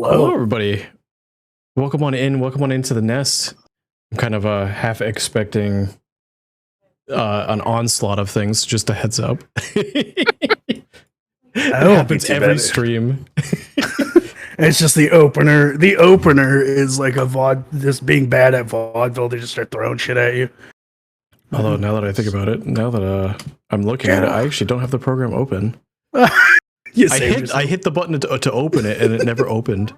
Hello, everybody. Welcome on in. Welcome on into the nest. I'm kind of half expecting an onslaught of things. Just a heads up. It happens every stream. It's just the opener. The opener is like a just being bad at vaudeville. They just start throwing shit at you. Although now that I think about it, now that I'm looking at it, I actually don't have the program open. I hit the button to open it, and it never opened.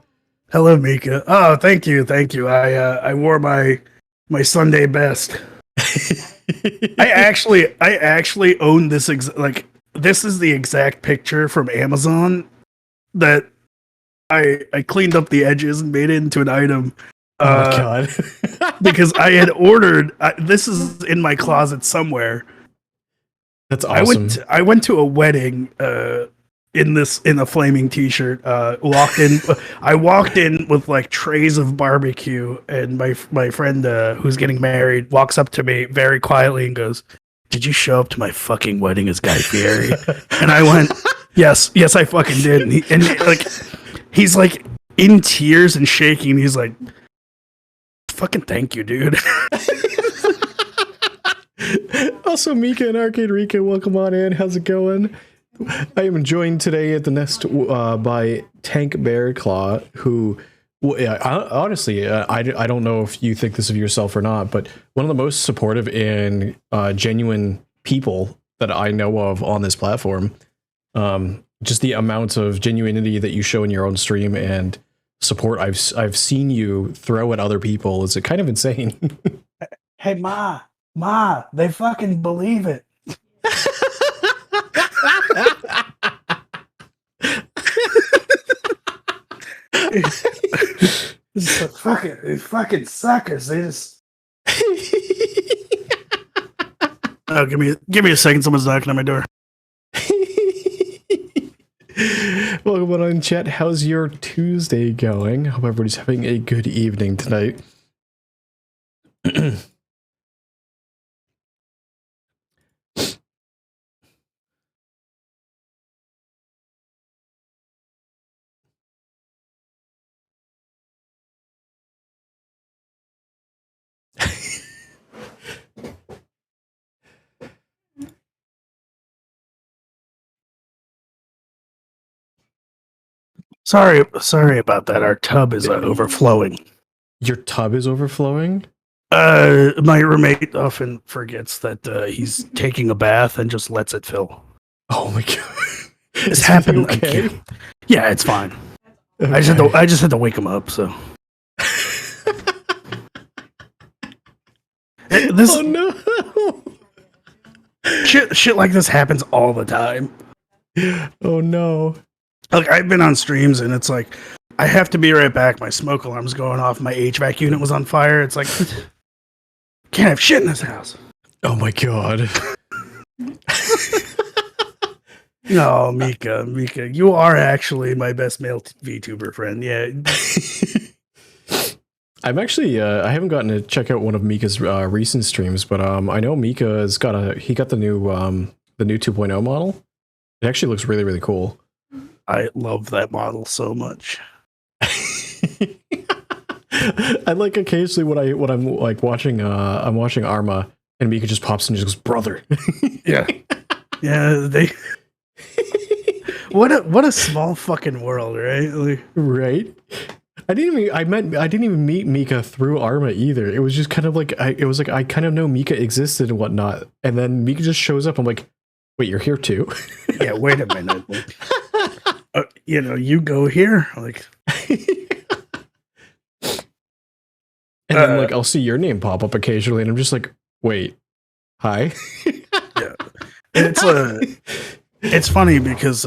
Hello, Mika. Oh, thank you. I wore my Sunday best. I actually own this. This is the exact picture from Amazon that I cleaned up the edges and made it into an item. Oh my god! Because I had ordered. This is in my closet somewhere. That's awesome. I went to a wedding. In a flaming t-shirt, I walked in with like trays of barbecue, and my friend who's getting married walks up to me very quietly and goes, "Did you show up to my fucking wedding as Guy Fieri?" And I went, yes, I fucking did. And he's like in tears and shaking. He's like, "Fucking thank you, dude." Also, Mika and Arcade Rico, welcome on in. How's it going? I am joined today at the nest by TankBearclaw, who, honestly, I don't know if you think this of yourself or not, but one of the most supportive and genuine people that I know of on this platform. Just the amount of genuinity that you show in your own stream and support I've seen you throw at other people is kind of insane. Hey, Ma, they fucking believe it. These fucking suckers. They just. Oh, give me a second. Someone's knocking on my door. Welcome on chat. How's your Tuesday going? Hope everybody's having a good evening tonight. Sorry about that. Our tub is overflowing. Your tub is overflowing? My roommate often forgets that he's taking a bath and just lets it fill. Oh my god. It's happened. Okay? Yeah, it's fine. Okay. I just had to wake him up, so. Oh no. Shit like this happens all the time. Oh no. Like, I've been on streams and it's like, I have to be right back. My smoke alarm's going off. My HVAC unit was on fire. It's like, can't have shit in this house. Oh my god. No, Mika, you are actually my best male VTuber friend. Yeah. I'm actually, I haven't gotten to check out one of Mika's recent streams, but I know Mika has got the new 2.0 model. It actually looks really, really cool. I love that model so much. I like occasionally when I'm like watching Arma and Mika just pops in and just goes, "Brother." Yeah. They what a small fucking world, right? Like, right. I didn't even meet Mika through Arma either. It was just kind of like I kind of know Mika existed and whatnot, and then Mika just shows up. I'm like, wait, you're here too? Yeah, wait a minute. You go here, like, and then like I'll see your name pop up occasionally, and I'm just like, wait, hi. Yeah, it's funny because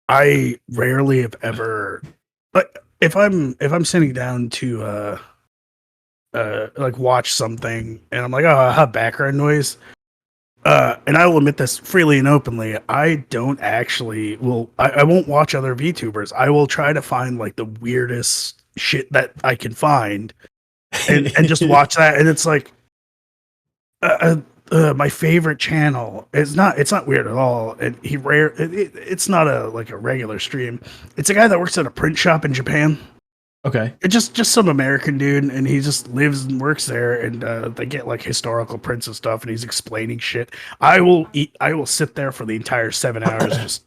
I rarely have ever, like, if I'm sitting down to like watch something and I'm like, oh, I have background noise. And I will admit this freely and openly. I don't actually I won't watch other VTubers. I will try to find like the weirdest shit that I can find and just watch that. And it's like, my favorite channel. It's not weird at all. And it's not a regular stream. It's a guy that works at a print shop in Japan. Okay. It's just some American dude, and he just lives and works there, and they get like historical prints and stuff, and he's explaining shit. I will sit there for the entire 7 hours. Just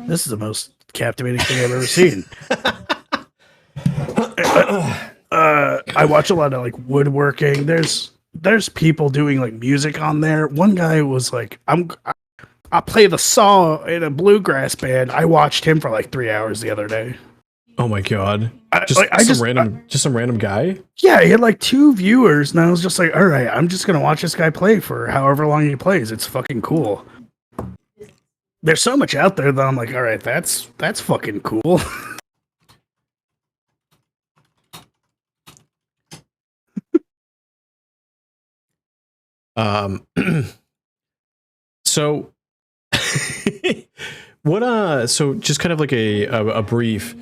this is the most captivating thing I've ever seen. I watch a lot of like woodworking. There's people doing like music on there. One guy was like, I play the saw in a bluegrass band. I watched him for like 3 hours the other day. Oh my god! Just some random guy. Yeah, he had like 2 viewers, and I was just like, all right, I'm just gonna watch this guy play for however long he plays. It's fucking cool. There's so much out there that I'm like, all right, that's fucking cool. So what so just kind of like a brief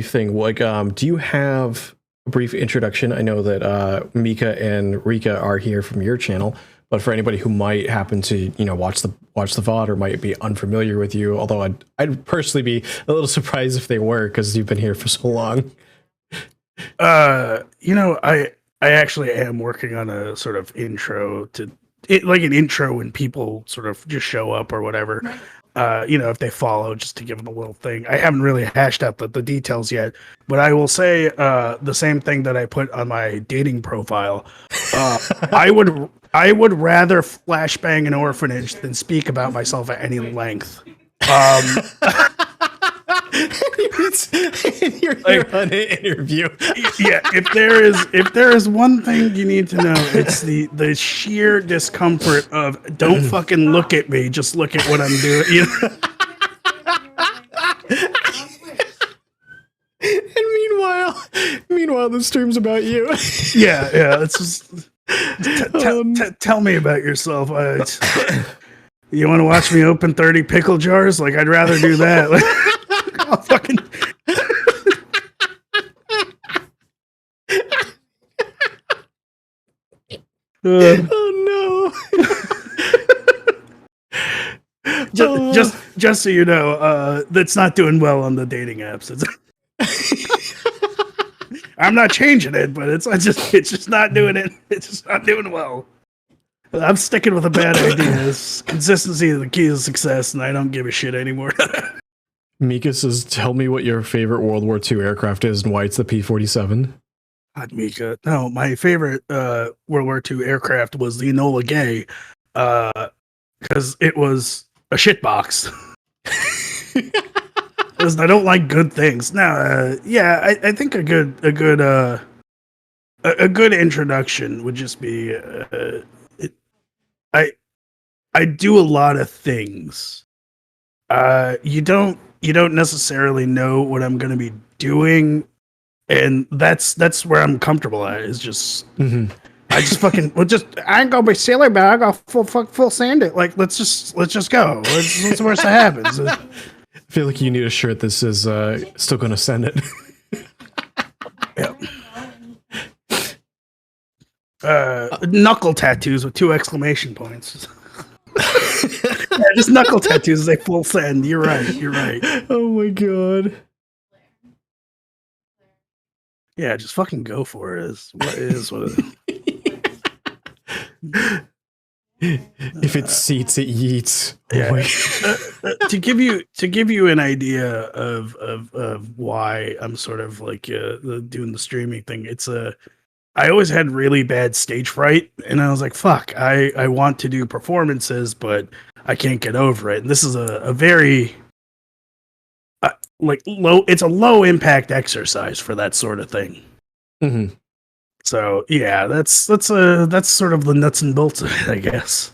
thing, like do you have a brief introduction? I know that Mika and Rika are here from your channel, but for anybody who might happen to watch the VOD or might be unfamiliar with you, although I'd personally be a little surprised if they were, because you've been here for so long. I actually am working on a sort of intro to it, like an intro when people sort of just show up or whatever. If they follow, just to give them a little thing. I haven't really hashed out the details yet, but I will say the same thing that I put on my dating profile. I would rather flashbang an orphanage than speak about myself at any length. You're on an interview. Yeah, if there is one thing you need to know, it's the sheer discomfort of don't fucking look at me, just look at what I'm doing. And meanwhile, the stream's about you. Yeah. It's just tell me about yourself. You want to watch me open 30 pickle jars? Like, I'd rather do that. Like, I'll fucking. Oh no! Just so you know, that's not doing well on the dating apps. I'm not changing it, but it's just not doing it. It's just not doing well. I'm sticking with a bad idea. Consistency is the key to success, and I don't give a shit anymore. Mika says, "Tell me what your favorite World War II aircraft is and why it's the P-47." God, Mika. No, my favorite World War II aircraft was the Enola Gay, because it was a shitbox. Because I don't like good things. Now, I think a good introduction would just be I do a lot of things. You don't necessarily know what I'm going to be doing, and that's where I'm comfortable at. Is just I just fucking I ain't gonna be silly, but I got full sand it. Like let's just go. What's the worst that happens? I feel like you need a shirt that says "Still gonna send it." Yeah. Knuckle tattoos with 2 exclamation points. Yeah, just knuckle tattoos. They full send. You're right. Oh my god. Yeah, just fucking go for it. What it is. If it seats, it yeets. Yeah. To give you an idea of why I'm sort of like doing the streaming thing. I always had really bad stage fright, and I was like, fuck, I want to do performances, but I can't get over it. And this is a very it's a low impact exercise for that sort of thing. Mm-hmm. So yeah, that's sort of the nuts and bolts of it, I guess.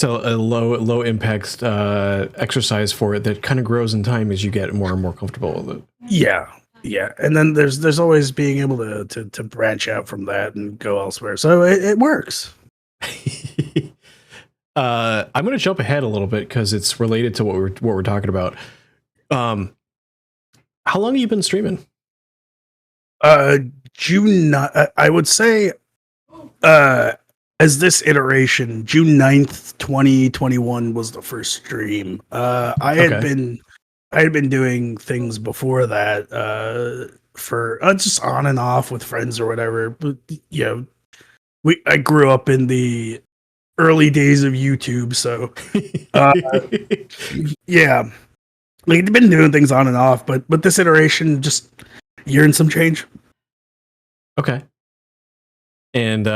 So a low impact exercise for it that kind of grows in time as you get more and more comfortable with it. Yeah, and then there's always being able to branch out from that and go elsewhere. So it works. I'm going to jump ahead a little bit because it's related to what we're talking about. How long have you been streaming? June. I would say as this iteration, June 9th, 2021 was the first stream. I had been doing things before that for just on and off with friends or whatever. But I grew up in the early days of YouTube, so yeah, like I've been doing things on and off, but this iteration just year and some change. Okay. And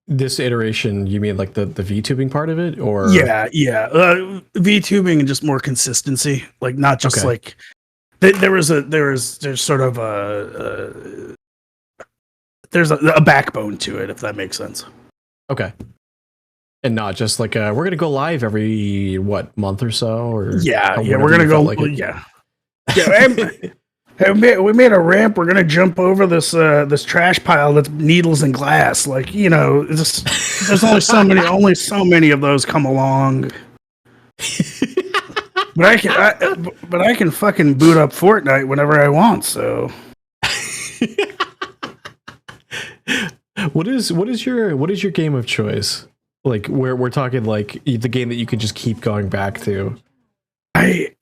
this iteration, you mean like the VTubing part of it, or yeah, VTubing and just more consistency, like not just like there's sort of there's a backbone to it, if that makes sense. Okay. And not just like we're gonna go live every month or so, or we're gonna go Hey, we made a ramp. We're gonna jump over this trash pile that's needles and glass. Like, there's only so many of those come along. But I can fucking boot up Fortnite whenever I want. So, what is your game of choice? Like, we're talking like the game that you could just keep going back to. I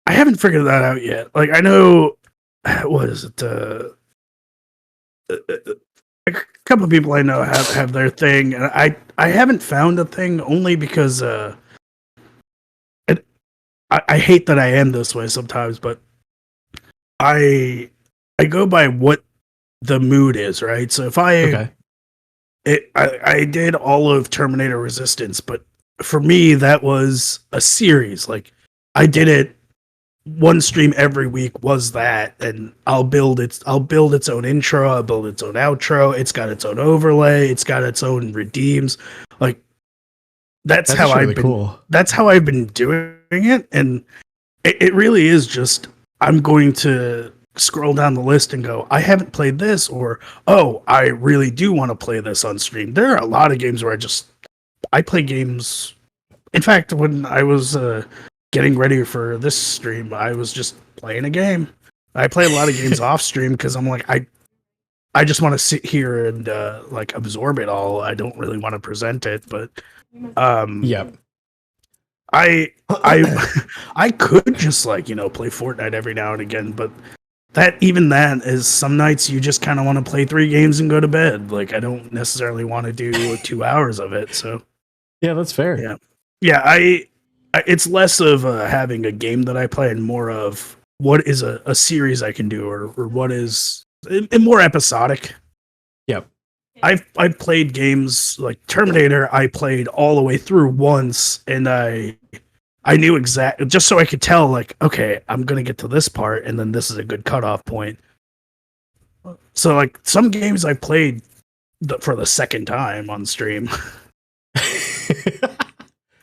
haven't figured that out yet. Like, I know. What is it? A couple of people I know have their thing, and I haven't found a thing only because I hate that I am this way sometimes, but I go by what the mood is, right? So if I did all of Terminator Resistance, but for me that was a series. Like, I did it. One stream every week was that, and I'll build its own intro, I'll build its own outro, it's got its own overlay, it's got its own redeems. Like, that's how I've been doing it, and it really is just, I'm going to scroll down the list and go, I haven't played this, or oh, I really do want to play this on stream. There are a lot of games where I play games. In fact, when I was getting ready for this stream, I was just playing a game. I play a lot of games off stream because I'm like, I just want to sit here and like absorb it all. I don't really want to present it, but I could just like, play Fortnite every now and again, but that is some nights you just kind of want to play 3 games and go to bed. Like, I don't necessarily want to do 2 hours of it. So yeah, that's fair. Yeah. It's less of having a game that I play and more of what is a series I can do, or what is more episodic. Yep. I've played games like Terminator. I played all the way through once, and I knew exactly, just so I could tell, like, okay, I'm gonna get to this part, and then this is a good cutoff point. So, like, some games I played for the second time on stream.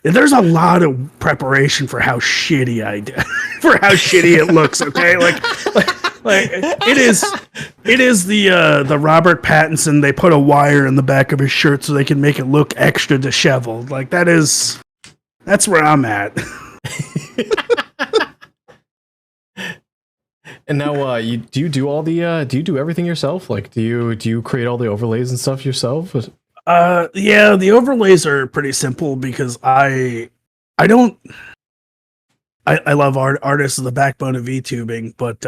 There's a lot of preparation for how shitty I did, for how shitty it looks. Okay, like it is the Robert Pattinson. They put a wire in the back of his shirt so they can make it look extra disheveled. Like, that's where I'm at. And now, do you do everything yourself? Like, do you create all the overlays and stuff yourself? Yeah, the overlays are pretty simple because I love artists as the backbone of VTubing, but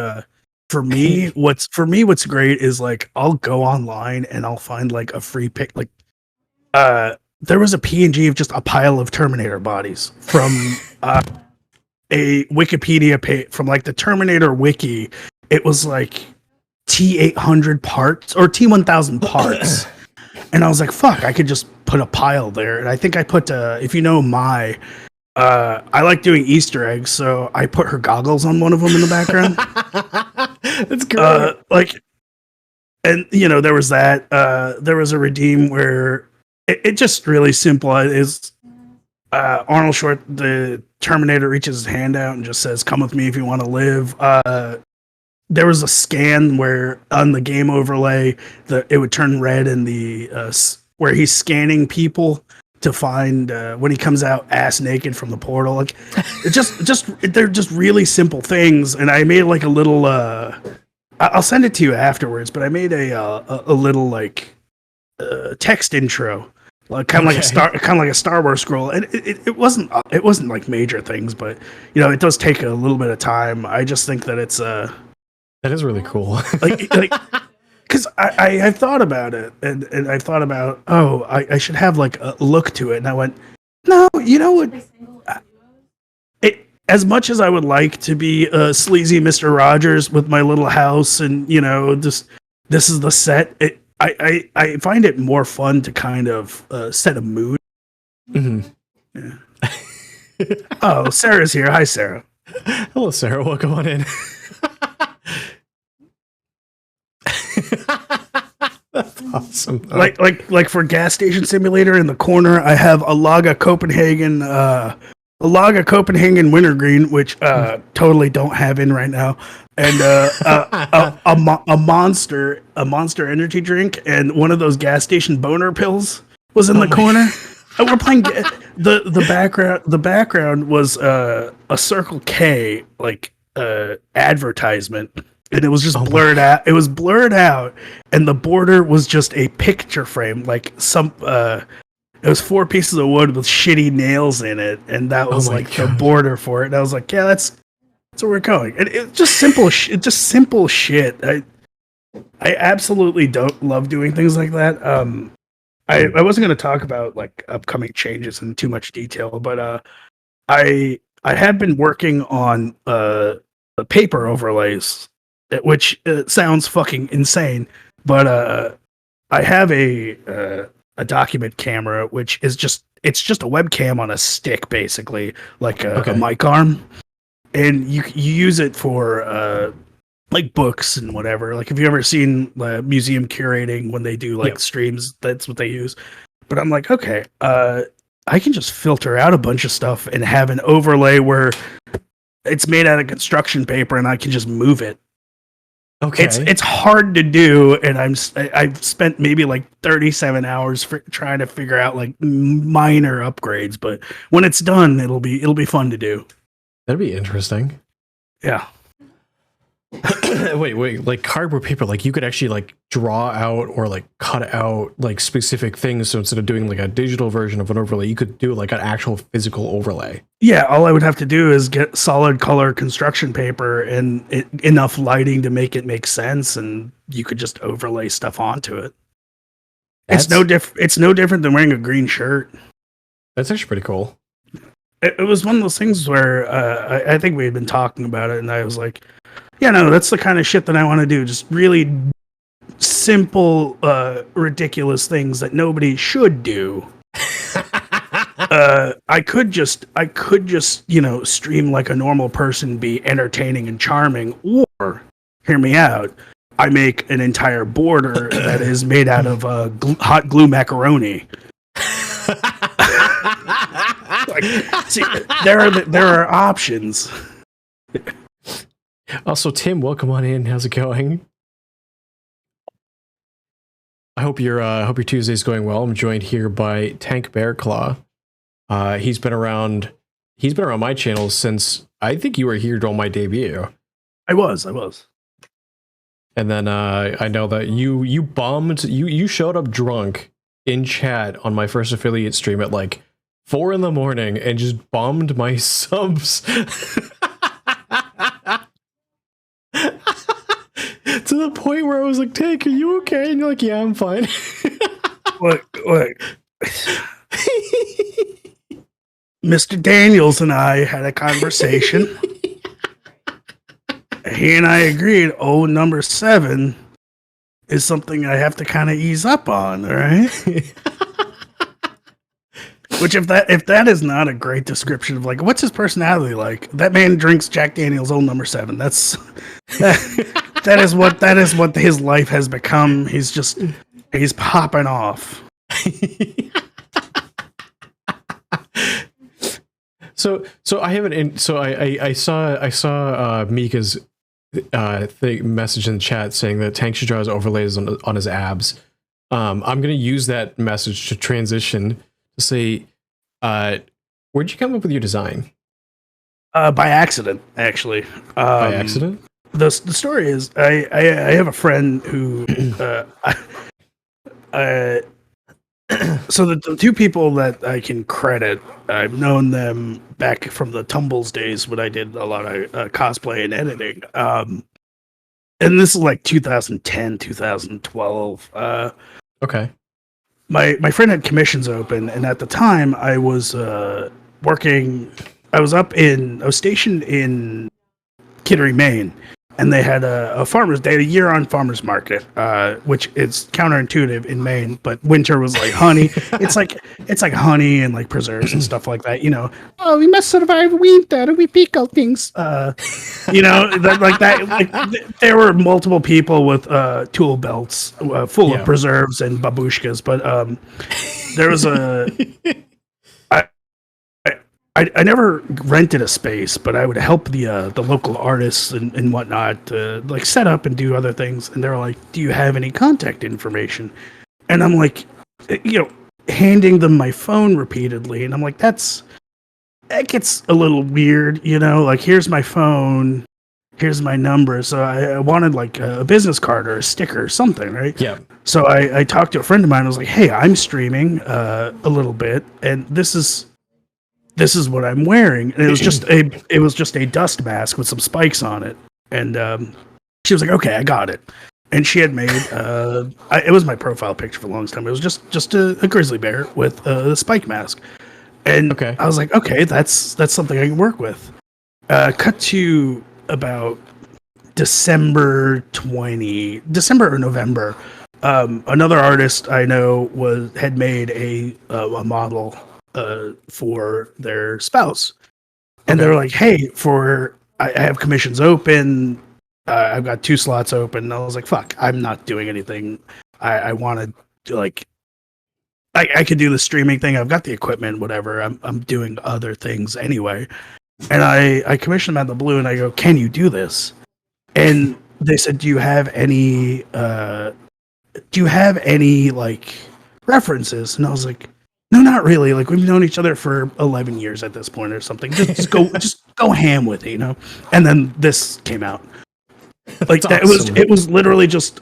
for me, what's great is, like, I'll go online and I'll find like a free pic. Like, there was a PNG of just a pile of Terminator bodies from a Wikipedia page from like the Terminator wiki. It was like T800 parts or T1000 parts. And I was like, fuck, I could just put a pile there. And I think I put, if you know I like doing Easter eggs, so I put her goggles on one of them in the background. That's great. And there was that. There was a redeem where it just really simple is Arnold Short, the Terminator, reaches his hand out and just says, "Come with me if you want to live." There was a scan where on the game overlay, it would turn red in the where he's scanning people to find when he comes out ass naked from the portal. Like, they're just really simple things. And I made like a little. I'll send it to you afterwards. But I made a little like text intro like kind of like a Star Wars scroll. And it wasn't like major things, but it does take a little bit of time. I just think that it's that is really cool. like because I thought about it and I thought about I should have like a look to it, and I went, no, you know what? As much as I would like to be a sleazy Mr. Rogers with my little house and just this is the set, I find it more fun to kind of set a mood. Mm-hmm. Yeah. Oh, Sarah's here. Hi, Sarah. Hello, Sarah. Welcome on in. That's awesome. Like for Gas Station Simulator in the corner, I have a Laga Copenhagen Wintergreen, which totally don't have in right now, and a monster energy drink, and one of those gas station boner pills was in the corner. And we're playing the background was a Circle K advertisement, and it was just blurred out. It was blurred out, and the border was just a picture frame, like some. It was 4 pieces of wood with shitty nails in it, and that was the border for it. And I was like, yeah, that's where we're going. And it's just simple. It's just simple shit. I absolutely don't love doing things like that. I wasn't going to talk about like upcoming changes in too much detail, but I have been working on the paper overlays, which sounds fucking insane, but I have a document camera, which is just a webcam on a stick, basically, like a mic arm, and you use it for like books and whatever. Like, have you ever seen museum curating when they do streams? That's what they use. But I'm like, okay, I can just filter out a bunch of stuff and have an overlay where it's made out of construction paper, and I can just move it. Okay, it's hard to do, and I've spent maybe like 37 hours trying to figure out like minor upgrades. But when it's done, it'll be fun to do. That'd be interesting. Yeah. Wait, like cardboard paper, like you could actually like draw out or like cut out like specific things. So instead of doing like a digital version of an overlay, you could do like an actual physical overlay. Yeah, all I would have to do is get solid color construction paper and enough lighting to make it make sense, and you could just overlay stuff onto it. It's no different than wearing a green shirt. That's actually pretty cool. It was one of those things where I think we had been talking about it, and I was like, yeah, no, that's the kind of shit that I want to do. Just really simple, ridiculous things that nobody should do. I could just, stream like a normal person, be entertaining and charming, or, hear me out, I make an entire border that is made out of hot glue macaroni. See, there are options. Also, Tim, welcome on in. How's it going? I hope your Tuesday's going well. I'm joined here by TankBearclaw. He's been around my channel since I think you were here on my debut. I was. And then I know that you bombed. You showed up drunk in chat on my first affiliate stream at like 4 a.m. and just bombed my subs. To the point where I was like, Tank, are you okay? And you're like, yeah, I'm fine. Look. Mr. Daniels and I had a conversation. He and I agreed, number 7 is something I have to kind of ease up on, all right? Which if that is not a great description of like what's his personality like? That man drinks Jack Daniel's Old Number 7. That is what his life has become. He's popping off. So I haven't. So I saw Mika's message in the chat saying that Tank should draw his overlays on his abs. I'm gonna use that message to transition to say, where'd you come up with your design? By accident, actually. By accident? The story is I have a friend who So the two people that I can credit, I've known them back from the Tumbles days when I did a lot of cosplay and editing. And this is like 2010, 2012. Okay. My friend had commissions open, and at the time I was working. I was stationed in Kittery, Maine, and they had a farmers. They had a year-on farmers market, which is counterintuitive in Maine. But winter was like honey. it's like honey and like preserves and stuff like that. You know, oh, we must survive winter. We pickle things. You know, there were multiple people with tool belts full of preserves and babushkas, but there was a. I never rented a space, but I would help the local artists and whatnot to like set up and do other things. And they were like, "Do you have any contact information?" And I'm like, you know, handing them my phone repeatedly, and I'm like, that gets a little weird, you know. Like, here's my phone, here's my number. So I wanted like a business card or a sticker or something, right? Yeah. So I talked to a friend of mine. I was like, "Hey, I'm streaming a little bit, and this is what I'm wearing." And it was just a dust mask with some spikes on it. And she was like, "Okay, I got it." And she had made it was my profile picture for the longest time. It was just a grizzly bear with a spike mask. And I was like, "Okay, that's something I can work with." Cut to about December or November. Another artist I know had made a model for their spouse, and they're like, "Hey, I have commissions open. I've got 2 slots open." And I was like, "Fuck, I'm not doing anything. I want to like, I could do the streaming thing. I've got the equipment, whatever. I'm doing other things anyway." And I commissioned them out of the blue, and I go, "Can you do this?" And they said, "Do you have any like references?" And I was like, "No, not really. Like, we've known each other for 11 years at this point or something. Just go ham with it, you know?" And then this came out. Like, that awesome. It was literally just,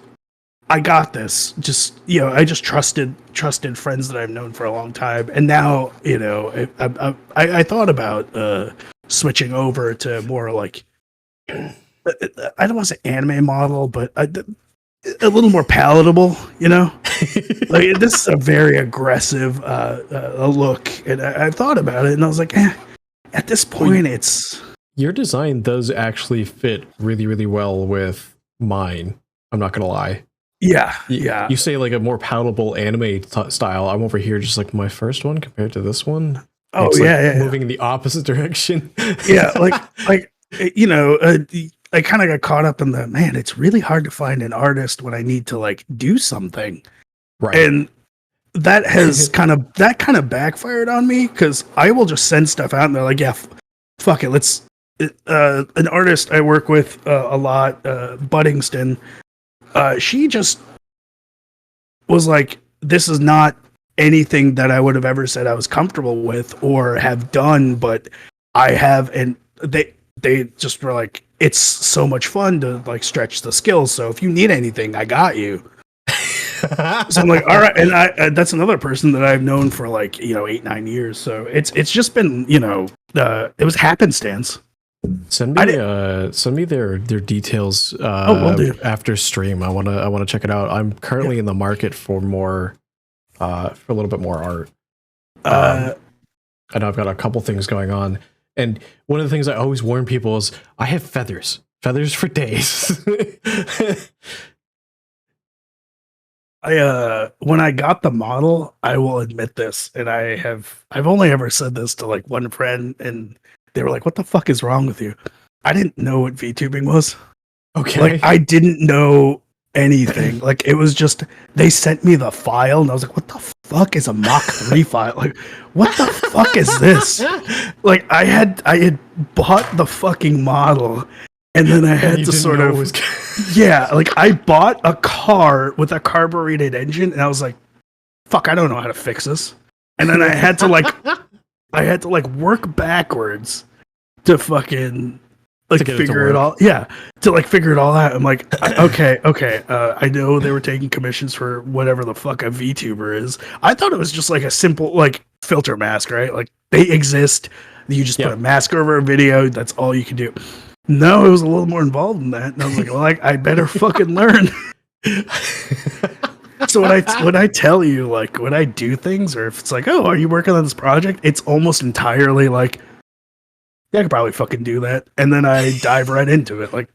I got this. Just, you know, I just trusted friends that I've known for a long time. And now, you know, I thought about switching over to more like, I don't want to say anime model, but a little more palatable, you know. Like, this is a very aggressive look, and I thought about it, and I was like, at this point, it's your design does actually fit really, really well with mine. I'm not gonna lie. Yeah. You say like a more palatable anime style. I'm over here just like my first one compared to this one. Oh, it's moving in the opposite direction. Yeah, like you know. I kind of got caught up in the, man, it's really hard to find an artist when I need to like do something. Right. And that has kind of backfired on me, because I will just send stuff out and they're like, "Yeah, fuck it. Let's," an artist I work with a lot, Buddingston, she just was like, "This is not anything that I would have ever said I was comfortable with or have done, but I have," and they just were like, "It's so much fun to like stretch the skills. So if you need anything, I got you." So I'm like, all right. And that's another person that I've known for like, you know, 8-9 years. So it's just been, you know, it was happenstance. Send me their details after stream. I wanna check it out. I'm currently in the market for more for a little bit more art. I know I've got a couple things going on. And one of the things I always warn people is I have feathers for days. When I got the model, I will admit this, and I've only ever said this to like one friend, and they were like, "What the fuck is wrong with you?" I didn't know what VTubing was. Okay. Like, I didn't know anything. Like, it was just, they sent me the file, and I was like, "What the fuck is a Mach 3 file? Like, what the fuck is this?" Like, I had bought the fucking model, and then I had to sort of yeah, like, I bought a car with a carbureted engine, and I was like, "Fuck, I don't know how to fix this." And then I had to like work backwards to fucking like get it to figure it work. all. Yeah, to like figure it all out. I'm like, okay. I know they were taking commissions for whatever the fuck a VTuber is. I thought it was just like a simple like filter mask, right? Like they exist. You just put a mask over a video. That's all you can do. No, it was a little more involved than that. And I was like, well, I better fucking learn. So when I tell you, like, when I do things, or if it's like, oh, are you working on this project? It's almost entirely like, yeah, I could probably fucking do that. And then I dive right into it. Like,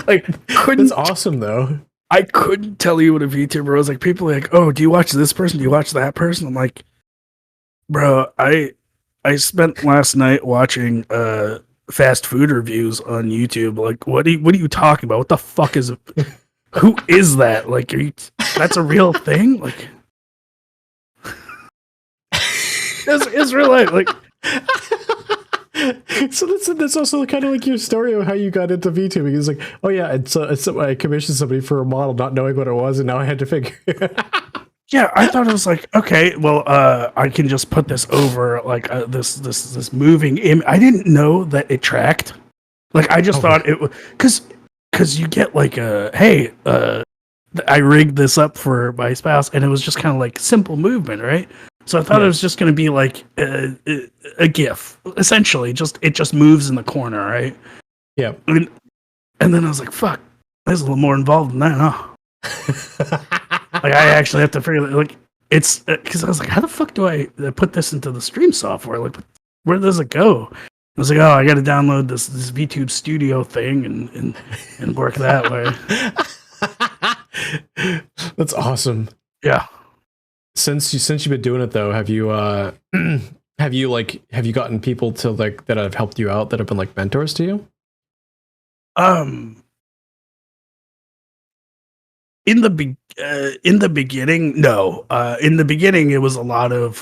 That's awesome though. I couldn't tell you what a VTuber was. Like, people are like, oh, do you watch this person? Do you watch that person? I'm like, bro, I spent last night watching fast food reviews on YouTube. Like, what are you talking about? What the fuck is who is that? Like, that's a real thing? Like, it's real life. Like, so that's also kind of like your story of how you got into VTubing. It's like, oh yeah, it's I commissioned somebody for a model, not knowing what it was, and now I had to figure it out. Yeah, I thought it was like, okay, well, I can just put this over like this moving image. I didn't know that it tracked. Like, I just thought it was because you get like hey, I rigged this up for my spouse, and it was just kind of like simple movement, right? So I thought it was just going to be like a GIF, essentially. It just moves in the corner, right? Yeah. And then I was like, fuck, there's a little more involved than that, huh? Like, I actually have to figure that, like, it's because I was like, how the fuck do I put this into the stream software? Like, where does it go? I was like, oh, I got to download this VTube Studio thing and work that way. That's awesome. Yeah. Since you've been doing it though, have you gotten people to like that have helped you out that have been like mentors to you? In the beginning, no. In the beginning, it was a lot of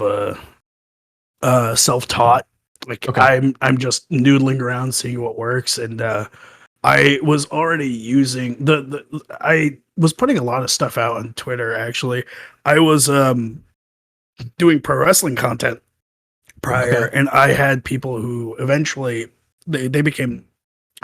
self-taught. Like, okay. I'm just noodling around, seeing what works, and I was already using I was putting a lot of stuff out on Twitter. Actually, I was doing pro wrestling content prior, and I had people who eventually they became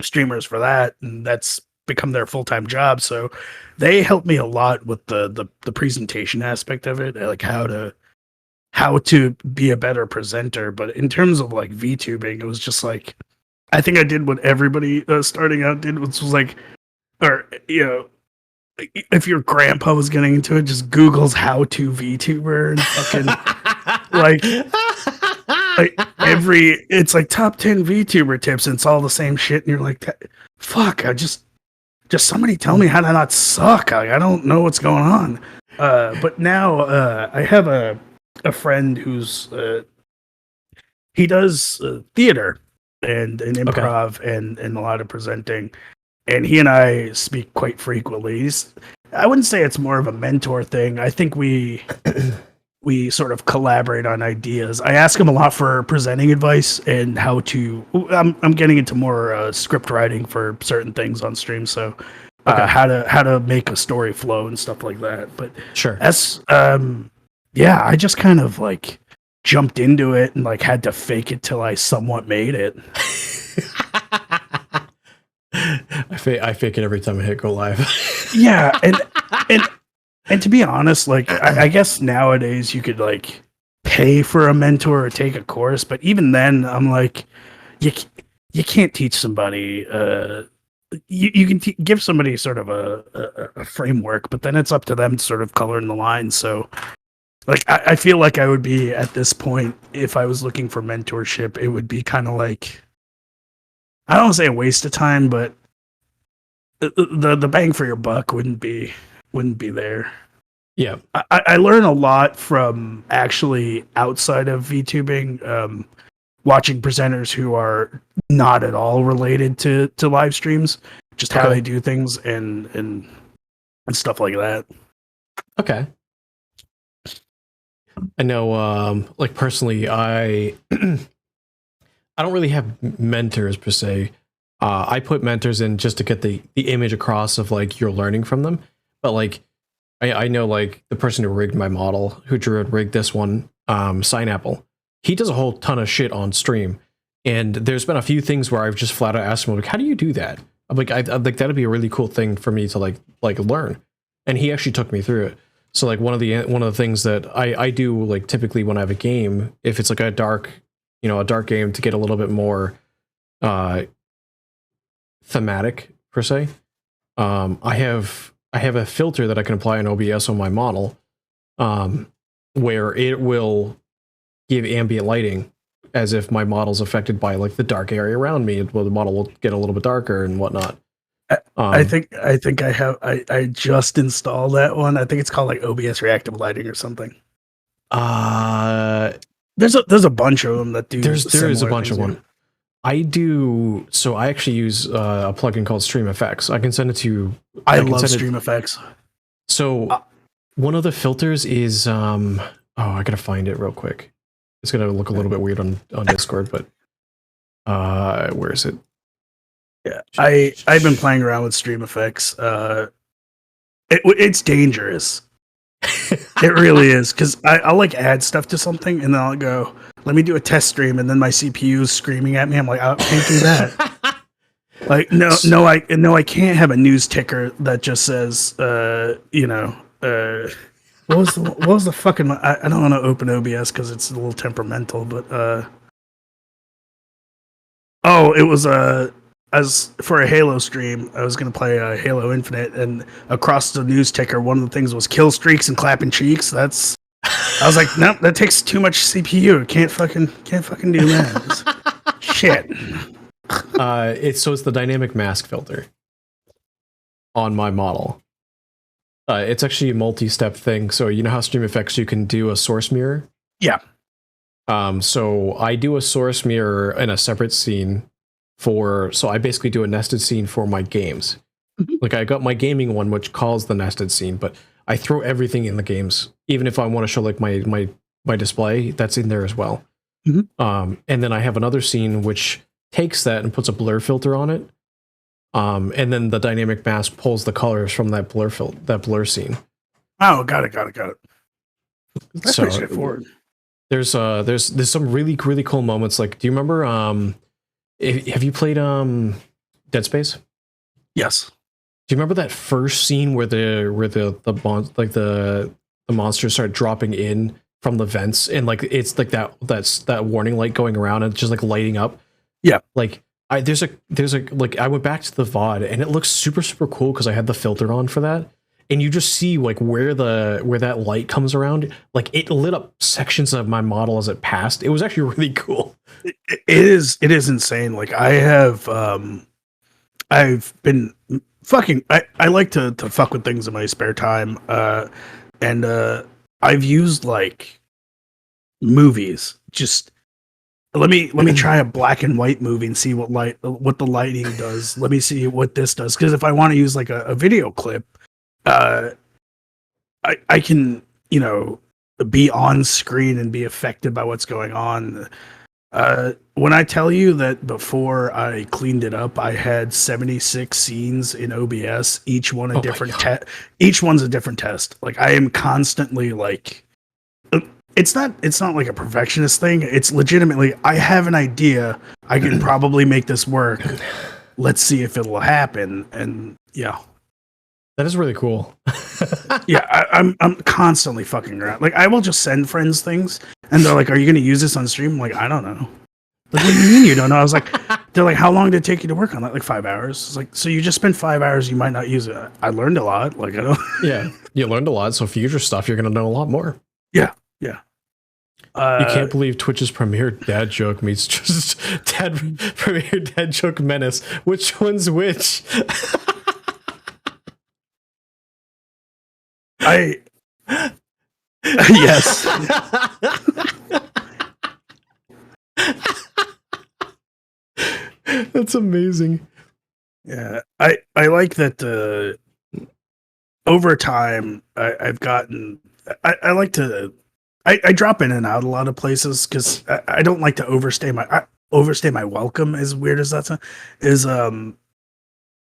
streamers for that, and that's become their full-time job. So they helped me a lot with the presentation aspect of it, like how to be a better presenter. But in terms of like VTubing, it was just like, I think I did what everybody starting out did, which was like, or if your grandpa was getting into it, just Google's how to VTuber and fucking like it's like top 10 VTuber tips, and it's all the same shit, and you're like, fuck, I just somebody tell me how to not suck. I don't know what's going on. But now I have a friend who's he does theater and improv and a lot of presenting, and he and I speak quite frequently. I wouldn't say it's more of a mentor thing. I think we sort of collaborate on ideas. I ask him a lot for presenting advice and how to. I'm getting into more script writing for certain things on stream, so how to make a story flow and stuff like that. But sure, that's yeah. I just kind of like jumped into it and like had to fake it till I somewhat made it. I fake it every time I hit go live. Yeah, and to be honest, like I guess nowadays you could like pay for a mentor or take a course, but even then, I'm like, you can't teach somebody. You can give somebody sort of a framework, but then it's up to them to sort of color in the line. So, like, I feel like I would be at this point, if I was looking for mentorship, it would be kind of like, I don't want to say a waste of time, but the bang for your buck wouldn't be there. Yeah, I learn a lot from actually outside of VTubing, watching presenters who are not at all related to live streams, just how they do things and stuff like that. Okay. I know, like personally, I don't really have mentors per se. I put mentors in just to get the image across of like you're learning from them. But like, I know like the person who rigged my model, who rigged this one, Signapple, he does a whole ton of shit on stream. And there's been a few things where I've just flat out asked him, like, how do you do that? I'm like, I'd like that'd be a really cool thing for me to like learn. And he actually took me through it. So like one of the things that I do like typically when I have a game, if it's like a dark game to get a little bit more thematic per se, I have a filter that I can apply in OBS on my model, where it will give ambient lighting as if my model's affected by like the dark area around me. Well, the model will get a little bit darker and whatnot. I think I just installed that one. I think it's called like OBS reactive lighting or something. There's a bunch of them that do. There is a bunch of them. I do. So I actually use a plugin called Stream Effects. I can send it to you. I love Stream Effects. So one of the filters is I gotta find it real quick. It's gonna look a little bit weird on Discord, but where is it? Yeah, I've been playing around with Stream Effects. It's dangerous. It really is, because I'll like add stuff to something and then I'll go, let me do a test stream, and then my CPU is screaming at me. I'm like, I can't do that. Like, I can't have a news ticker that just says, what was the fucking? I don't want to open OBS because it's a little temperamental, but it was as for a Halo stream, I was going to play Halo Infinite, and across the news ticker, one of the things was kill streaks and clapping cheeks. I was like, nope, that takes too much CPU. Can't fucking do that. Shit. It's the dynamic mask filter on my model. It's actually a multi-step thing. So you know how Stream Effects you can do a source mirror? Yeah. So I do a source mirror in a separate scene so I basically do a nested scene for my games. Mm-hmm. Like I got my gaming one, which calls the nested scene, but I throw everything in the games, even if I want to show like my display, that's in there as well. Mm-hmm. And then I have another scene which takes that and puts a blur filter on it. And then the dynamic mask pulls the colors from that blur scene. Oh, got it. That's pretty straightforward. There's some really cool moments. Like, do you remember? Have you played Dead Space? Yes. Do you remember that first scene where the monsters start dropping in from the vents, and like it's like that warning light going around and just like lighting up? Yeah. Like there's a like I went back to the VOD and it looks super cool because I had the filter on for that, and you just see like where that light comes around, like it lit up sections of my model as it passed. It was actually really cool. It is insane. Like I've been fucking. I like to fuck with things in my spare time, and I've used like movies. Just let me try a black and white movie and see what the lighting does. Let me see what this does, because if I want to use like a video clip, I can be on screen and be affected by what's going on. When I tell you that before I cleaned it up, I had 76 scenes in OBS, each one a different test. Each one's a different test. Like I am constantly like, it's not like a perfectionist thing. It's legitimately, I have an idea. I can probably make this work. Let's see if it'll happen. And yeah. That is really cool. Yeah, I'm constantly fucking around. Like I will just send friends things, and they're like, "Are you going to use this on stream?" I'm like, I don't know. Like, what do you mean you don't know? I was like, they're like, "How long did it take you to work on that?" Like 5 hours. It's like, so you just spent 5 hours. You might not use it. I learned a lot. Like I don't. Yeah, you learned a lot. So future stuff, you're going to know a lot more. Yeah. You can't believe Twitch's premier dad joke meets just premier dad joke menace. Which one's which? Yes. That's amazing. Yeah, I like that. Over time, I've gotten. I like to. I drop in and out a lot of places because I don't like to overstay my welcome. As weird as that is,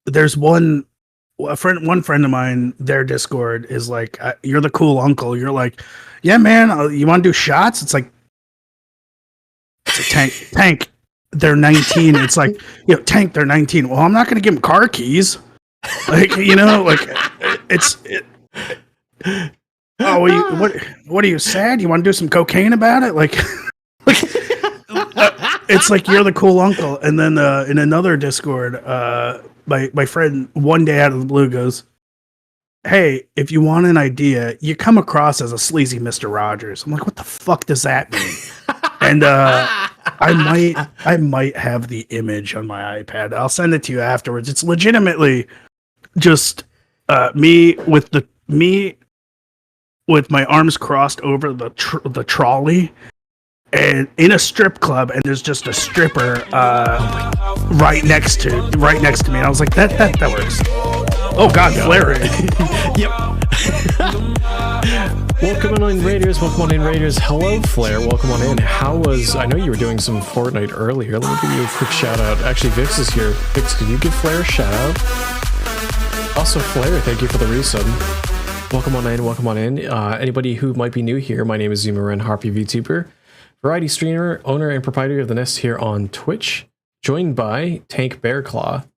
there's one friend of mine. Their Discord is like, "You're the cool uncle." You're like, "Yeah, man, you want to do shots?" It's like, tank. they're 19. It's like, Tank, they're 19. Well, I'm not going to give them car keys. Like, oh, what are you sad? You want to do some cocaine about it? Like, it's like you're the cool uncle. And then in another Discord, my friend one day out of the blue goes, "Hey, if you want an idea, you come across as a sleazy Mr. Rogers." I'm like, what the fuck does that mean? And I might have the image on my iPad. I'll send it to you afterwards. It's legitimately just me with my arms crossed over the trolley, and in a strip club, and there's just a stripper right next to me. And I was like, that works. Oh God, flaring. Yep. Welcome on in, Raiders. Welcome on in, Raiders. Hello, Flare. Welcome on in. I know you were doing some Fortnite earlier. Let me give you a quick shout out. Actually, Vix is here. Vix, could you give Flare a shout out? Also, Flare, thank you for the resub. Welcome on in. Welcome on in. Anybody who might be new here, my name is Zoomerman, Harpy VTuber, variety streamer, owner and proprietor of the Nest here on Twitch, joined by TankBearclaw,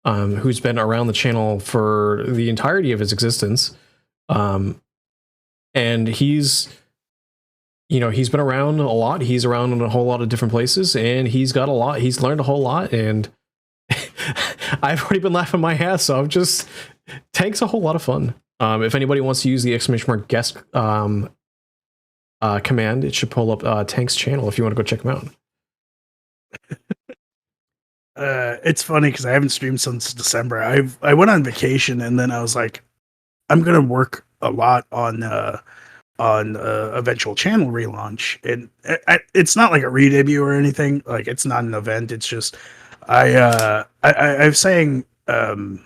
who's been around the channel for the entirety of his existence. And he's been around a lot. He's around in a whole lot of different places, and he's learned a whole lot, and I've already been laughing my ass off. Just Tank's a whole lot of fun. If anybody wants to use the ! Guest command, it should pull up Tank's channel if you want to go check him out. It's funny because I haven't streamed since December. I went on vacation, and then I was like, I'm gonna work a lot on eventual channel relaunch, and it's not like a re-debut or anything. Like, it's not an event. It's just I was saying to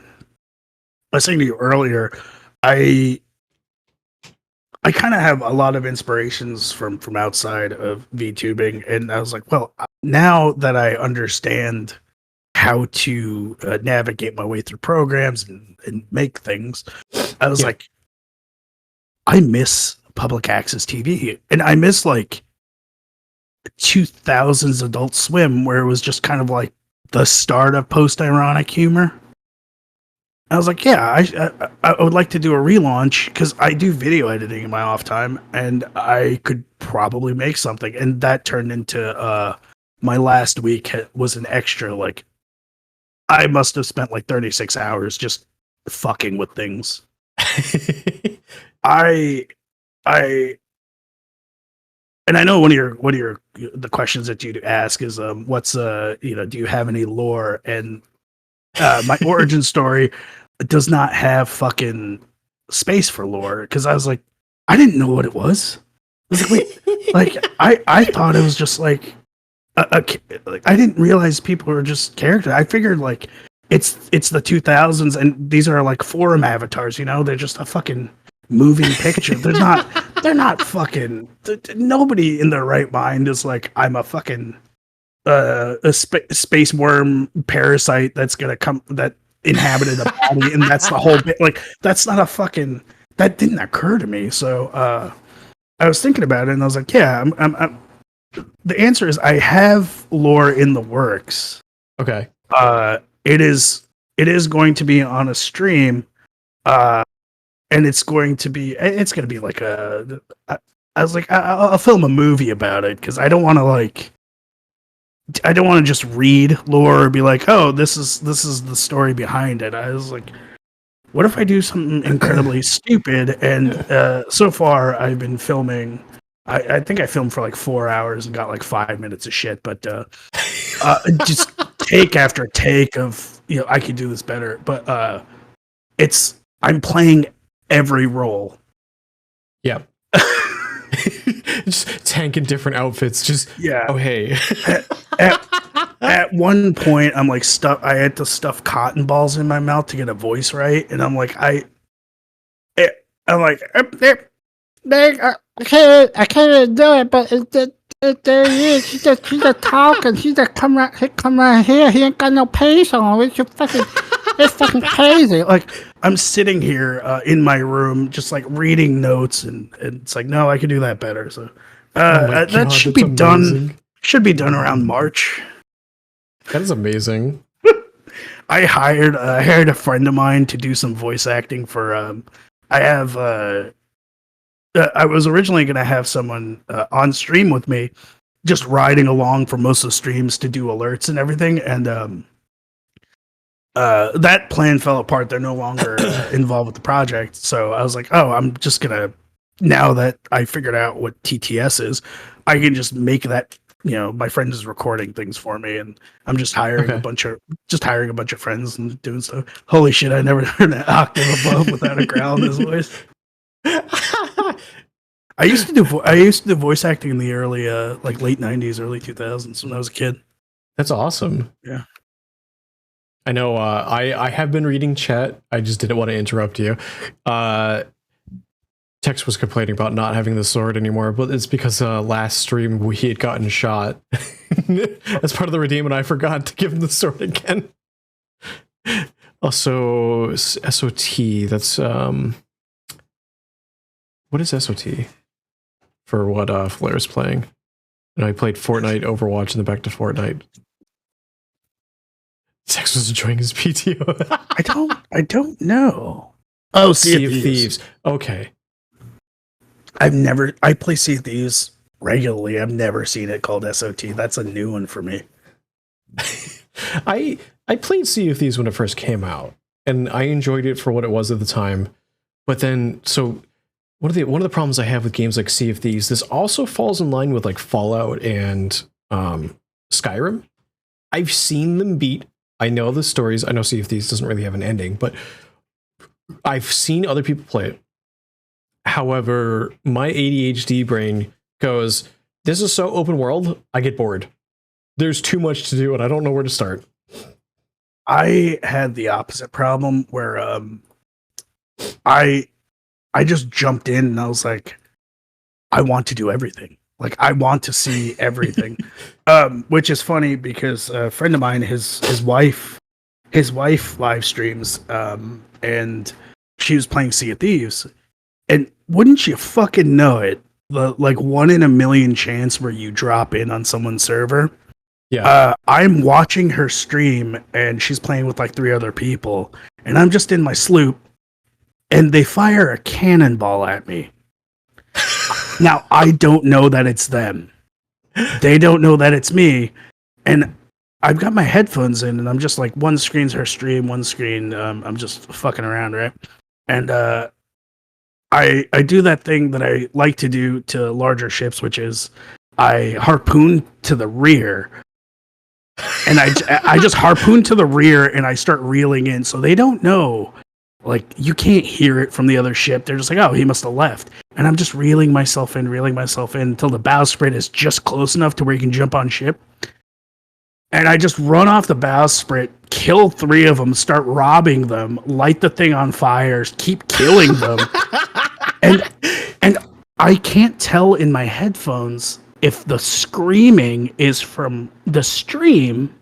you earlier, I kind of have a lot of inspirations from outside of VTubing, and I was like, well, now that I understand how to navigate my way through programs and make things, I was like, I miss public access TV, and I miss like 2000s Adult Swim, where it was just kind of like the start of post-ironic humor. I was like, yeah, I would like to do a relaunch because I do video editing in my off time, and I could probably make something. And that turned into my last week was an extra, like, I must have spent like 36 hours just fucking with things. And I know one of your the questions that you ask is what's do you have any lore? And my origin story does not have fucking space for lore, because I was like, I didn't know what it was. I was like, wait, like I thought it was just like like, I didn't realize people were just characters. I figured like it's the 2000s, and these are like forum avatars, they're just a fucking moving picture. They're not fucking, nobody in their right mind is like, I'm a fucking space worm parasite that's gonna come, that inhabited a body, and that's the whole bit. Like, that's not a fucking, that didn't occur to me. So I was thinking about it, and I was like, yeah, I'm the answer is I have lore in the works. Okay. It is going to be on a stream, and it's going to be like I was like, I'll film a movie about it, because I don't want to just read lore or be like, oh, this is the story behind it. I was like, what if I do something incredibly stupid? And so far I've been filming. I think I filmed for like 4 hours and got like 5 minutes of shit, but just take after take of, I could do this better. But I'm playing every role. Yeah. Just Tank in different outfits. Just, yeah. Oh, hey. At one point, I'm like, I had to stuff cotton balls in my mouth to get a voice right, and I'm like, I can't do it, but there he is. He's just talking. He's just come right here. He ain't got no pace on. It's fucking crazy. Like, I'm sitting here in my room, just like reading notes, and it's like, no, I could do that better. So that should be done. Should be done around March. That is amazing. I hired a friend of mine to do some voice acting for. I have. I was originally going to have someone on stream with me, just riding along for most of the streams to do alerts and everything, and that plan fell apart. They're no longer involved with the project, so I was like, oh, I'm just gonna. Now that I figured out what TTS is, I can just make that. My friend is recording things for me, and I'm just hiring a bunch of friends and doing stuff. Holy shit! I never heard an octave above without a growl in his voice. I used to do voice acting in the early late 90s, early 2000s when I was a kid. That's awesome. Yeah. I know I have been reading chat. I just didn't want to interrupt you. Tex was complaining about not having the sword anymore, but it's because last stream he had gotten shot. As part of the redeem, and I forgot to give him the sword again. Also, SOT, that's what is SOT? For what Flair's playing. And I played Fortnite, Overwatch, and then back to Fortnite. Tex was enjoying his PTO. I don't know. Oh, Sea of Thieves. Okay. I play Sea of Thieves regularly. I've never seen it called SOT. That's a new one for me. I played Sea of Thieves when it first came out, and I enjoyed it for what it was at the time. But then, so one of the problems I have with games like Sea of Thieves, this also falls in line with like Fallout and Skyrim. I've seen them beat. I know the stories. I know Sea of Thieves doesn't really have an ending, but I've seen other people play it. However, my ADHD brain goes, this is so open world, I get bored. There's too much to do, and I don't know where to start. I had the opposite problem where I just jumped in and I was like, I want to do everything. Like, I want to see everything. Which is funny because a friend of mine, his wife live streams, and she was playing Sea of Thieves. And wouldn't you fucking know it? The like 1 in a million chance where you drop in on someone's server. Yeah. I'm watching her stream and she's playing with like 3 other people, and I'm just in my sloop, and they fire a cannonball at me. Now I don't know that it's them. They don't know that it's me, and I've got my headphones in, and I'm just like, one screen's her stream, one screen I'm just fucking around, right? And I do that thing that I like to do to larger ships, which is I harpoon to the rear. And I just harpoon to the rear and I start reeling in, so they don't know. Like, you can't hear it from the other ship. They're just like, oh, he must have left. And I'm just reeling myself in until the bowsprit is just close enough to where you can jump on ship. And I just run off the bowsprit, kill 3 of them, start robbing them, light the thing on fire, keep killing them. and I can't tell in my headphones if the screaming is from the stream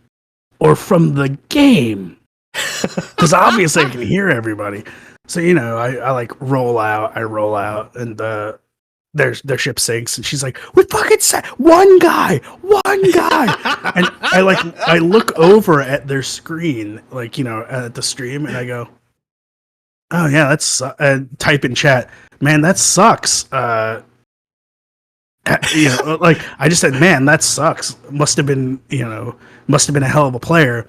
or from the game. Because obviously I can hear everybody. So, I like roll out, and their ship sinks, and she's like, we fucking said one guy. And I look over at their screen, like, at the stream, and I go, oh yeah, that's type in chat, man, that sucks. Like, I just said, man, that sucks. Must have been a hell of a player.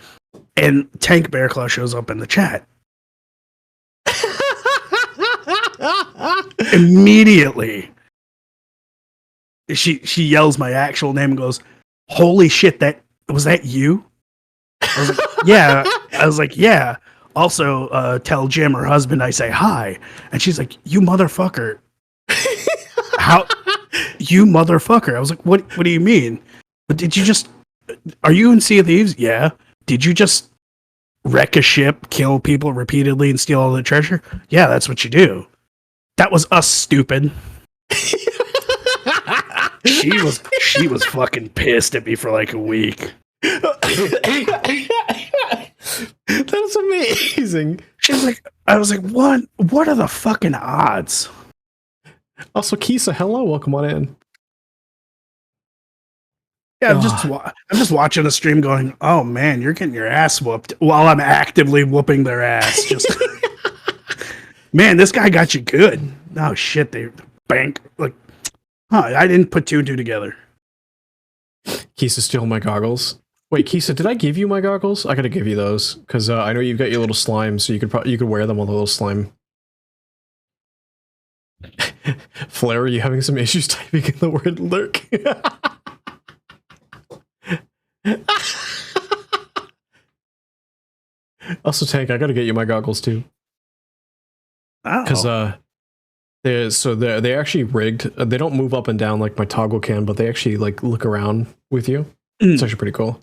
And TankBearclaw shows up in the chat. Immediately, she yells my actual name and goes, holy shit, that you? I was like, yeah. Also, tell Jim, her husband, I say hi. And she's like, you motherfucker. How? You motherfucker. I was like, what do you mean? Are you in Sea of Thieves? Yeah. Did you just wreck a ship, kill people repeatedly, and steal all the treasure? Yeah, that's what you do. That was us, stupid. She was fucking pissed at me for like a week. That's amazing. She's like, I was like, what are the fucking odds? Also, Kisa, hello, welcome on in. Yeah, I'm just watching a stream going, oh man, you're getting your ass whooped while I'm actively whooping their ass. Just man, this guy got you good. Oh shit, they bank like, huh? I didn't put two and two together. Kisa stealing my goggles. Wait, Kisa, did I give you my goggles? I gotta give you those because I know you've got your little slime, so you could wear them on the little slime. Flair, are you having some issues typing in the word lurk? Also, Tank, I gotta get you my goggles too. Because they're actually rigged. They don't move up and down like my toggle can, but they actually like look around with you. It's actually pretty cool.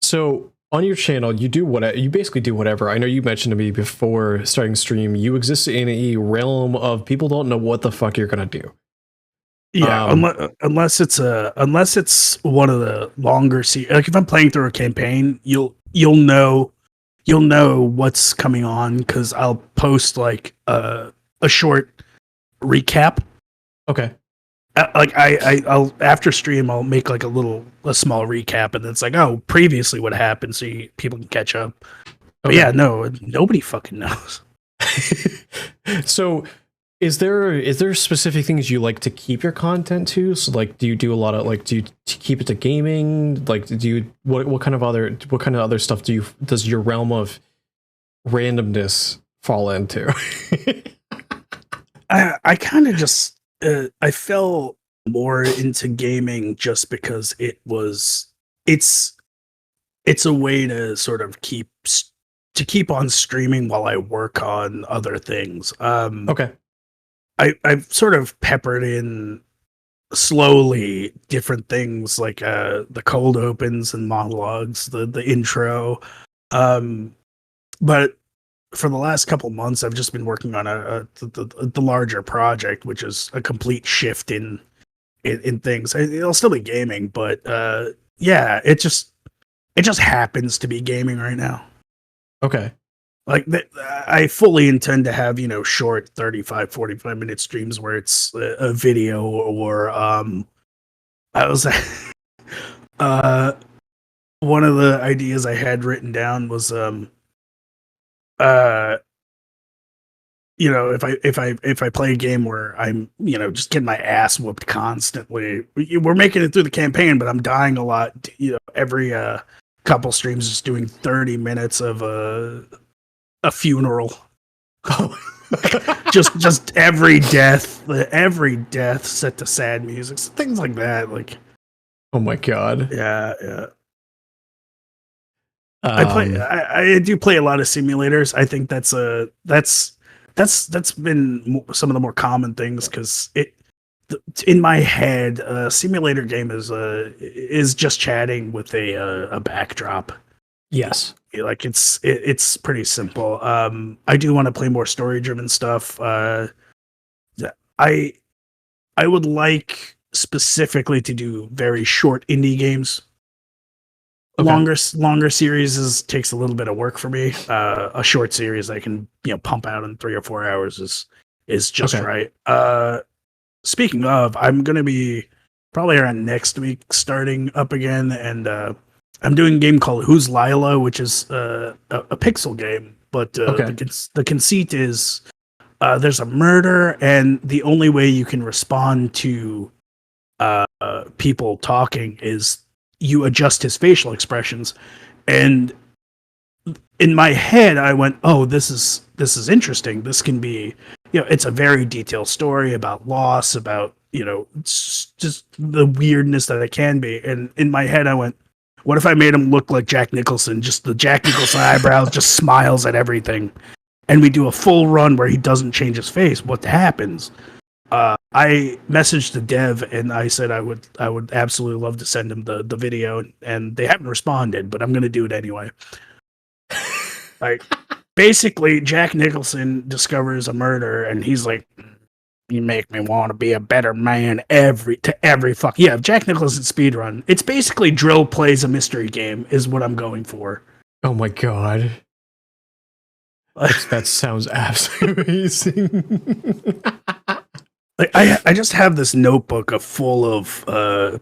So on your channel, you basically do whatever. I know you mentioned to me before starting stream, you exist in a realm of people don't know what the fuck you're gonna do. Yeah, unless it's one of the longer like if I'm playing through a campaign, you'll know what's coming on because I'll post like a short recap. Okay. Like I'll after stream I'll make like a small recap and it's like, oh, previously what happened, so people can catch up. But yeah, no, nobody fucking knows. So is there specific things you like to keep your content to? So like, do you do a lot of like, do you keep it to gaming? Like, do you what kind of other stuff does your realm of randomness fall into? I kind of just I fell more into gaming just because it's a way to sort of keep on streaming while I work on other things. Okay. I've sort of peppered in slowly different things like the cold opens and monologues, the intro. But for the last couple months, I've just been working on the larger project, which is a complete shift in things. It'll still be gaming, but yeah, it just happens to be gaming right now. Okay. Like I fully intend to have, short 35, 45-minute streams where it's a video or I was one of the ideas I had written down was if I play a game where I'm, just getting my ass whooped constantly, we're making it through the campaign, but I'm dying a lot. Every couple streams just doing 30 minutes of a funeral. just every death set to sad music, things like that. Like, oh my god. Yeah. I do play a lot of simulators. I think that's been some of the more common things because in my head, a simulator game is just chatting with a backdrop. Yes. Like it's pretty simple. I do want to play more story driven stuff. I would like specifically to do very short indie games. Okay. Longer series takes a little bit of work for me. A short series I can pump out in 3 or 4 hours is just right. Speaking of, I'm gonna be probably around next week starting up again, and I'm doing a game called Who's Lila, which is a pixel game. But the conceit is there's a murder, and the only way you can respond to people talking is you adjust his facial expressions. And in my head, I went, "Oh, this is interesting. This can be, it's a very detailed story about loss, about just the weirdness that it can be." And in my head, I went, what if I made him look like Jack Nicholson? Just the Jack Nicholson eyebrows, just smiles at everything. And we do a full run where he doesn't change his face. What happens? I messaged the dev and I said I would absolutely love to send him the video, and they haven't responded, but I'm going to do it anyway. Like, basically, Jack Nicholson discovers a murder, and he's like, "You make me want to be a better man every fuck." Yeah, Jack Nicholson speedrun. It's basically Drill plays a mystery game is what I'm going for. Oh my god. That sounds absolutely amazing. Like I just have this notebook of full of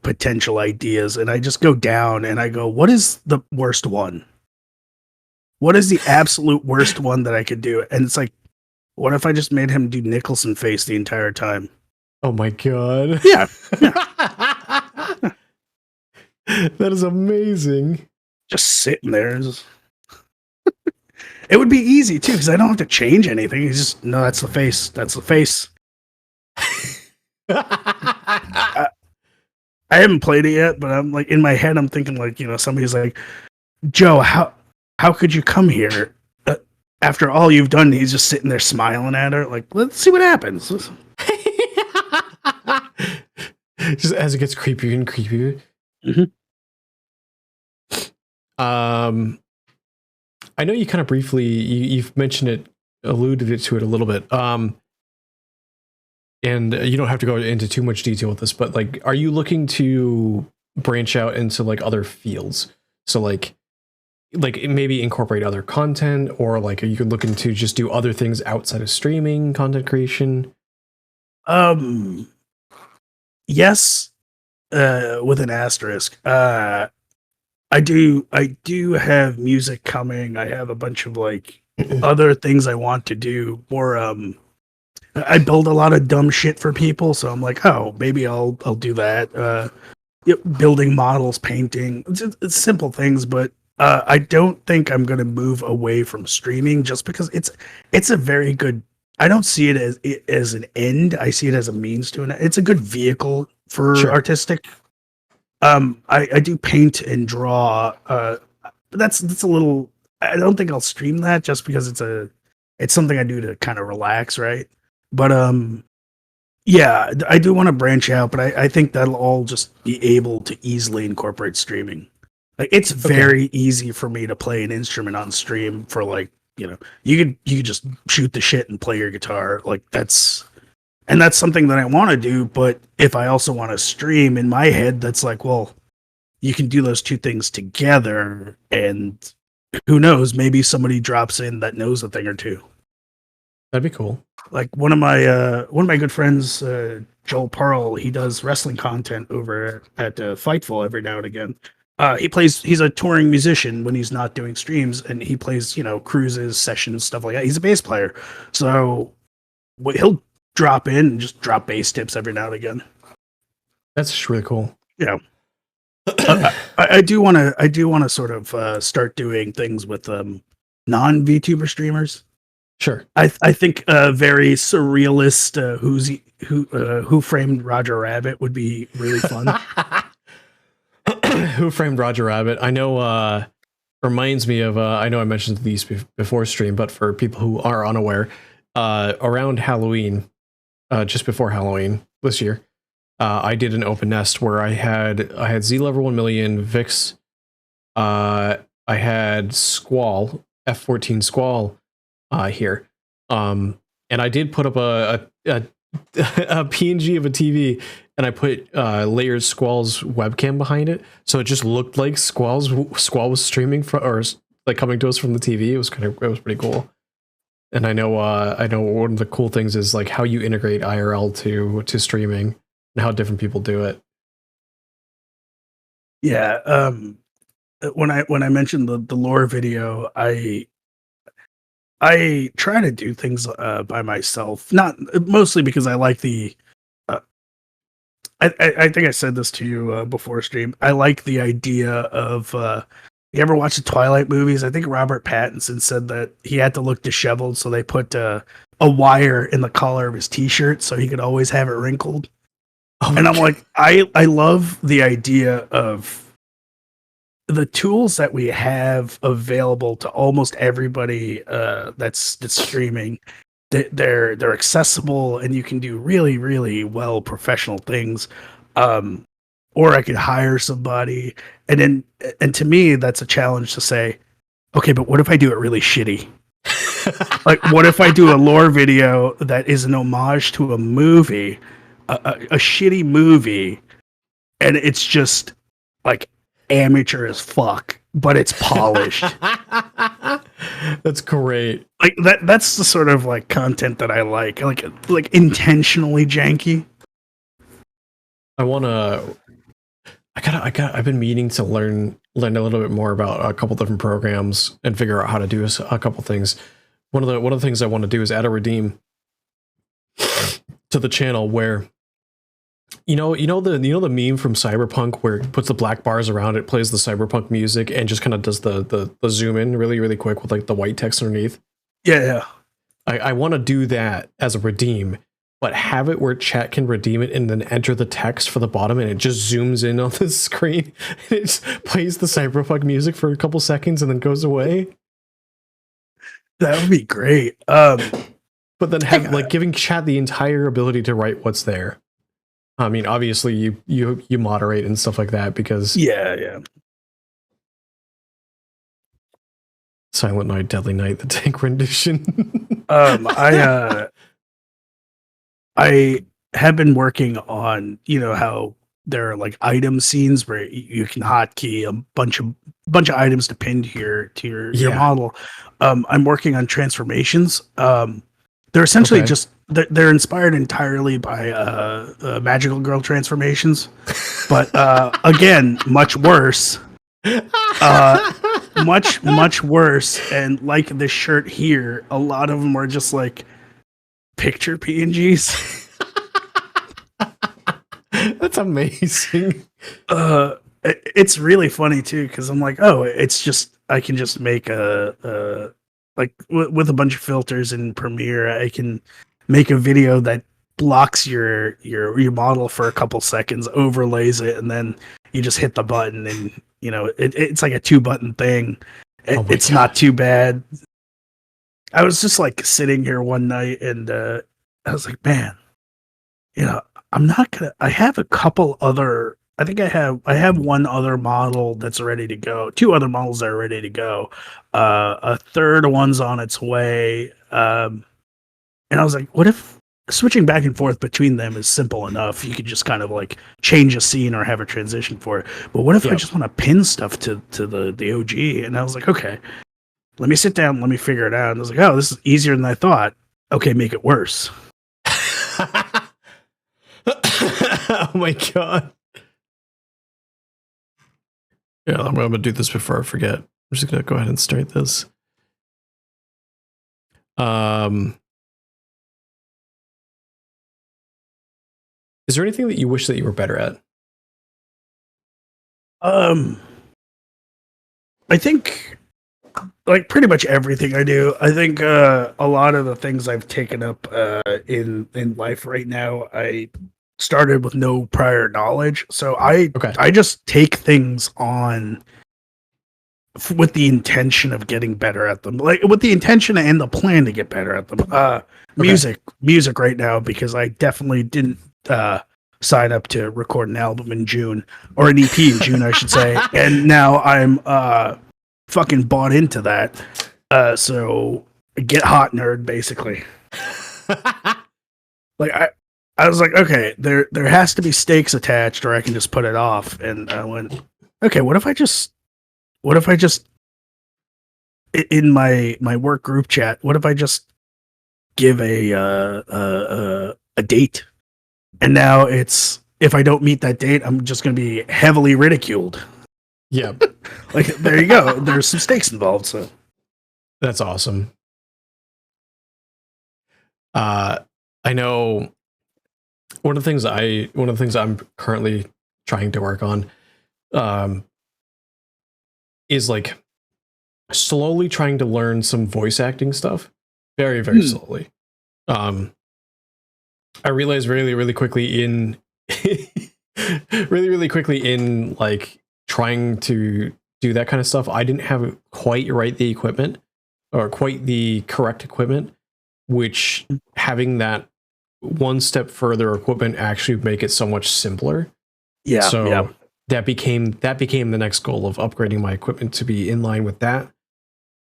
potential ideas, and I just go down and I go, what is the worst one? What is the absolute worst one that I could do? And it's like, what if I just made him do Nicholson face the entire time? Oh my god. Yeah. That is amazing. Just sitting there. It would be easy too, because I don't have to change anything. He's just, no, that's the face. That's the face. I haven't played it yet, but I'm like in my head, I'm thinking like, somebody's like, Joe, how could you come here after all you've done? He's just sitting there smiling at her, like, let's see what happens. Just as it gets creepier and creepier. Mm-hmm. I know you kind of briefly you've mentioned it, alluded to it a little bit. And you don't have to go into too much detail with this, but like, are you looking to branch out into like other fields? So like maybe incorporate other content, or like, are you looking to just do other things outside of streaming content creation? Yes, with an asterisk. I do have music coming. I have a bunch of like other things I want to do. More I build a lot of dumb shit for people, so I'm like, oh, maybe I'll do that. Building models, painting, it's simple things, but I don't think I'm going to move away from streaming just because it's a very good. I don't see it as an end. I see it as a means to an. It's a good vehicle for artistic. I do paint and draw. But that's a little. I don't think I'll stream that just because it's something I do to kind of relax, right? But yeah, I do want to branch out, but I think that'll all just be able to easily incorporate streaming. Like it's very easy for me to play an instrument on stream for like, you could just shoot the shit and play your guitar. Like that's something that I want to do, but if I also want to stream in my head, that's like, well, you can do those two things together, and who knows, maybe somebody drops in that knows a thing or two. That'd be cool. Like one of my good friends, Joel Pearl, he does wrestling content over at Fightful every now and again. He's a touring musician when he's not doing streams, and he plays, cruises, sessions, stuff like that. He's a bass player. So he'll drop in and just drop bass tips every now and again. That's just really cool. Yeah. I do want to sort of start doing things with non VTuber streamers. Sure. I think a very surrealist Who Framed Roger Rabbit would be really fun. Who Framed Roger Rabbit? I know reminds me of I know I mentioned these before stream, but for people who are unaware, around Halloween, just before Halloween this year, I did an open nest where I had Z Level 1 Million, Vix, I had Squall, F14 Squall here, and I did put up a PNG of a TV, and I put Layered Squall's webcam behind it, so it just looked like Squall was streaming from, or like coming to us from the TV. It was pretty cool. And I know one of the cool things is like how you integrate IRL to streaming and how different people do it. Yeah, when I mentioned the lore video, I try to do things by myself, not mostly because I like the. I think I said this to you before stream. I like the idea of. You ever watch the Twilight movies? I think Robert Pattinson said that he had to look disheveled, so they put a wire in the collar of his T-shirt so he could always have it wrinkled. Oh, and I'm like, I love the idea of the tools that we have available to almost everybody that's streaming. They're accessible, and you can do really, really well professional things. Or I could hire somebody, and to me that's a challenge to say, okay, but what if I do it really shitty? Like, what if I do a lore video that is an homage to a movie, a shitty movie, and it's just like amateur as fuck, but it's polished. That's great. like that's the sort of like content that I like intentionally janky. I've been meaning to learn a little bit more about a couple different programs and figure out how to do a couple things. One of the things I want to do is add a redeem to the channel where you know the meme from Cyberpunk where it puts the black bars around it, plays the Cyberpunk music, and just kind of does the zoom in really quick with like the white text underneath. Yeah. I want to do that as a redeem, but have it where chat can redeem it and then enter the text for the bottom, and it just zooms in on the screen. And it just plays the Cyberpunk music for a couple seconds and then goes away. That would be great. But then have like giving chat the entire ability to write what's there. I mean, obviously you moderate and stuff like that because yeah. Silent Night, Deadly Night, the tank rendition. I have been working on, how there are like item scenes where you can hotkey a bunch of items to pin to your model. I'm working on transformations. They're essentially just they're inspired entirely by magical girl transformations, but again, much worse. Much worse. And like this shirt here, a lot of them are just like picture PNGs. That's amazing. It's really funny too because I'm like, oh, it's just I can just make a like with a bunch of filters in Premiere, I can make a video that blocks your model for a couple seconds, overlays it, and then you just hit the button, and it's like a 2-button thing. It's not too bad. I was just like sitting here one night, and I was like, man, I'm not gonna. I have a couple other. I think I have one other model that's ready to go. 2 other models that are ready to go. A third one's on its way. And I was like, what if switching back and forth between them is simple enough? You could just kind of like change a scene or have a transition for it. But what if I just want to pin stuff to the OG? And I was like, okay, let me sit down. Let me figure it out. And I was like, oh, this is easier than I thought. Okay, make it worse. Oh my god. Yeah, I'm going to do this before I forget. I'm just going to go ahead and start this. Is there anything that you wish that you were better at? I think like pretty much everything I do. I think a lot of the things I've taken up in life right now, I started with no prior knowledge. So I just take things on with the intention of getting better at them, like with the intention and the plan to get better at them. Music right now, because I definitely didn't sign up to record an album in June, or an EP in June, I should say. And now I'm fucking bought into that. So get hot, nerd, basically. Like I was like, okay, there has to be stakes attached, or I can just put it off. And I went, okay, what if I just in my work group chat, what if I just give a date? And now it's, if I don't meet that date, I'm just going to be heavily ridiculed. Yeah. Like, there you go. There's some stakes involved. So that's awesome. I know one of the things I'm currently trying to work on is like slowly trying to learn some voice acting stuff. Very, very slowly. I realized really quickly in really quickly in like trying to do that kind of stuff, I didn't have quite the equipment, or quite the correct equipment, which having that one step further equipment actually make it so much simpler. That became the next goal of upgrading my equipment to be in line with that.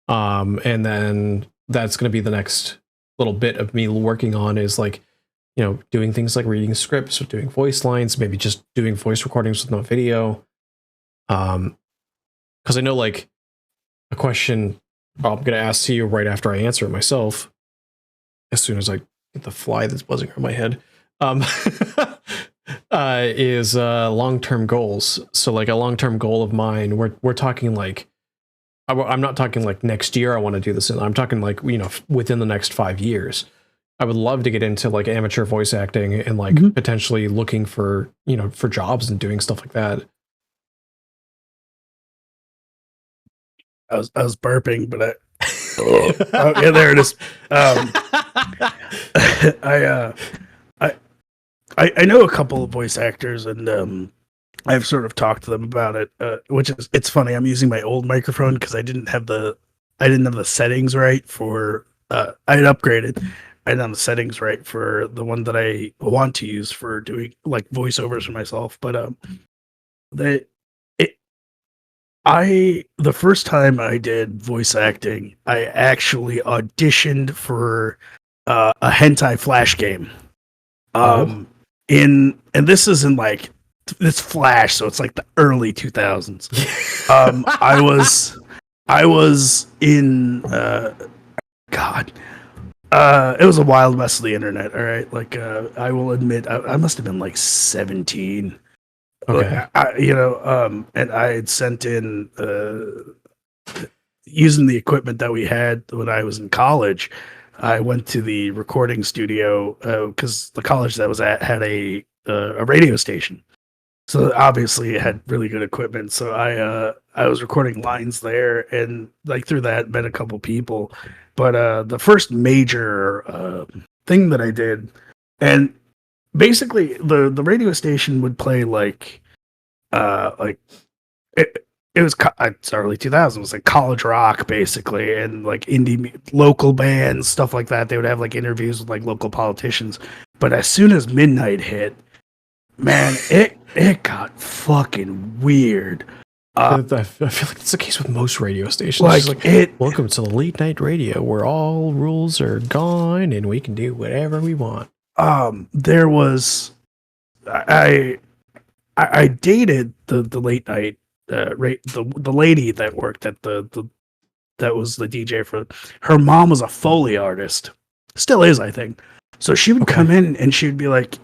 And then that's going to be the next little bit of me working on, is like, doing things like reading scripts or doing voice lines, maybe just doing voice recordings with no video. Because I know, like, a question I'm going to ask to you right after I answer it myself, as soon as I get the fly that's buzzing around my head. Um, is long-term goals. So like a long-term goal of mine, we're talking like, I'm not talking like next year I want to do this. I'm talking like, you know, within the next 5 years. I would love to get into like amateur voice acting and like potentially looking for, you know, for jobs and doing stuff like that. I was burping, but oh yeah, there it is. I know a couple of voice actors, and I've sort of talked to them about it. Which is, it's funny. I'm using my old microphone because I didn't have the settings right for. I had upgraded. I didn't have the settings right for the one that I want to use for doing like voiceovers for myself. But they the first time I did voice acting, I actually auditioned for a hentai flash game. And this is in like it's Flash, so it's like the early 2000s. I was in God. It was a wild mess of the internet. All right, like I will admit, I must have been like 17. Okay. And I had sent in using the equipment that we had when I was in college. I went to the recording studio because the college that I was at had a radio station, so obviously it had really good equipment. So I was recording lines there, and like through that met a couple people. But the first major thing that I did, and basically the radio station would play like it was it's early 2000s. It was like college rock basically, and like indie local bands, stuff like that. They would have like interviews with like local politicians. But as soon as midnight hit, man, it got fucking weird. I feel like it's the case with most radio stations. Welcome to the late night radio, where all rules are gone and we can do whatever we want. There was I dated the late night the lady that worked at the that was the DJ for her mom was a Foley artist, still is, I think. So she would come in and she would be like,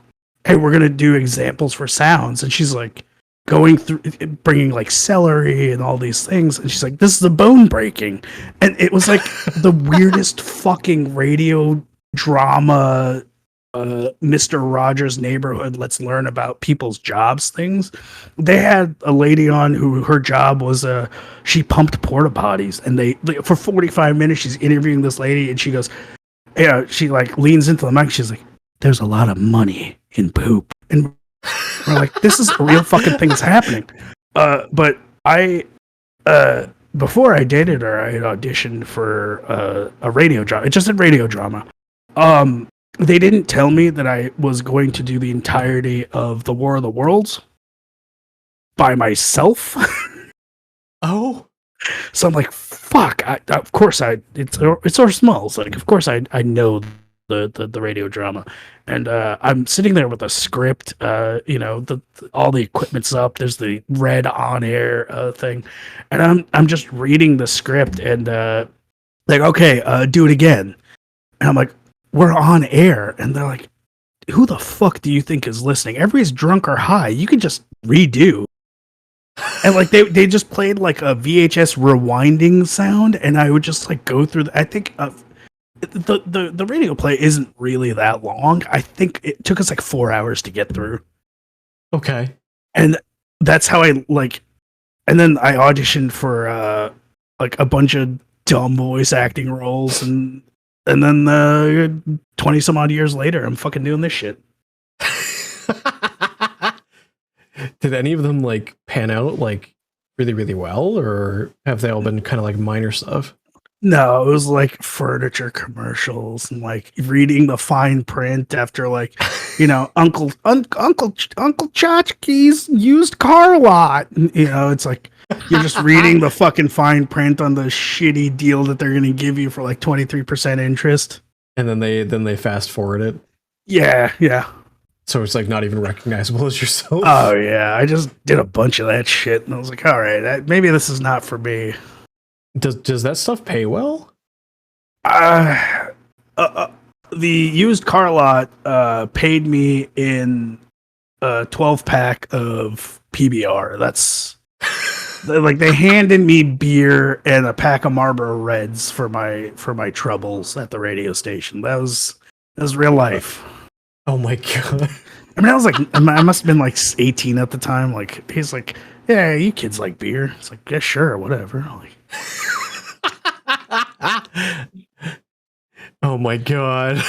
"Hey, we're gonna do examples for sounds," and she's like going through bringing like celery and all these things, and she's like, "This is the bone breaking," and it was like the weirdest fucking radio drama. Mr. Rogers' Neighborhood, let's learn about people's jobs things. They had a lady on who her job was she pumped porta potties, and they for 45 minutes she's interviewing this lady, and she goes, yeah, she like leans into the mic, she's like, "There's a lot of money in poop," and we're like, this is a real fucking thing that's happening. But I before I dated her, I had auditioned for a radio drama. It just said radio drama. They didn't tell me that I was going to do the entirety of the War of the Worlds by myself. Oh, so I'm like, fuck. It's our smells. Like, of course I know the radio drama, and I'm sitting there with a script. All the equipment's up. There's the red on air thing, and I'm just reading the script and like, okay, do it again, and I'm like, we're on air, and they're like, who the fuck do you think is listening? Everybody's drunk or high. You can just redo. And like they just played like a VHS rewinding sound, and I would just like go through I think the radio play isn't really that long. I think it took us like 4 hours to get through. Okay. And that's how and then I auditioned for like a bunch of dumb voice acting roles, and then 20 some odd years later, I'm fucking doing this shit. Did any of them like pan out like really, really well, or have they all been kind of like minor stuff? No, it was like furniture commercials and like reading the fine print after like, Uncle Tchotchke's used car lot. And, it's like you're just reading the fucking fine print on the shitty deal that they're gonna give you for like 23% interest. And then they fast forward it. Yeah. So it's like not even recognizable as yourself. Oh yeah, I just did a bunch of that shit, and I was like, all right, maybe this is not for me. Does that stuff pay well? Uh, the used car lot paid me in a 12-pack of PBR. That's like they handed me beer and a pack of Marlboro Reds for my troubles at the radio station. That was real life. Oh my god. I mean, I was like, I must have been like 18 at the time. Like, he's like, yeah, you kids like beer. It's like, yeah, sure, whatever. Like, oh my god.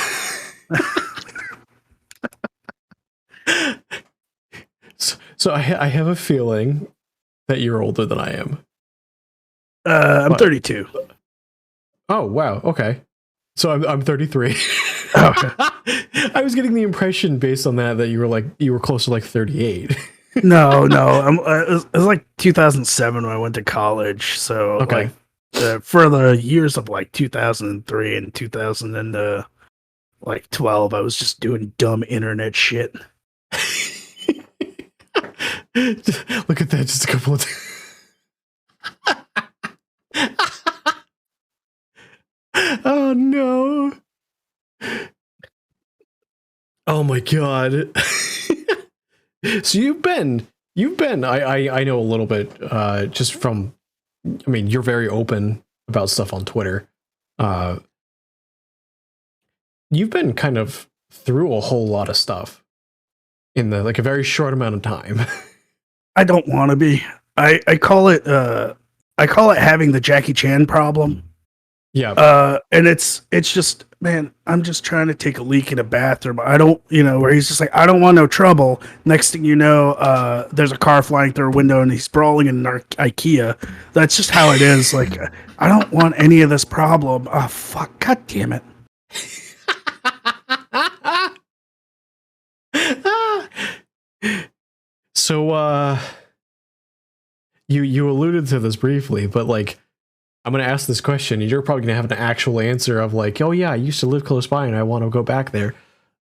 So I have a feeling that you're older than I am. I'm 32. Oh wow, okay. So I'm 33. Okay. I was getting the impression based on that you were close to like 38. No. It was like 2007 when I went to college. So Okay. like for the years of like 2003 and 2012, I was just doing dumb internet shit. Look at that, just a couple of oh no. Oh my god. So you've been I know a little bit just from, I mean, you're very open about stuff on Twitter. You've been kind of through a whole lot of stuff in a very short amount of time. I don't want to be. I call it having the Jackie Chan problem. Yeah. And it's just, man, I'm just trying to take a leak in a bathroom. I don't, where he's just like, I don't want no trouble. Next thing you know, there's a car flying through a window and he's sprawling in an IKEA. That's just how it is. Like, I don't want any of this problem. Oh, fuck. God damn it. So, you alluded to this briefly, but like, I'm going to ask this question, and you're probably going to have an actual answer of like, oh yeah, I used to live close by and I want to go back there.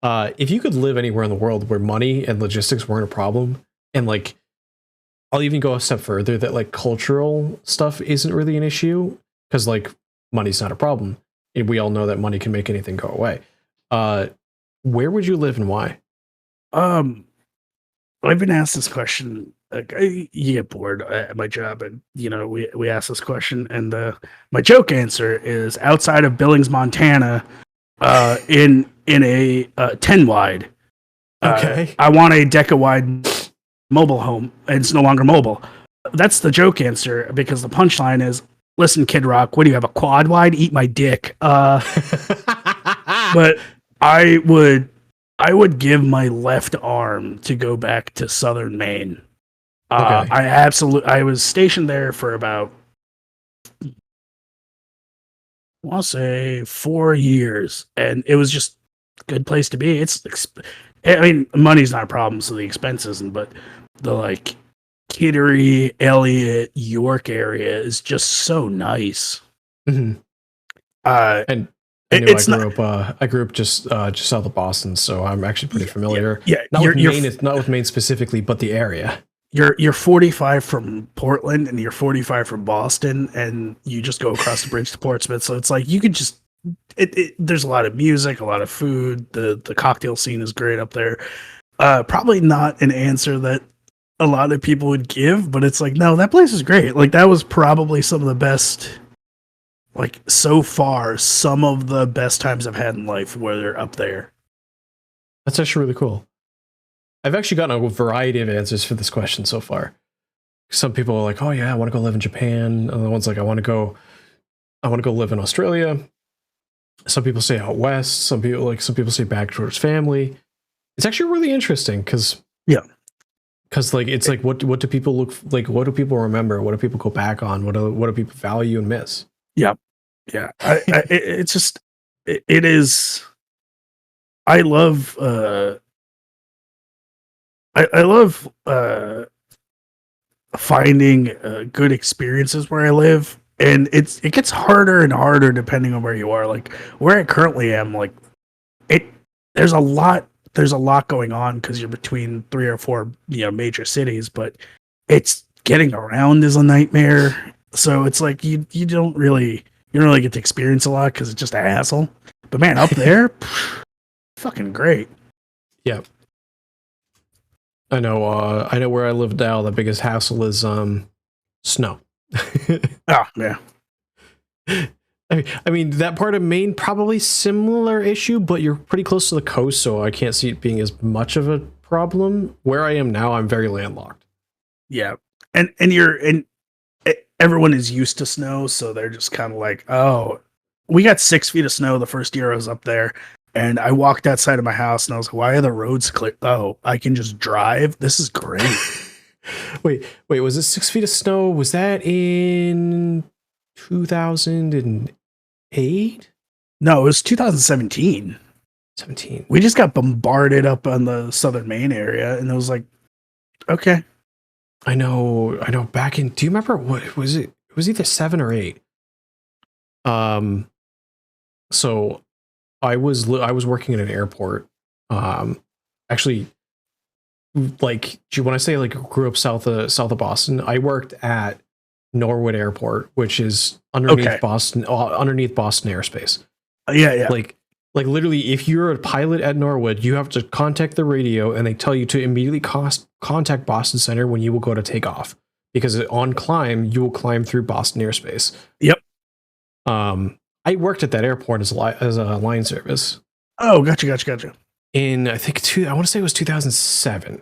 If you could live anywhere in the world where money and logistics weren't a problem, and like, I'll even go a step further that like cultural stuff isn't really an issue, because like money's not a problem. And we all know that money can make anything go away. Where would you live and why? I've been asked this question. Like, you get bored at my job, and we ask this question, and my joke answer is outside of Billings, Montana, in a 10 wide. Okay. I want a deca wide mobile home, and it's no longer mobile. That's the joke answer, because the punchline is, listen, Kid Rock, what do you have, a quad wide? Eat my dick. But I would give my left arm to go back to southern Maine. Okay. I was stationed there for about, I'll say 4 years, and it was just a good place to be. I mean, money's not a problem, so the expense isn't, but the like Kittery, Elliott, York area is just so nice. Mm-hmm. And I grew up just south of Boston, so I'm actually pretty familiar. Yeah, not with Maine specifically, but the area. You're 45 from Portland and you're 45 from Boston, and you just go across the bridge to Portsmouth. So it's like you could just there's a lot of music, a lot of food. The cocktail scene is great up there. Probably not an answer that a lot of people would give, but it's like, no, that place is great. Like, that was probably some of the best, like, so far, some of the best times I've had in life where they're up there. That's actually really cool. I've actually gotten a variety of answers for this question so far. Some people are like, "Oh yeah, I want to go live in Japan." Other one's like, "I want to go live in Australia." Some people say out west. Some people say back towards family. It's actually really interesting because like it's like what do people look like? What do people remember? What do people go back on? What do people value and miss? Yeah. It's just it is. I love. I love finding good experiences where I live, and it gets harder and harder depending on where you are. Like where I currently am, like there's a lot going on because you're between 3 or 4 major cities, but it's getting around is a nightmare. So it's like you don't really get to experience a lot because it's just a hassle. But man, up there, fucking great. Yeah. I know where I live now, the biggest hassle is snow. Oh yeah. I mean, that part of Maine probably similar issue, but you're pretty close to the coast, so I can't see it being as much of a problem. Where I am now, I'm very landlocked. Yeah, and everyone is used to snow, so they're just kind of like, oh, we got 6 feet of snow the first year I was up there, and I walked outside of my house and I was like, why are the roads clear? Oh, I can just drive. This is great. wait, was it 6 feet of snow? Was that in 2008? No, it was 2017. 17. We just got bombarded up on the southern Maine area, and it was like, okay. I know. Back in, do you remember what was it? It was either 7 or 8. So I was working in an airport. Actually, like when I say like grew up south of Boston, I worked at Norwood Airport, which is underneath Boston airspace. Yeah. Like literally, if you're a pilot at Norwood, you have to contact the radio, and they tell you to immediately contact Boston Center when you will go to take off, because on climb you will climb through Boston airspace. Yep. I worked at that airport as a line service. Oh, gotcha. In I want to say it was 2007.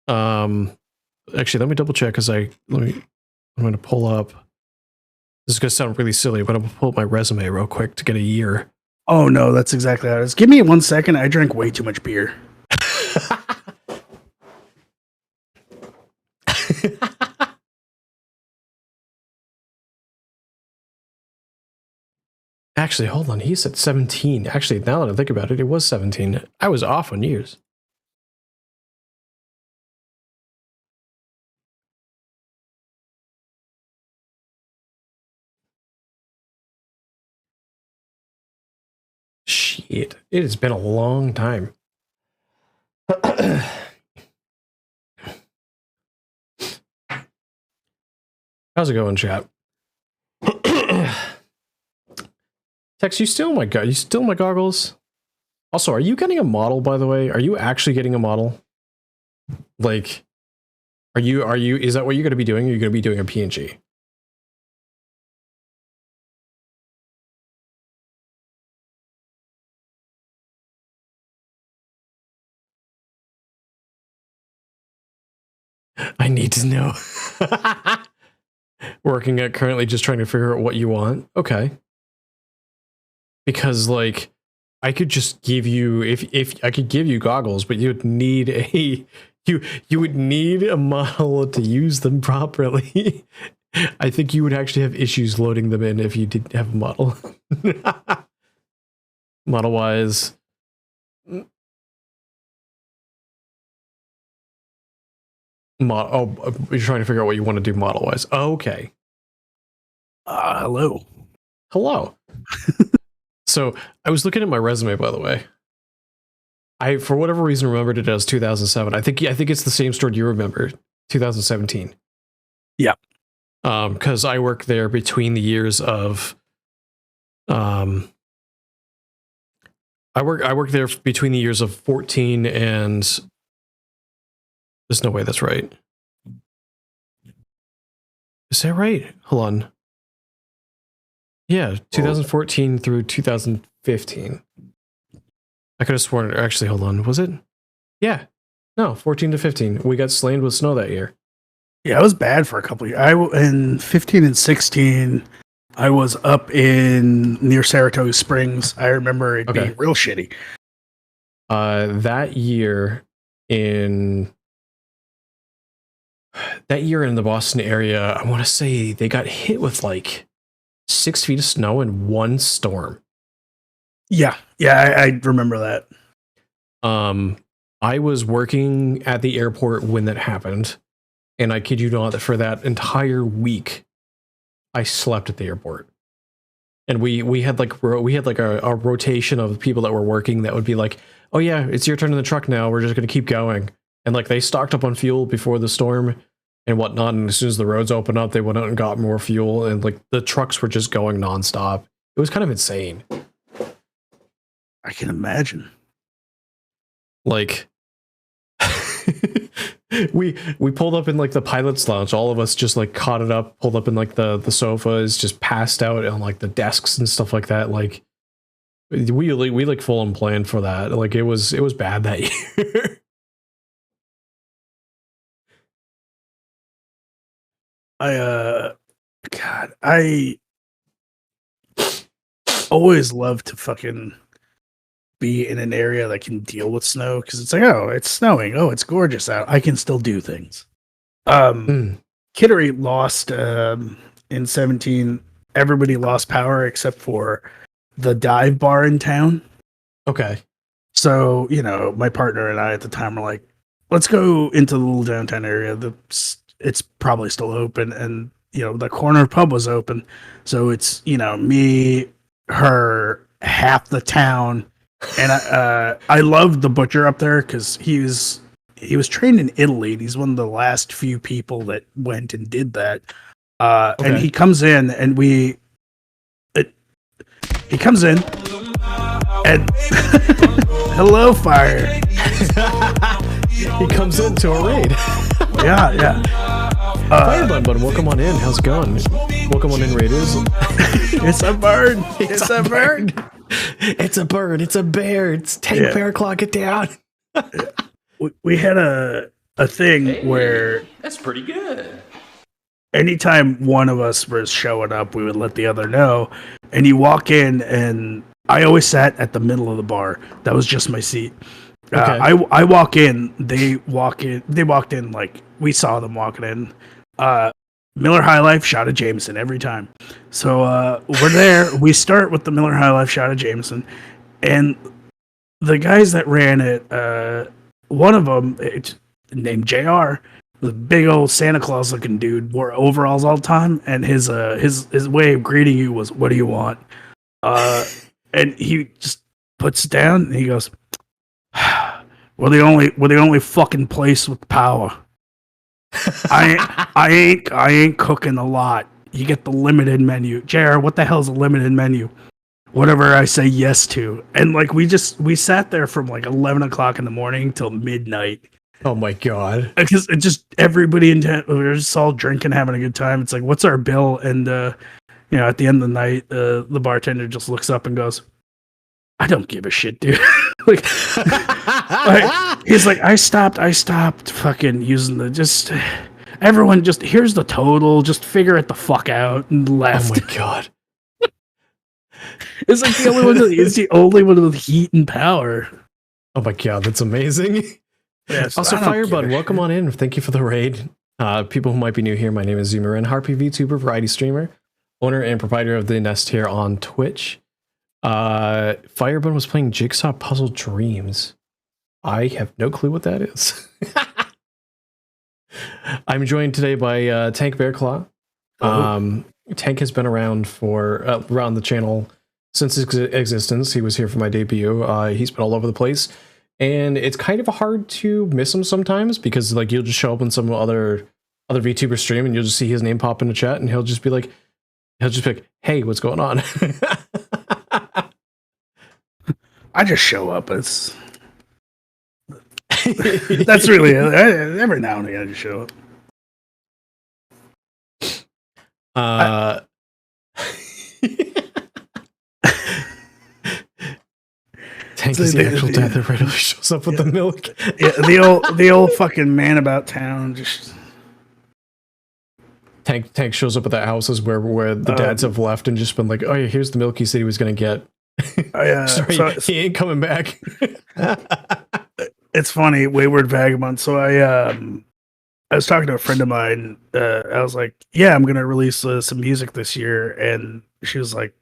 Actually, let me double check because I'm going to pull up. This is going to sound really silly, but I'm going to pull up my resume real quick to get a year. Oh no, that's exactly how it is. Give me 1 second. I drank way too much beer. Actually, hold on. He said 17. Actually, now that I think about it, it was 17. I was off on years. Shit. It has been a long time. How's it going, chat? Tex, you still my goggles? Also, are you getting a model, by the way? Are you actually getting a model? Like, is that what you're going to be doing? Or are you going to be doing a PNG? I need to know. Working at currently just trying to figure out what you want. Okay. Because like I could just give you if I could give you goggles, but you would need you would need a model to use them properly. I think you would actually have issues loading them in if you didn't have a model. Model wise. You're trying to figure out what you want to do model wise. Oh, okay. Hello. So I was looking at my resume, by the way. I, for whatever reason, remembered it as 2007. I think it's the same store you remember, 2017. Yeah. Because I worked there between the years of, I worked there between the years of 14 and. There's no way that's right. Is that right? Hold on. Yeah, 2014 through 2015. I could have sworn. Actually, hold on. Was it? Yeah. No, 14 to 15. We got slammed with snow that year. Yeah, it was bad for a couple of years. In 15 and 16, I was up in near Saratoga Springs. I remember it being real shitty. That year in the Boston area, I want to say they got hit with like 6 feet of snow in one storm. Yeah, I remember that. I was working at the airport when that happened, and I kid you not, that for that entire week, I slept at the airport. And we had like a rotation of people that were working that would be like, oh yeah, it's your turn in the truck now. We're just gonna keep going. And like they stocked up on fuel before the storm. and whatnot. And as soon as the roads opened up, they went out and got more fuel, and like the trucks were just going nonstop. It was kind of insane. I can imagine. Like we pulled up in like the pilot's lounge. All of us just like caught it up, pulled up in like the sofas, just passed out on like the desks and stuff like that. Like we like full on planned for that. Like it was bad that year. I always love to fucking be in an area that can deal with snow, because it's like, oh, it's snowing, oh, it's gorgeous out, I can still do things. Kittery lost in 17. Everybody lost power except for the dive bar in town. Okay. So, my partner and I at the time were like, let's go into the little downtown area. It's probably still open, and the corner pub was open. So it's me, her, half the town. And I loved the butcher up there because he was trained in Italy, and he's one of the last few people that went and did that. Okay. And he comes in, and he comes in, and hello, fire. He comes into a raid. Yeah. Firebun, welcome on in. How's it going? Welcome on in, Raiders. It's a bird. It's a bird. It's a bird. It's a bear. It's TankBearclaw. Get down. We had a thing where that's pretty good. Anytime one of us was showing up, we would let the other know. And you walk in, and I always sat at the middle of the bar. That was just my seat. Okay. I walk in, they walk in. They walked in like we saw them walking in. Miller High Life, shot of Jameson every time. So we're there. We start with the Miller High Life, shot of Jameson, and the guys that ran it, one of them named JR, the big old Santa Claus looking dude, wore overalls all the time, and his way of greeting you was, "What do you want?" And he just puts it down and he goes, we're the only fucking place with power. I ain't cooking a lot. You get the limited menu. JR, what the hell's a limited menu? Whatever I say yes to. And like we sat there from like 11 o'clock in the morning till midnight. Oh my god. Because it just everybody in town, we were just all drinking, having a good time. It's like, what's our bill? And at the end of the night, the bartender just looks up and goes, I don't give a shit, dude. like, he's like, I stopped fucking using everyone just, here's the total, just figure it the fuck out, and left. Oh my god. It's like it's the only one with heat and power. Oh my god, that's amazing. Yes, also, Firebun, welcome on in. Thank you for the raid. People who might be new here, my name is Zoomerin, Harpy VTuber, variety streamer, owner and proprietor of The Nest here on Twitch. Firebun was playing Jigsaw Puzzle Dreams. I have no clue what that is. I'm joined today by TankBearclaw. Tank has been around around the channel since its existence. He was here for my debut. He's been all over the place, and it's kind of hard to miss him sometimes because like you'll just show up on some other VTuber stream and you'll just see his name pop in the chat, and he'll just be like, "Hey, what's going on?" I just show up. That's really it. Every now and again I just show up. Tank is the actual dad that regularly shows up with the milk. Yeah, the old fucking man about town. Just Tank shows up at the houses where the dads have left and just been like, "Oh yeah, here's the milk he said he was gonna get." Sorry, he ain't coming back. It's funny, Wayward Vagabond. So I was talking to a friend of mine. I was like, "Yeah, I'm gonna release some music this year," and she was like,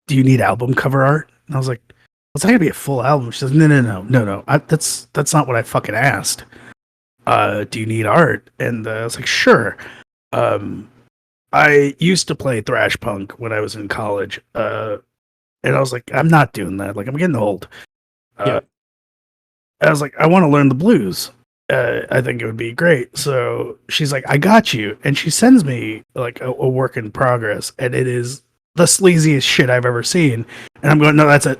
"Do you need album cover art?" And I was like, "It's not gonna be a full album." She says, "No. That's not what I fucking asked. Do you need art?" And I was like, "Sure." I used to play thrash punk when I was in college. And I was like, I'm not doing that. Like, I'm getting old. I was like, I want to learn the blues. I think it would be great. So she's like, I got you. And she sends me like a work in progress. And it is the sleaziest shit I've ever seen. And I'm going, no, that's it.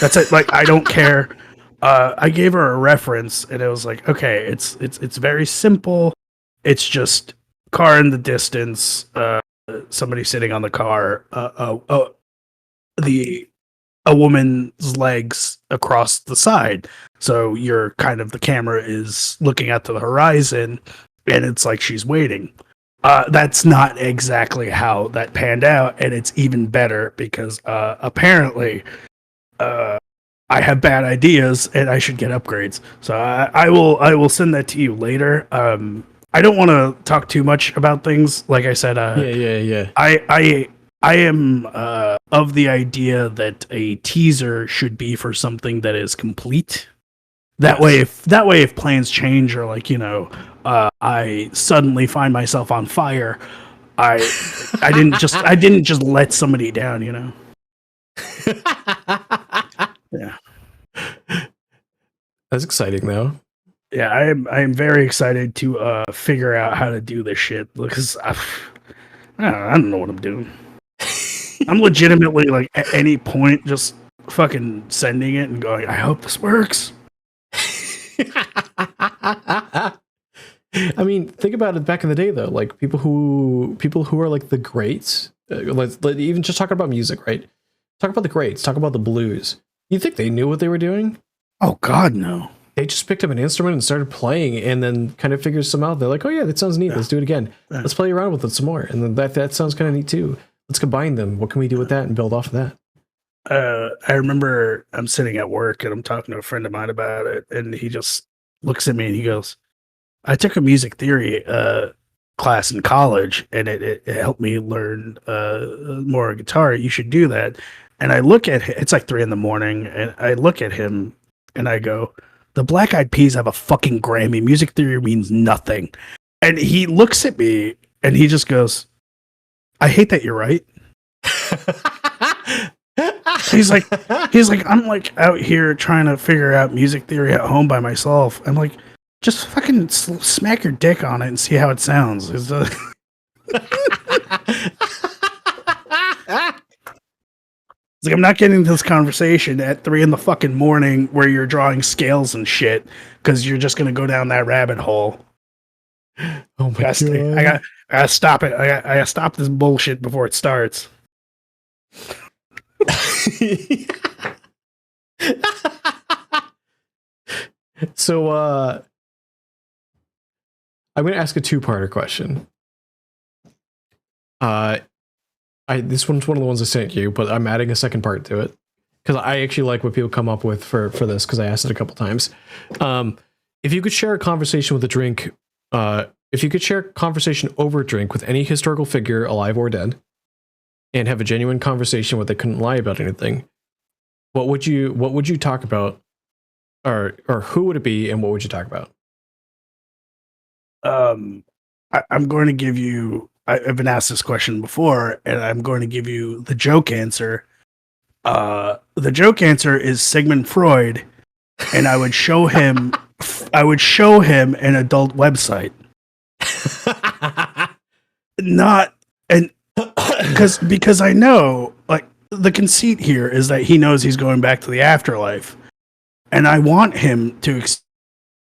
That's it. Like, I don't care. I gave her a reference and it was like, okay, it's very simple. It's just car in the distance, somebody sitting on the car, a woman's legs across the side. So you're kind of, the camera is looking out to the horizon and it's like she's waiting. That's not exactly how that panned out. And it's even better because apparently I have bad ideas and I should get upgrades. So I will send that to you later. I don't want to talk too much about things. Like I said, Yeah. I am of the idea that a teaser should be for something that is complete. That way, if plans change or like, you know, I suddenly find myself on fire, I didn't just let somebody down, you know. Yeah, That's exciting though. yeah, I am very excited to figure out how to do this shit because I don't know what I'm doing. I'm legitimately like at any point just fucking sending it and going, I hope this works. I mean, think about it back in the day though, like people who are like the greats, let's even just talking about music, right? Talk about the greats, talk about the blues. You think they knew what they were doing? Oh God, no. They just picked up an instrument and started playing and then kind of figured some out. They're like, oh yeah, that sounds neat. Let's do it again. Let's play around with it some more. And then that sounds kind of neat too. Let's combine them. What can we do with that and build off of that? I remember I'm sitting at work and I'm talking to a friend of mine about it, and he just looks at me and he goes, I took a music theory class in college and it helped me learn more guitar. You should do that. And I look at him, it's like 3 a.m. and I look at him and I go, the Black Eyed Peas have a fucking Grammy. Music theory means nothing. And he looks at me and he just goes, I hate that you're right. He's like, I'm like out here trying to figure out music theory at home by myself. I'm like, just fucking smack your dick on it and see how it sounds. It's like, I'm not getting this conversation at 3 a.m. where you're drawing scales and shit because you're just gonna go down that rabbit hole. Oh my God. I gotta stop it. I gotta stop this bullshit before it starts. So I'm going to ask a 2-parter question. This one's one of the ones I sent you, but I'm adding a second part to it because I actually like what people come up with for this because I asked it a couple times. If you could share a conversation with a drink, if you could share a conversation over a drink with any historical figure, alive or dead, and have a genuine conversation where they couldn't lie about anything, what would you talk about, or who would it be, and what would you talk about? I'm going to give you. I've been asked this question before, and I'm going to give you the joke answer. The joke answer is Sigmund Freud, and I would show him. I would show him an adult website. Not and because I know, like, the conceit here is that he knows he's going back to the afterlife, and I want him to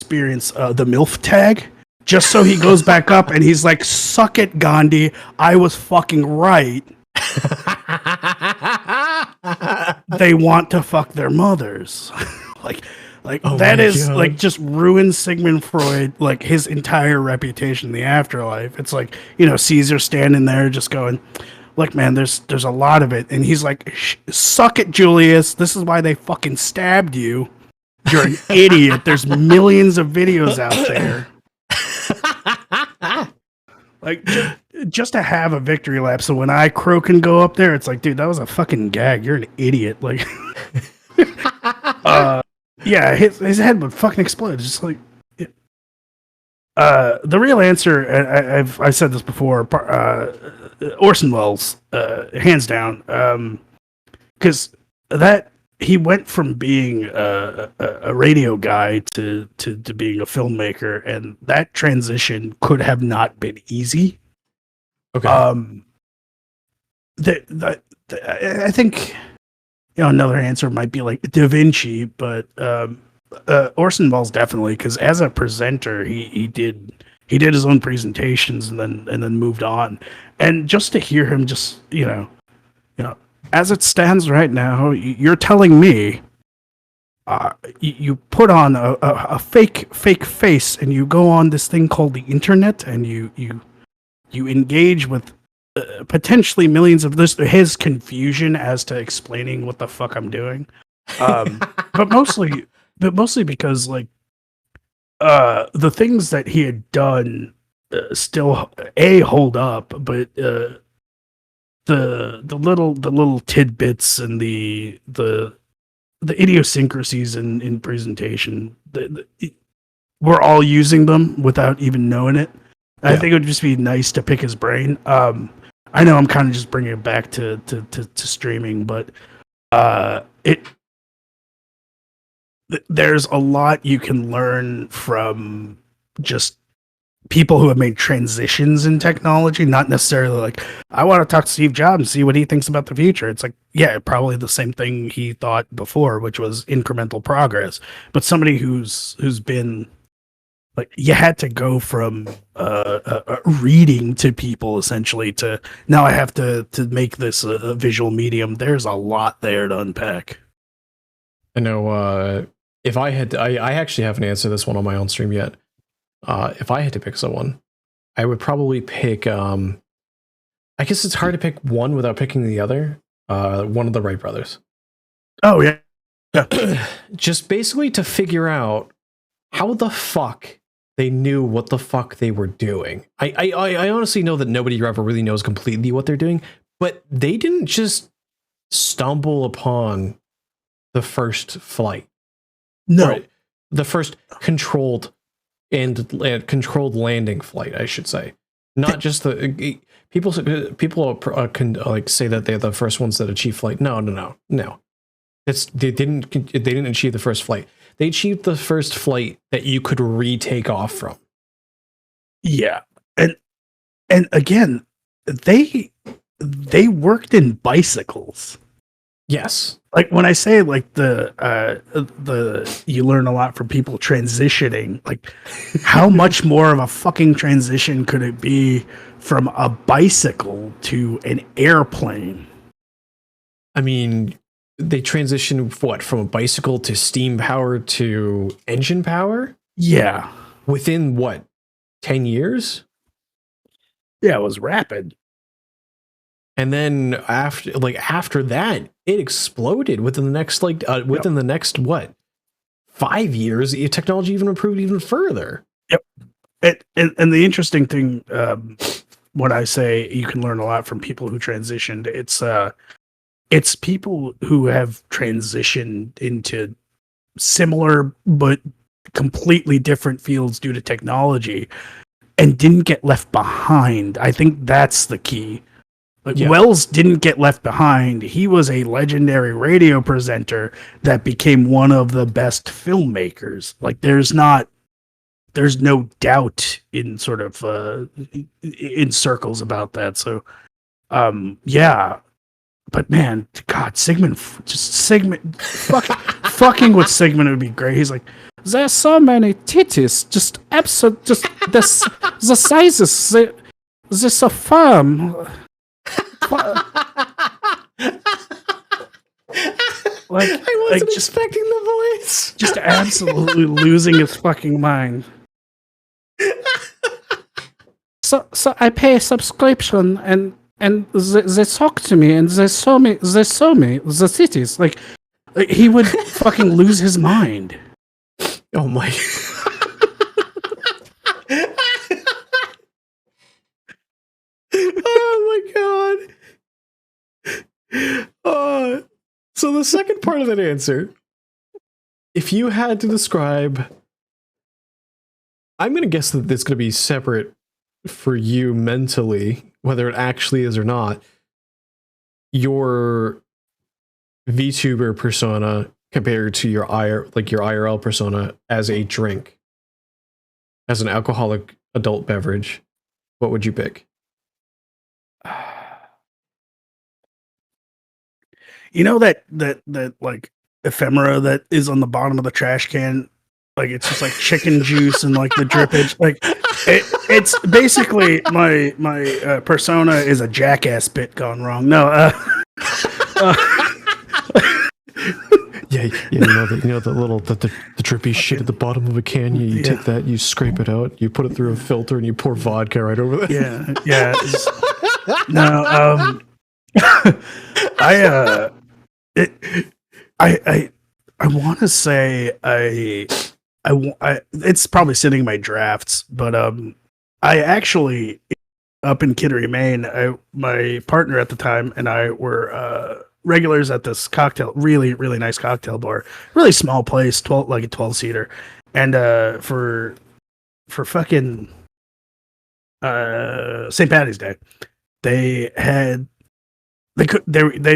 experience the MILF tag. Just so he goes back up and he's like, suck it, Gandhi. I was fucking right. They want to fuck their mothers. like oh that is God. Like just ruins Sigmund Freud, like his entire reputation in the afterlife. It's like, you know, Caesar standing there just going, look, man, there's a lot of it. And he's like, suck it, Julius. This is why they fucking stabbed you. You're an idiot. There's millions of videos out there. Like, just to have a victory lap, so when Crow can go up there, it's like, dude, that was a fucking gag. You're an idiot. Like, yeah, his head would fucking explode. It's just like, the real answer, I've said this before, Orson Welles, hands down, because that he went from being a radio guy to being a filmmaker, and that transition could have not been easy. Okay. I think another answer might be like Da Vinci, but Orson Welles definitely, because as a presenter, he did his own presentations and then moved on, and just to hear him just as it stands right now, you're telling me you put on a fake face and you go on this thing called the internet and you engage with potentially millions of his confusion as to explaining what the fuck I'm doing, but mostly because like the things that he had done still hold up, but the little tidbits and the idiosyncrasies in presentation, we're all using them without even knowing it. Yeah. I think it would just be nice to pick his brain. I know I'm kind of just bringing it back to streaming, but there's a lot you can learn from just people who have made transitions in technology, not necessarily like, I want to talk to Steve Jobs and see what he thinks about the future. It's like, yeah, probably the same thing he thought before, which was incremental progress. But somebody who's been like, you had to go from reading to people essentially to now I have to make this a visual medium. There's a lot there to unpack. I know. If I had, I actually haven't answered this one on my own stream yet. If I had to pick someone, I would probably pick. I guess it's hard to pick one without picking the other. One of the Wright brothers. Oh yeah. Just basically to figure out how the fuck they knew what the fuck they were doing. I honestly know that nobody ever really knows completely what they're doing, but they didn't just stumble upon the first flight. No, right? The first controlled landing flight, I should say. Not just the people like say that they're the first ones that achieve flight. No. They didn't achieve the first flight. They achieved the first flight that you could retake off from. Yeah, and again, they worked in bicycles. Yes. Like when I say like the you learn a lot from people transitioning, like how much more of a fucking transition could it be from a bicycle to an airplane? I mean, they transitioned from a bicycle to steam power to engine power? Yeah. Within 10 years? Yeah, it was rapid. And then after that, it exploded within the next the next 5 years. Technology even improved even further. Yep. And the interesting thing, when I say you can learn a lot from people who transitioned, it's people who have transitioned into similar but completely different fields due to technology and didn't get left behind. I think that's the key. Wells didn't get left behind. He was a legendary radio presenter that became one of the best filmmakers. Like there's no doubt in sort of in circles about that. So yeah. But man, God, Sigmund fucking with Sigmund would be great. He's like, there's so many titties, just this the sizes they're so firm. I wasn't expecting the voice. Just absolutely losing his fucking mind. So I pay a subscription and they talk to me and they show me the cities. Like he would fucking lose his mind. Oh my. Oh my god. So the second part of that answer, if you had to describe, I'm going to guess that it's going to be separate for you mentally, whether it actually is or not, your VTuber persona compared to your IRL persona as a drink, as an alcoholic adult beverage, what would you pick? You know that like ephemera that is on the bottom of the trash can, like it's just like chicken juice and like the drippage. Like it's basically my persona is a jackass bit gone wrong. No, Yeah, the drippy shit at the bottom of a can. You take that, you scrape it out, you put it through a filter, and you pour vodka right over there. Yeah. No, I want to say it's probably sitting in my drafts, but I actually, up in Kittery, Maine, my partner at the time and I were regulars at this really nice cocktail bar, really small place, 12-seater, and for fucking St. Patty's Day, they'd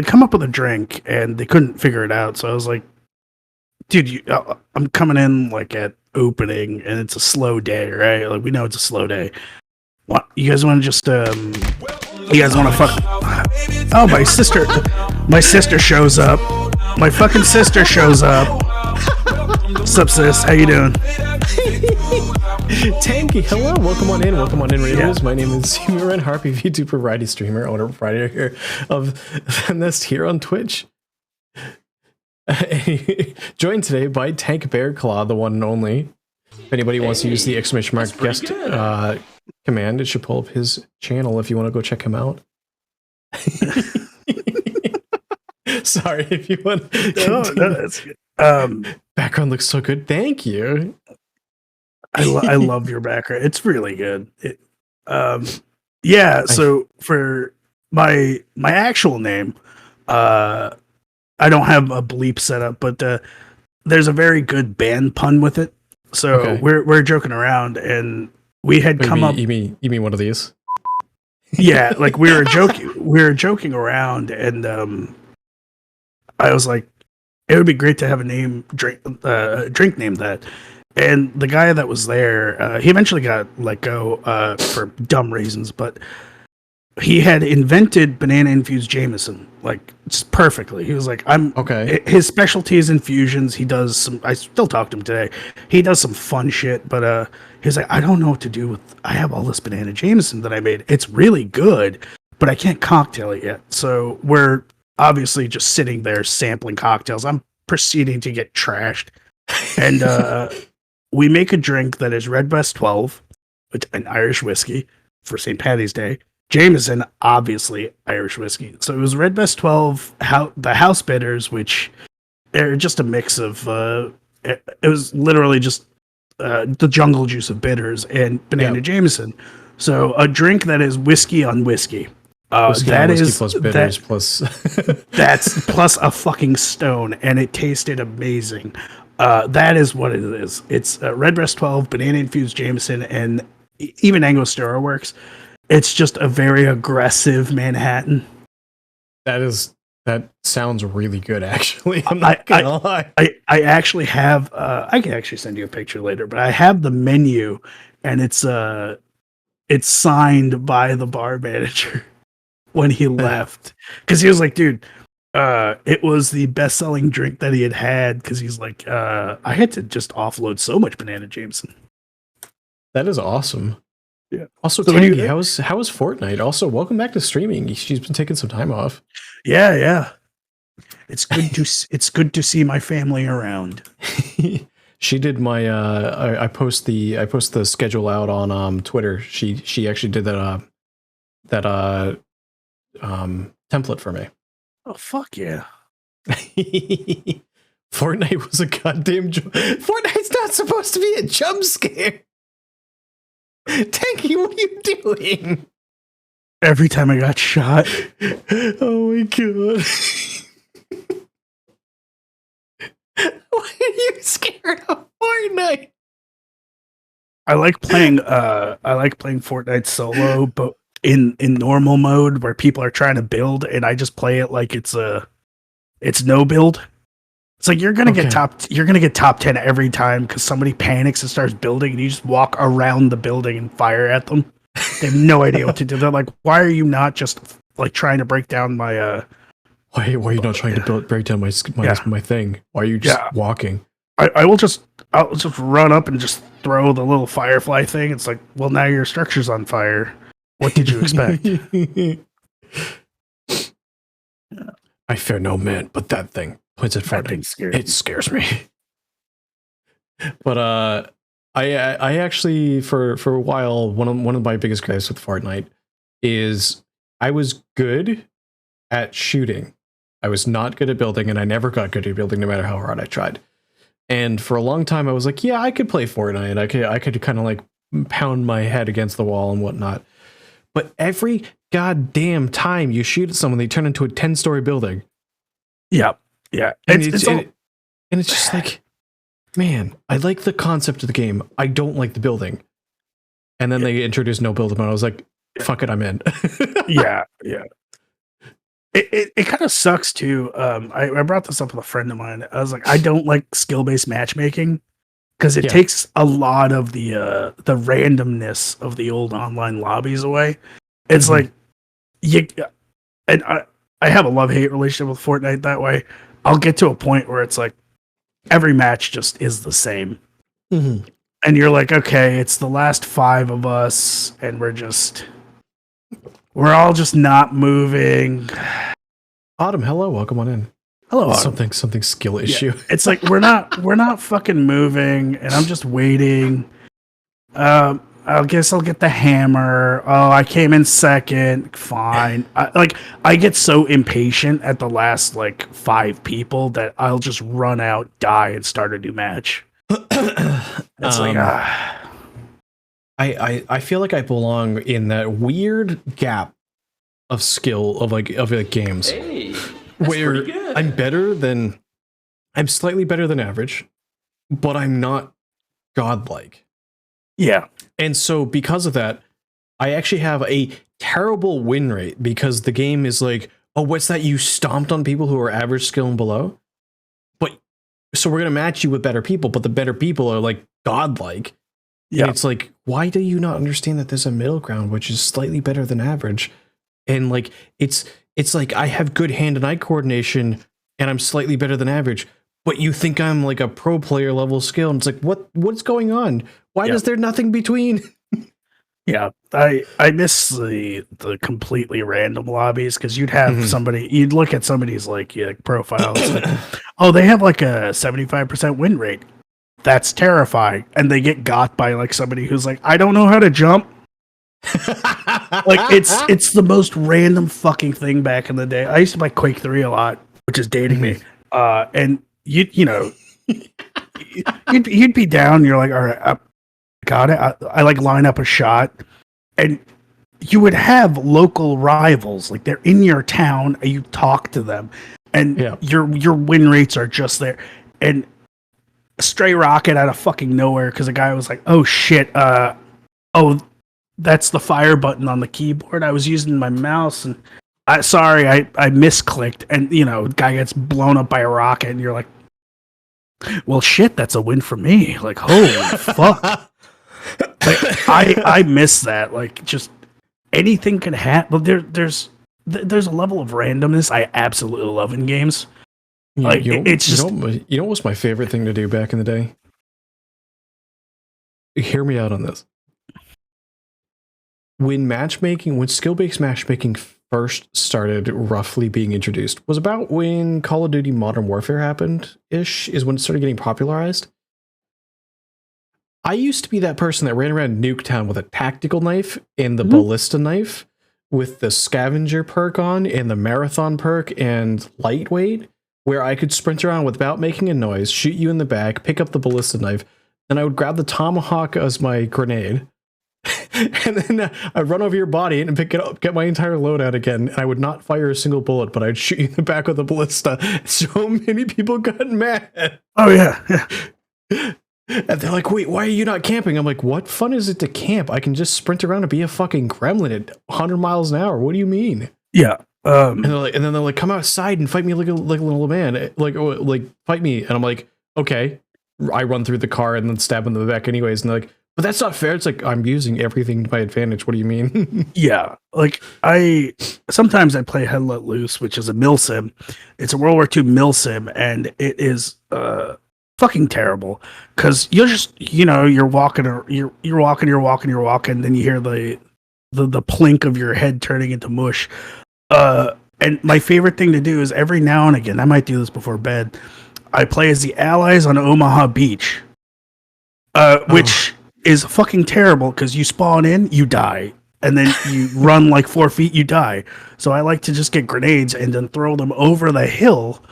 come up with a drink and they couldn't figure it out. So I was like, dude, I'm coming in like at opening and it's a slow day, right? Like we know it's a slow day. What, you guys want to just you guys want to fuck? Oh, my sister shows up. My fucking sister shows up. What's up, sis? How you doing? Tanky, hello, welcome on in, Raiders. My name is Muren Harpy, VTuber variety streamer, owner and proprietor here of The Nest here on Twitch. Joined today by TankBearclaw, the one and only. If anybody wants to use the exclamation mark guest command, it should pull up his channel if you want to go check him out. Sorry if you want to No, that's good. Background looks so good. Thank you. I love your background. It's really good. Yeah. So for my actual name, I don't have a bleep set up, but there's a very good band pun with it. So okay. we're joking around, and we had come up. You mean one of these? Yeah, like we were joking around, and I was like, it would be great to have a drink named that. And the guy that was there, he eventually got let go for dumb reasons, but he had invented banana infused Jameson, like just perfectly. He was like, "I'm okay." His specialty is infusions. He does some. I still talk to him today. He does some fun shit, but he was like, "I don't know what to do with. I have all this banana Jameson that I made. It's really good, but I can't cocktail it yet." So we're obviously just sitting there sampling cocktails. I'm proceeding to get trashed, and we make a drink that is Redbreast 12, an Irish whiskey for St. Patty's Day. Jameson, obviously Irish whiskey. So it was Redbreast 12, the house bitters, which are just a mix of. It was literally just the jungle juice of bitters and banana Jameson. So a drink that is whiskey on whiskey. That is plus bitters plus. That's plus a fucking stone, and it tasted amazing. That is what it is. It's Redbreast 12, banana infused Jameson, and even Angostura works. It's just a very aggressive Manhattan. That sounds really good, actually. I'm not gonna lie. I actually have. I can actually send you a picture later, but I have the menu, and it's signed by the bar manager when he left, because he was like, dude. It was the best-selling drink that he had because he's like, I had to just offload so much banana Jameson. That is awesome. Yeah. Also, so Tangy, how was Fortnite? Also, welcome back to streaming. She's been taking some time off. Yeah. It's good to see my family around. She did my I post the schedule out on Twitter. She actually did that template for me. Oh fuck yeah. Fortnite was a goddamn Fortnite's not supposed to be a jump scare. Tanky, what are you doing? Every time I got shot. Oh my god. Why are you scared of Fortnite? I like playing Fortnite solo, but in normal mode where people are trying to build, and I just play it like it's a It's no build. It's like you're gonna Okay. get top 10 every time because somebody panics and starts building, and you just walk around the building and fire at them. They have no idea what to do. They're like, "Why are you not just like trying to break down my?" Why are you not trying to break down my thing? Why are you just walking? I'll just run up and just throw the little firefly thing. It's like, well, now your structure's on fire. What did you expect? I fear no man, but that thing points at That Fortnite. thing scares It scares me. But I actually for a while one of my biggest gripes with Fortnite is I was good at shooting. I was not good at building, and I never got good at building, no matter how hard I tried. And for a long time, I was like, yeah, I could play Fortnite. I could kind of like pound my head against the wall and whatnot. But every goddamn time you shoot at someone, they turn into a 10-story building. Yeah. And it's just like, man, I like the concept of the game. I don't like the building. And then they introduced no build mode. I was like, fuck it, I'm in. yeah. It kind of sucks too. I brought this up with a friend of mine. I was like, I don't like skill-based matchmaking because it takes a lot of the randomness of the old online lobbies away. It's like I have a love-hate relationship with Fortnite that way. I'll get to a point where it's like every match just is the same. Mm-hmm. And you're like, okay, it's the last 5 of us, and we're all just not moving. Autumn, hello, welcome on in. Hello, Autumn. Something skill issue. Yeah. It's like we're not fucking moving, and I'm just waiting. I guess I'll get the hammer. Oh, I came in second. Fine. I get so impatient at the last like 5 people that I'll just run out, die, and start a new match. It's I feel like I belong in that weird gap of skill of games. Hey, where I'm slightly better than average, but I'm not godlike. Yeah. And so because of that, I actually have a terrible win rate because the game is like, oh, what's that? You stomped on people who are average skill and below. But so we're going to match you with better people, but the better people are like godlike. Yeah. And it's like, why do you not understand that there's a middle ground, which is slightly better than average? And like, it's like I have good hand and eye coordination and I'm slightly better than average, but you think I'm like a pro player level skill. And it's like, what's going on? Why is there nothing between? Yeah, I miss the completely random lobbies because you'd have you'd look at somebody's like profiles, like, oh, they have like a 75% win rate. That's terrifying. And they get got by like somebody who's like, I don't know how to jump. Like it's the most random fucking thing back in the day. I used to play Quake 3 a lot, which is dating me. And you'd be down, you're like, all right, got it. I like line up a shot, and you would have local rivals, like they're in your town, and you talk to them, and your win rates are just there. And a stray rocket out of fucking nowhere because a guy was like, "Oh shit, that's the fire button on the keyboard. I was using my mouse, and I misclicked." And the guy gets blown up by a rocket, and you're like, "Well, shit, that's a win for me." Like, holy fuck. Like, I miss that. Like, just anything can happen. There's a level of randomness I absolutely love in games. Like, it's just what was my favorite thing to do back in the day? Hear me out on this. When skill-based matchmaking first started roughly being introduced was about when Call of Duty Modern Warfare happened-ish, is when it started getting popularized. I used to be that person that ran around Nuketown with a tactical knife and the ballista knife with the scavenger perk on and the marathon perk and lightweight, where I could sprint around without making a noise, shoot you in the back, pick up the ballista knife, then I would grab the tomahawk as my grenade, and then I'd run over your body and pick it up, get my entire loadout again, and I would not fire a single bullet, but I'd shoot you in the back with a ballista. So many people got mad. Oh, yeah. And they're like, wait, why are you not camping? I'm like, what fun is it to camp? I can just sprint around and be a fucking gremlin at 100 miles an hour. What do you mean? Yeah. And then they're like, come outside and fight me like a little man, like fight me. And I'm like, okay. I run through the car and then stab him in the back anyways. And they're like, but that's not fair. It's like, I'm using everything to my advantage. What do you mean? Yeah, like sometimes I play Hell Let Loose, which is a mill sim. It's a World War II mill sim, and it is fucking terrible because you're walking, you're walking, then you hear the plink of your head turning into mush. And my favorite thing to do is every now and again, I might do this before bed, I play as the Allies on Omaha Beach, which is fucking terrible because you spawn in, you die, and then you run like 4 feet, you die. So I like to just get grenades and then throw them over the hill,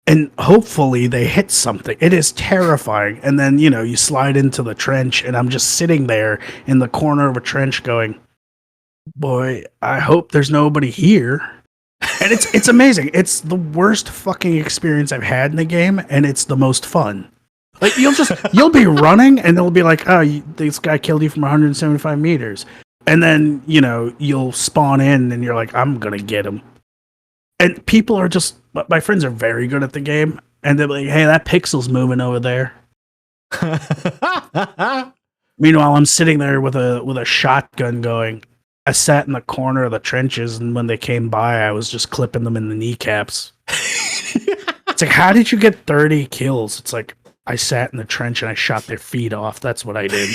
and hopefully they hit something. It is terrifying. And then, you slide into the trench, and I'm just sitting there in the corner of a trench going, boy, I hope there's nobody here. And it's amazing. It's the worst fucking experience I've had in the game, and it's the most fun. Like you'll be running, and it'll be like, oh, this guy killed you from 175 meters, and then you'll spawn in, and you're like, I'm gonna get him. And people are just, my friends are very good at the game, and they're like, hey, that pixel's moving over there. Meanwhile, I'm sitting there with a shotgun going. I sat in the corner of the trenches, and when they came by, I was just clipping them in the kneecaps. It's like, how did you get 30 kills? It's like, I sat in the trench and I shot their feet off. That's what I did.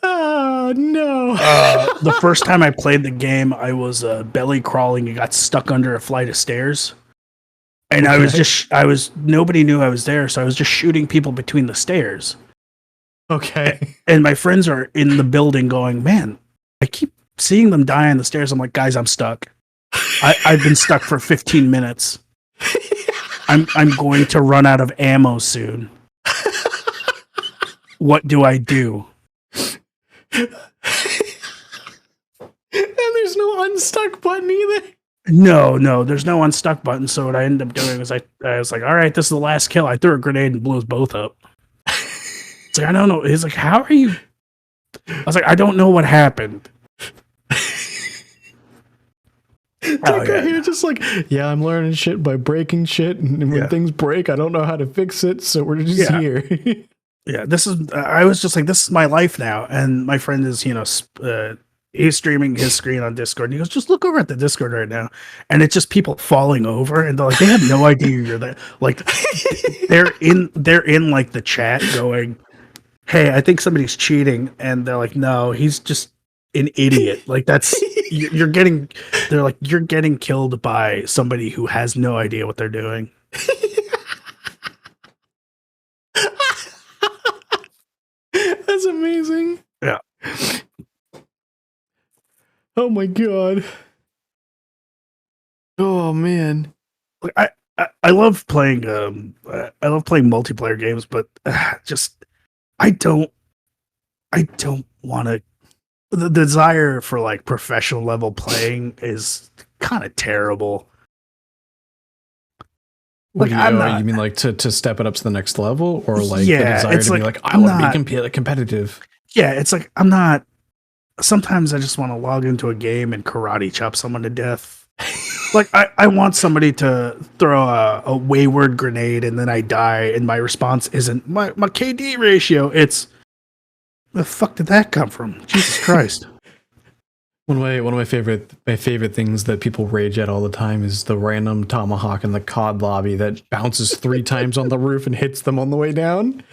Oh, no. The first time I played the game, I was belly crawling and got stuck under a flight of stairs. And okay. Nobody knew I was there, so I was just shooting people between the stairs. Okay. And my friends are in the building going, man, I keep seeing them die on the stairs. I'm like, guys, I'm stuck. I've been stuck for 15 minutes. I'm going to run out of ammo soon. What do I do? And there's no unstuck button either. No, there's no unstuck button. So what I ended up doing was I was like, all right, this is the last kill. I threw a grenade and blew us both up. It's like, I don't know. He's like, how are you? I was like, I don't know what happened. Here just like, yeah, I'm learning shit by breaking shit, and when things break, I don't know how to fix it, so we're just here. Yeah, I was just like, this is my life now. And my friend is, he's streaming his screen on Discord, and he goes, just look over at the Discord right now. And it's just people falling over, and they're like, they have no idea you're there. Like, they're in like the chat going, hey, I think somebody's cheating. And they're like, no, he's just an idiot. Like, you're getting killed by somebody who has no idea what they're doing. That's amazing. Yeah. Oh my god. Oh man. I love playing multiplayer games, but just I don't want to. The desire for like professional level playing is kind of terrible. Like, you mean like to step it up to the next level, or like the desire to be like, I want to be competitive? Yeah, it's like I'm not. Sometimes I just want to log into a game and karate chop someone to death. Like I want somebody to throw a wayward grenade and then I die, and my response isn't my KD ratio. It's the fuck did that come from? Jesus Christ. One of my favorite things that people rage at all the time is the random tomahawk in the COD lobby that bounces 3 times on the roof and hits them on the way down.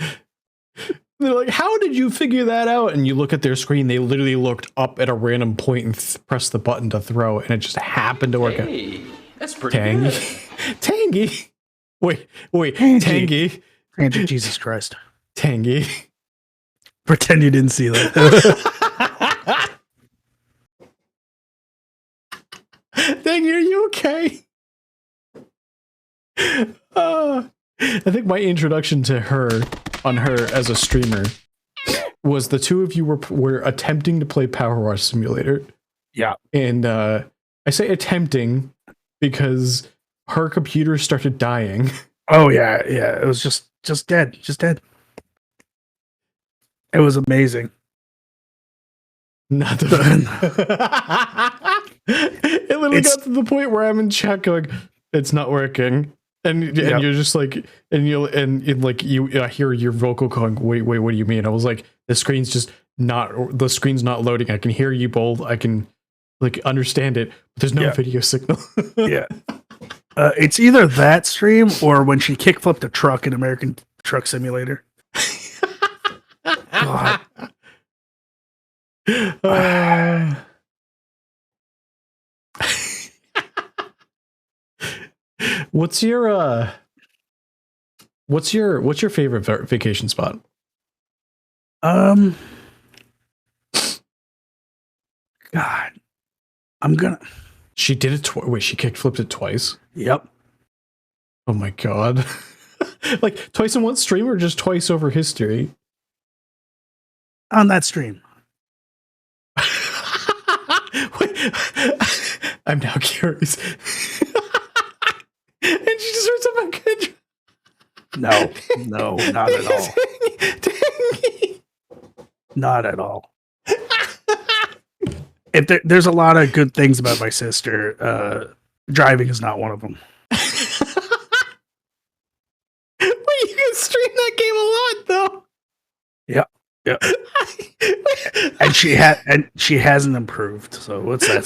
They're like, how did you figure that out? And you look at their screen, they literally looked up at a random point and pressed the button to throw, and it just happened to work out. That's pretty good. Tangy. Wait, Tangy. Jesus Christ. Tangy. Pretend you didn't see that. Tangy, are you okay? I think my introduction to her as a streamer was the two of you were attempting to play Power Wash Simulator. Yeah. And I say attempting because her computer started dying. Oh yeah. It was just dead. It was amazing. Not the. It literally got to the point where I'm in chat going, "It's not working," and you're just like, I hear your vocal going, "Wait, what do you mean?" I was like, the screen's not loading. I can hear you both. I can like understand it, but there's no video signal. Yeah. It's either that stream or when she kickflipped a truck in American Truck Simulator. God. What's your favorite vacation spot? God, I'm gonna. She did it twice. Wait, she flipped it twice. Yep. Oh my god! Like twice in one stream, or just twice over history? On that stream. Wait, I'm now curious. And she just heard something good. No, not at all. Not at all. If there's a lot of good things about my sister, driving is not one of them. Wait, you can stream that game a lot, though. Yep. And she hasn't improved. So what's that?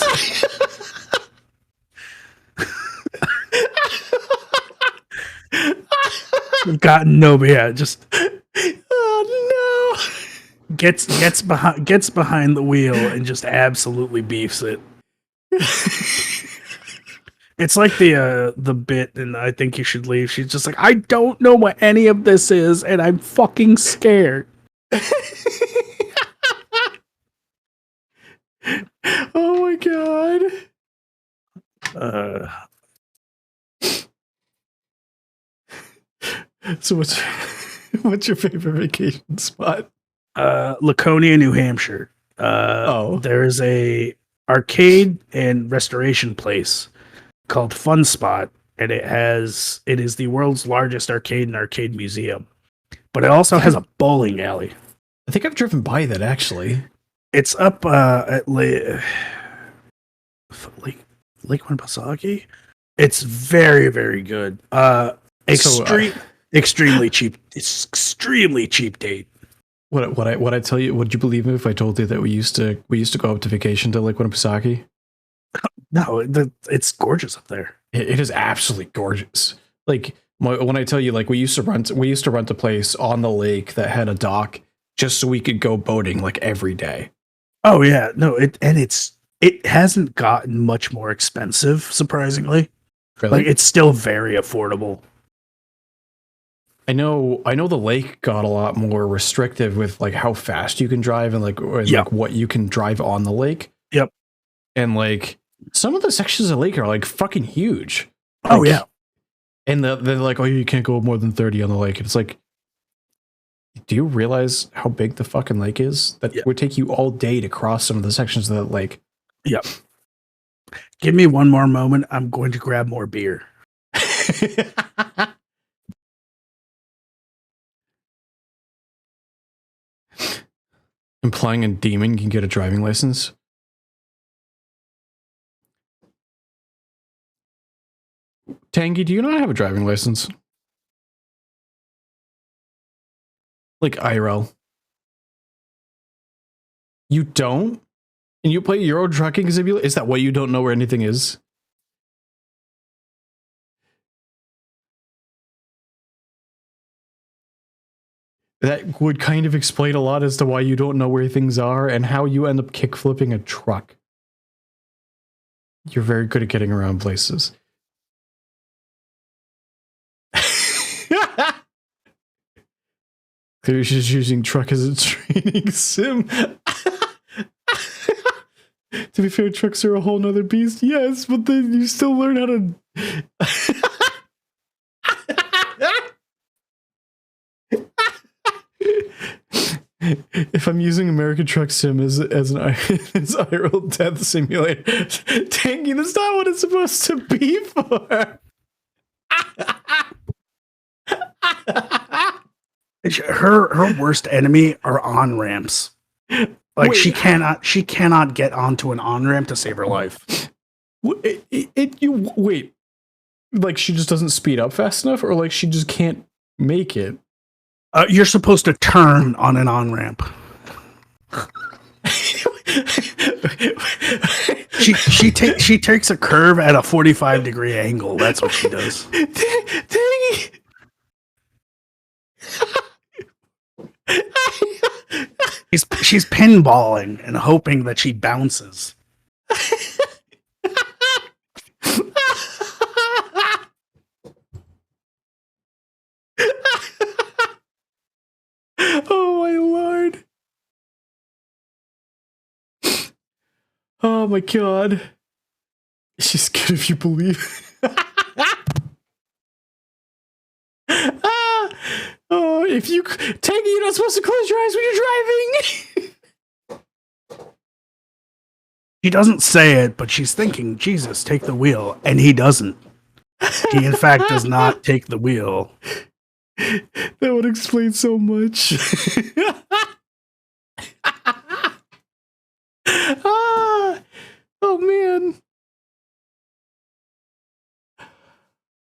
Gotten no, yeah, just oh no. Gets behind the wheel and just absolutely beefs it. It's like the bit, and I think you should leave. She's just like, I don't know what any of this is, and I'm fucking scared. Oh my god. So what's your favorite vacation spot? Laconia, New Hampshire. There's a arcade and restoration place called Fun Spot, and it is the world's largest arcade and arcade museum. But it also has a bowling alley. I think I've driven by that actually. It's up at Lake Winnipesaukee. It's very, very good. Extremely cheap. It's extremely cheap date. What I tell you? Would you believe me if I told you that we used to go up to vacation to Lake Winnipesaukee? No, it's gorgeous up there. It is absolutely gorgeous. Like when I tell you, like we used to rent a place on the lake that had a dock just so we could go boating like every day. Oh yeah, no, it hasn't gotten much more expensive, surprisingly. Really? Like it's still very affordable. I know the lake got a lot more restrictive with like how fast you can drive and like what you can drive on the lake. Yep. And like some of the sections of the lake are like fucking huge. Oh yeah. And they're like, oh, you can't go more than 30 on the lake. And it's like, do you realize how big the fucking lake is? That would take you all day to cross some of the sections of that lake. Yep. Give me one more moment. I'm going to grab more beer. Implying a demon can get a driving license? Tangy, do you not have a driving license? Like IRL. You don't? And you play Euro Trucking Simulator? Is that why you don't know where anything is? That would kind of explain a lot as to why you don't know where things are and how you end up kickflipping a truck. You're very good at getting around places. Clearly she's using truck as a training sim. To be fair, trucks are a whole nother beast. Yes, but then you still learn how to... If I'm using American Truck Sim as an IRL death simulator, Tangy, that's not what it's supposed to be for. Her worst enemy are on ramps. Like Wait. she cannot get onto an on-ramp to save her life. Wait, like she just doesn't speed up fast enough, or like she just can't make it? You're supposed to turn on an on-ramp. She takes a curve at a 45-degree angle. That's what she does. She's pinballing and hoping that she bounces. Oh my lord. Oh my god. She's good if you believe. Oh, if you Tanky, you're not supposed to close your eyes when you're driving. She doesn't say it, but she's thinking, Jesus, take the wheel. And he doesn't. He, in fact, does not take the wheel. That would explain so much. Oh, man.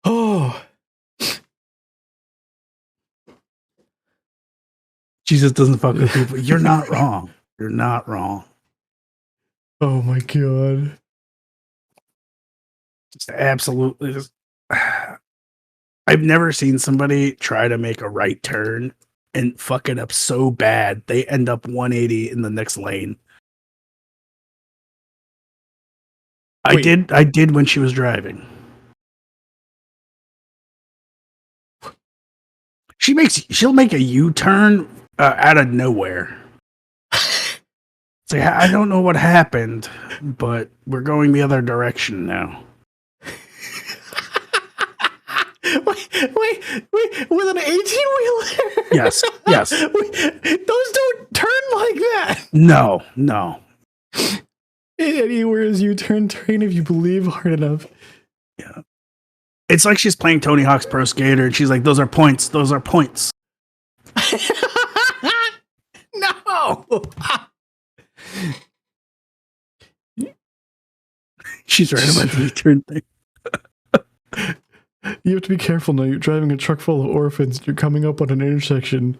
Oh. Jesus doesn't fuck with people. You're not wrong. You're not wrong. Oh, my God. Just absolutely. I've never seen somebody try to make a right turn and fuck it up so bad they end up 180 in the next lane. Wait. I did when she was driving. She'll make a U-turn out of nowhere. It's like, I don't know what happened, but we're going the other direction now. Wait, with an 18-wheeler? Yes. Those don't turn like that. No. Anywhere is U-turn terrain if you believe hard enough. Yeah. It's like she's playing Tony Hawk's Pro Skater, and she's like, those are points. No! She's right about the U-turn thing. You have to be careful now. You're driving a truck full of orphans. You're coming up on an intersection.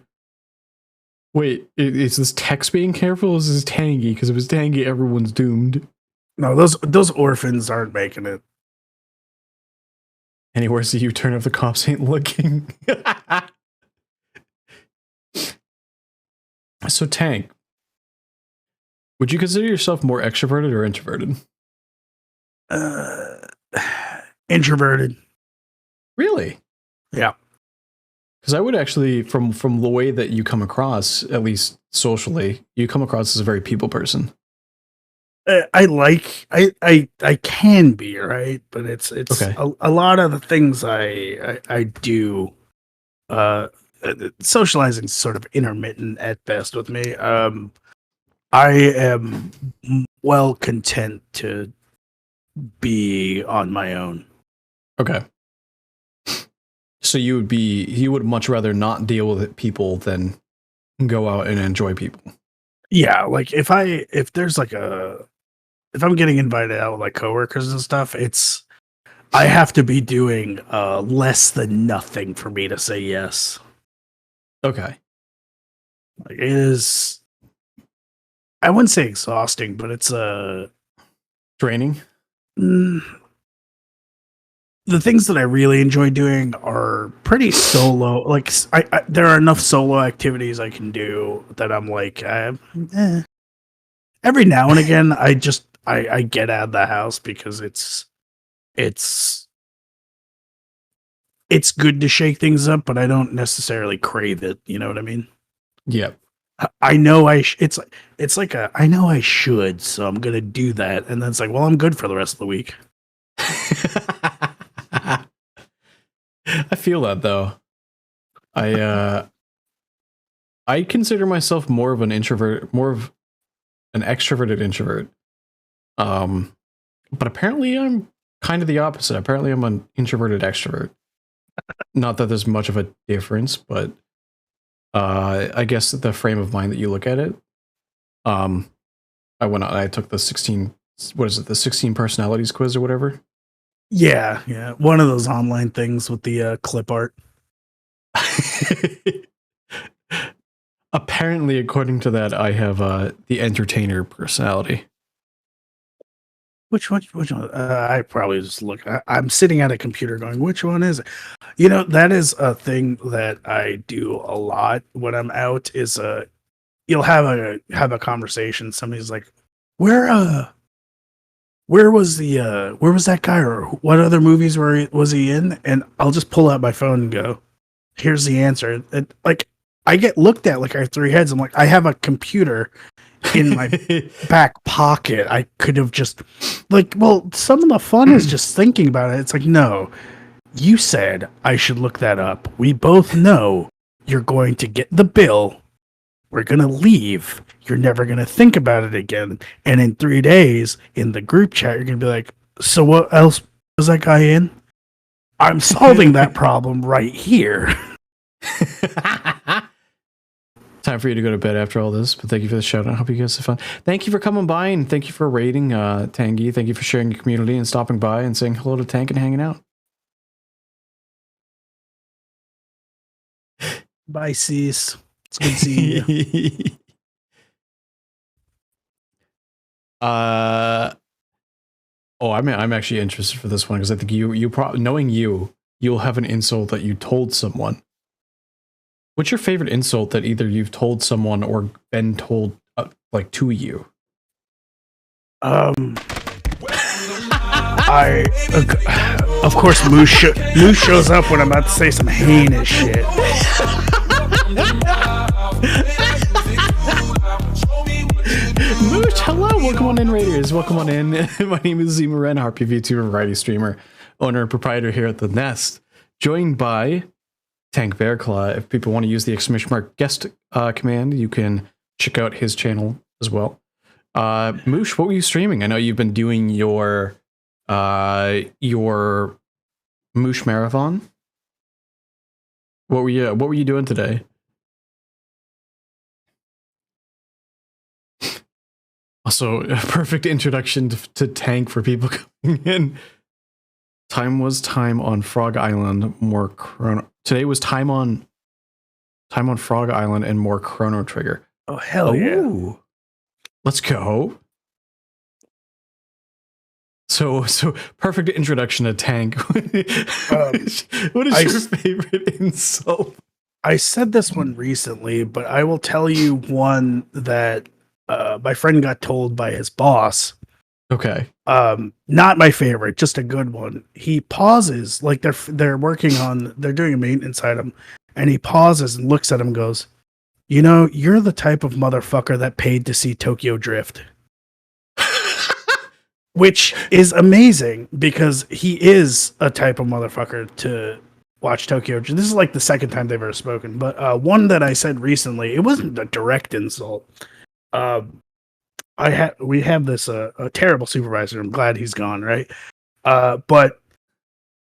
Wait, is this Tex being careful or is this Tangy? Because if it's Tangy, everyone's doomed. No, those orphans aren't making it. Anywhere's the U-turn if the cops ain't looking? So, Tank, would you consider yourself more extroverted or introverted? Introverted. Really? Yeah. Because I would actually, from the way that you come across, at least socially, you come across as a very people person. I can be, right, but it's okay. a lot of the things I do. Socializing is sort of intermittent at best with me. I am well content to be on my own. Okay. So you would much rather not deal with people than go out and enjoy people. Yeah, like if I'm getting invited out with like coworkers and stuff, I have to be doing less than nothing for me to say yes. Okay. Like it is, I wouldn't say exhausting, but it's draining. The things that I really enjoy doing are pretty solo. Like there are enough solo activities I can do that I'm like, every now and again, I get out of the house because it's good to shake things up, but I don't necessarily crave it. You know what I mean? Yep. I know it's like I know I should, so I'm gonna do that, and then it's like, well, I'm good for the rest of the week. I feel that though. I consider myself more of an introvert, more of an extroverted introvert. But apparently I'm kind of the opposite. Apparently I'm an introverted extrovert. Not that there's much of a difference, but I guess the frame of mind that you look at it. Um, I went on. I took the 16. What is it? The 16 personalities quiz or whatever. Yeah. One of those online things with the clip art. Apparently, according to that, I have the entertainer personality. Which one? I probably just look. I'm sitting at a computer going, which one is it? You know, that is a thing that I do a lot when I'm out. Is you'll have a conversation. Somebody's like, where was where was that guy, or what other movies was he in? And I'll just pull out my phone and go, here's the answer. And like, I get looked at like I have three heads. I'm like, I have a computer in my back pocket. I could have just like, well, some of the fun is just thinking about it. It's like, no, you said I should look that up. We both know you're going to get the bill. We're going to leave. You're never going to think about it again. And in 3 days in the group chat, you're going to be like, so what else was that guy in? I'm solving that problem right here. Time for you to go to bed after all this, but thank you for the shout out. I hope you guys have fun. Thank you for coming by, and thank you for rating Tangy. Thank you for sharing your community and stopping by and saying hello to Tank and hanging out. Bye, Cease. It's good seeing you. I'm actually interested for this one because I think knowing you'll have an insult that you told someone. What's your favorite insult that either you've told someone or been told like to you? Of course, Moose shows up when I'm about to say some heinous shit. Mooch, hello, welcome on in, Raiders. Welcome on in. My name is Zima Ren, RP VTuber, variety streamer, owner and proprietor here at the Nest, joined by TankBearclaw. If people want to use the ! guest command, you can check out his channel as well. Moosh, what were you streaming? I know you've been doing your Moosh marathon. What were you doing today? Also, a perfect introduction to Tank for people coming in. Time was time on Frog Island, more Chrono. Today was time on Frog Island and more Chrono Trigger. Oh hell yeah! Let's go. So perfect introduction to Tank. What is your favorite insult? I said this one recently, but I will tell you one that my friend got told by his boss. Okay. Not my favorite, just a good one. He pauses, like they're doing a maintenance item, and he pauses and looks at him and goes, you know, you're the type of motherfucker that paid to see Tokyo Drift. Which is amazing because he is a type of motherfucker to watch Tokyo Drift. This is like the second time they've ever spoken, but one that I said recently, it wasn't a direct insult. We have this a terrible supervisor. I'm glad he's gone, right? But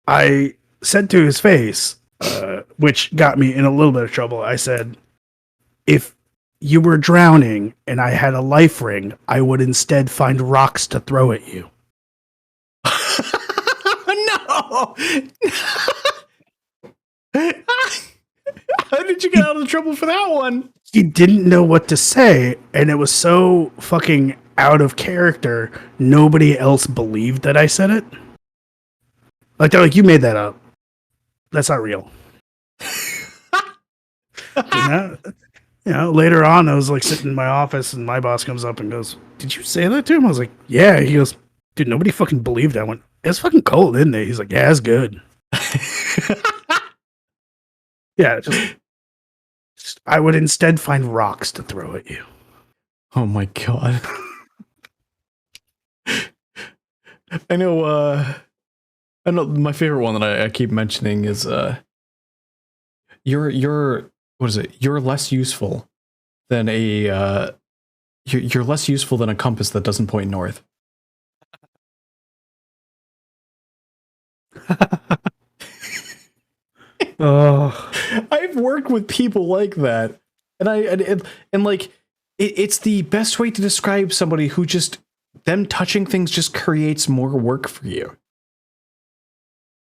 I said to his face, which got me in a little bit of trouble. I said, if you were drowning and I had a life ring, I would instead find rocks to throw at you. No. How did you get out of trouble for that one? He didn't know what to say, and it was so fucking out of character. Nobody else believed that I said it. Like they're like, you made that up. That's not real. Later on, I was like sitting in my office, and my boss comes up and goes, "Did you say that to him?" I was like, "Yeah." He goes, "Dude, nobody fucking believed that one. It's fucking cold, isn't it?" He's like, "Yeah, it's good." Yeah, just I would instead find rocks to throw at you. Oh my god. I know my favorite one that I keep mentioning is you're what is it? You're less useful than you're less useful than a compass that doesn't point north. Oh, I've worked with people like that, and like it's the best way to describe somebody who just them touching things just creates more work for you.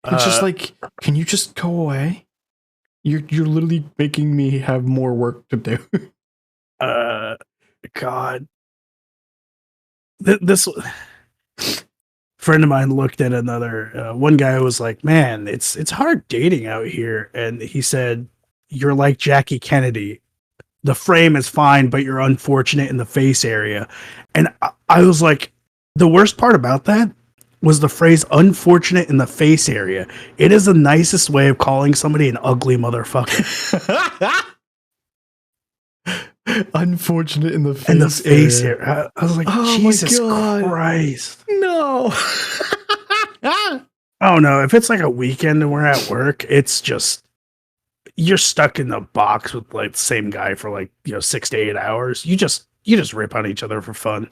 It's just like, can you just go away? You're literally making me have more work to do. God, this friend of mine looked at another one guy who was like, man, it's hard dating out here, and he said, you're like Jackie Kennedy. The frame is fine, but you're unfortunate in the face area. And I was like, the worst part about that was the phrase unfortunate in the face area. It is the nicest way of calling somebody an ugly motherfucker. Unfortunate in the face, area. I was like, oh, Jesus Christ. No. Oh no, if it's like a weekend and we're at work, it's just you're stuck in the box with like the same guy for like 6 to 8 hours. You just rip on each other for fun.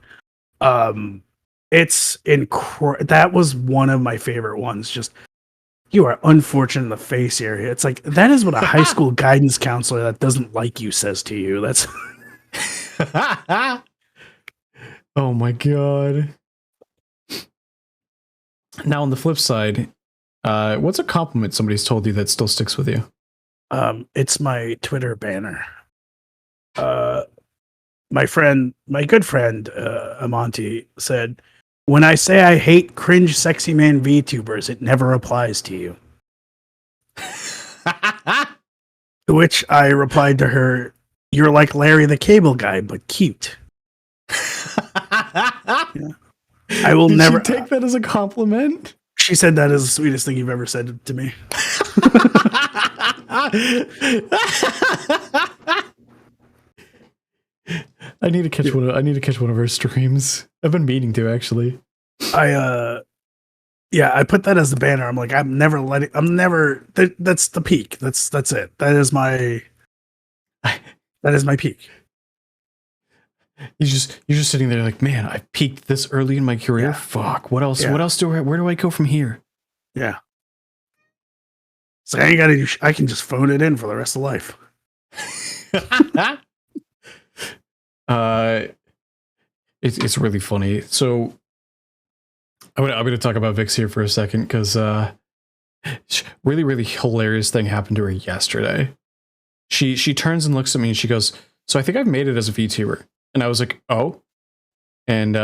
It's that was one of my favorite ones. Just you are unfortunate in the face area. It's like that is what a high school guidance counselor that doesn't like you says to you. That's oh my god. Now on the flip side, what's a compliment somebody's told you that still sticks with you? It's my Twitter banner. My good friend Amonte said, when I say I hate cringe sexy man VTubers, it never applies to you. To which I replied to her, you're like Larry the Cable Guy, but cute. Yeah. I will never take that as a compliment. She said that is the sweetest thing you've ever said to me. I need to catch one of her streams. I've been meaning to actually. I put that as the banner. I'm like, that's the peak. That's it. That is my peak. You're just sitting there like, man, I peaked this early in my career. Yeah. Fuck. What else? Yeah. What else where do I go from here? Yeah. So I can just phone it in for the rest of life. It's really funny. So I'm gonna talk about Vix here for a second because really, really hilarious thing happened to her yesterday. She turns and looks at me and she goes, so I think I've made it as a VTuber. And I was like, oh. And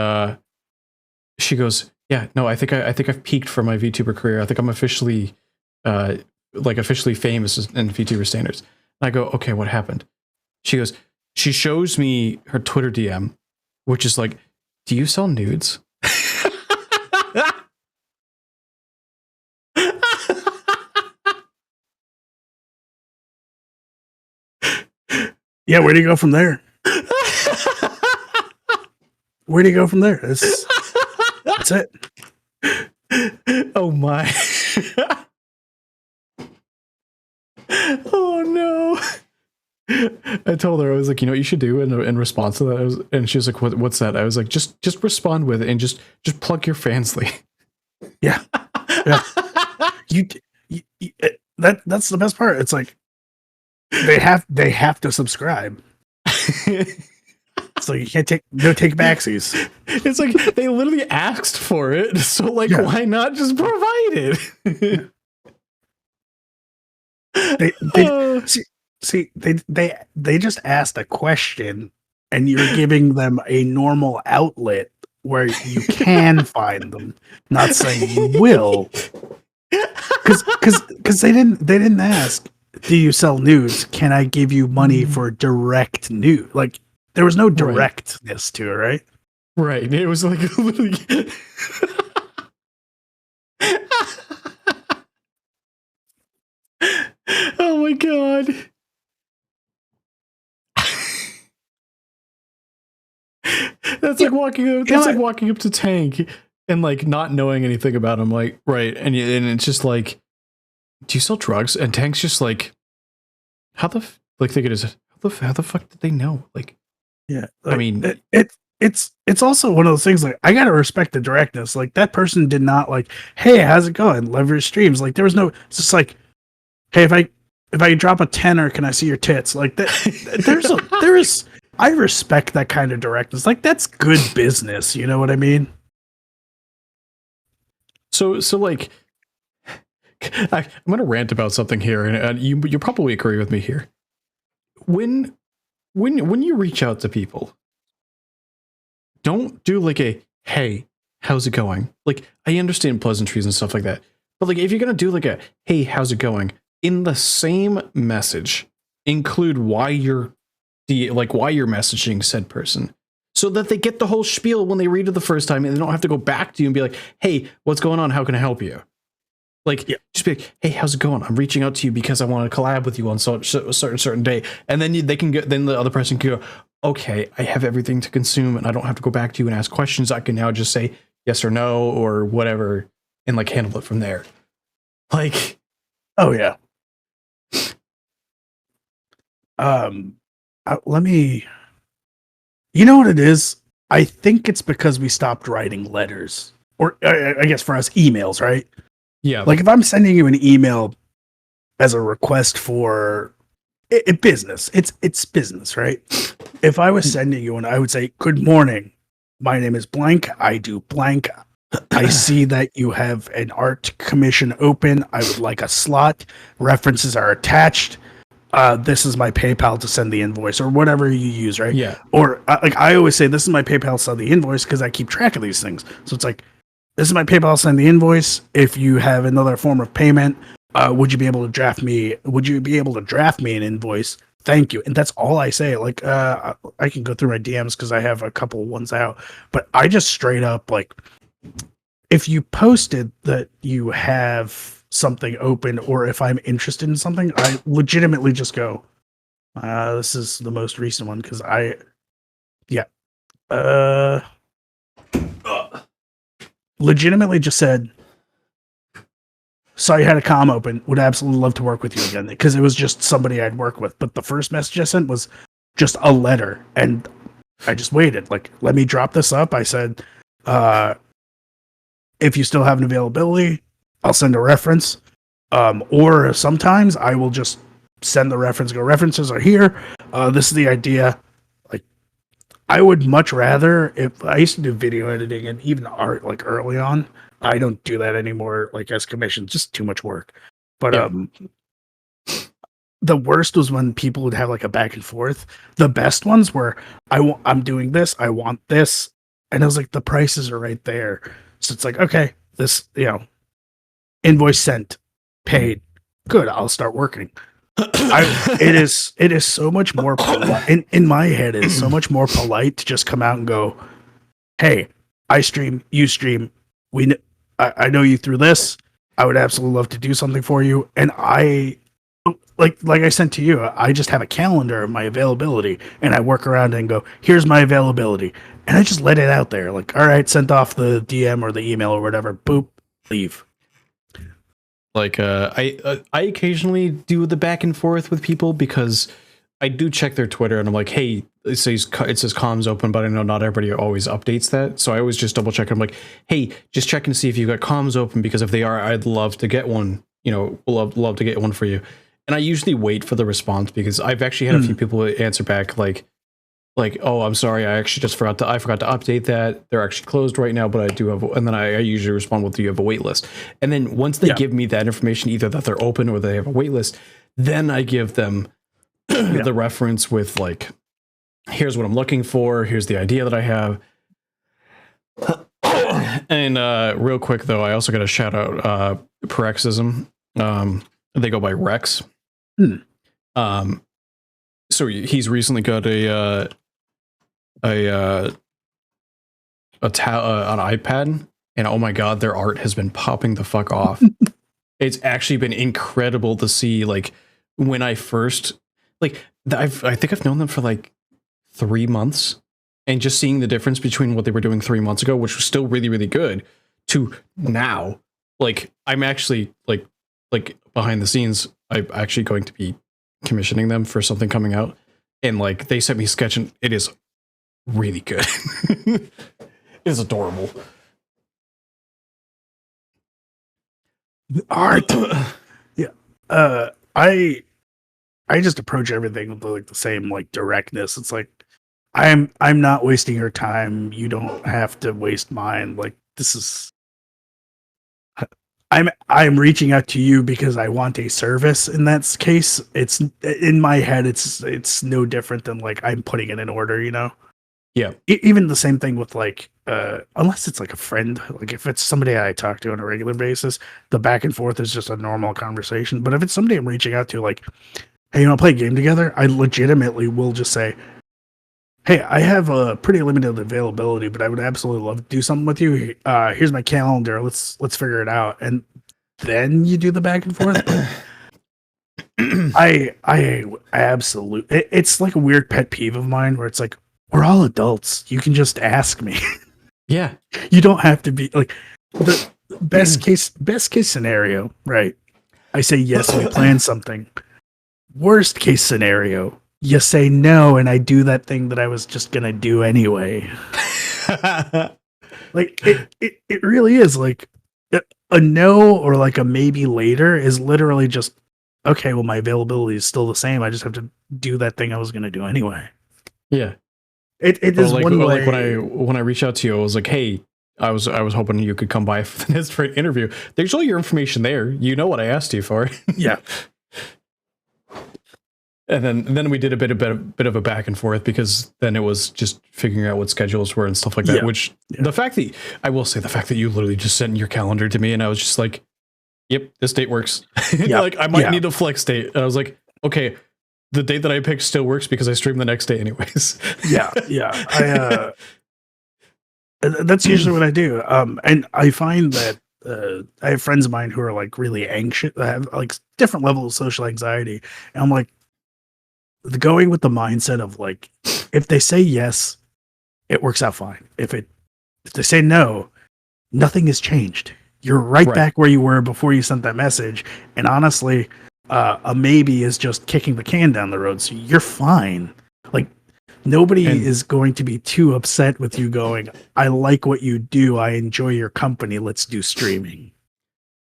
she goes, yeah, no, I think I've peaked for my VTuber career. I think I'm officially famous in VTuber standards. And I go, okay, what happened? She goes, she shows me her Twitter DM, which is like, do you sell nudes? Yeah, where do you go from there? Where do you go from there? That's it. Oh my. Oh no. I told her, I was like, you know what you should do in response to that? And she was like, what's that? I was like, just respond with it and just plug your Fansly. Yeah. Yeah. That's the best part. It's like they have to subscribe. So you can't take backsies. It's like they literally asked for it, so like why not just provide it? They just asked a question, and you're giving them a normal outlet where you can find them. Not saying you will, because they didn't ask, do you sell nudes? Can I give you money for direct nude? Like there was no directness to it, right? Right. It was like literally. Oh my god. That's like walking up. That's like walking up to Tank and like not knowing anything about him. Like, right, and it's just like, do you sell drugs? And Tank's just like, how the fuck did they know? Like, yeah, like, I mean, it's also one of those things. Like, I gotta respect the directness. Like, that person did not like, hey, how's it going? Love your streams. Like, there was no. It's just like, hey, if I drop a tenner, can I see your tits? Like that. I respect that kind of directness. Like, that's good business. You know what I mean? So like, I'm going to rant about something here, and you probably agree with me here. When you reach out to people, don't do like a hey, how's it going? Like, I understand pleasantries and stuff like that, but like if you're gonna do like a hey, how's it going, in the same message, include why you're messaging said person, so that they get the whole spiel when they read it the first time, and they don't have to go back to you and be like, hey, what's going on? How can I help you? Like, just be like, hey, how's it going? I'm reaching out to you because I want to collab with you on a certain day. And then they can get, then the other person can go, okay, I have everything to consume and I don't have to go back to you and ask questions. I can now just say yes or no or whatever and like handle it from there. Like, oh yeah. Let me, you know what it is? I think it's because we stopped writing letters, or I guess for us, emails, right? yeah. Like if I'm sending you an email as a request for business, it's business, right? If I was sending you and I would say, good morning, my name is blank, I do blank. I see that you have an art commission open. I would like a slot. References are attached. This is my PayPal to send the invoice, or whatever you use, right? Yeah. Or like I always say, this is my PayPal to send the invoice, because I keep track of these things. So it's like, this is my PayPal to send the invoice. If you have another form of payment, would you be able to draft me? Would you be able to draft me an invoice? Thank you. And that's all I say. Like, I can go through my DMs because I have a couple ones out, but I just straight up, like, if you posted that you have something open, or if I'm interested in something, I legitimately just go, this is the most recent one, because legitimately just said, saw you had a comm open, would absolutely love to work with you again, because it was just somebody I'd work with. But the first message I sent was just a letter, and I just waited. Like, let me drop this up. I said, if you still have an availability, I'll send a reference. Or sometimes I will just send the reference, go, references are here. This is the idea. Like, I would much rather, if I used to do video editing and even art, like early on. I don't do that anymore, like as commissions, just too much work. But the worst was when people would have like a back and forth. The best ones were, I'm doing this, I want this, and I was like, the prices are right there. So it's like, okay, this, invoice sent, paid, good, I'll start working. It is so much more polite. In my head, it is so much more polite to just come out and go, hey, I stream, you stream, I know you through this. I would absolutely love to do something for you. And I, like I sent to you, I just have a calendar of my availability, and I work around and go, here's my availability. And I just let it out there. Like, all right, sent off the DM or the email or whatever. Boop, leave. Like, I occasionally do the back and forth with people because I do check their Twitter and I'm like, hey, it says comms open, but I know not everybody always updates that. So I always just double check. I'm like, hey, just checking to see if you've got comms open, because if they are, I'd love to get one, love to get one for you. And I usually wait for the response, because I've actually had a few people answer back like, oh, I'm sorry, I actually just forgot to update that. They're actually closed right now, but I do have, and then I usually respond with, do you have a wait list? And then once they give me that information, either that they're open or they have a wait list, then I give them the reference with like, here's what I'm looking for, here's the idea that I have. And real quick though, I also got to shout out Parexism. They go by Rex. So he's recently got an iPad, and oh my god, their art has been popping the fuck off. It's actually been incredible to see. Like, when I first, like, I think I've known them for like 3 months, and just seeing the difference between what they were doing 3 months ago, which was still really, really good, to now. Like, I'm actually like behind the scenes, I'm actually going to be commissioning them for something coming out, and like they sent me a sketch, and it is really good. It is adorable. The art. I just approach everything with like the same like directness. It's like, I'm not wasting your time. You don't have to waste mine. Like, this is I'm reaching out to you because I want a service. In that case, it's in my head. It's no different than like I'm putting in an order. Yeah. Even the same thing with like, unless it's like a friend, like if it's somebody I talk to on a regular basis, the back and forth is just a normal conversation. But if it's somebody I'm reaching out to, like, hey, play a game together, I legitimately will just say, hey, I have a pretty limited availability, but I would absolutely love to do something with you. Here's my calendar. Let's figure it out. And then you do the back and forth. But I absolutely, it's like a weird pet peeve of mine where it's like, we're all adults. You can just ask me. Yeah. You don't have to be like the best case scenario, right? I say yes, we plan something. Worst case scenario, you say no, and I do that thing that I was just gonna do anyway. Like it really is like a no or like a maybe later is literally just okay. Well, my availability is still the same. I just have to do that thing I was gonna do anyway. Yeah. It is like, one way. Like when I reached out to you, I was like, hey, I was hoping you could come by for this for an interview. There's all your information there. You know what I asked you for. Yeah. And then we did a bit of a back and forth because then it was just figuring out what schedules were and stuff like that. Yeah. Which the fact that you literally just sent your calendar to me and I was just like, yep, this date works. Yep. Like I might need a flex date. And I was like, okay, the date that I picked still works because I stream the next day anyways. Yeah. That's usually what I do. And I find that I have friends of mine who are like really anxious, have like different levels of social anxiety. And I'm like, going with the mindset of like, if they say yes, it works out fine. If they say no, nothing has changed. You're right back where you were before you sent that message. And honestly, a maybe is just kicking the can down the road. So you're fine. Like nobody is going to be too upset with you going, I like what you do. I enjoy your company. Let's do streaming.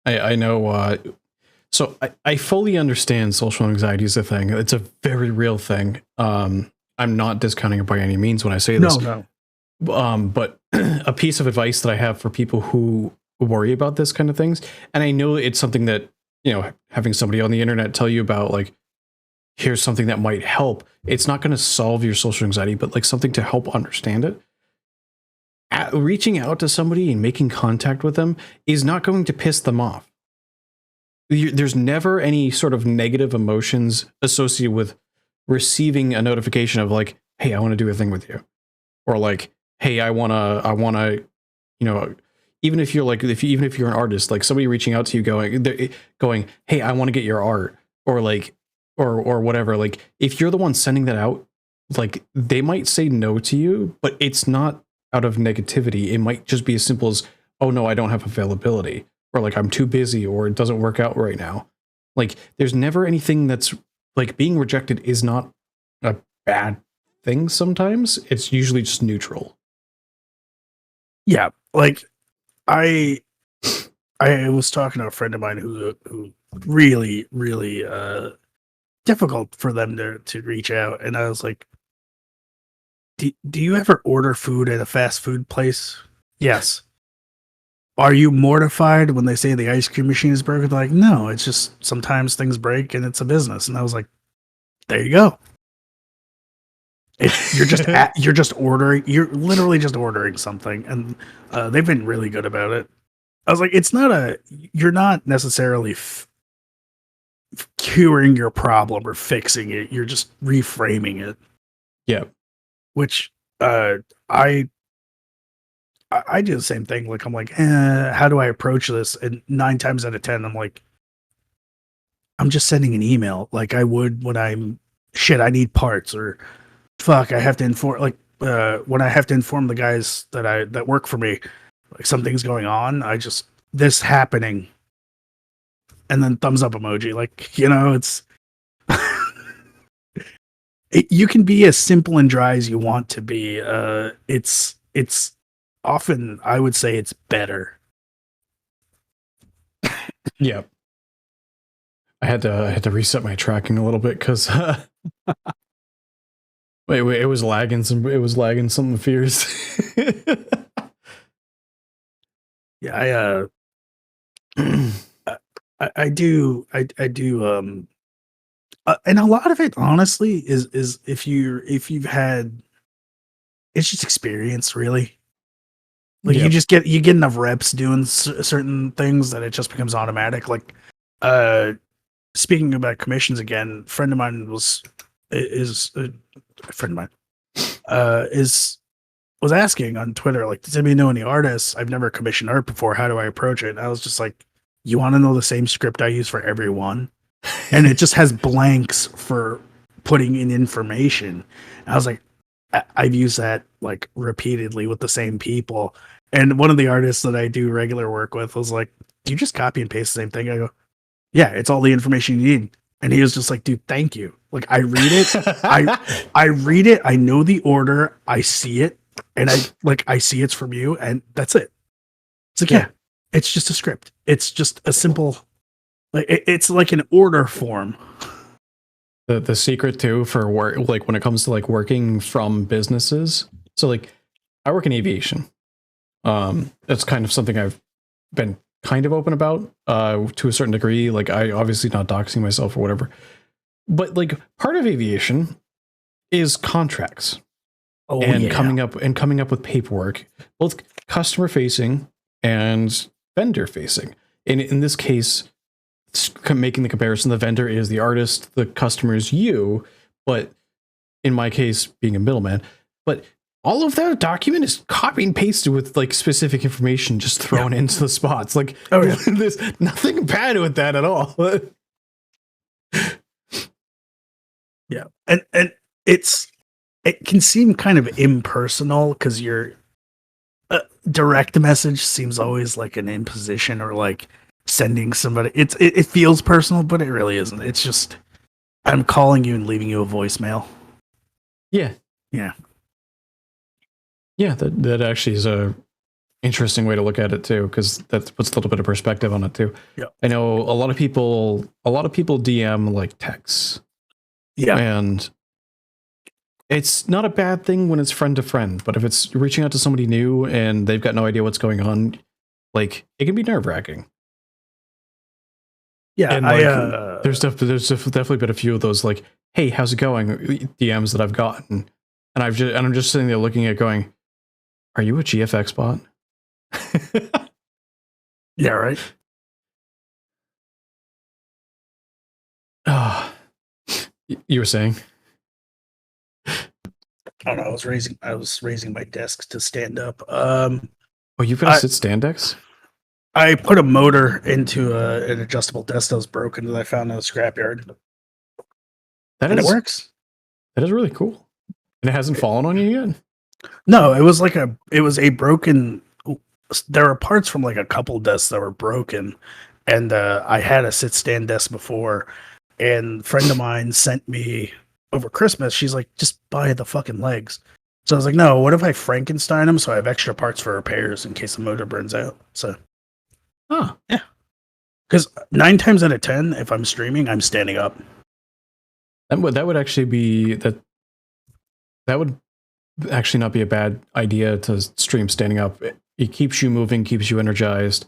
I know. So I fully understand social anxiety is a thing. It's a very real thing. I'm not discounting it by any means when I say this. No. But a piece of advice that I have for people who worry about this kind of things, and I know it's something that, having somebody on the internet tell you about, like, here's something that might help. It's not going to solve your social anxiety, but like something to help understand it. Reaching out to somebody and making contact with them is not going to piss them off. There's never any sort of negative emotions associated with receiving a notification of like, hey, I want to do a thing with you. Or like, hey, I want to, even if you're even if you're an artist, like somebody reaching out to you going, hey, I want to get your art, or like, or whatever. Like if you're the one sending that out, like they might say no to you, but it's not out of negativity. It might just be as simple as, oh no, I don't have availability, or like I'm too busy, or it doesn't work out right now. Like there's never anything that's like being rejected is not a bad thing. Sometimes it's usually just neutral. Yeah. Like I was talking to a friend of mine who really, really difficult for them to reach out. And I was like, do you ever order food at a fast food place? Yes. Are you mortified when they say the ice cream machine is broken? They're like, no, it's just sometimes things break and it's a business. And I was like, there you go. You're literally just ordering something. And they've been really good about it. I was like, you're not necessarily curing your problem or fixing it. You're just reframing it. Yeah. Which I do the same thing. Like I'm like, how do I approach this? And 9 times out of 10, I'm like, I'm just sending an email like I would when I need parts, or fuck, I have to inform, like when I have to inform the guys that work for me, like something's going on. This happening, and then thumbs up emoji. Like, it's you can be as simple and dry as you want to be. It's often, I would say, it's better. Yeah. I had to reset my tracking a little bit because Wait, it was lagging something fierce. Yeah, I do and a lot of it honestly is if you've had it's just experience really. Like Yep. you get enough reps doing certain things that it just becomes automatic. Like uh speaking about commissions again, friend of mine is a friend of mine is was asking on Twitter, like, does anybody know any artists? I've never commissioned art before. How do I approach it? And I was just like, you want to know the same script I use for everyone? And it just has blanks for putting in information. And I was like, I've used that like repeatedly with the same people. And one of the artists that I do regular work with was like, do you just copy and paste the same thing? I go, yeah, it's all the information you need. And he was just like, dude, thank you. Like I read it, I read it, I know the order, I see it, and I see it's from you, and that's it. It's like, yeah, it's just a script. It's just a simple, like it's like an order form. The secret too for work, like when it comes to like working from businesses. So like I work in aviation. That's kind of something I've been kind of open about to a certain degree. Like I obviously not doxing myself or whatever, but like part of aviation is contracts. Coming up with paperwork, both customer facing and vendor facing. And in this case, making the comparison, the vendor is the artist, the customer is you, but in my case, being a middleman, but all of that document is copy and pasted with like specific information just thrown into the spots. Like, there's nothing bad with that at all. Yeah, and it can seem kind of impersonal because your direct message seems always like an imposition or like sending somebody. It feels personal, but it really isn't. It's just I'm calling you and leaving you a voicemail. Yeah. That actually is a interesting way to look at it too, because that puts a little bit of perspective on it too. Yeah, I know a lot of people DM like texts. Yeah, and it's not a bad thing when it's friend to friend, but if it's reaching out to somebody new and they've got no idea what's going on, like it can be nerve-wracking. Yeah, and like, there's definitely been a few of those like, "Hey, how's it going?" DMs that I've gotten, and I'm just sitting there looking at going, "Are you a GFX bot?" Yeah, right. You were saying? I don't know. I was raising my desk to stand up. Oh, you've got a sit-stand desk? I put a motor into an adjustable desk that was broken that I found in a scrapyard. It works. That is really cool. And it hasn't fallen on you yet? No, it was a broken. There were parts from like a couple desks that were broken, and I had a sit-stand desk before, and a friend of mine sent me over Christmas. She's like, just buy the fucking legs. So I was like, no, what if I Frankenstein them so I have extra parts for repairs in case the motor burns out? So, yeah. Because 9 times out of 10, if I'm streaming, I'm standing up. That would actually be that would actually not be a bad idea to stream standing up. It keeps you moving, keeps you energized.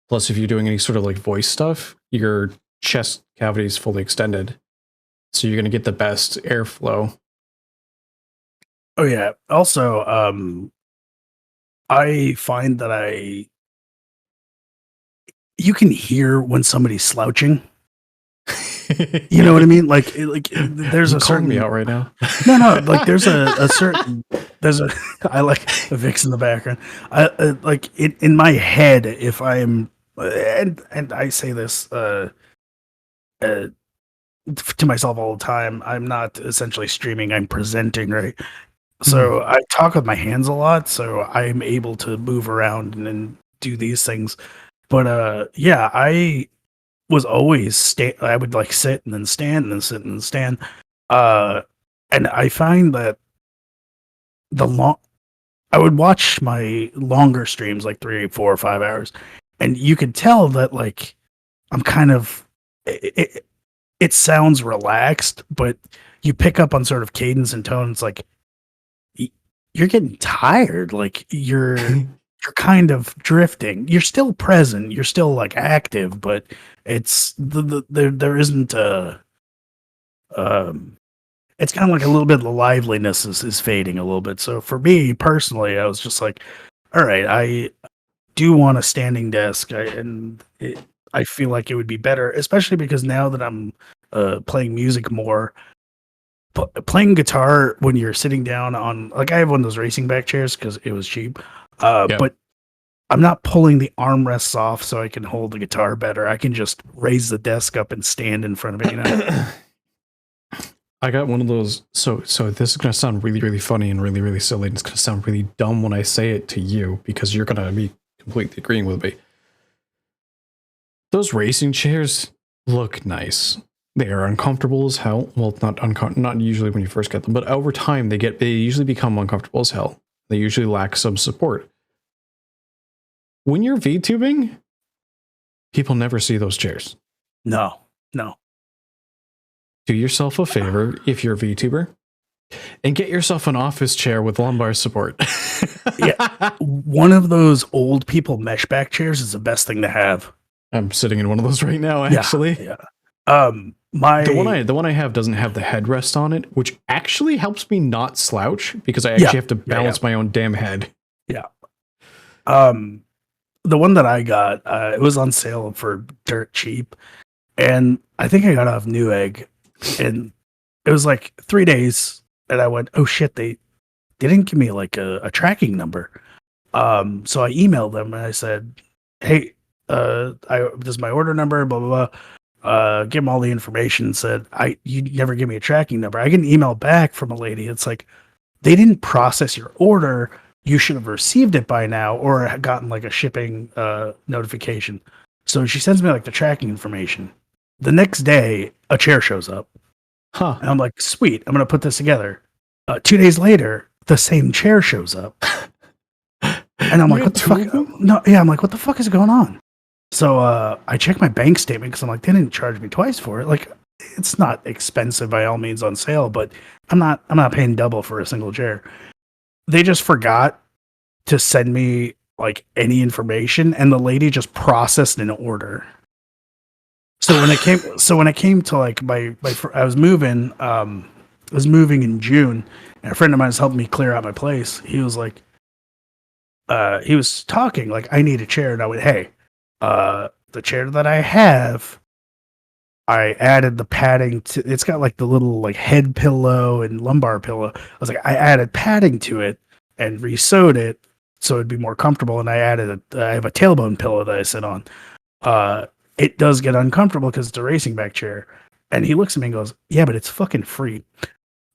Plus, if you're doing any sort of like voice stuff, your chest cavity is fully extended, so you're going to get the best airflow. Oh yeah. Also, I find that you can hear when somebody's slouching. You know what I mean? Like there's a certain me out right now. No, like there's a certain I like a Vix in the background. I like it in my head if I'm and I say this to myself all the time. I'm not essentially streaming, I'm presenting, right? So I talk with my hands a lot, so I'm able to move around and do these things. But yeah, I was always I would like sit and then stand and then sit and then stand. And I find that I would watch my longer streams like 3, 4, or 5 hours, and you could tell that like I'm kind of it sounds relaxed, but you pick up on sort of cadence and tone. It's like you're getting tired. Like you're kind of drifting. You're still present. You're still like active, but it's there isn't a it's kind of like a little bit of the liveliness is fading a little bit. So for me personally, I was just like, all right, I do want a standing desk, I feel like it would be better, especially because now that I'm playing music more, playing guitar when you're sitting down on, like, I have one of those racing back chairs because it was cheap, Yep. but I'm not pulling the armrests off so I can hold the guitar better. I can just raise the desk up and stand in front of it, you know? I got one of those. So this is going to sound really, really funny and really, really silly. And it's going to sound really dumb when I say it to you because you're going to be completely agreeing with me. Those racing chairs look nice. They are uncomfortable as hell. Well, not usually when you first get them, but over time they usually become uncomfortable as hell. They usually lack some support. When you're VTubing, people never see those chairs. No. Do yourself a favor if you're a VTuber and get yourself an office chair with lumbar support. Yeah. One of those old people mesh back chairs is the best thing to have. I'm sitting in one of those right now, actually. Yeah. The one I have doesn't have the headrest on it, which actually helps me not slouch because I actually have to balance my own damn head. Yeah. The one that I got, it was on sale for dirt cheap, and I think I got it off Newegg, and it was like 3 days, and I went, oh shit, they didn't give me like a tracking number. So I emailed them and I said, hey, this is my order number, blah blah blah. Give them all the information. Said, you never give me a tracking number. I get an email back from a lady. It's like, they didn't process your order. You should have received it by now or gotten like a shipping notification. So she sends me like the tracking information. The next day, a chair shows up. Huh. And I'm like, sweet, I'm going to put this together. 2 days later, the same chair shows up. And I'm like, what the fuck? No, yeah, I'm like, what the fuck is going on? So I check my bank statement because I'm like, they didn't charge me twice for it. Like, it's not expensive by all means on sale, but I'm not paying double for a single chair. They just forgot to send me like any information, and the lady just processed an order. So when it came to like I was moving in June, and a friend of mine was helping me clear out my place. He was like, he was talking like, I need a chair, and I went, hey, the chair that I have, I added the padding to. It's got like the little like head pillow and lumbar pillow. I was like, I added padding to it and re-sewed it so it'd be more comfortable. And I have a tailbone pillow that I sit on. It does get uncomfortable because it's a racing back chair. And he looks at me and goes, yeah, but it's fucking free.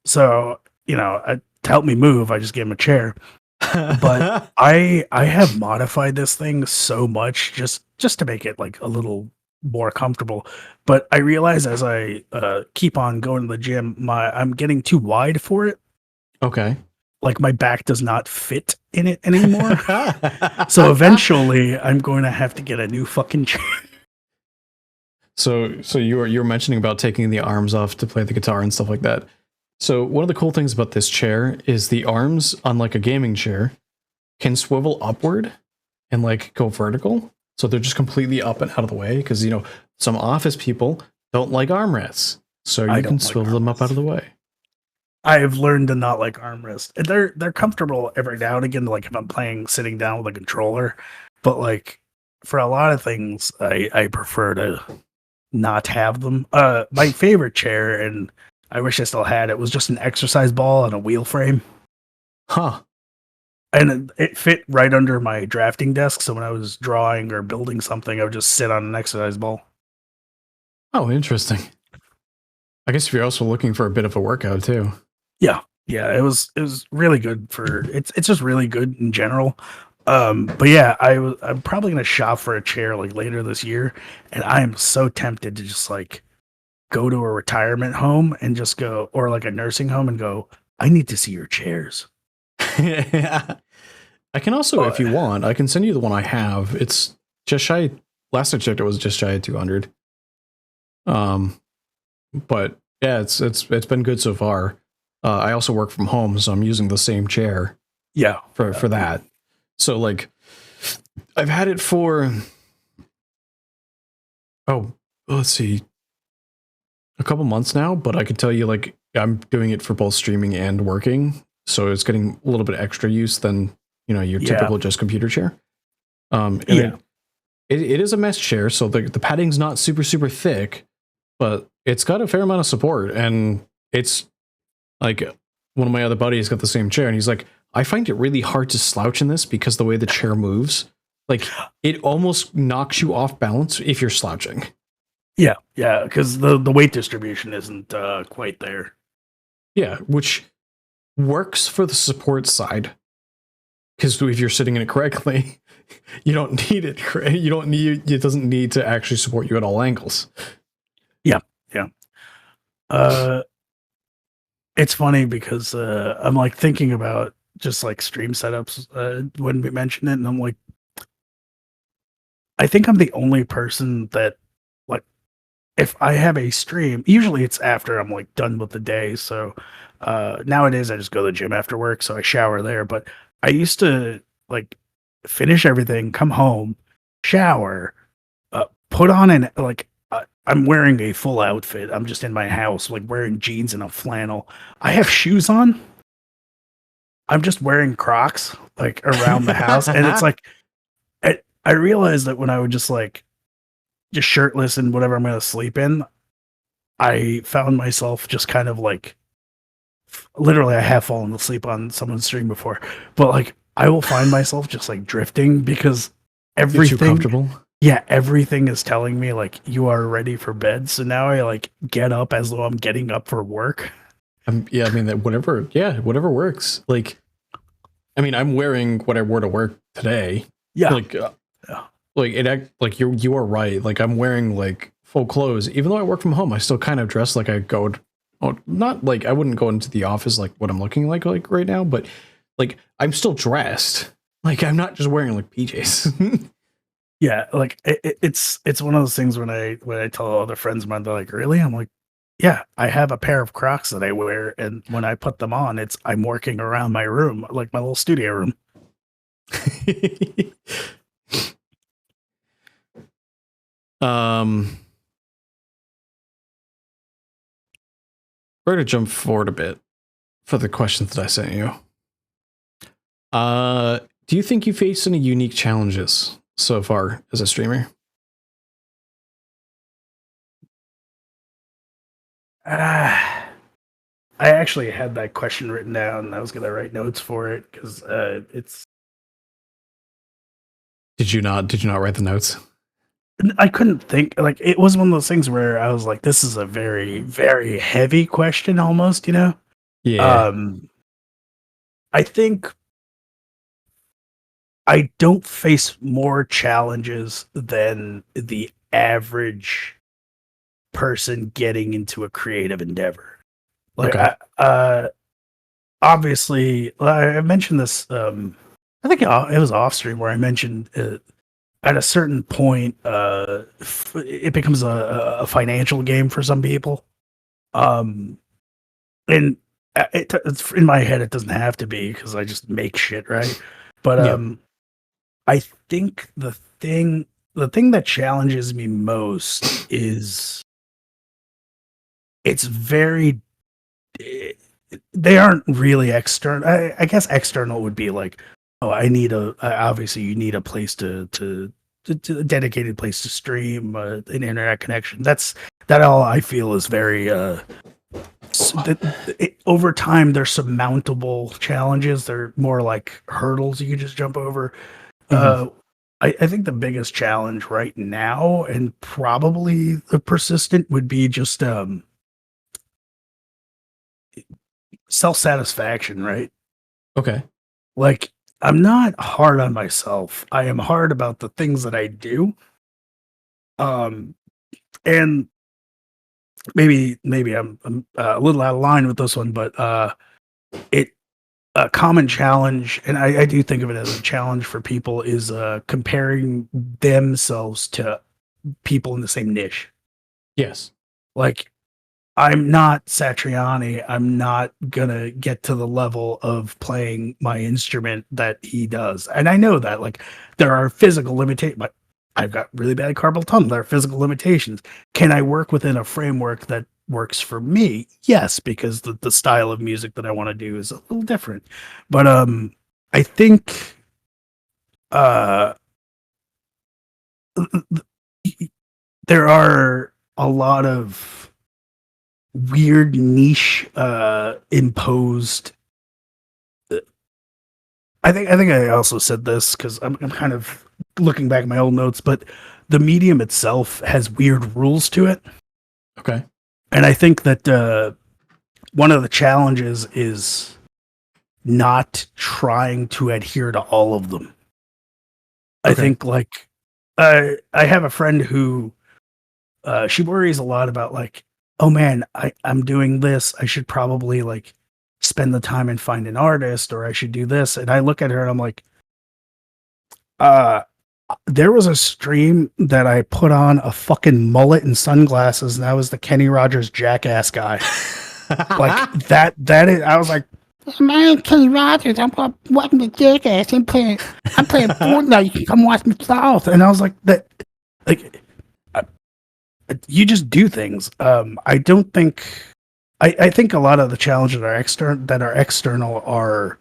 So, to help me move, I just gave him a chair. But I have modified this thing so much just to make it like a little more comfortable. But I realize as I keep on going to the gym, I'm getting too wide for it. Okay. Like my back does not fit in it anymore. So eventually I'm going to have to get a new fucking chair. So you were mentioning about taking the arms off to play the guitar and stuff like that. So one of the cool things about this chair is the arms, unlike a gaming chair, can swivel upward and like go vertical. So they're just completely up and out of the way because, some office people don't like armrests. So you can swivel them up out of the way. I have learned to not like armrests. They're comfortable every now and again, like if I'm playing sitting down with a controller. But like for a lot of things, I prefer to not have them. My favorite chair, and I wish I still had it, was just an exercise ball and a wheel frame. Huh. And it fit right under my drafting desk. So when I was drawing or building something, I would just sit on an exercise ball. Oh, interesting. I guess if you're also looking for a bit of a workout too. Yeah, it was really good it's just really good in general. But yeah, I'm probably gonna shop for a chair like later this year, and I am so tempted to just like go to a retirement home and just go, or like a nursing home and go, I need to see your chairs. Yeah. I can also, if you want, I can send you the one I have. It's just shy. Last I checked, it was just shy of 200. but yeah, it's been good so far. I also work from home, so I'm using the same chair Yeah. for that. So like, I've had it for let's see, a couple months now, but I can tell you like I'm doing it for both streaming and working, so it's getting a little bit extra use than your typical just computer chair. And it is a mesh chair, so the padding's not super thick, but it's got a fair amount of support, and it's like one of my other buddies got the same chair, and he's like, I find it really hard to slouch in this because the way the chair moves, like it almost knocks you off balance if you're slouching. Yeah, because the weight distribution isn't quite there. Yeah, which works for the support side, because if you're sitting in it correctly, you don't need it. You don't need it. Doesn't need to actually support you at all angles. Yeah. It's funny because I'm like thinking about just like stream setups when we mention it, and I'm like, I think I'm the only person that, like, if I have a stream, usually it's after I'm like done with the day. So nowadays I just go to the gym after work, so I shower there. But I used to like finish everything, come home, shower, put on an like I'm wearing a full outfit. I'm just in my house, like wearing jeans and a flannel. I have shoes on. I'm just wearing Crocs like around the house, and it's like I realized that when I would just shirtless and whatever I'm going to sleep in, I found myself just kind of like literally I have fallen asleep on someone's stream before, but like I will find myself just like drifting because everything too comfortable. Yeah, everything is telling me like you are ready for bed. So now I like get up as though I'm getting up for work. Yeah, I mean that whatever works. Like, I mean, I'm wearing what I wore to work today. Yeah, like like you are right. Like I'm wearing like full clothes, even though I work from home. I still kind of dress like I go. Oh, not like I wouldn't go into the office like what I'm looking like right now, but like I'm still dressed. Like I'm not just wearing like PJs. Yeah, like it's one of those things when I tell other friends of mine, they're like, "Really?" I'm like, "Yeah, I have a pair of Crocs that I wear, and when I put them on, I'm working around my room, like my little studio room." We're to jump forward a bit for the questions that I sent you. Do you think you faced any unique challenges so far as a streamer? I actually had that question written down, and I was gonna write notes for it because it's. Did you not write the notes? I couldn't think. Like it was one of those things where I was like, "This is a very, very heavy question, almost." Yeah. I think I don't face more challenges than the average person getting into a creative endeavor. Like, Okay. Obviously, I mentioned this. I think it was off stream where I mentioned at a certain point, it becomes a financial game for some people. And it's in my head, it doesn't have to be because I just make shit, right? But I think the thing that challenges me most is it's very they aren't really external. I guess external would be like, oh, obviously you need a place to a dedicated place to stream, an internet connection. That all I feel is very over time they're surmountable challenges. They're more like hurdles you can just jump over. I think the biggest challenge right now, and probably the persistent, would be just self-satisfaction, right? Okay. Like, I'm not hard on myself. I am hard about the things that I do. And maybe I'm a little out of line with this one, but a common challenge, and I do think of it as a challenge for people, is comparing themselves to people in the same niche. Yes. Like, I'm not Satriani. I'm not gonna get to the level of playing my instrument that he does. And I know that like there are physical limitations, but I've got really bad carpal tunnel. There are physical limitations. Can I work within a framework that works for me? Yes, because the style of music that I want to do is a little different. But I think uh there are a lot of weird niche imposed. I think I also said this because I'm kind of looking back at my old notes, but the medium itself has weird rules to it. Okay. And I think that one of the challenges is not trying to adhere to all of them. I think like I have a friend who she worries a lot about like, oh man, I'm doing this. I should probably like spend the time and find an artist, or I should do this. And I look at her and I'm like, uh, there was a stream that I put on a fucking mullet and sunglasses, and I was the Kenny Rogers jackass guy. Like that is, I was like, my name's Kenny Rogers. I'm watching the jackass. I'm playing Fortnite. You can come watch me south. And I was like, that, like, you just do things. I don't think. I think a lot of the challenges that are external are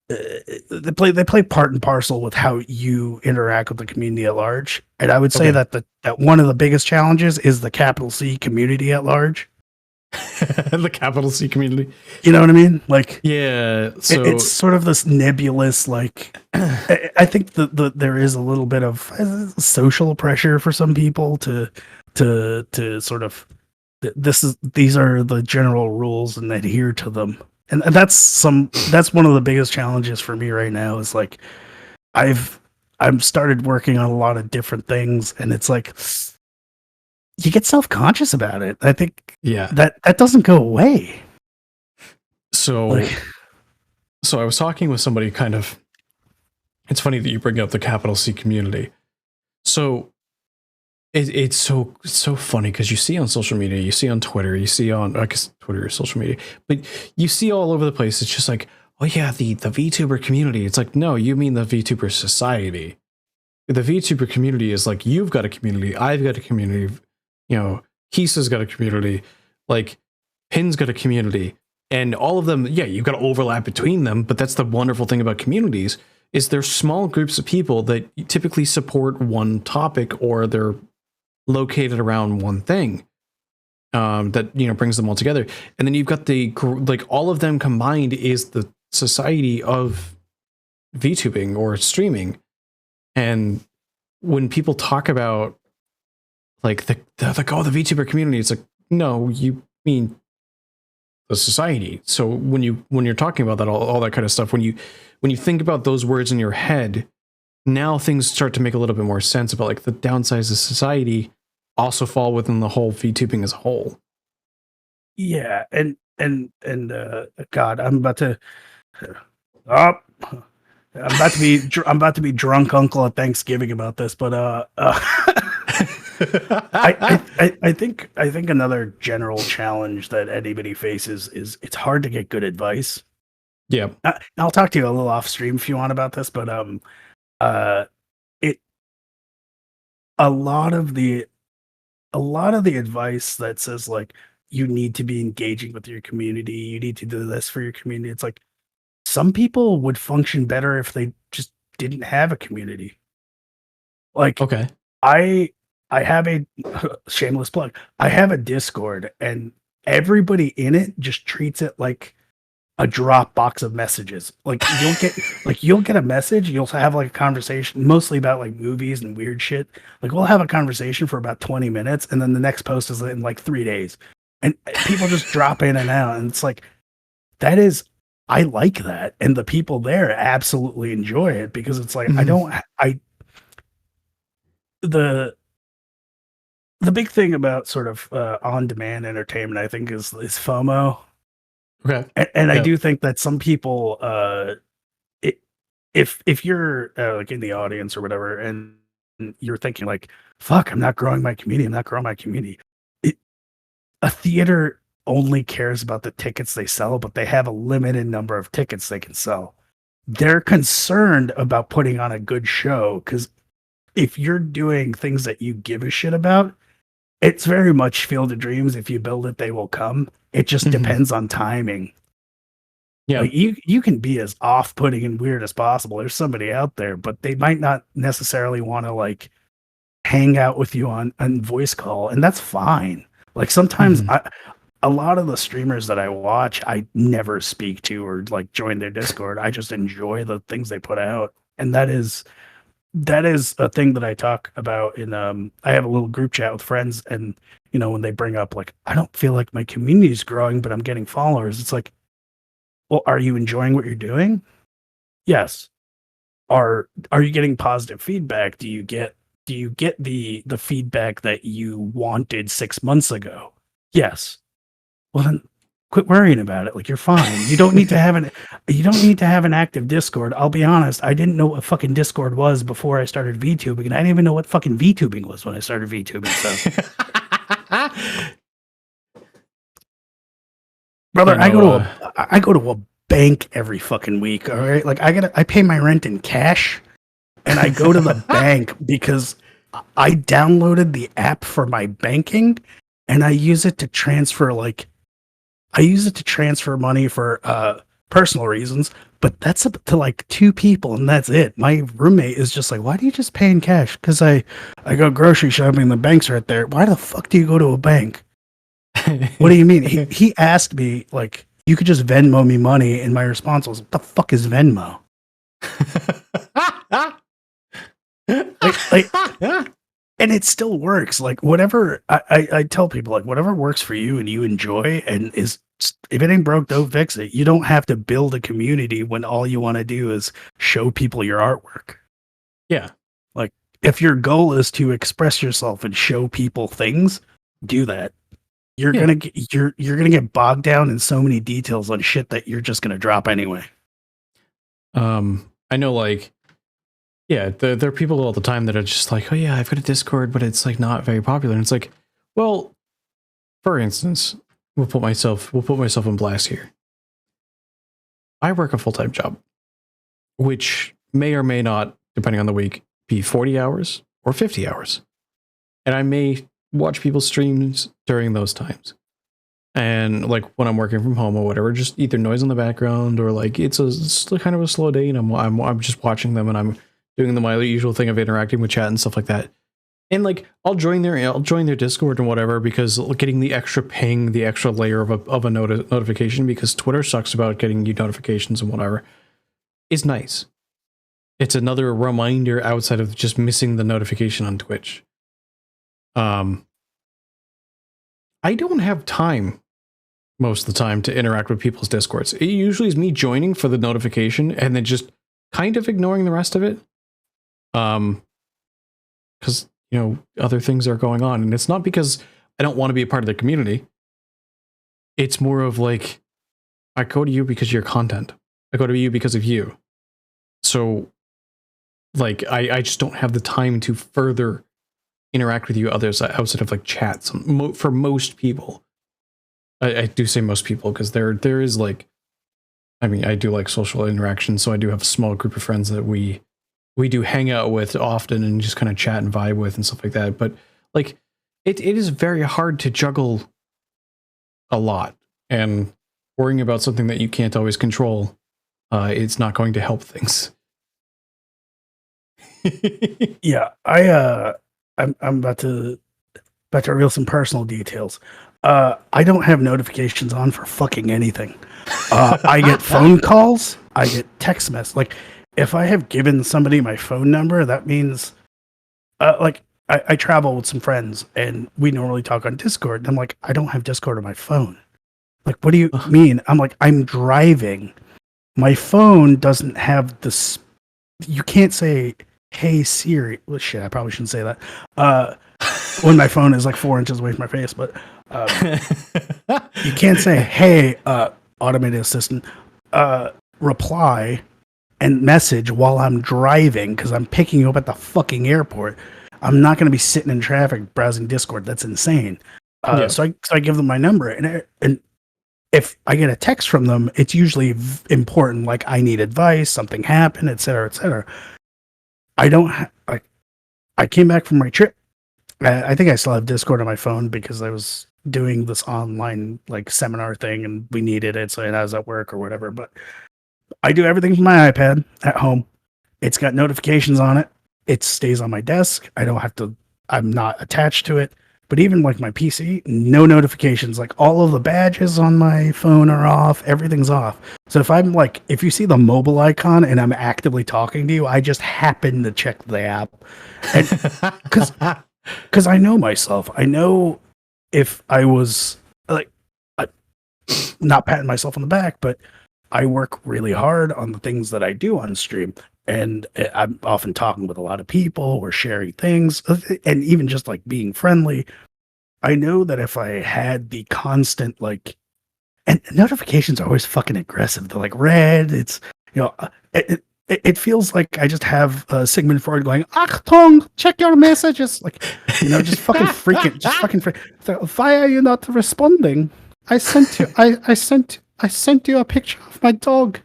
they play part and parcel with how you interact with the community at large. And I would say that that one of the biggest challenges is the capital C community at large. The capital C community. You know what I mean? Like, yeah. So it's sort of this nebulous. Like, I think there is a little bit of social pressure for some people to sort of these are the general rules and adhere to them. And that's one of the biggest challenges for me right now is like I've started working on a lot of different things, and it's like you get self-conscious about it. I think that doesn't go away. So I was talking with somebody kind of, it's funny that you bring up the capital C community. So it's so funny because you see on social media, you see on Twitter, you see on, I guess Twitter is social media, but you see all over the place. It's just like, oh yeah, the VTuber community. It's like, no, you mean the VTuber society. The VTuber community is like, you've got a community, I've got a community, you know, Hisa's got a community, like Pin's got a community, and all of them, yeah, you've got overlap between them, but that's the wonderful thing about communities is they're small groups of people that typically support one topic, or they're located around one thing that, you know, brings them all together. And then you've got the, like, all of them combined is the society of VTubing or streaming. And when people talk about like the VTuber community, it's like, no, you mean the society. So when you're talking about that, all that kind of stuff, when you think about those words in your head, now things start to make a little bit more sense about like the downsides of society also fall within the whole VTubing as a whole. Yeah, and God, I'm about to be drunk uncle at Thanksgiving about this, but I think another general challenge that anybody faces is it's hard to get good advice. Yeah, I'll talk to you a little off stream if you want about this, but a lot of the advice that says like you need to be engaging with your community, you need to do this for your community. It's like some people would function better if they just didn't have a community. Like, okay, I have a shameless plug. I have a Discord, and everybody in it just treats it like a drop box of messages. Like you'll get a message, you'll have like a conversation mostly about like movies and weird shit. Like we'll have a conversation for about 20 minutes, and then the next post is in like 3 days. And people just drop in and out, and it's like I like that, and the people there absolutely enjoy it because it's like the big thing about sort of on-demand entertainment, I think, is FOMO. Okay, and I do think that some people, if you're like in the audience or whatever, and you're thinking like, "Fuck, I'm not growing my community. I'm not growing my community." a theater only cares about the tickets they sell, but they have a limited number of tickets they can sell. They're concerned about putting on a good show because if you're doing things that you give a shit about, it's very much Field of Dreams. If you build it, they will come. It just depends on timing. Yeah. Like you can be as off-putting and weird as possible. There's somebody out there, but they might not necessarily want to like hang out with you on voice call, and that's fine. Like sometimes a lot of the streamers that I watch, I never speak to or like join their Discord. I just enjoy the things they put out, and that is a thing that I talk about in I have a little group chat with friends, and you know, when they bring up like, I don't feel like my community is growing, but I'm getting followers. It's like, well, are you enjoying what you're doing? Yes. Are you getting positive feedback? Do you get the feedback that you wanted 6 months ago? Yes. Well, then quit worrying about it. Like, you're fine. You don't need to have an active Discord. I'll be honest, I didn't know what fucking Discord was before I started VTubing, and I didn't even know what fucking VTubing was when I started VTubing. So brother, I go to a bank every fucking week, all right? Like I pay my rent in cash, and I go to the bank because I downloaded the app for my banking, and I use it to transfer money for personal reasons, but that's up to like 2 people, and that's it. My roommate is just like, why do you just pay in cash? Because I go grocery shopping, the bank's right there. Why the fuck do you go to a bank? What do you mean? He asked me, like, you could just Venmo me money, and my response was, what the fuck is Venmo? And it still works. Like, whatever, I tell people, like, whatever works for you and you enjoy, and is, if it ain't broke, don't fix it. You don't have to build a community when all you want to do is show people your artwork. Yeah. Like, if your goal is to express yourself and show people things, do that. You're gonna get bogged down in so many details on shit that you're just gonna drop anyway. I know, like, yeah, there are people all the time that are just like, oh yeah, I've got a Discord, but it's like not very popular. And it's like, well, for instance, we'll put myself on blast here. I work a full-time job, which may or may not, depending on the week, be 40 hours or 50 hours. And I may watch people's streams during those times. And like when I'm working from home or whatever, just either noise in the background or like it's kind of a slow day, and I'm just watching them, and I'm doing my usual thing of interacting with chat and stuff like that. And like I'll join their Discord and whatever, because getting the extra ping, the extra layer of a notification, because Twitter sucks about getting you notifications and whatever, is nice. It's another reminder outside of just missing the notification on Twitch. I don't have time most of the time to interact with people's Discords. It usually is me joining for the notification and then just kind of ignoring the rest of it. Because, you know, other things are going on, and it's not because I don't want to be a part of the community. It's more of like, I go to you because of your content. I go to you because of you. So, like, I just don't have the time to further interact with you others outside of like chats. For most people, I do say most people because there is like, I mean, I do like social interaction, so I do have a small group of friends that we do hang out with often and just kind of chat and vibe with and stuff like that. But like, it is very hard to juggle a lot, and worrying about something that you can't always control, it's not going to help things. Yeah, I'm about to reveal some personal details. I don't have notifications on for fucking anything. I get phone calls, I get text messages. Like, if I have given somebody my phone number, that means, like, I travel with some friends, and we normally talk on Discord. And I'm like, I don't have Discord on my phone. Like, what do you mean? I'm like, I'm driving. My phone doesn't have this. You can't say, hey Siri. Well, shit, I probably shouldn't say that. When my phone is like 4 inches away from my face, but you can't say, hey, automated assistant, reply and message while I'm driving, because I'm picking you up at the fucking airport. I'm not going to be sitting in traffic browsing Discord. That's insane. Yeah. So I give them my number, and if I get a text from them, it's usually important, like I need advice, something happened, et cetera, et cetera. I don't like. I came back from my trip. I think I still have Discord on my phone because I was doing this online like seminar thing, and we needed it, so I was at work or whatever. But I do everything from my iPad at home. It's got notifications on it. It stays on my desk. I don't have to. I'm not attached to it. But even like my PC, no notifications. Like all of the badges on my phone are off. Everything's off. So if you see the mobile icon and I'm actively talking to you, I just happen to check the app, and because I know myself. I know if I was like, I, not patting myself on the back, but I work really hard on the things that I do on stream. And I'm often talking with a lot of people or sharing things, and even just like being friendly. I know that if I had the constant and notifications are always fucking aggressive. They're like red. It's it feels like I just have Sigmund Freud going, Achtung, check your messages. Like, just fucking freaking, just fucking freak. Why are you not responding? I sent you a picture of my dog.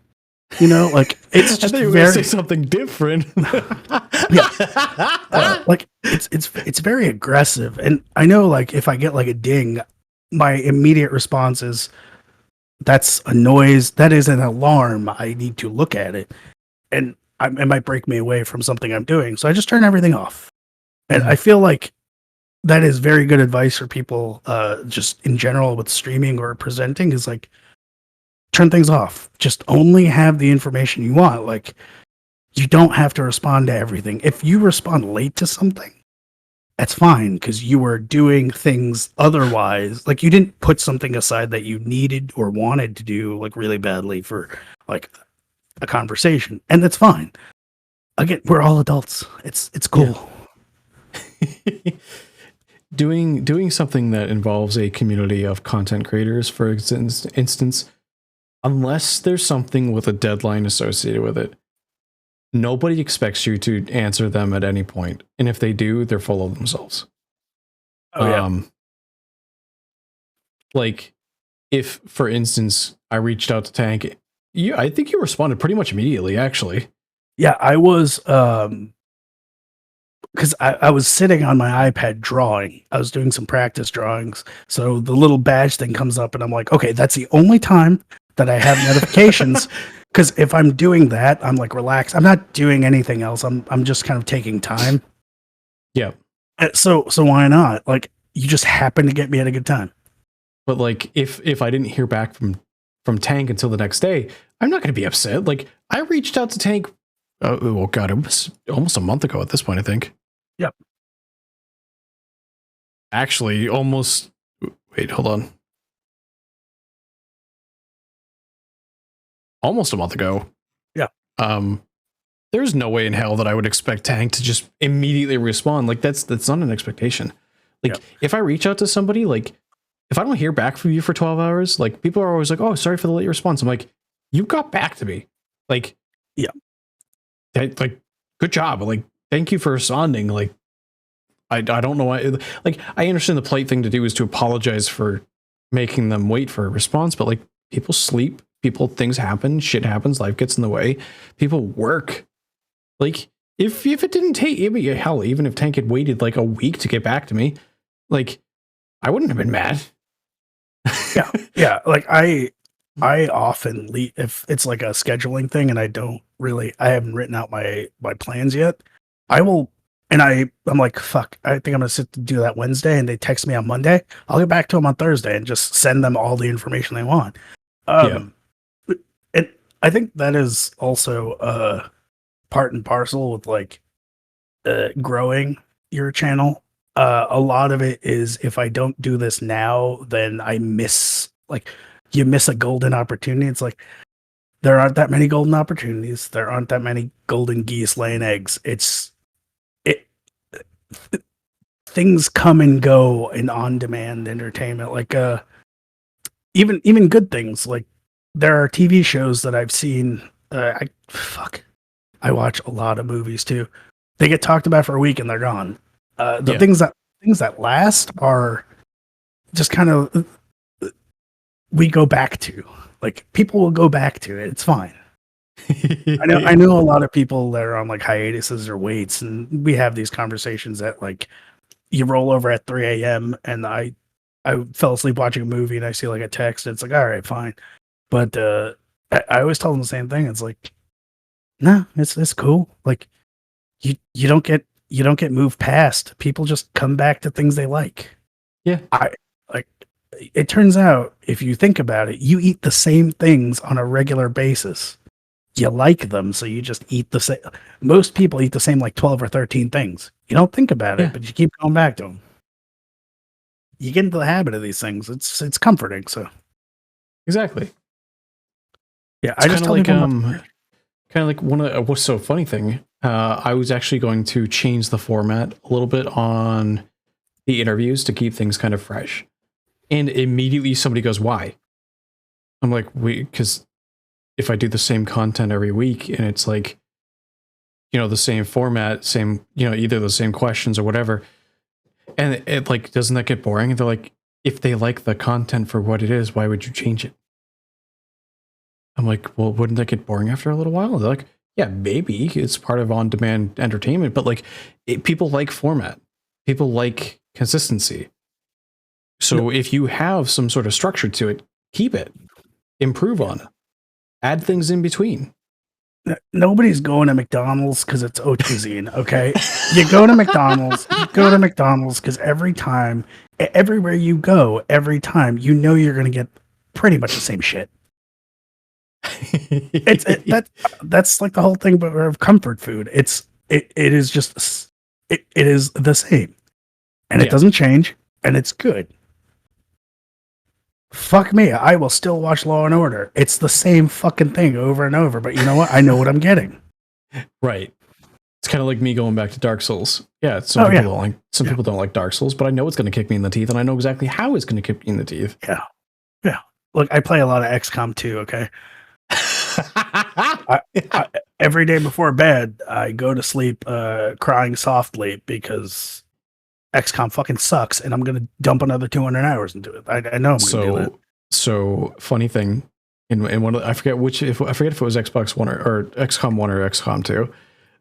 It's just I thought you were gonna say something different. Yeah. It's very aggressive, and I know like if I get like a ding, my immediate response is, that's a noise, that is an alarm, I need to look at it, and it might break me away from something I'm doing, so I just turn everything off. And I feel like that is very good advice for people just in general with streaming or presenting, is like, turn things off. Just only have the information you want. Like, you don't have to respond to everything. If you respond late to something, that's fine, because you were doing things otherwise. Like, you didn't put something aside that you needed or wanted to do like really badly for like a conversation, and that's fine. Again, we're all adults. It's cool. Yeah. Doing something that involves a community of content creators, for instance, unless there's something with a deadline associated with it, nobody expects you to answer them at any point. And if they do, they're full of themselves. Oh, yeah. Like, if, for instance, I reached out to Tank, I think you responded pretty much immediately, actually. Yeah, I was, because I was sitting on my iPad drawing. I was doing some practice drawings. So the little badge thing comes up, and I'm like, okay, that's the only time that I have notifications. Because if I'm doing that, I'm like relaxed. I'm not doing anything else. I'm just kind of taking time. Yeah. So why not? Like, you just happen to get me at a good time. But like, if I didn't hear back from Tank until the next day, I'm not going to be upset. Like, I reached out to Tank. Oh God, it was almost a month ago at this point, I think. Yep. Actually, almost. Wait, hold on. Almost a month ago. Yeah. There's no way in hell that I would expect Tank to just immediately respond. Like, that's not an expectation. Like, if I reach out to somebody, like, if I don't hear back from you for 12 hours, like, people are always like, oh, sorry for the late response. I'm like, you got back to me. Like, yeah. Like, good job. Like, thank you for responding. Like, I don't know why. Like, I understand the polite thing to do is to apologize for making them wait for a response, but like, people sleep, things happen, shit happens, life gets in the way, people work. Like, if it didn't take, hell, even if Tank had waited like a week to get back to me, like, I wouldn't have been mad. Yeah. Like, I often leave if it's like a scheduling thing, and I haven't written out my plans yet. I will, and I'm like, fuck, I think I'm gonna sit to do that Wednesday, and they text me on Monday. I'll get back to them on Thursday and just send them all the information they want. And I think that is also part and parcel with like growing your channel. A lot of it is, if I don't do this now, then I miss, like, you miss a golden opportunity. It's like, there aren't that many golden opportunities. There aren't that many golden geese laying eggs. Things come and go in on-demand entertainment. Like, even good things. Like, there are TV shows that I've seen. I watch a lot of movies too. They get talked about for a week and they're gone. Things that last are just kind of we go back to. Like people will go back to it. It's fine. I know a lot of people that are on like hiatuses or waits, and we have these conversations that like you roll over at 3 a.m. and I fell asleep watching a movie and I see like a text. And it's like, all right, fine. But I always tell them the same thing. It's like, no, it's cool. Like you don't get moved past. People just come back to things they like. Yeah. I like it turns out if you think about it, you eat the same things on a regular basis. You like them, so you just eat the same. Most people eat the same like 12 or 13 things. You don't think about it, but you keep going back to them. You get into the habit of these things. It's comforting. So Exactly. yeah, It's I just kind of tell like people kind of like one of what's so funny thing. I was actually going to change the format a little bit on the interviews to keep things kind of fresh, and immediately somebody goes, "Why?" I'm like, because if I do the same content every week and it's like, the same format, same, either the same questions or whatever, and it like, doesn't that get boring? And they're like, if they like the content for what it is, why would you change it? I'm like, well, wouldn't that get boring after a little while? They're like, yeah, maybe it's part of on-demand entertainment, but like people like format, people like consistency. So if you have some sort of structure to it, keep it, improve on it. Add things in between. nobody's going to McDonald's because it's haute cuisine. Okay, you go to McDonald's. You go to McDonald's because everywhere you go, every time, you're going to get pretty much the same shit. That's like the whole thing, but of comfort food. It is just it is the same, and it doesn't change, and it's good. Fuck me, I will still watch Law and Order. It's the same fucking thing over and over, but you know what? I know what I'm getting. Right. It's kind of like me going back to Dark Souls. Yeah, some people don't like Dark Souls, but I know it's going to kick me in the teeth, and I know exactly how it's going to kick me in the teeth. Yeah. Look, I play a lot of XCOM 2, okay? Every day before bed, I go to sleep crying softly because XCOM fucking sucks, and I'm gonna dump another 200 hours into it. I know I'm gonna do that. So funny thing, in one of I forget if it was Xbox One or XCOM 1 or XCOM 2,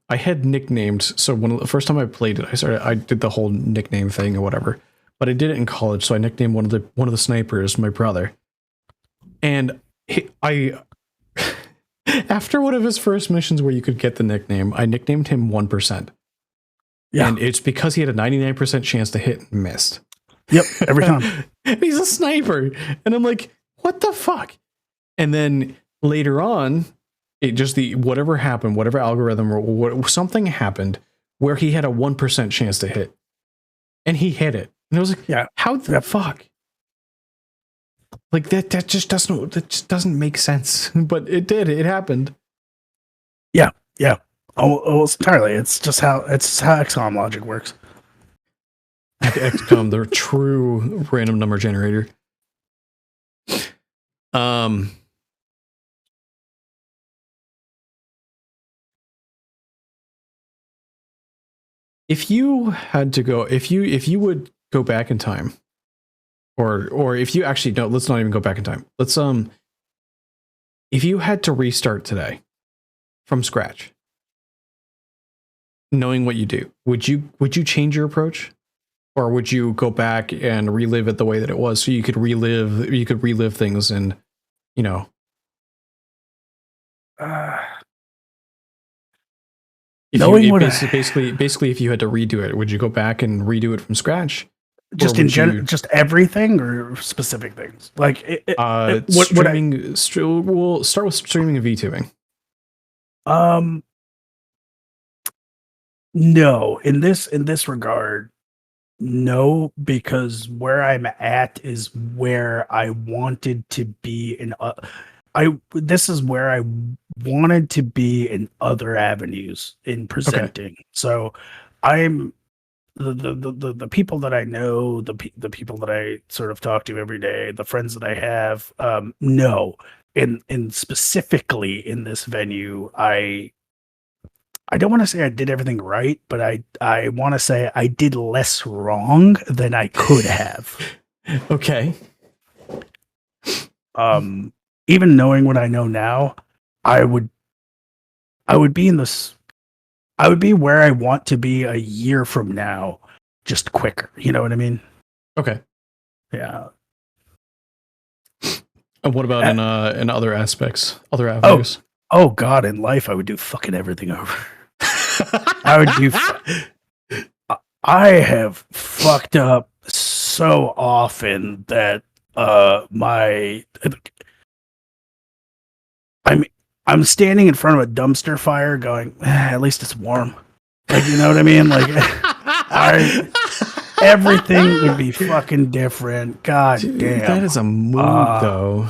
I had nicknamed. So the first time I played it, I did the whole nickname thing or whatever, but I did it in college. So I nicknamed one of the snipers my brother, and I. After one of his first missions where you could get the nickname, I nicknamed him 1%. Yeah. And it's because he had a 99% chance to hit and missed. Yep, every time. He's a sniper. And I'm like, what the fuck? And then later on, it just whatever happened, whatever algorithm or something happened where he had a 1% chance to hit. And he hit it. And I was like, yeah, how the fuck? Like that just doesn't make sense. But it did. It happened. Yeah. Almost entirely. It's how XCOM logic works. XCOM, the true random number generator. If you had to go, if you would go back in time, or if you actually no, let's not even go back in time. Let's if you had to restart today from scratch, knowing what you do, would you change your approach, or would you go back and relive it the way that it was, so you could relive things and basically if you had to redo it, would you go back and redo it from scratch? Just in general, just everything or specific things? Like streaming. We'll start with streaming and VTubing. No, in this regard, no, because where I'm at is where I wanted to be this is where I wanted to be in other avenues in presenting. Okay. So I'm the people that I know, the people that I sort of talk to every day, the friends that I have, no, in specifically in this venue, I don't want to say I did everything right, but I want to say I did less wrong than I could have. Okay. Even knowing what I know now, I would be I would be where I want to be a year from now, just quicker. You know what I mean? Okay. Yeah. And what about Uh, in other aspects, other oh, avenues? oh God! In life, I would do fucking everything over. I would do. I have fucked up so often that my I'm I'm standing in front of a dumpster fire, going, at least it's warm. Like, you know what I mean? Like, I everything would be fucking different. God Dude, that damn. is a mood, Uh, though.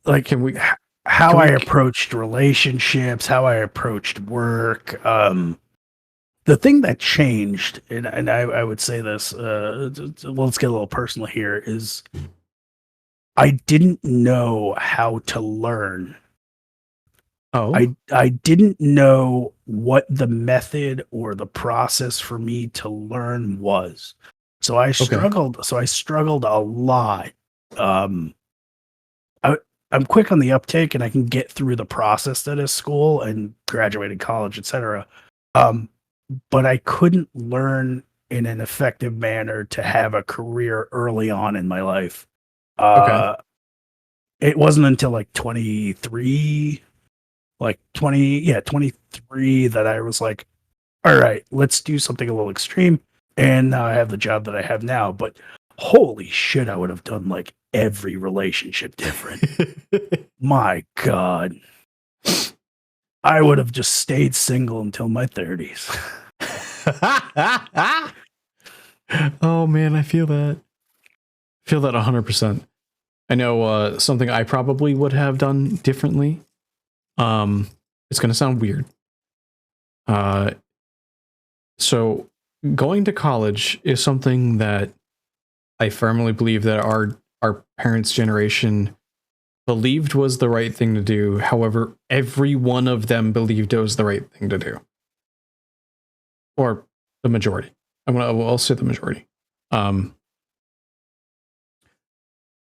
like Can we? how Can I we? approached relationships, how I approached work. The thing that changed, and I would say this, well, let's get a little personal here, is I didn't know how to learn. Oh, I didn't know what the method or the process for me to learn was. So I okay. struggled. So I struggled a lot. Um, I, I'm quick on the uptake, and I can get through the process that is school and graduating college, etc. Um, but I couldn't learn in an effective manner to have a career early on in my life. Okay. Uh, it wasn't until like 23, like 20, yeah, 23 that I was like, all right, let's do something a little extreme. And now I have the job that I have now. But holy shit, I would have done like every relationship different. My God. I would have just stayed single until my 30s. Oh man, I feel that. I feel that 100%. I know something I probably would have done differently. It's gonna sound weird. Uh, so going to college is something that I firmly believe that our parents' generation believed was the right thing to do. However, every one of them believed it was the right thing to do, or the majority. I'll say the majority. Um,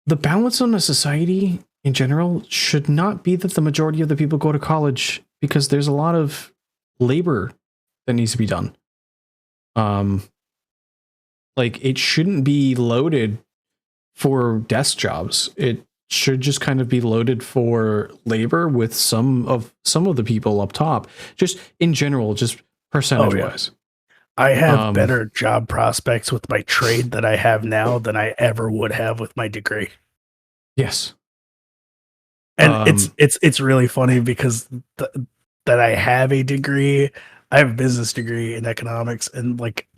the balance on a society in general should not be that the majority of the people go to college, because there's a lot of labor that needs to be done. Um, like it shouldn't be loaded for desk jobs. It should just kind of be loaded for labor with some of the people up top. Just in general, just percentage Oh, yeah. wise. I have better job prospects with my trade that I have now than I ever would have with my degree. Yes. And it's really funny because that I have a degree. I have a business degree in economics, and like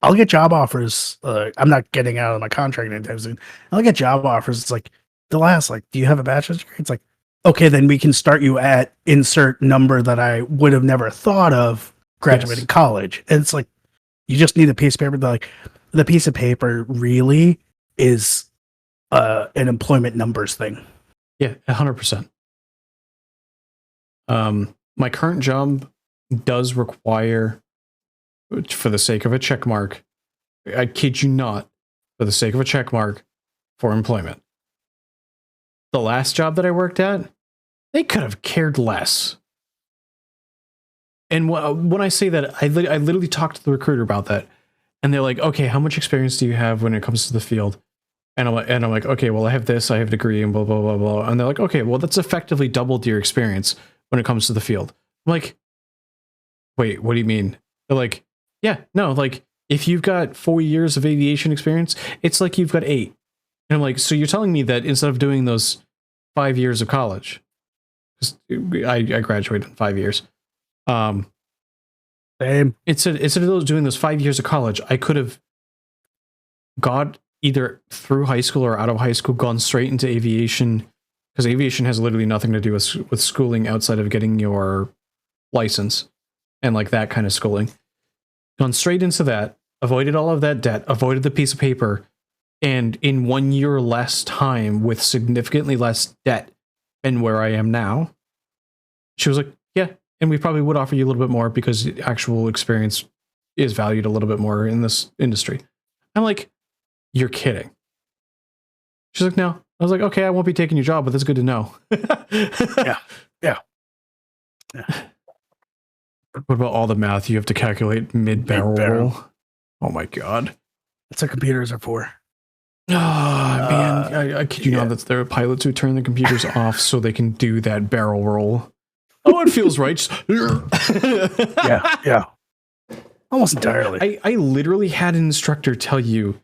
I'll get job offers. I'm not getting out of my contract anytime soon. I'll get job offers. It's like they'll ask, like, "Do you have a bachelor's degree?" It's like, okay, then we can start you at insert number that I would have never thought of graduating yes. college. And it's like you just need a piece of paper. They're like, the piece of paper really is an employment numbers thing. Yeah, 100%. My current job does require, for the sake of a check mark, I kid you not, for the sake of a check mark for employment. The last job that I worked at, they could have cared less. And when I say that, I literally talked to the recruiter about that, and they're like, "Okay, how much experience do you have when it comes to the field?" And I'm like, "Okay, well, I have this, I have a degree, and blah blah blah blah." And they're like, "Okay, well, that's effectively doubled your experience when it comes to the field." I'm like, "Wait, what do you mean?" They're like, "Yeah, no, like if you've got 4 years of aviation experience, it's like you've got 8." And I'm like, "So you're telling me that instead of doing those 5 years of college, because I graduated in 5 years, Same. instead of doing those 5 years of college, I could have got either through high school or out of high school, gone straight into aviation, because aviation has literally nothing to do with schooling outside of getting your license and like that kind of schooling. Gone straight into that, avoided all of that debt, avoided the piece of paper, and in 1 year less time with significantly less debt than where I am now." She was like, "Yeah, and we probably would offer you a little bit more because actual experience is valued a little bit more in this industry." I'm like, you're kidding. She's like, no. I was like, okay, I won't be taking your job, but that's good to know. Yeah. What about all the math you have to calculate mid-barrel Mid-barrel. roll? Oh my god. That's what computers are for. Oh, man. I kid you not, that's there are pilots who turn the computers off so they can do that barrel roll. Oh, it feels right. Yeah. Almost entirely. I literally had an instructor tell you,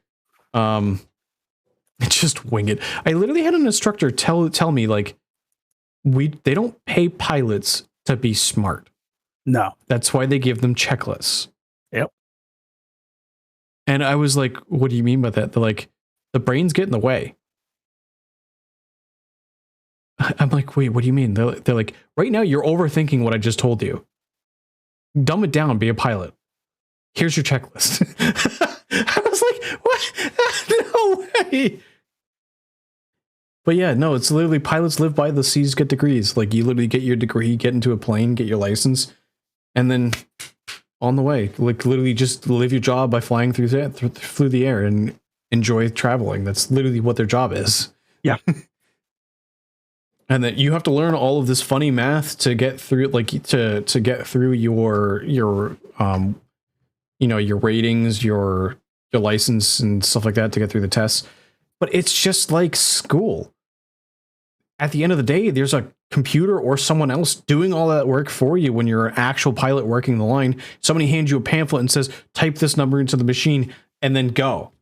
just wing it. I literally had an instructor tell me, like, they don't pay pilots to be smart. No. That's why they give them checklists. Yep. And I was like, what do you mean by that? They're like, the brains get in the way. I'm like, wait, what do you mean? They're like, right now you're overthinking what I just told you. Dumb it down, be a pilot. Here's your checklist. I was like, what? No way. But yeah, no, it's literally pilots live by the seas, get degrees. Like, you literally get your degree, get into a plane, get your license, and then on the way, like, literally just live your job by flying through the air and enjoy traveling. That's literally what their job is. Yeah. And that you have to learn all of this funny math to get through, like, to get through your your ratings, your license and stuff like that, to get through the tests. But it's just like school. At the end of the day, there's a computer or someone else doing all that work for you when you're an actual pilot working the line. Somebody hands you a pamphlet and says, type this number into the machine and then go.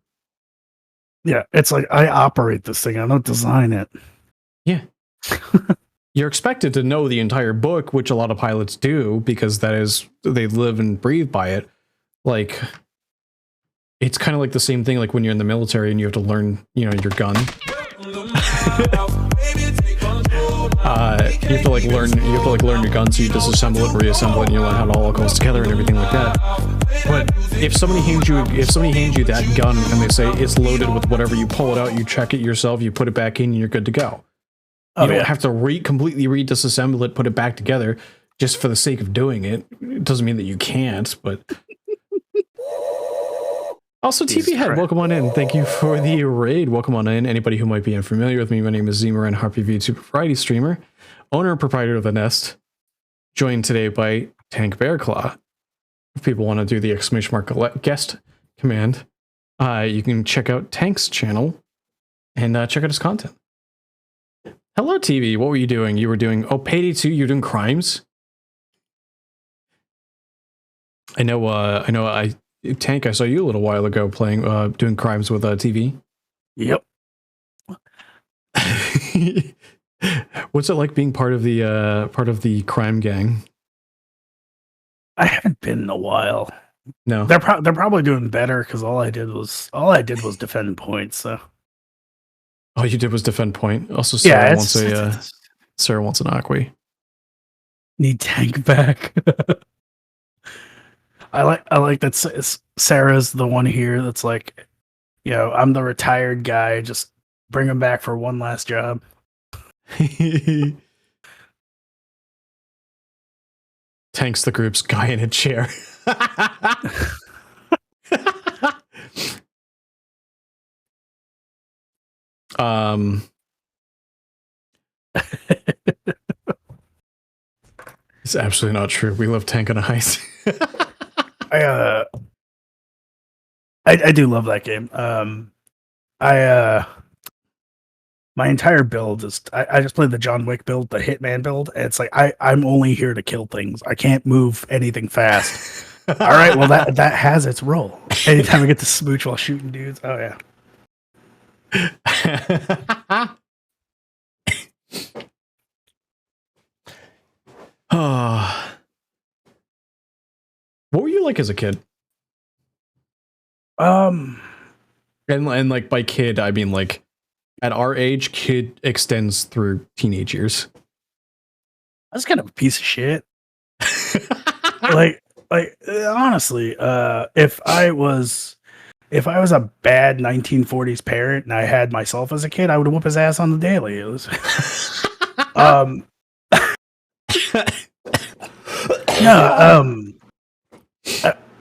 Yeah, it's like, I operate this thing. I don't design it. Yeah. You're expected to know the entire book, which a lot of pilots do, because they live and breathe by it. Like, it's kind of like the same thing, like when you're in the military and you have to learn, your gun. You have to learn your gun, so you disassemble it, reassemble it, and you learn how it all goes together and everything like that. But if somebody hands you that gun and they say it's loaded with whatever, you pull it out, you check it yourself, you put it back in, and you're good to go. You don't have to completely disassemble it, put it back together just for the sake of doing it. It doesn't mean that you can't, but also, TV Head, welcome on in. Thank you for the raid. Welcome on in. Anybody who might be unfamiliar with me, my name is Zemer and Harpy VTuber variety streamer, owner and proprietor of The Nest, joined today by TankBearclaw. If people want to do the ! Guest command, you can check out Tank's channel and check out his content. Hello, TV. What were you doing? You were doing, Payday 2, you're doing crimes? I know, Tank, I saw you a little while ago playing, doing crimes with TV. Yep. What's it like being part of the crime gang? I haven't been in a while. No, they're probably doing better because all I did was defend points. So all you did was defend point. Also, Sarah wants an Aqui. Need Tank back. I like that Sarah's the one here that's like, I'm the retired guy. Just bring him back for one last job. Tank's the group's guy in a chair. It's absolutely not true. We love Tank on Ice. I do love that game. My entire build is I just played the John Wick build, the Hitman build, and it's like I'm only here to kill things. I can't move anything fast. All right, well that has its role. Anytime I get to smooch while shooting dudes, oh yeah. What were you like as a kid? And like by kid, I mean like at our age, kid extends through teenage years. I was kind of a piece of shit. like honestly, if I was a bad 1940s parent and I had myself as a kid, I would whoop his ass on the daily. It was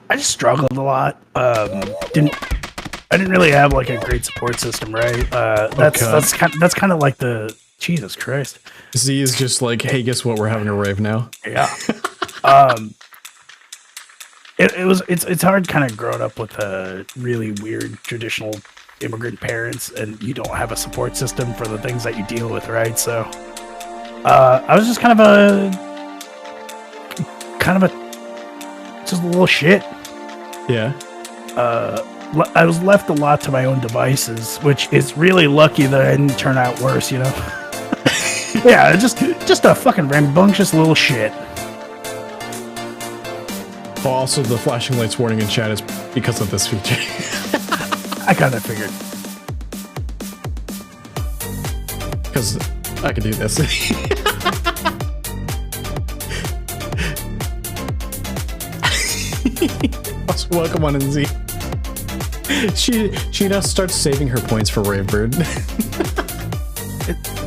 I just struggled a lot. I didn't really have like a great support system, right? That's kind of like the Jesus Christ. Z is just like, hey, guess what? We're having a rave now. Yeah. It's hard kind of growing up with really weird traditional immigrant parents, and you don't have a support system for the things that you deal with, right? So, I was just kind of a just a little shit. Yeah. I was left a lot to my own devices, which is really lucky that I didn't turn out worse, you know? Yeah, just a fucking rambunctious little shit. Well, also, the flashing lights warning in chat is because of this feature. I kind of figured. Because I could do this. Also, welcome on in Z. She now starts saving her points for Ravebird.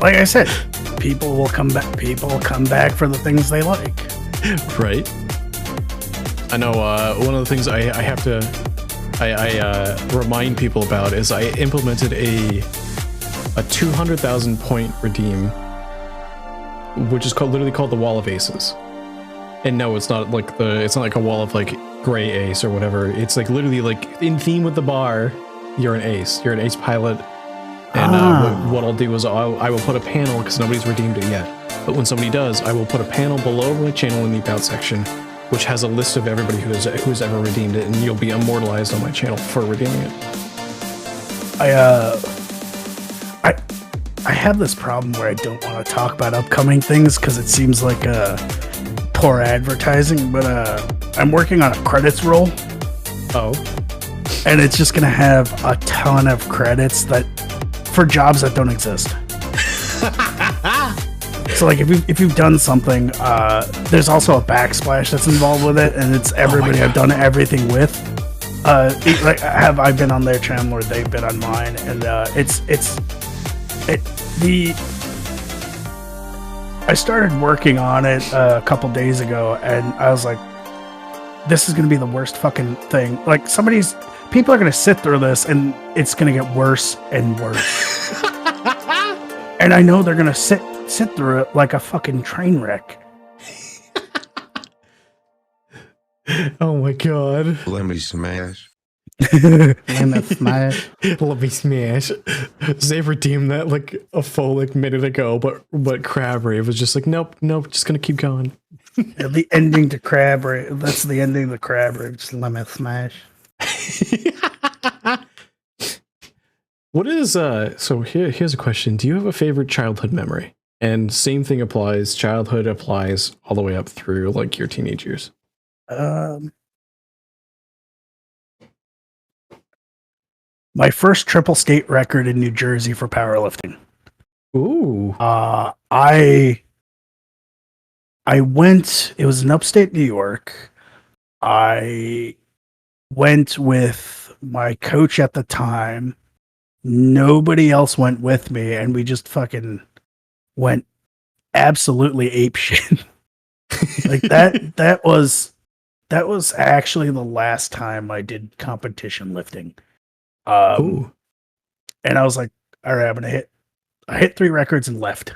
Like I said, people will come back. People come back for the things they like. Right. I know. One of the things I have to remind people about is I implemented a 200,000 point redeem, which is literally called the Wall of Aces. And no, it's not like a wall of like gray ace or whatever. It's like literally like in theme with the bar. You're an ace. You're an ace pilot. And what I'll do is I will put a panel, because nobody's redeemed it yet. But when somebody does, I will put a panel below my channel in the about section, which has a list of everybody who's ever redeemed it, and you'll be immortalized on my channel for redeeming it. I have this problem where I don't want to talk about upcoming things because it seems like poor advertising, but I'm working on a credits roll. Oh. And it's just gonna have a ton of credits that for jobs that don't exist. So like if you've done something, there's also a backsplash that's involved with it, and it's everybody I've done everything with. I've been on their channel or they've been on mine, and I started working on it a couple days ago, and I was like, this is gonna be the worst fucking thing. Like people are gonna sit through this, and it's gonna get worse and worse. And I know they're gonna sit through it like a fucking train wreck. Oh my god. Let me smash. Let me smash. Let me smash. They've redeemed that like a full minute ago, but Crab Rave was just like, nope, just gonna keep going. Yeah, the ending to Crab Rave. That's the ending to Crab Rave. Just let me smash. What is so here's a question. Do you have a favorite childhood memory? And same thing applies, childhood applies all the way up through like your teenage years. My first triple state record in New Jersey for powerlifting. Ooh. I went, it was in upstate New York. I went with my coach at the time. Nobody else went with me, and we just fucking went absolutely apeshit. Like that was actually the last time I did competition lifting. Ooh. And I was like, all right, I hit 3 records and left.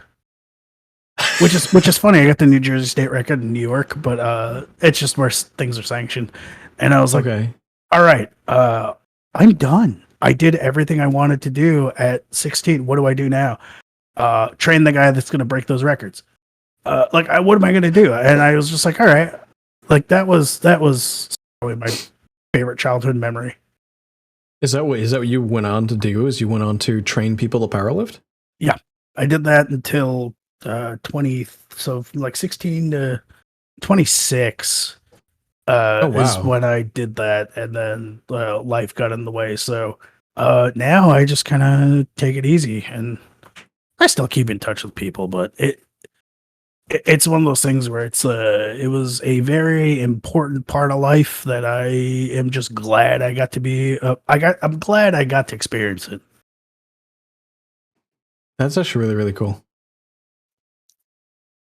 Which is funny. I got the New Jersey state record in New York, but it's just where things are sanctioned. And I was like, okay, all right, I'm done. I did everything I wanted to do at 16. What do I do now? Train the guy that's going to break those records. What am I going to do? And I was just like, all right. Like that was probably my favorite childhood memory. Is that what you went on to do? Is you went on to train people to powerlift? Yeah, I did that until 20. So from like 16 to 26 is when I did that, and then life got in the way. So now I just kind of take it easy, and I still keep in touch with people, but it's one of those things where it was a very important part of life that I am just glad I got to be. I'm glad I got to experience it. That's actually really, really cool.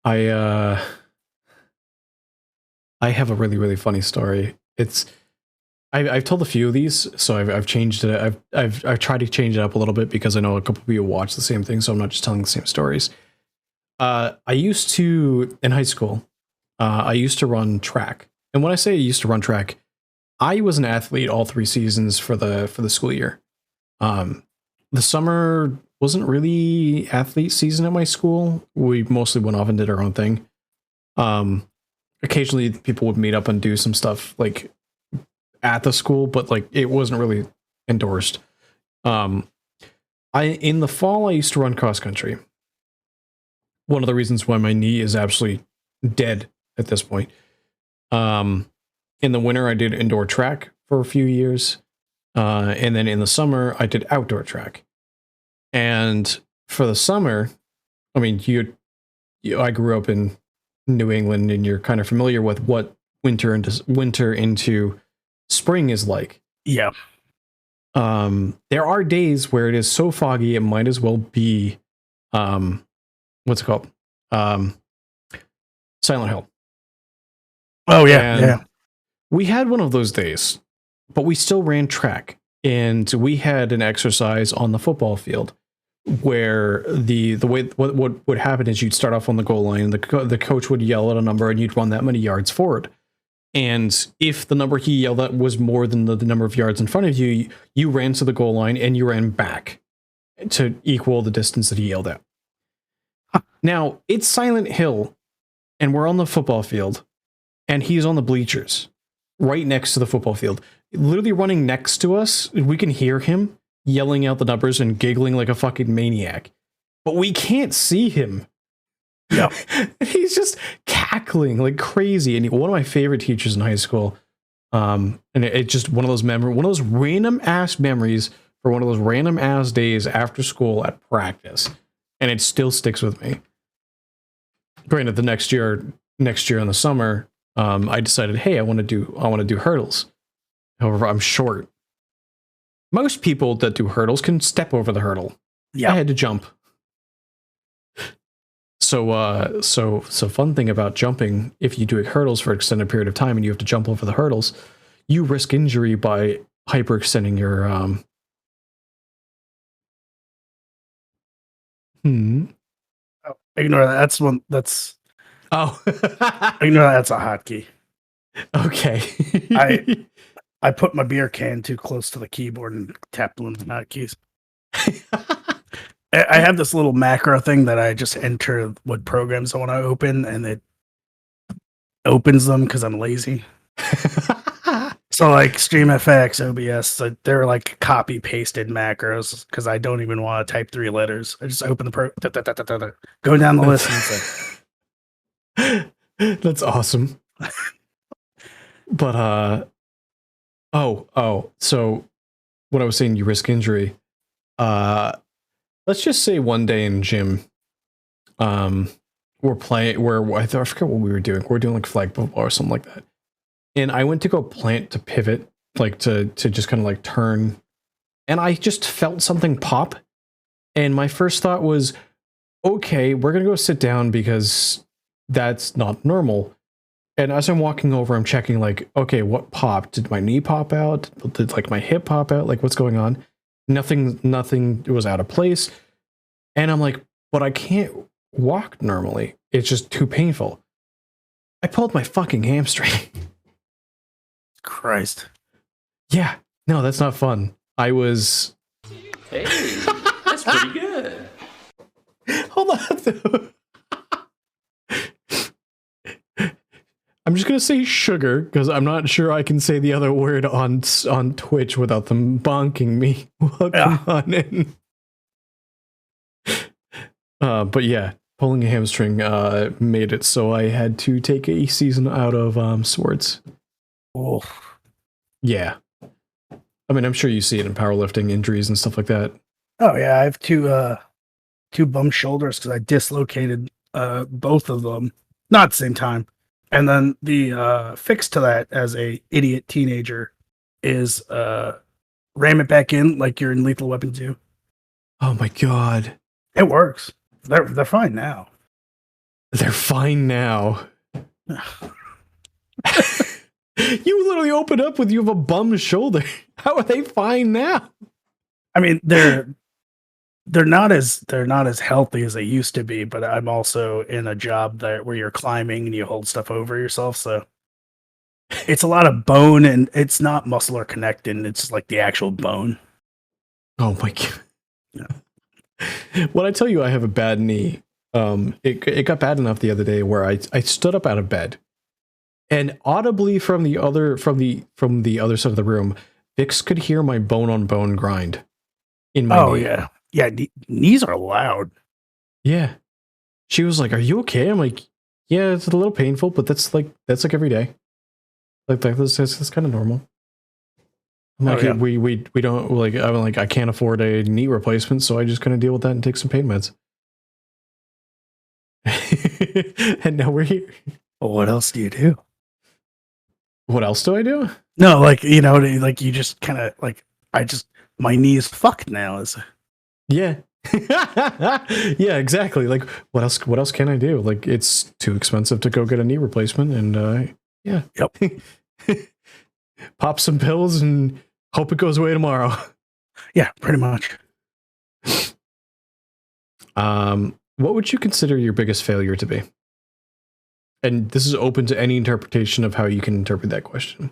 I have a really, really funny story. It's I've told a few of these, so I've changed it. I've tried to change it up a little bit because I know a couple of people watch the same thing, so I'm not just telling the same stories. I used to in high school. I used to run track, and when I say I used to run track, I was an athlete all 3 seasons for the school year. The summer wasn't really athlete season at my school. We mostly went off and did our own thing. Occasionally people would meet up and do some stuff like at the school, but like it wasn't really endorsed. In the fall I used to run cross country. One of the reasons why my knee is absolutely dead at this point. In the winter I did indoor track for a few years. And then in the summer I did outdoor track. And for the summer, I mean, I grew up in New England, and you're kind of familiar with what winter into spring is like. Yeah. There are days where it is so foggy it might as well be what's it called? Silent Hill. Oh yeah, yeah. We had one of those days, but we still ran track, and we had an exercise on the football field where the way what would happen is you'd start off on the goal line, and the coach would yell at a number, and you'd run that many yards forward. And if the number he yelled at was more than the number of yards in front of you, you ran to the goal line and you ran back to equal the distance that he yelled at. Now, it's Silent Hill, and we're on the football field, and he's on the bleachers right next to the football field, literally running next to us. We can hear him yelling out the numbers and giggling like a fucking maniac, but we can't see him. Yeah. He's just cackling like crazy. And one of my favorite teachers in high school. And it's just one of those random ass memories for one of those random ass days after school at practice. And it still sticks with me. Granted, the next year in the summer, I decided, hey, I want to do hurdles. However, I'm short. Most people that do hurdles can step over the hurdle. Yeah. I had to jump. So fun thing about jumping, if you do hurdles for an extended period of time and you have to jump over the hurdles, you risk injury by hyperextending your Oh, ignore that. Ignore that's a hotkey. Okay. I put my beer can too close to the keyboard and tapped one of the hotkeys. I have this little macro thing that I just enter what programs I want to open, and it opens them because I'm lazy. So like StreamFX, OBS, they're like copy pasted macros because I don't even want to type 3 letters. I just open the go down the list and say, that's awesome. But so what I was saying, you risk injury. Let's just say one day in gym, we're playing where I forget what we were doing. We're doing like flag football or something like that. And I went to go plant to pivot, like to just kind of like turn, and I just felt something pop. And my first thought was, okay, we're gonna go sit down because that's not normal. And as I'm walking over, I'm checking like, okay, what popped? Did my knee pop out? Did like my hip pop out? Like what's going on? Nothing was out of place. And I'm like, but I can't walk normally. It's just too painful. I pulled my fucking hamstring. Christ. Yeah. No, that's not fun. I was... Hey, that's pretty good. Hold on. I'm just going to say sugar because I'm not sure I can say the other word on Twitch without them bonking me. Welcome on in. But yeah, pulling a hamstring made it so I had to take a season out of sports. Oh. Yeah. I mean, I'm sure you see it in powerlifting injuries and stuff like that. Oh yeah, I have two bum shoulders because I dislocated both of them, not at the same time. And then the fix to that as a idiot teenager is ram it back in like you're in Lethal Weapon 2. Oh my god. It works. They're fine now. They're fine now. You literally opened up with you have a bum shoulder. How are they fine now? I mean, they're not as healthy as they used to be, but I'm also in a job where you're climbing and you hold stuff over yourself, so it's a lot of bone, and it's not muscle or connecting. It's just like the actual bone. Oh my god! Yeah. When I tell you I have a bad knee, it got bad enough the other day where I stood up out of bed, and audibly from the other side of the room, Vix could hear my bone on bone grind in my knee. Yeah. Knees are loud. Yeah. She was like, "Are you okay?" I'm like, "Yeah, it's a little painful, but that's like every day. Like that's kind of normal." I'm like, we don't like. I'm like, I can't afford a knee replacement, so I just kind of deal with that and take some pain meds. And now we're here. Well, what else do you do? What else do I do? No, like like you just kind of like my knee is fucked now. Yeah. Yeah, exactly. Like, what else can I do? Like, it's too expensive to go get a knee replacement, and yeah. Yep. Pop some pills and hope it goes away tomorrow. Yeah, pretty much. What would you consider your biggest failure to be? And this is open to any interpretation of how you can interpret that question.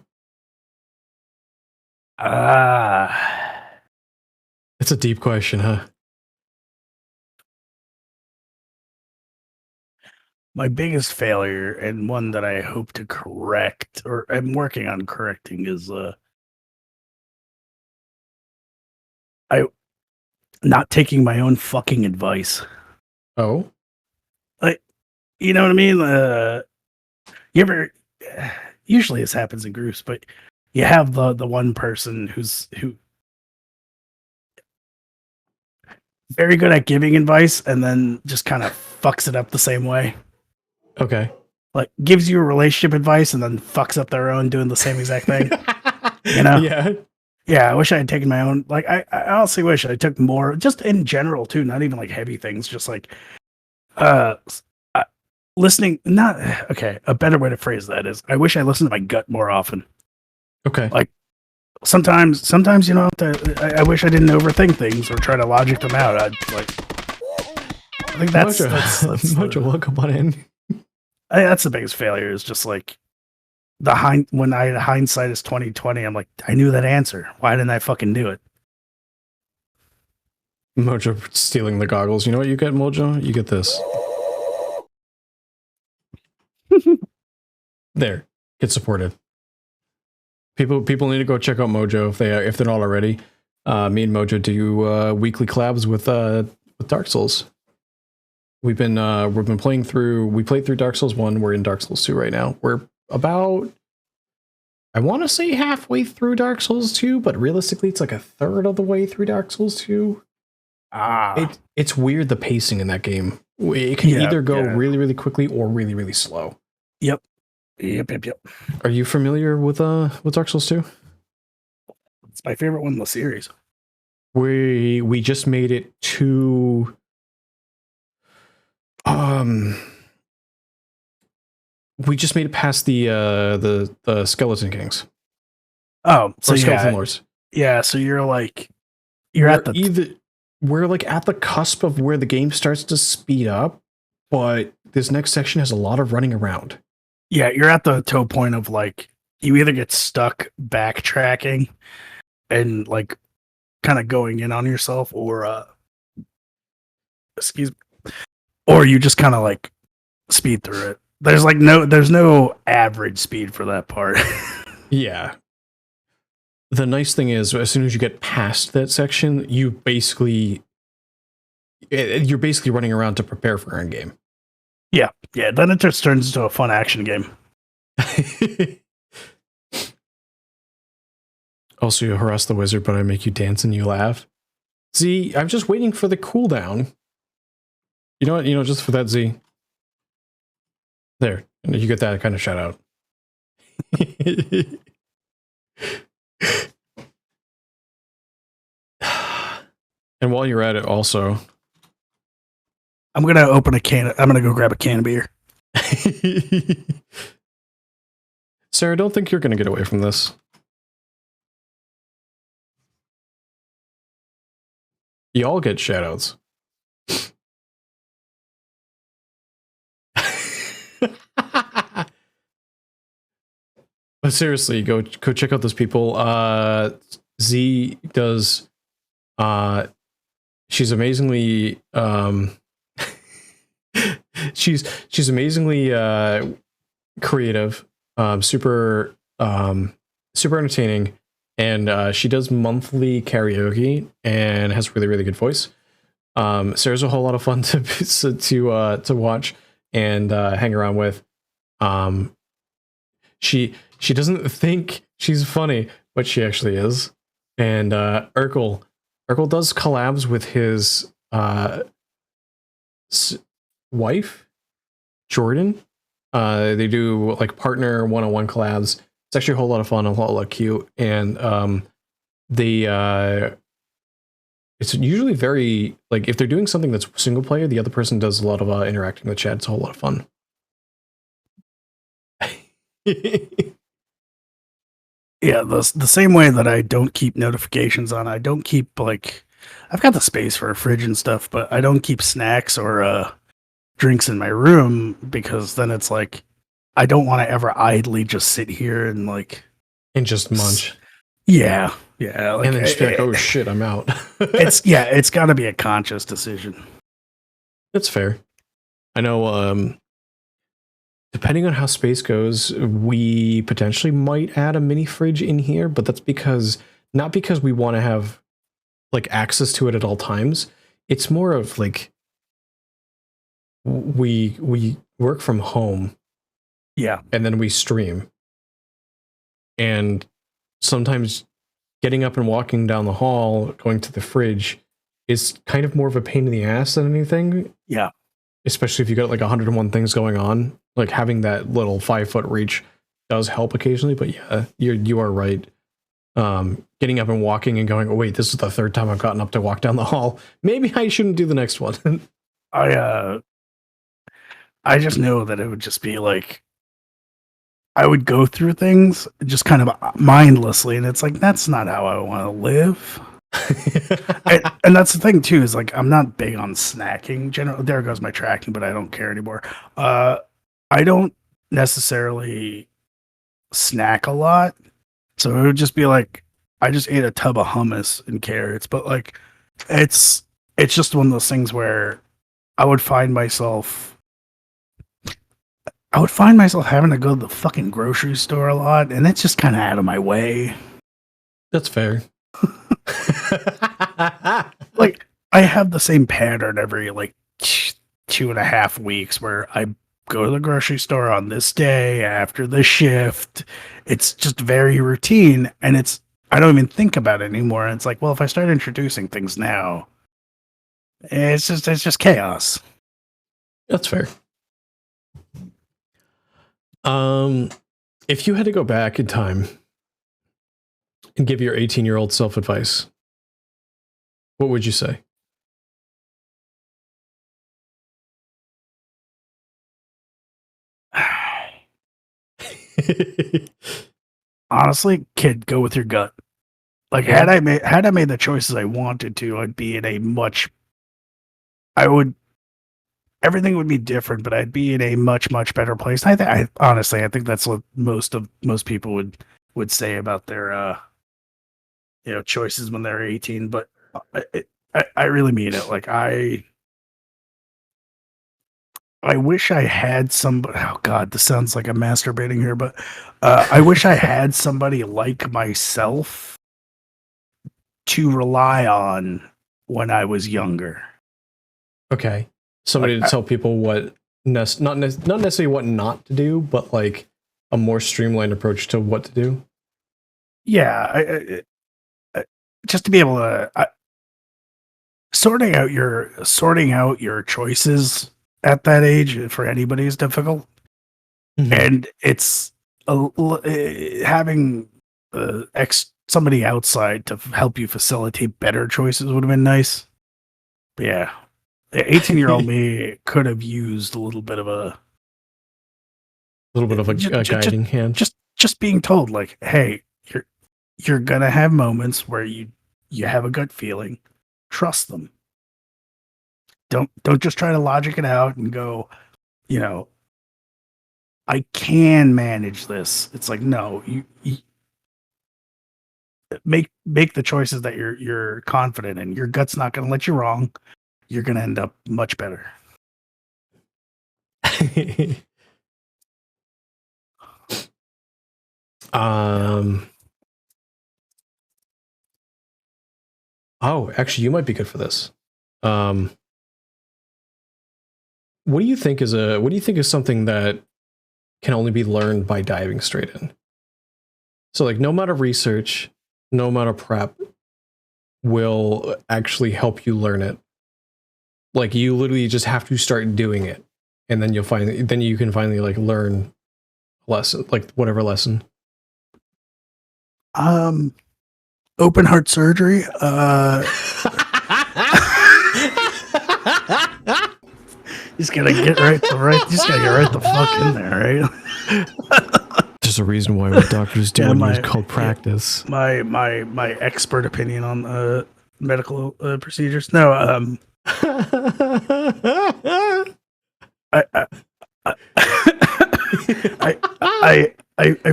It's a deep question, huh? My biggest failure, and one that I hope to correct, or I'm working on correcting, is I not taking my own fucking advice. Oh, Like, you know what I mean? You ever? Usually this happens in groups, but you have the one person who very good at giving advice and then just kind of fucks it up the same way. okay. Like gives you a relationship advice and then fucks up their own doing the same exact thing. You know? Yeah. Yeah, I wish I had taken my own. Like, I honestly wish I took more, just in general too, not even like heavy things, just like listening. Not okay. A better way to phrase that is, I wish I listened to my gut more often. Okay. Like sometimes you know, I wish I didn't overthink things or try to logic them out. I think that's Mojo, welcome on in. That's the biggest failure. Is just like when hindsight is 2020. I'm like, I knew that answer. Why didn't I fucking do it? Mojo stealing the goggles. You know what you get, Mojo? You get this. There. Get supported. People need to go check out Mojo if they're not already. Me and Mojo do weekly collabs with Dark Souls. We've been playing through. We played through Dark Souls 1. We're in Dark Souls 2 right now. We're about, I want to say halfway through Dark Souls 2, but realistically, it's like a third of the way through Dark Souls 2. It's weird, the pacing in that game. It can either go really, really quickly or really, really slow. Yep. Are you familiar with Dark Souls 2? It's my favorite one in the series. We just made it to we just made it past the Skeleton Kings. Oh, so Skeleton Lords. Yeah, so you're like we're like at the cusp of where the game starts to speed up, but this next section has a lot of running around. Yeah, you're at the toe point of like you either get stuck backtracking and like kind of going in on yourself, or or you just kind of like speed through it. There's no average speed for that part. Yeah. The nice thing is, as soon as you get past that section, you're basically running around to prepare for an end game. Yeah. Then it just turns into a fun action game. Also, you harass the wizard, but I make you dance and you laugh. Z, I'm just waiting for the cooldown. You know what? Just for that, Z. There. You get that kind of shout out. And while you're at it, also, I'm gonna open I'm gonna go grab a can of beer. Sarah, don't think you're going to get away from this. You all get shoutouts. But seriously, go check out those people. Z does. She's amazingly. She's amazingly creative. Super entertaining, and she does monthly karaoke and has really really good voice. Sarah's a whole lot of fun to watch and hang around with. She doesn't think she's funny, but she actually is. And Urkel does collabs with his wife, Jordan. They do like partner one-on-one collabs. It's actually a whole lot of fun, a lot cute, and it's usually very like if they're doing something that's single player, the other person does a lot of interacting with chat. It's a whole lot of fun. Yeah, the same way that I don't keep notifications on, I don't keep like I've got the space for a fridge and stuff, but I don't keep snacks or drinks in my room because then it's like I don't want to ever idly just sit here and like and just munch. Yeah, like, and then just be like, "Oh shit, I'm out." It's got to be a conscious decision. That's fair. I know. Depending on how space goes, we potentially might add a mini fridge in here, but that's not because we want to have like access to it at all times. It's more of like we work from home. Yeah. And then we stream. And sometimes getting up and walking down the hall, going to the fridge is kind of more of a pain in the ass than anything. Yeah. Especially if you got like 101 things going on. Like having that little 5-foot reach does help occasionally, but yeah, you are right. Getting up and walking and going, oh wait, this is the third time I've gotten up to walk down the hall. Maybe I shouldn't do the next one. I just know that it would just be like I would go through things just kind of mindlessly, and it's like that's not how I want to live. and that's the thing too, is like I'm not big on snacking. There goes my tracking, but I don't care anymore. I don't necessarily snack a lot, so it would just be like I just ate a tub of hummus and carrots, but like it's just one of those things where I would find myself having to go to the fucking grocery store a lot, and it's just kind of out of my way. That's fair. Like I have the same pattern every like 2.5 weeks where I go to the grocery store on this day after the shift. It's just very routine, and I don't even think about it anymore. And it's like, well, if I start introducing things now, it's just chaos. That's fair. If you had to go back in time and give your 18-year-old self advice, what would you say? Honestly, kid, go with your gut. Like had I made the choices I wanted to, everything would be different, but I'd be in a much, much better place. I honestly think that's what most people would say about their choices when they're 18. But I really mean it. Like I wish I had somebody. Oh God, this sounds like I'm masturbating here, but I wish I had somebody like myself to rely on when I was younger. Okay, somebody to tell people what not necessarily what not to do, but like a more streamlined approach to what to do. Yeah, just to be able to sorting out your choices at that age for anybody is difficult. Mm-hmm. And it's having somebody outside to help you facilitate better choices would have been nice. But yeah, the 18-year-old me could have used a little bit of a guiding hand. Just just being told like, hey, you're gonna have moments where you have a gut feeling. Trust them. Don't just try to logic it out and go, I can manage this. It's like, no, you make the choices that you're confident in. Your gut's not gonna let you wrong. You're gonna end up much better. Oh, actually, you might be good for this. What do you think is something that can only be learned by diving straight in? So, like, no amount of research, no amount of prep will actually help you learn it. Like, you literally just have to start doing it, and then you can finally like learn a lesson, like whatever lesson. Open heart surgery. Just gotta get right. Just gotta get right the fuck in there, right? There's a reason why what doctors do when it's called practice. My expert opinion on medical procedures. No, I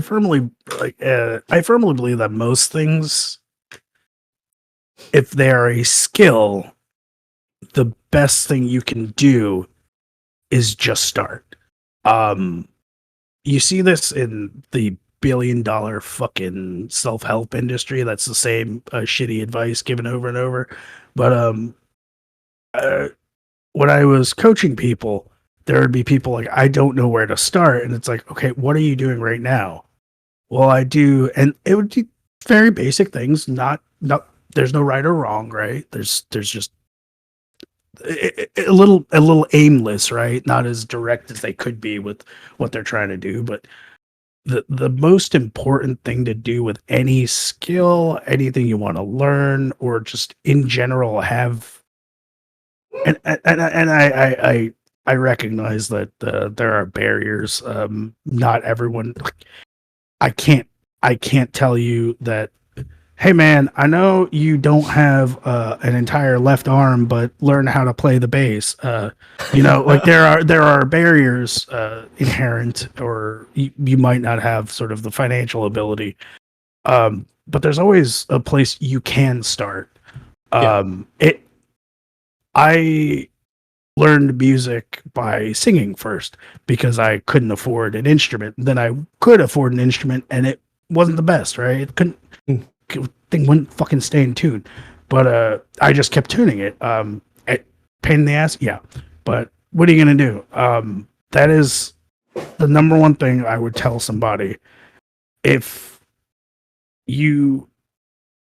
firmly I firmly believe that most things, if they are a skill, the best thing you can do is just start. You see this in the billion-dollar fucking self-help industry. That's the same shitty advice given over and over. But when I was coaching people, there would be people like, I don't know where to start. And it's like, okay, what are you doing right now? Well, I do. And it would be very basic things. Not there's no right or wrong, right? There's just a little aimless, right? Not as direct as they could be with what they're trying to do. But the most important thing to do with any skill, anything you want to learn, or just in general have, and I recognize that there are barriers. Not everyone. I can't tell you that. Hey man, I know you don't have an entire left arm, but learn how to play the bass. Like there are barriers inherent, or you might not have sort of the financial ability. But there's always a place you can start. I learned music by singing first because I couldn't afford an instrument. Then I could afford an instrument, and it wasn't the best, right? It couldn't. Thing wouldn't fucking stay in tune, but I just kept tuning it. Pain in the ass, yeah. But what are you gonna do? That is the number one thing I would tell somebody. If you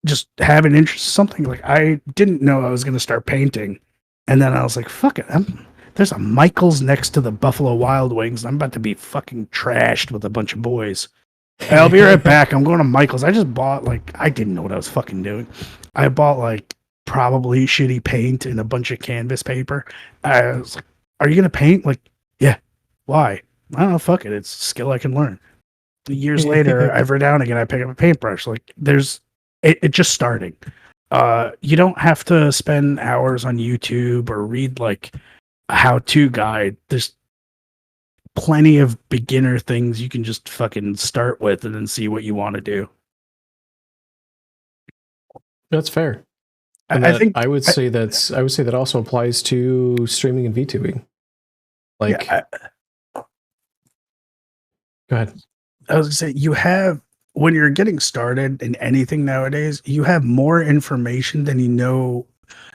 just have an interest in something, like I didn't know I was gonna start painting, and then I was like, fuck it, there's a Michael's next to the Buffalo Wild Wings. I'm about to be fucking trashed with a bunch of boys. Hey, I'll be right back. I'm going to Michael's. I just bought, I didn't know what I was fucking doing. I bought, probably shitty paint and a bunch of canvas paper. I was like, are you going to paint? Like, yeah. Why? I don't know. Fuck it. It's a skill I can learn. Years later, every now and again, I pick up a paintbrush. It's just starting. You don't have to spend hours on YouTube or read, a how-to guide. There's plenty of beginner things you can just fucking start with and then see what you want to do. That's fair. And I would say that also applies to streaming and VTubing. Go ahead. I was gonna say, when you're getting started in anything nowadays, you have more information than you know.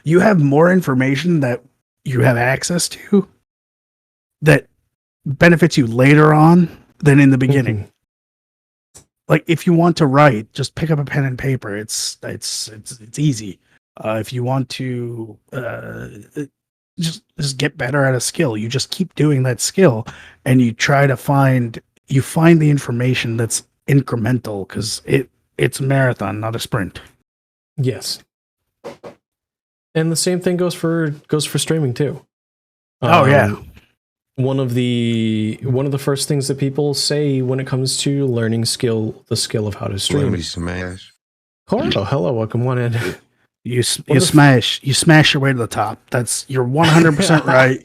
You have more information that you have access to that benefits you later on than in the beginning. Like, if you want to write, just pick up a pen and paper. It's easy. If you want to just get better at a skill, you just keep doing that skill, and you try to find the information that's incremental, because it's a marathon, not a sprint. Yes. And the same thing goes for streaming too. Oh yeah. one of the first things that people say when it comes to learning the skill of how to stream. Let me smash. Carlo, hello, welcome on in. You smash your way to the top. You're 100% right.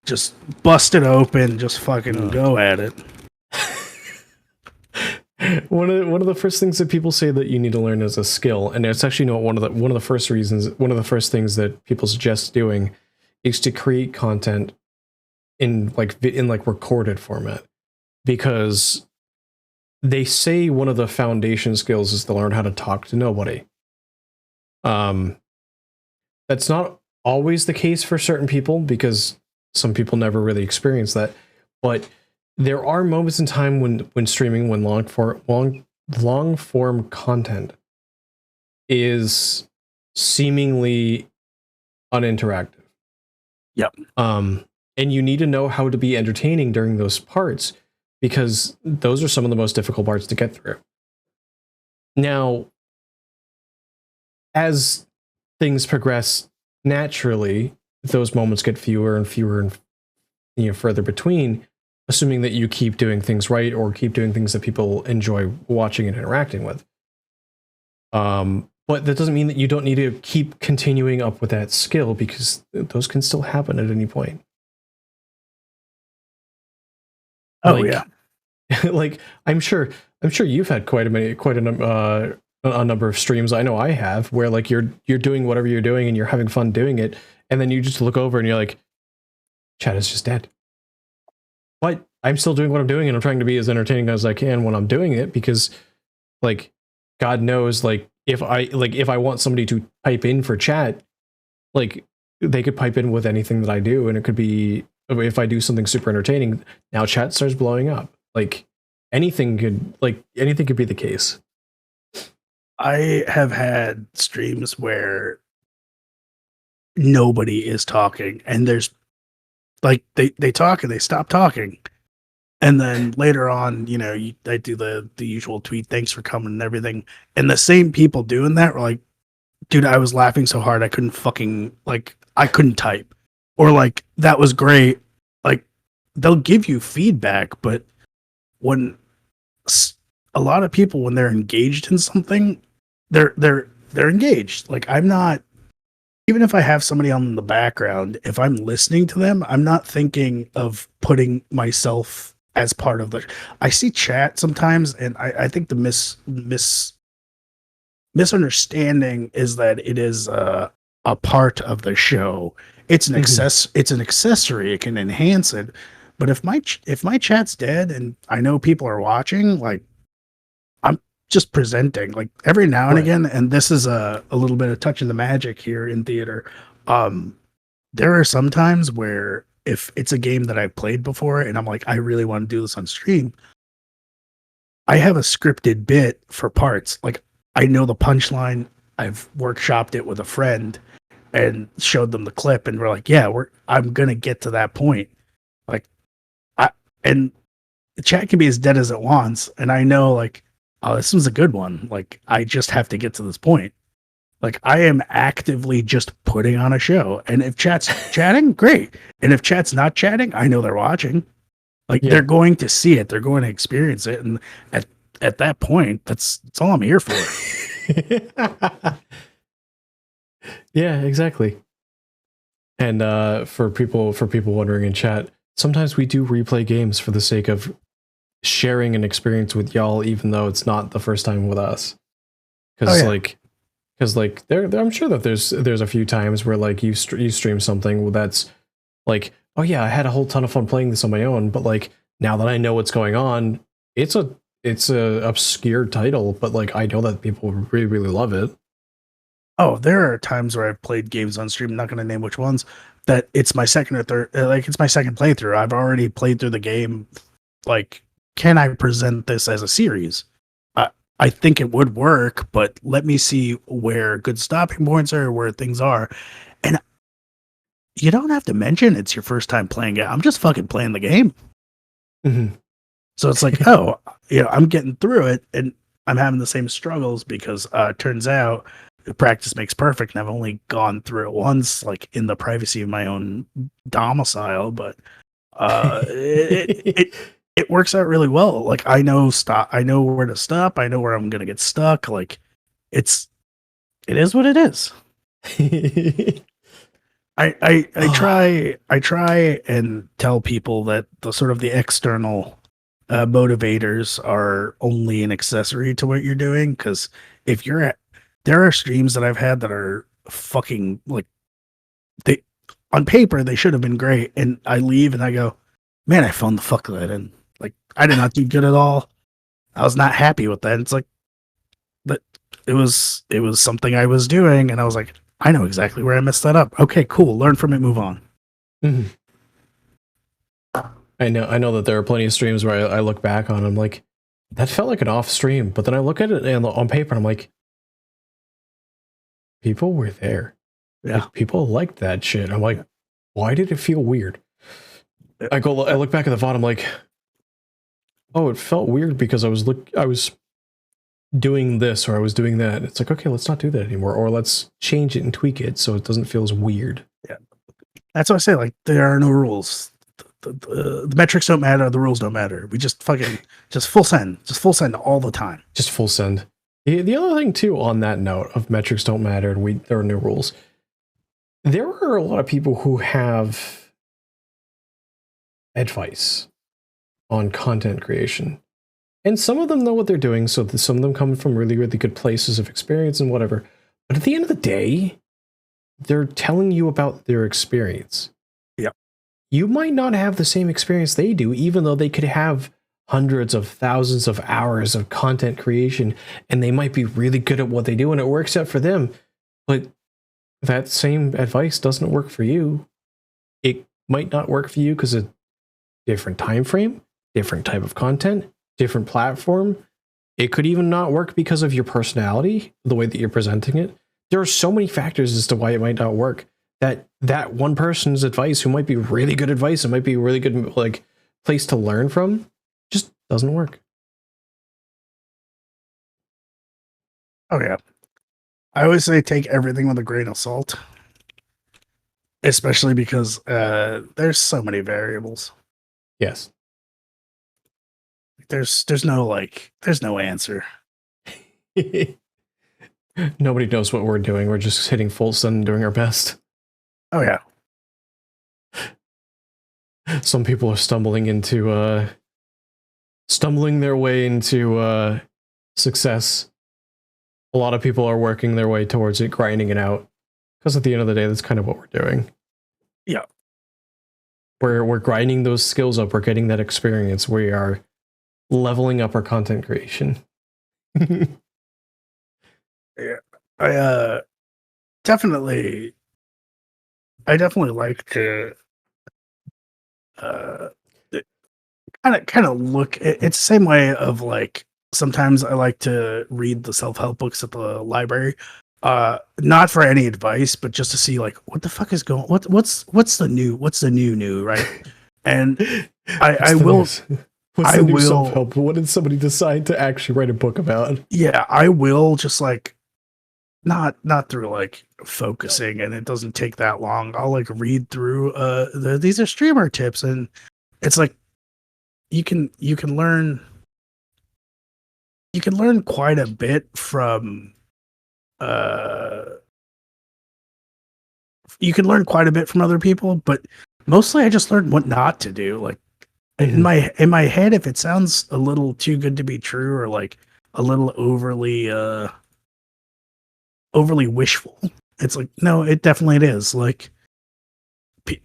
Just bust it open. Just fucking go at it. One of the first things that people say that you need to learn as a skill, and it's actually not one of the first things that people suggest doing, is to create content in recorded format, because they say one of the foundation skills is to learn how to talk to nobody. That's not always the case for certain people, because some people never really experience that, but there are moments in time when streaming, when long form content is seemingly uninteractive. Yep. And you need to know how to be entertaining during those parts, because those are some of the most difficult parts to get through. Now, as things progress naturally, those moments get fewer and fewer and further between, assuming that you keep doing things right or keep doing things that people enjoy watching and interacting with. But that doesn't mean that you don't need to keep continuing up with that skill, because those can still happen at any point. Oh, yeah. Like I'm sure you've had quite a number of streams. I know I have, where like you're doing whatever you're doing and you're having fun doing it, and then you just look over and you're like, chat is just dead. But I'm still doing what I'm doing, and I'm trying to be as entertaining as I can when I'm doing it, because like God knows, like if I want somebody to pipe in for chat, like they could pipe in with anything that I do, and it could be, if I do something super entertaining, now chat starts blowing up. Like anything could be the case. I have had streams where nobody is talking, and there's like they talk and they stop talking, and then later on, I do the usual tweet, thanks for coming and everything, and the same people doing that were like, dude, I was laughing so hard I couldn't I couldn't type, or like, that was great. Like, they'll give you feedback, but when a lot of people, when they're engaged in something, they're engaged. Like, I'm not, even if I have somebody on in the background, if I'm listening to them, I'm not thinking of putting myself as part of the. I see chat sometimes, and I think the misunderstanding is that it is a part of the show. It's an It's an accessory. It can enhance it. But if my chat's dead and I know people are watching, like, I'm just presenting, like, every now and again, and this is a little bit of touching the magic here in theater. There are some times where if it's a game that I've played before and I'm like, I really want to do this on stream, I have a scripted bit for parts. Like, I know the punchline. I've workshopped it with a friend and showed them the clip, and we're like, yeah, I'm gonna get to that point. Like, and the chat can be as dead as it wants, and I know, like, oh, this was a good one. Like, I just have to get to this point. Like, I am actively just putting on a show, and if chat's chatting, great. And if chat's not chatting, I know they're watching. Like, they're going to see it, they're going to experience it, and at that point, that's all I'm here for. Yeah, exactly. And for people wondering in chat, sometimes we do replay games for the sake of sharing an experience with y'all, even though it's not the first time with us. Because I'm sure that there's a few times where like you stream something that's like, oh yeah, I had a whole ton of fun playing this on my own, but like now that I know what's going on, it's a obscure title, but like I know that people really, really love it. Oh, there are times where I've played games on stream, I'm not going to name which ones, that it's my second or third, like it's my second playthrough. I've already played through the game. Like, can I present this as a series? I think it would work, but let me see where good stopping points are, where things are. And you don't have to mention it's your first time playing it. I'm just fucking playing the game. Mm-hmm. So it's like, oh, I'm getting through it, and I'm having the same struggles because it turns out practice makes perfect, and I've only gone through it once, like in the privacy of my own domicile. But It works out really well. Like I know where to stop. I know where I'm gonna get stuck. Like it is what it is. I try and tell people that the sort of the external motivators are only an accessory to what you're doing. Because if you're at, there are streams that I've had that are fucking like they on paper they should have been great, and I leave and I go, man, I phoned the fuck that in. Like I did not do good at all. I was not happy with that. It's like that it was something I was doing, and I was like, I know exactly where I messed that up. Okay, cool. Learn from it, move on. Mm-hmm. I know that there are plenty of streams where I look back on, I'm like, that felt like an off stream, but then I look at it and on paper and I'm like, people were there. Yeah. Like, people liked that shit. I'm like, why did it feel weird? I look back at the VOD, I'm like, oh, it felt weird because I was doing this or I was doing that. It's like, okay, let's not do that anymore, or let's change it and tweak it so it doesn't feel as weird. Yeah, that's what I say. Like there are no rules. The metrics don't matter. The rules don't matter. We just fucking just full send all the time. Just full send. The other thing too, on that note of metrics don't matter and there are no rules. There are a lot of people who have advice on content creation. And some of them know what they're doing, so some of them come from really, really good places of experience and whatever. But at the end of the day, they're telling you about their experience. Yeah. You might not have the same experience they do, even though they could have hundreds of thousands of hours of content creation, and they might be really good at what they do, and it works out for them. But that same advice doesn't work for you. It might not work for you because of different time frame, different type of content, different platform. It could even not work because of your personality, the way that you're presenting it. There are so many factors as to why it might not work. That one person's advice, who might be really good advice, it might be a really good like place to learn from, just doesn't work. Oh yeah, I always say take everything with a grain of salt, especially because there's so many variables. Yes. There's no answer. Nobody knows what we're doing. We're just hitting full send and doing our best. Oh yeah. Some people are stumbling their way into success. A lot of people are working their way towards it, grinding it out. Because at the end of the day, that's kind of what we're doing. Yeah. We're grinding those skills up. We're getting that experience. We are leveling up our content creation. Yeah. I definitely like to kind of look. It's the same way of like sometimes I like to read the self-help books at the library, not for any advice, but just to see like what the fuck is going. What's the new, right? And I will. What's the new self-help? What did somebody decide to actually write a book about? Yeah, I will just like not through like focusing, and it doesn't take that long. I'll like read through these are streamer tips, and it's like you can learn quite a bit from other people, but mostly I just learned what not to do. Like in my head, if it sounds a little too good to be true, or like a little overly wishful, it's like, no, it definitely is. Like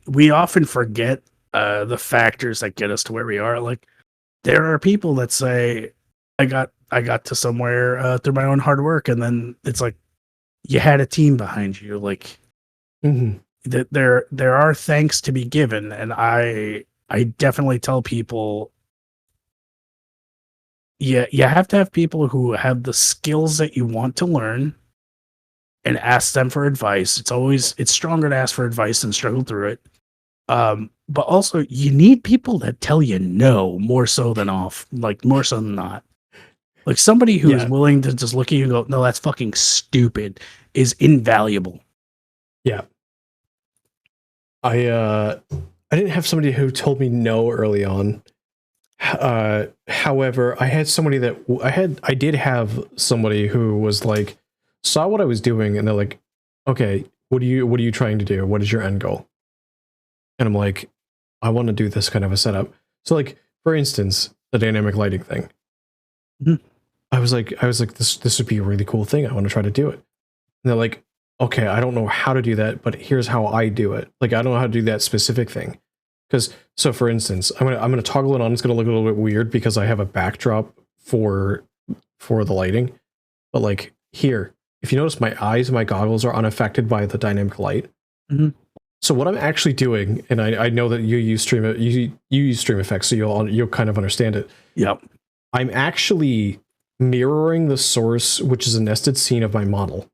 we often forget the factors that get us to where we are. Like there are people that say, I got to somewhere through my own hard work, and then it's like you had a team behind you. Like that there are thanks to be given, and I definitely tell people, yeah, you have to have people who have the skills that you want to learn, and ask them for advice. It's stronger to ask for advice than struggle through it. But also you need people that tell you no more so than not. Like somebody who is willing to just look at you and go, no, that's fucking stupid, is invaluable. Yeah. I I didn't have somebody who told me no early on. However, I had somebody that I did have somebody who was like, saw what I was doing, and they're like, okay, what are you trying to do? What is your end goal? And I'm like, I want to do this kind of a setup. So like, for instance, the dynamic lighting thing. Mhm. I was like, this would be a really cool thing. I want to try to do it. And they're like, okay, I don't know how to do that, but here's how I do it. Like, I don't know how to do that specific thing. Because, so for instance, I'm gonna toggle it on. It's gonna look a little bit weird because I have a backdrop for the lighting. But like here, if you notice, my eyes and my goggles are unaffected by the dynamic light. Mhm. So what I'm actually doing, and I know that you use you use stream effects, so you'll kind of understand it. Yep. I'm actually mirroring the source, which is a nested scene of my model,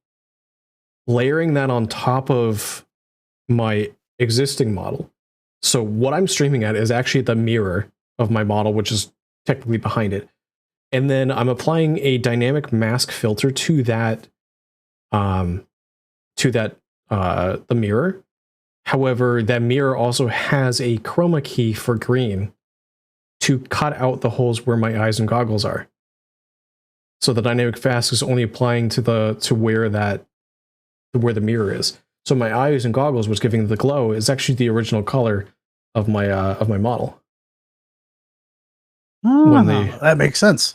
layering that on top of my existing model. So what I'm streaming at is actually the mirror of my model, which is technically behind it. And then I'm applying a dynamic mask filter to that the mirror. However, that mirror also has a chroma key for green to cut out the holes where my eyes and goggles are. So the dynamic mask is only applying to where the mirror is. So my eyes and goggles, what's giving the glow, is actually the original color of my model. That makes sense.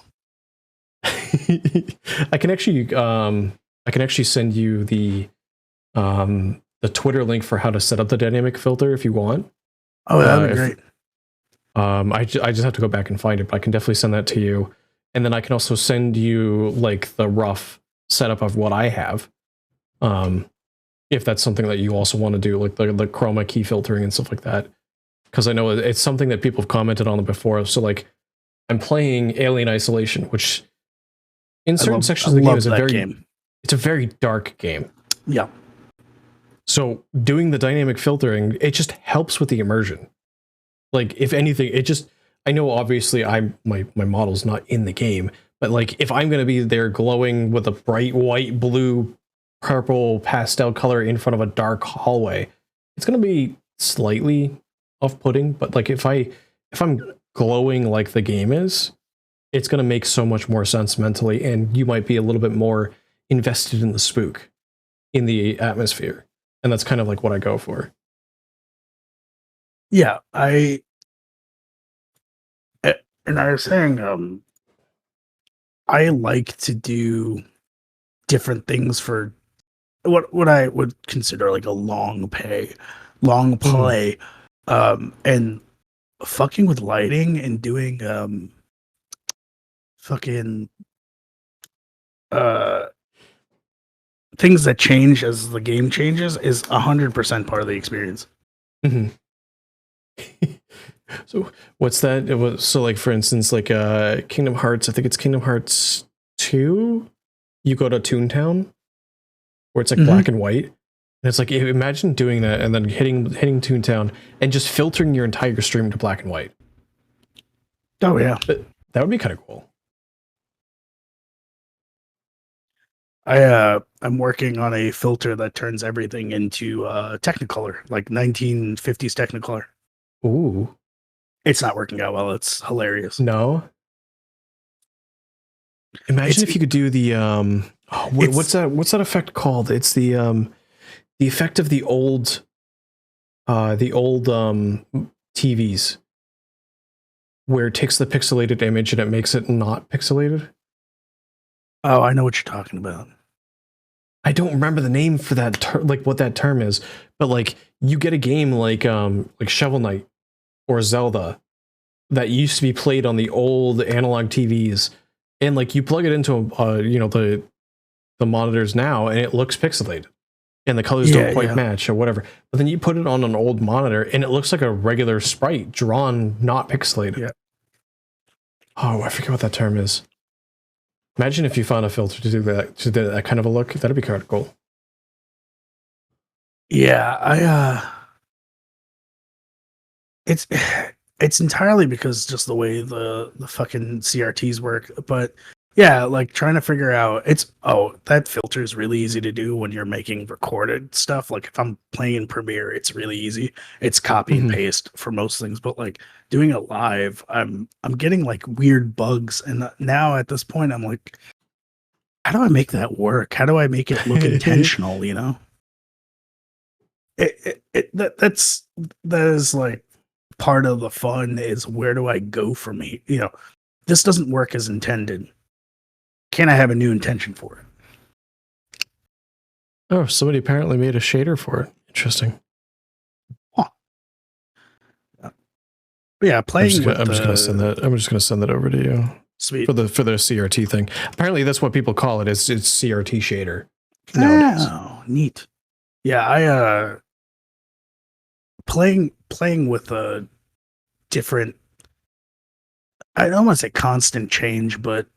I can actually send you the Twitter link for how to set up the dynamic filter if you want. Oh, that'd be great. I just have to go back and find it, but I can definitely send that to you. And then I can also send you like the rough setup of what I have. If that's something that you also want to do, like the chroma key filtering and stuff like that. Because I know it's something that people have commented on before. So like, I'm playing Alien Isolation, which in certain sections of the game is it's a very dark game. Yeah. So doing the dynamic filtering, it just helps with the immersion. Like, if anything, I know obviously my model's not in the game, but like if I'm going to be there glowing with a bright white, blue, purple pastel color in front of a dark hallway, it's going to be slightly off-putting. But like if I'm glowing like the game is, it's going to make so much more sense mentally, and you might be a little bit more invested in the spook, in the atmosphere. And that's kind of like what I go for. Yeah, and I was saying, I like to do different things for what I would consider like a long play, and fucking with lighting and doing fucking things that change as the game changes is 100% part of the experience. Mm-hmm. So what's that? It was so like, for instance, like Kingdom Hearts. I think it's Kingdom Hearts 2. You go to Toontown, where it's like black and white, and it's like, imagine doing that and then hitting Toontown and just filtering your entire stream to black and white. Oh yeah, that would be kind of cool. I'm working on a filter that turns everything into Technicolor, like 1950s Technicolor. Ooh. It's not working out well. It's hilarious. No. Imagine if you could do the what's that effect called? It's the effect of the old TVs, where it takes the pixelated image and it makes it not pixelated. Oh, I know what you're talking about. I don't remember the name for that like what that term is, but like you get a game like Shovel Knight or Zelda that used to be played on the old analog TVs, and like you plug it into the monitors now and it looks pixelated and the colors don't quite match or whatever. But then you put it on an old monitor and it looks like a regular sprite drawn, not pixelated. Yeah. Oh, I forget what that term is. Imagine if you found a filter to do that kind of a look. That'd be kind of cool. Yeah, it's entirely because just the way the fucking CRTs work. But Yeah, like trying to figure out that filter is really easy to do when you're making recorded stuff. Like if I'm playing in Premiere, it's really easy. It's copy and Mhm. paste for most things, but like doing it live, I'm getting like weird bugs, and now at this point, I'm like, how do I make that work? How do I make it look intentional? You know, that is like part of the fun is where do I go from here? You know, this doesn't work as intended. Can I have a new intention for it? Oh, somebody apparently made a shader for it. Interesting. Huh. But yeah, playing with I'm just gonna send that. I'm just gonna send that over to you sweet. for the CRT thing. Apparently, that's what people call it. It's CRT shader nowadays. Oh, neat. Yeah, I playing with a different. I don't want to say constant change, but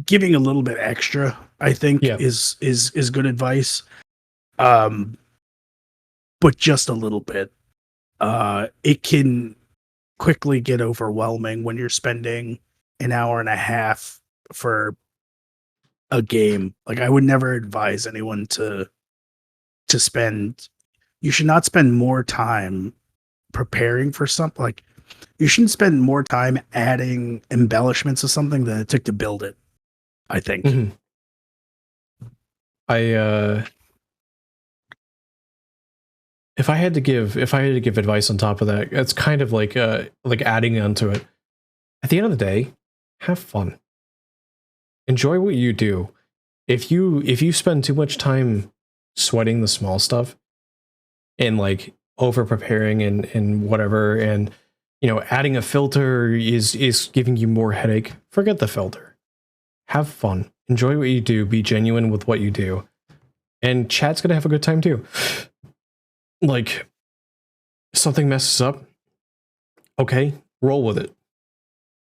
giving a little bit extra, I think, Yeah. is good advice. But just a little bit. It can quickly get overwhelming when you're spending an hour and a half for a game. Like I would never advise anyone to spend. You should not spend more time preparing for something. Like you shouldn't spend more time adding embellishments to something than it took to build it. I think. Mhm. If I had to give advice on top of that, it's kind of like adding onto it. At the end of the day, have fun. Enjoy what you do. If you spend too much time sweating the small stuff and like over preparing and whatever, and adding a filter is giving you more headache, forget the filter. Have fun. Enjoy what you do. Be genuine with what you do. And chat's gonna have a good time too. Like, something messes up, okay, roll with it.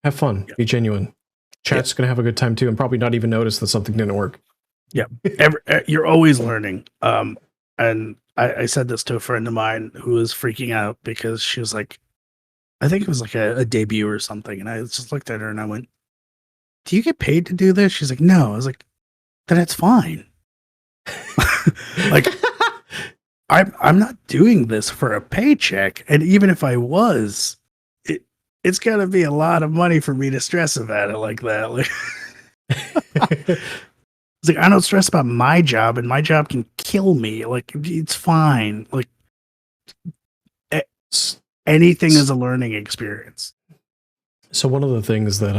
Have fun. Be genuine. Chat's gonna have a good time too, and probably not even notice that something didn't work. Yeah, you're always learning. And I said this to a friend of mine who was freaking out because she was like, I think it was like a debut or something, and I just looked at her and I went, "Do you get paid to do this?" She's like, "No." I was like, "Then it's fine." Like, I'm not doing this for a paycheck, and even if I was, it's got to be a lot of money for me to stress about it like that. Like, it's like I don't stress about my job, and my job can kill me. Like, it's fine. Like, anything is a learning experience. So one of the things that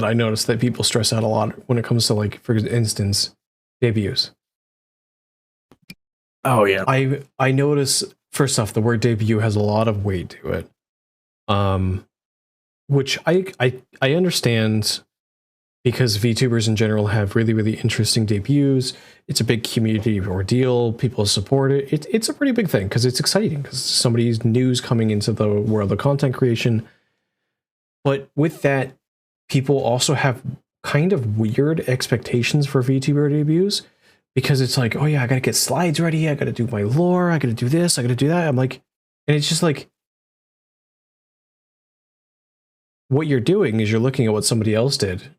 I noticed that people stress out a lot when it comes to, like, for instance, debuts. Oh yeah. I notice, first off, the word debut has a lot of weight to it. Which I understand, because VTubers in general have really, really interesting debuts. It's a big community ordeal. People support it. It's a pretty big thing because it's exciting, because somebody's news coming into the world of content creation. But with that, people also have kind of weird expectations for VTuber debuts, because it's like, oh yeah, I gotta get slides ready, I gotta do my lore, I gotta do this, I gotta do that. I'm like, and it's just like, what you're doing is you're looking at what somebody else did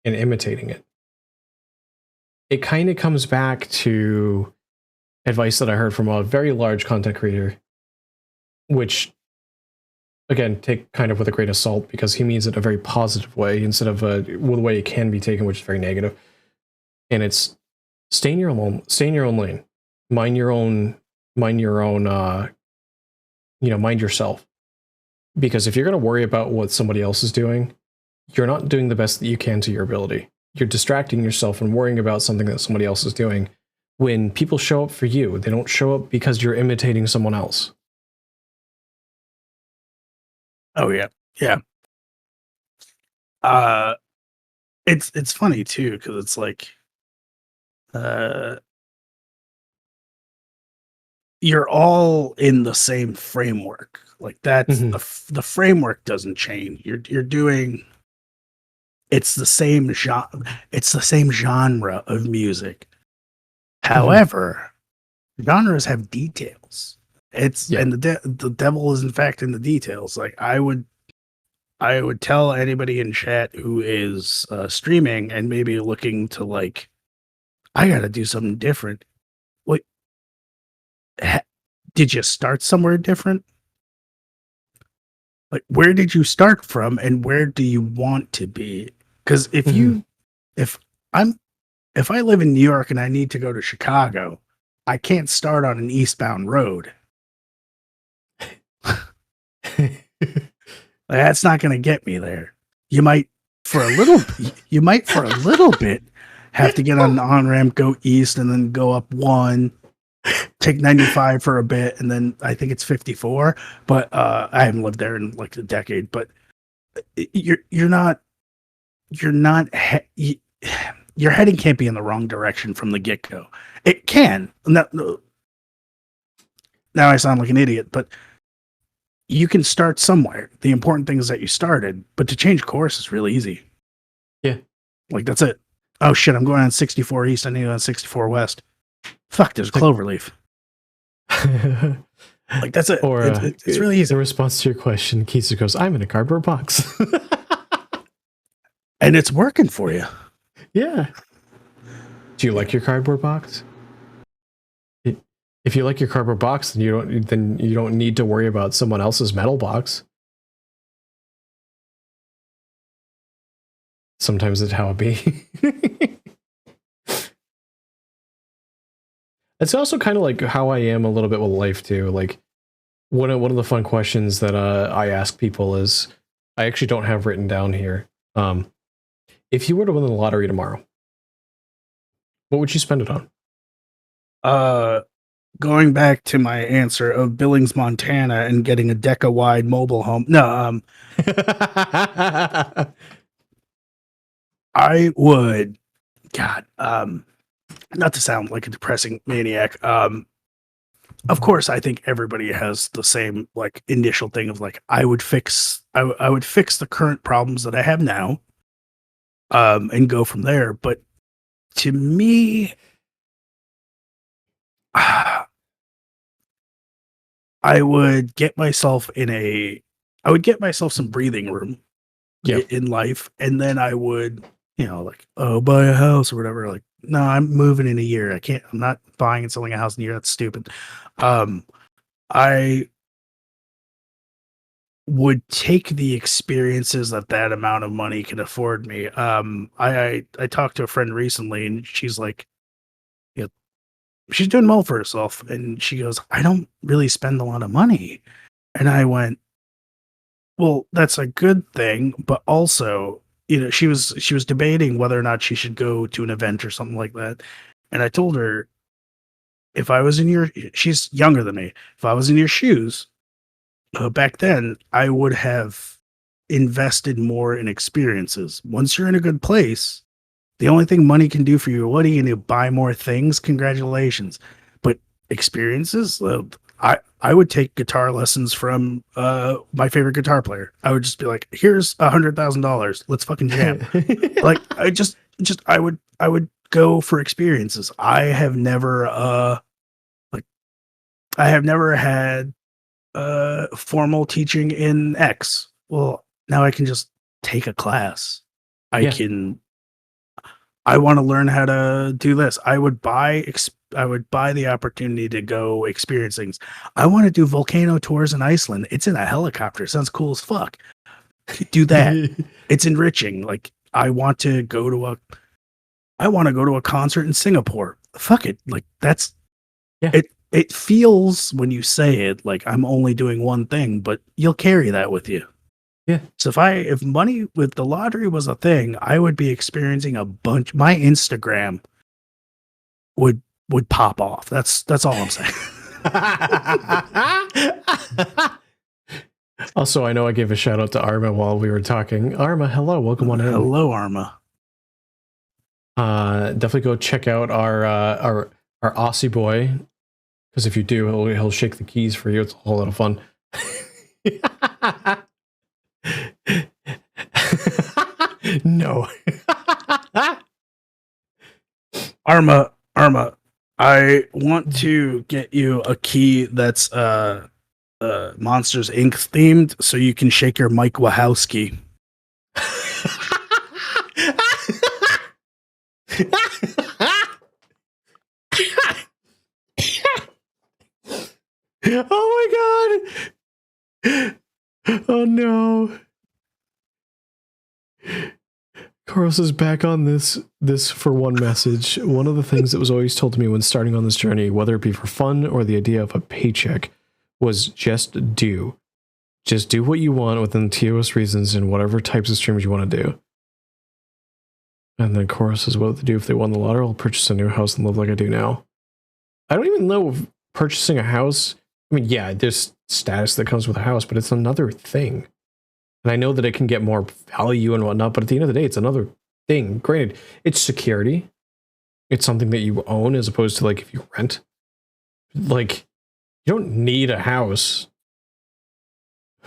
and imitating it. It kind of comes back to advice that I heard from a very large content creator, which, again, take kind of with a grain of salt, because he means it a very positive way instead of the way it can be taken, which is very negative. And it's stay in your own lane, mind yourself. Because if you're going to worry about what somebody else is doing, you're not doing the best that you can to your ability. You're distracting yourself and worrying about something that somebody else is doing. When people show up for you, they don't show up because you're imitating someone else. Oh yeah. Yeah. It's funny too, because it's like, you're all in the same framework. Like that's the framework doesn't change. You're doing. It's the same genre. It's the same genre of music. However, genres have details. And the devil is in fact in the details. Like I would I would tell anybody in chat who is streaming and maybe looking to like, I got to do something different. Wait, did you start somewhere different? Like, where did you start from, and where do you want to be? Because if I'm, if I live in New York and I need to go to Chicago, I can't start on an eastbound road. That's not going to get me there. You might for a little bit have to get on an on-ramp, go east, and then go up one, take 95 for a bit, and then I think it's 54. But I haven't lived there in like a decade. But your heading can't be in the wrong direction from the get-go. It can. Now I sound like an idiot, but you can start somewhere. The important thing is that you started, but to change course is really easy. Yeah. Like, that's it. Oh shit, I'm going on 64 East, I need to go on 64 West. Fuck, there's Cloverleaf. Like, that's it. Or it's really easy. In response to your question, Kisa goes, I'm in a cardboard box. And it's working for you. Yeah. Do you like your cardboard box? If you like your cardboard box, then you don't need to worry about someone else's metal box. Sometimes it's how it be. It's also kind of like how I am a little bit with life too. Like one of the fun questions that I ask people is, I actually don't have written down here. If you were to win the lottery tomorrow, what would you spend it on? Going back to my answer of Billings, Montana, and getting a Deca-wide mobile home. No, I would. God, not to sound like a depressing maniac. Of course, I think everybody has the same like initial thing of like, I would fix the current problems that I have now, and go from there. But to me, I would get myself some breathing room in life. And then I would, like, buy a house or whatever. Like, no, I'm moving in a year. I'm not buying and selling a house in a year. That's stupid. I would take the experiences that amount of money can afford me. I talked to a friend recently and she's like, she's doing well for herself. And she goes, I don't really spend a lot of money. And I went, well, that's a good thing. But also, she was debating whether or not she should go to an event or something like that. And I told her, she's younger than me. If I was in your shoes back then, I would have invested more in experiences. Once you're in a good place, the only thing money can do for you, what are you going to buy more things? Congratulations. But experiences, I would take guitar lessons from my favorite guitar player. I would just be like, here's $100,000. Let's fucking jam. Like, I would go for experiences. I have never had formal teaching in X. Well, now I can just take a class. I want to learn how to do this. I would buy the opportunity to go experience things. I want to do volcano tours in Iceland. It's in a helicopter. It sounds cool as fuck. Do that. It's enriching. Like, I want to go to a concert in Singapore. Fuck it. Like, it feels when you say it like I'm only doing one thing, but you'll carry that with you. Yeah. So if money with the lottery was a thing, I would be experiencing a bunch. My Instagram would pop off. That's all I'm saying. Also, I know I gave a shout out to Arma while we were talking. Arma, hello, welcome on in. Hello, Arma. Definitely go check out our Aussie boy, because if you do, he'll shake the keys for you. It's a whole lot of fun. No. Arma, I want to get you a key that's Monsters Inc. themed, so you can shake your Mike Wachowski. Oh my god! Oh no! Carlos is back on this for one message. One of the things that was always told to me when starting on this journey, whether it be for fun or the idea of a paycheck, was just do. Just do what you want within TOS reasons and whatever types of streams you want to do. And then Cora says, what would they do if they won the lottery? I'll purchase a new house and live like I do now. I don't even know if purchasing a house, I mean, yeah, there's status that comes with a house, but it's another thing. And I know that it can get more value and whatnot, but at the end of the day, it's another thing. Granted, it's security. It's something that you own as opposed to like if you rent. Like, you don't need a house.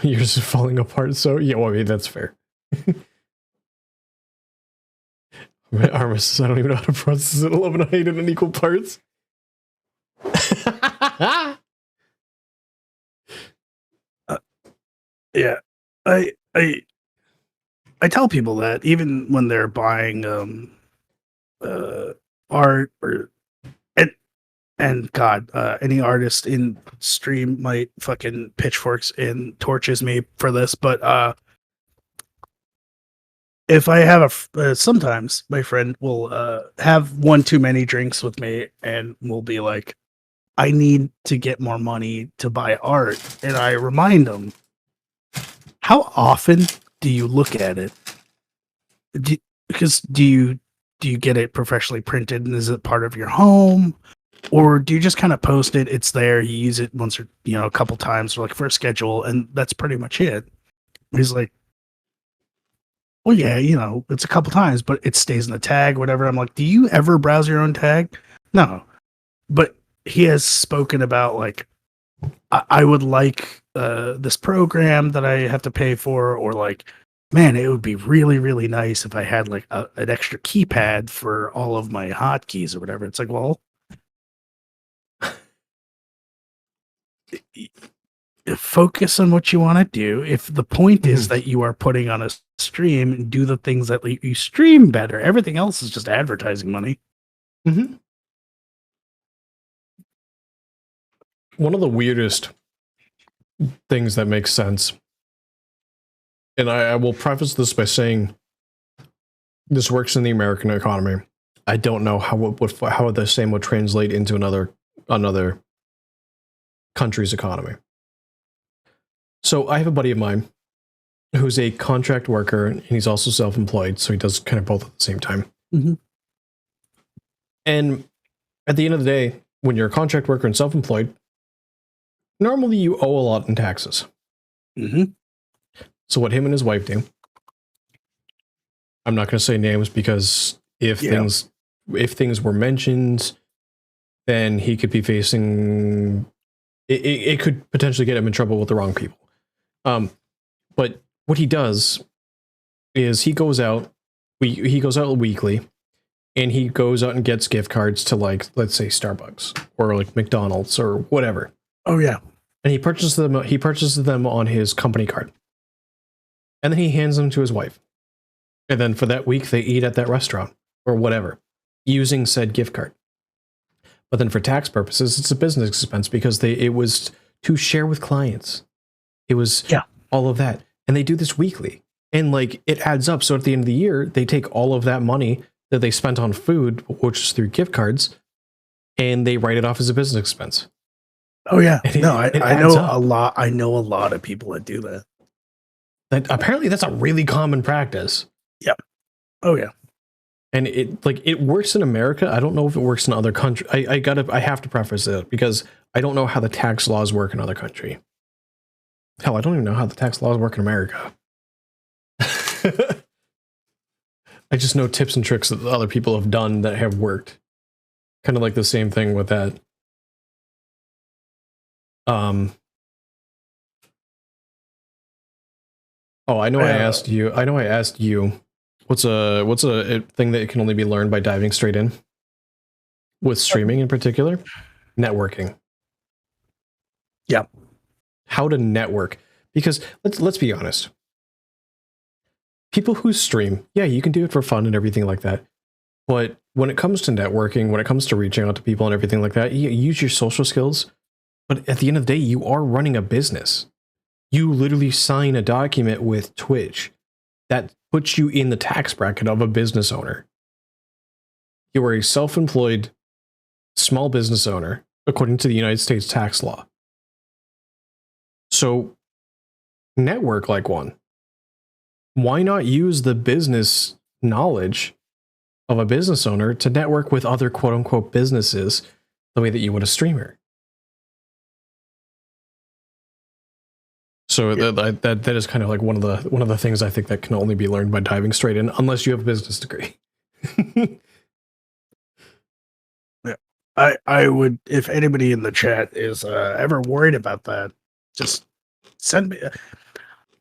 You're just falling apart. So, yeah, well, I mean, that's fair. Armis, I don't even know how to process it. Love and hate it in equal parts. Yeah, I tell people that even when they're buying art or and God, any artist in stream might fucking pitchforks and torches me for this, but if I have sometimes my friend will have one too many drinks with me and will be like, I need to get more money to buy art, and I remind them, how often do you look at it? Do you get it professionally printed and is it part of your home? Or do you just kind of post it, it's there, you use it once or a couple times or like for a schedule, and that's pretty much it? He's like, well, yeah, it's a couple times, but it stays in the tag, whatever. I'm like, do you ever browse your own tag? No. But he has spoken about like, I would like this program that I have to pay for, or like, man, it would be really, really nice if I had like an extra keypad for all of my hotkeys or whatever. It's like, well, focus on what you want to do. If the point is that you are putting on a stream, and do the things that you stream better. Everything else is just advertising money. Mm-hmm. One of the weirdest things that makes sense, and I will preface this by saying this works in the American economy. I don't know how the same would translate into another country's economy. So I have a buddy of mine who's a contract worker, and he's also self-employed, so he does kind of both at the same time. Mm-hmm. And at the end of the day, when you're a contract worker and self-employed, normally you owe a lot in taxes. Mm-hmm. So what him and his wife do, I'm not going to say names because if things were mentioned, then he could be facing it could potentially get him in trouble with the wrong people. But what he does is he goes out weekly, and he goes out and gets gift cards to, like, let's say Starbucks or like McDonald's or whatever. Oh yeah. And he purchases them on his company card. And then he hands them to his wife. And then for that week they eat at that restaurant or whatever using said gift card. But then for tax purposes, it's a business expense because it was to share with clients. It was all of that. And they do this weekly. And like it adds up. So at the end of the year, they take all of that money that they spent on food, which is through gift cards, and they write it off as a business expense. Oh yeah. No, I know up. a lot. I know a lot of people that do that. Apparently that's a really common practice. Yep. Oh yeah. And it works in America. I don't know if it works in other countries. I have to preface it because I don't know how the tax laws work in other countries. Hell, I don't even know how the tax laws work in America. I just know tips and tricks that other people have done that have worked. Kind of like the same thing with that. Oh, I know. I asked you. What's a thing that can only be learned by diving straight in? With streaming in particular, networking. Yeah. how to network. Because let's be honest. People who stream, yeah, you can do it for fun and everything like that. But when it comes to networking, when it comes to reaching out to people and everything like that, you use your social skills. But at the end of the day, you are running a business. You literally sign a document with Twitch that puts you in the tax bracket of a business owner. You are a self-employed small business owner, according to the United States tax law. So, network like one. Why not use the business knowledge of a business owner to network with other quote-unquote businesses the way that you would a streamer? So that is kind of like one of the things I think that can only be learned by diving straight in, unless you have a business degree. I would, if anybody in the chat is ever worried about that, just send me.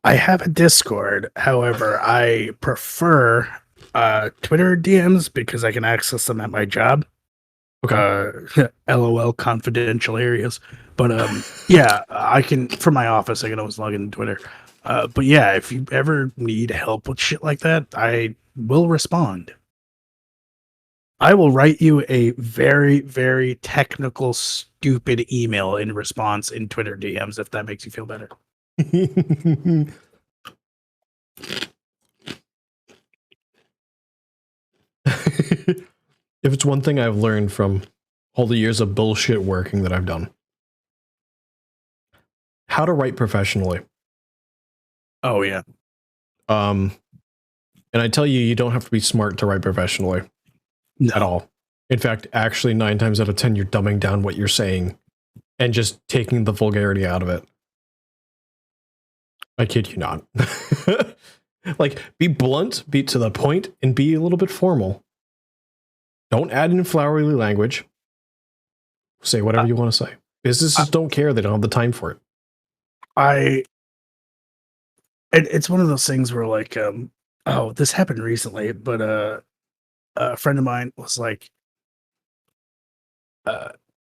I have a Discord. However, I prefer Twitter DMs because I can access them at my job. Okay. LOL confidential areas. But yeah, I can, from my office, I can always log into Twitter. But yeah, if you ever need help with shit like that, I will respond. I will write you a very, very technical, stupid email in response in Twitter DMs if that makes you feel better. If it's one thing I've learned from all the years of bullshit working that I've done, how to write professionally. Oh yeah. And I tell you, you don't have to be smart to write professionally. No. At all. In fact, actually 9 times out of 10, you're dumbing down what you're saying and just taking the vulgarity out of it. I kid you not. Like, be blunt, be to the point, and be a little bit formal. Don't add in flowery language. Say whatever you want to say. Businesses don't care. They don't have the time for it. It's one of those things where like, oh, this happened recently, but a friend of mine was like,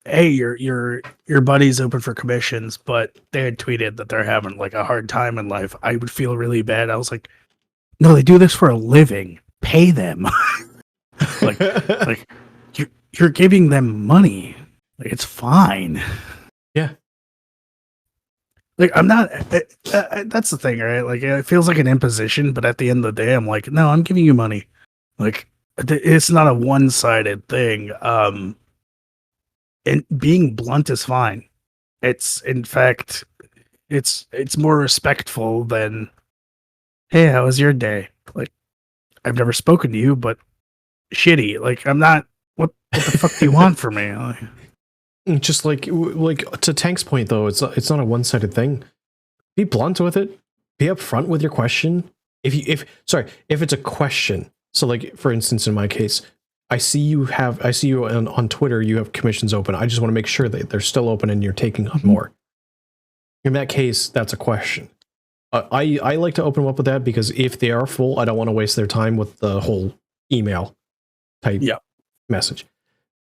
hey, your buddy's open for commissions, but they had tweeted that they're having like a hard time in life. I would feel really bad. I was like, no, they do this for a living. Pay them. like you're giving them money. Like, it's fine. Yeah. Like, I'm not, that's the thing, right? Like, it feels like an imposition, but at the end of the day, I'm like, no, I'm giving you money. Like, it's not a one-sided thing. And being blunt is fine. It's, in fact, it's more respectful than, hey, how was your day? Like, I've never spoken to you, but shitty. Like, I'm not, what the fuck do you want from me? Like, just like to Tank's point, though, it's not a one-sided thing. Be blunt with it. Be upfront with your question. If it's a question, so like for instance, in my case, I see you on Twitter. You have commissions open. I just want to make sure that they're still open and you're taking on more. In that case, that's a question. I like to open them up with that because if they are full, I don't want to waste their time with the whole email type message.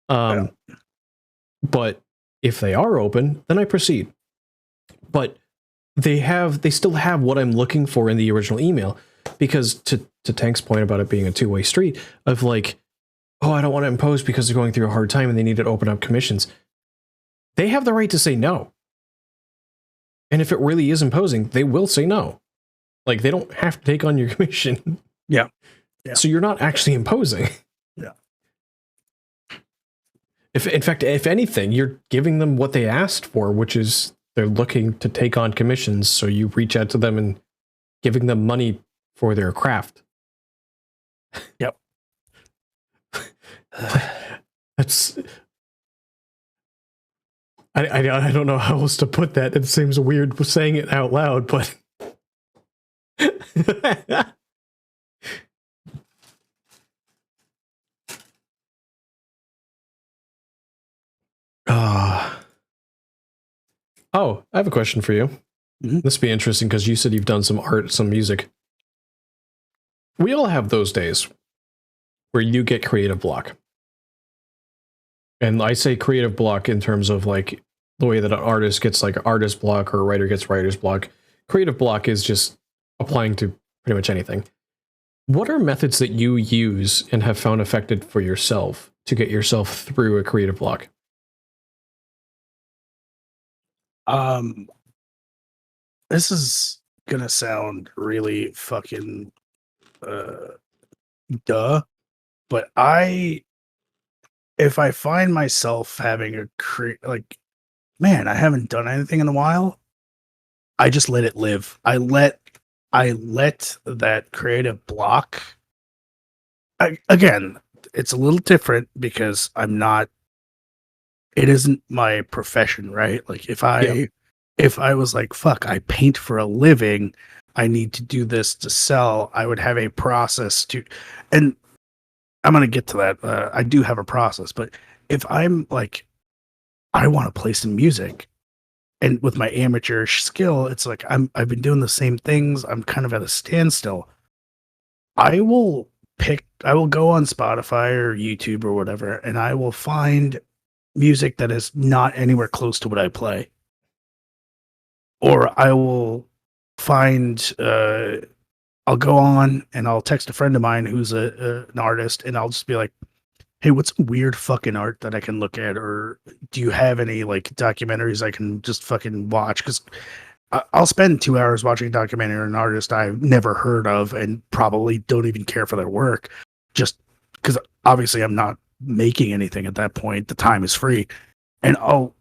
But if they are open, then I proceed. But they still have what I'm looking for in the original email, because to Tank's point about it being a two-way street of like, oh, I don't want to impose because they're going through a hard time and they need to open up commissions. They have the right to say no. And if it really is imposing, they will say no. Like, they don't have to take on your commission. Yeah. So you're not actually imposing. Yeah. In fact, if anything, you're giving them what they asked for, which is they're looking to take on commissions. So you reach out to them and giving them money for their craft. Yep. That's. I don't know how else to put that. It seems weird saying it out loud, but. Oh, I have a question for you. Mm-hmm. This will be interesting because you said you've done some art, some music. We all have those days where you get creative block. And I say creative block in terms of like, the way that an artist gets like artist block or a writer gets writer's block. Creative block is just applying to pretty much anything. What are methods that you use and have found effective for yourself to get yourself through a creative block? This is gonna sound really fucking duh, but if I find myself having like, man, I haven't done anything in a while, I just let it live. I let that creative block. Again, it's a little different because it isn't my profession, right? Like if I was like, fuck, I paint for a living, I need to do this to sell, I would have a process and I'm going to get to that. I do have a process, but if I'm like, I want to play some music, and with my amateurish skill, it's like I've been doing the same things. I'm kind of at a standstill. I will go on Spotify or YouTube or whatever, and I will find music that is not anywhere close to what I play. Or I will find, I'll go on and I'll text a friend of mine who's an artist, and I'll just be like, hey, what's weird fucking art that I can look at? Or do you have any like documentaries I can just fucking watch? Because I'll spend 2 hours watching a documentary on an artist I've never heard of and probably don't even care for their work, just because obviously I'm not making anything at that point. The time is free. And I'll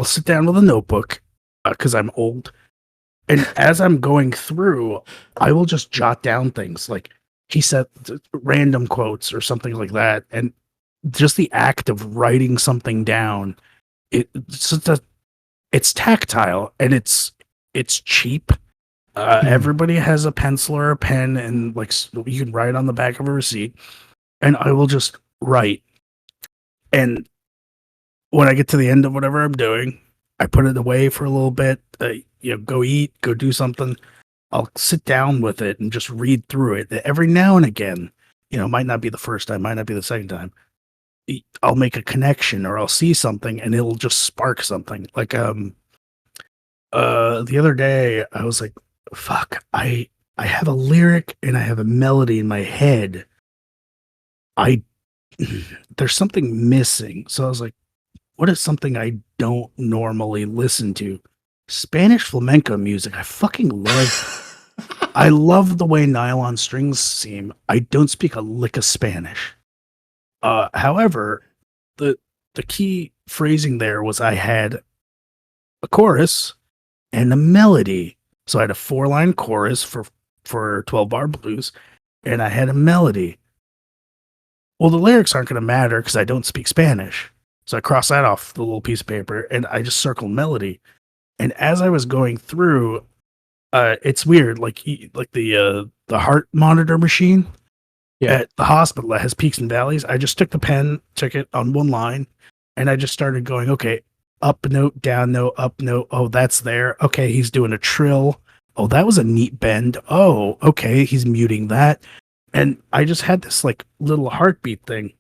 sit down with a notebook because I'm old. And as I'm going through, I will just jot down things like he said, random quotes or something like that. And just the act of writing something down, it's tactile and it's cheap. Everybody has a pencil or a pen, and like you can write on the back of a receipt, and I will just write. And when I get to the end of whatever I'm doing, I put it away for a little bit, go eat, go do something. I'll sit down with it and just read through it. Every now and again, might not be the first time, might not be the second time, I'll make a connection or I'll see something and it'll just spark something. Like the other day I was like, fuck, I have a lyric and I have a melody in my head. There's something missing. So I was like, what is something I don't normally listen to? Spanish flamenco music. I fucking love. I love the way nylon strings seem. I don't speak a lick of Spanish. However, the key phrasing there was I had a chorus and a melody. So I had a 4-line chorus for 12-bar blues, and I had a melody. Well, the lyrics aren't going to matter because I don't speak Spanish. So I crossed that off the little piece of paper, and I just circled melody. And as I was going through, it's weird, like the heart monitor machine at the hospital that has peaks and valleys. I just took the pen, took it on one line, and I just started going, okay, up note, down note, up note. Oh, that's there. Okay, he's doing a trill. Oh, that was a neat bend. Oh, okay, he's muting that. And I just had this like little heartbeat thing.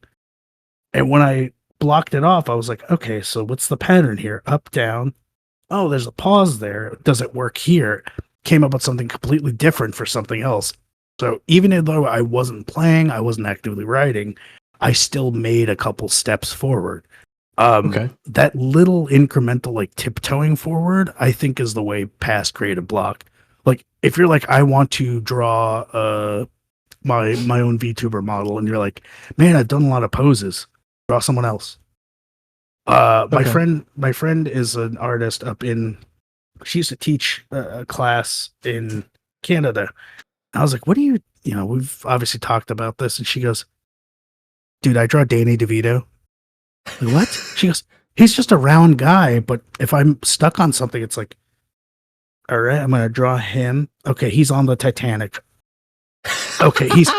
And when I blocked it off, I was like, okay, so what's the pattern here? Up, down. Oh, there's a pause there. Does it work here? Came up with something completely different for something else. So even though I wasn't playing, I wasn't actively writing, I still made a couple steps forward. That little incremental like tiptoeing forward, I think is the way past creative block. Like if you're like, I want to draw my own VTuber model, and you're like, man, I've done a lot of poses. Draw someone else. My friend is an artist she used to teach a class in Canada. I was like, what do we've obviously talked about this. And she goes, dude, I draw Danny DeVito. Like, what? She goes, he's just a round guy, but if I'm stuck on something, it's like, all right, I'm going to draw him. Okay, he's on the Titanic. Okay, he's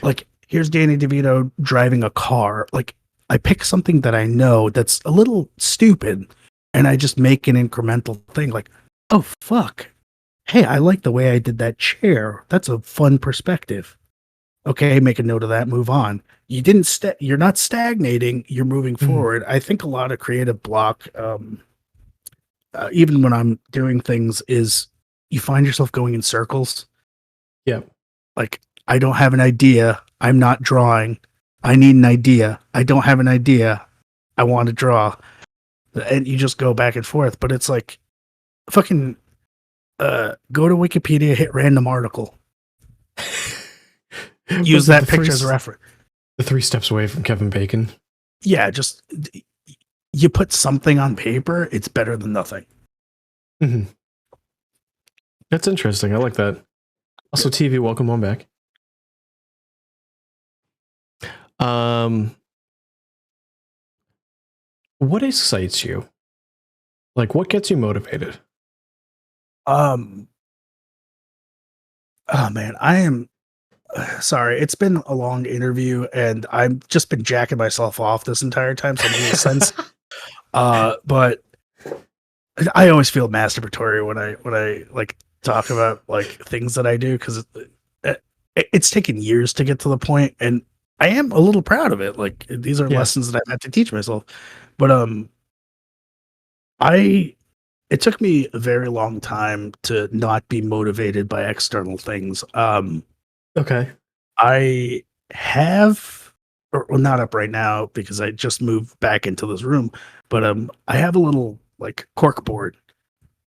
like, here's Danny DeVito driving a car. Like, I pick something that I know that's a little stupid, and I just make an incremental thing like, oh, fuck. Hey, I like the way I did that chair. That's a fun perspective. Okay, make a note of that, move on. You're not stagnating, you're moving forward. I think a lot of creative block, even when I'm doing things, is you find yourself going in circles. Yeah. Like, I don't have an idea. I'm not drawing. I need an idea. I don't have an idea. I want to draw. And you just go back and forth. But it's like, fucking go to Wikipedia, hit random article. Use that picture as a reference. The 3 steps away from Kevin Bacon. Yeah, just you put something on paper, it's better than nothing. Mm-hmm. That's interesting. I like that. Also, TV, welcome on back. What excites you? Like, what gets you motivated? Oh man, I am sorry. It's been a long interview, and I've just been jacking myself off this entire time. So it makes sense. But I always feel masturbatory when I like talk about like things that I do, because it's taken years to get to the point, and I am a little proud of it. Like, these are lessons that I've had to teach myself. But it took me a very long time to not be motivated by external things. Okay. I have, or well, not up right now because I just moved back into this room, but I have a little like cork board,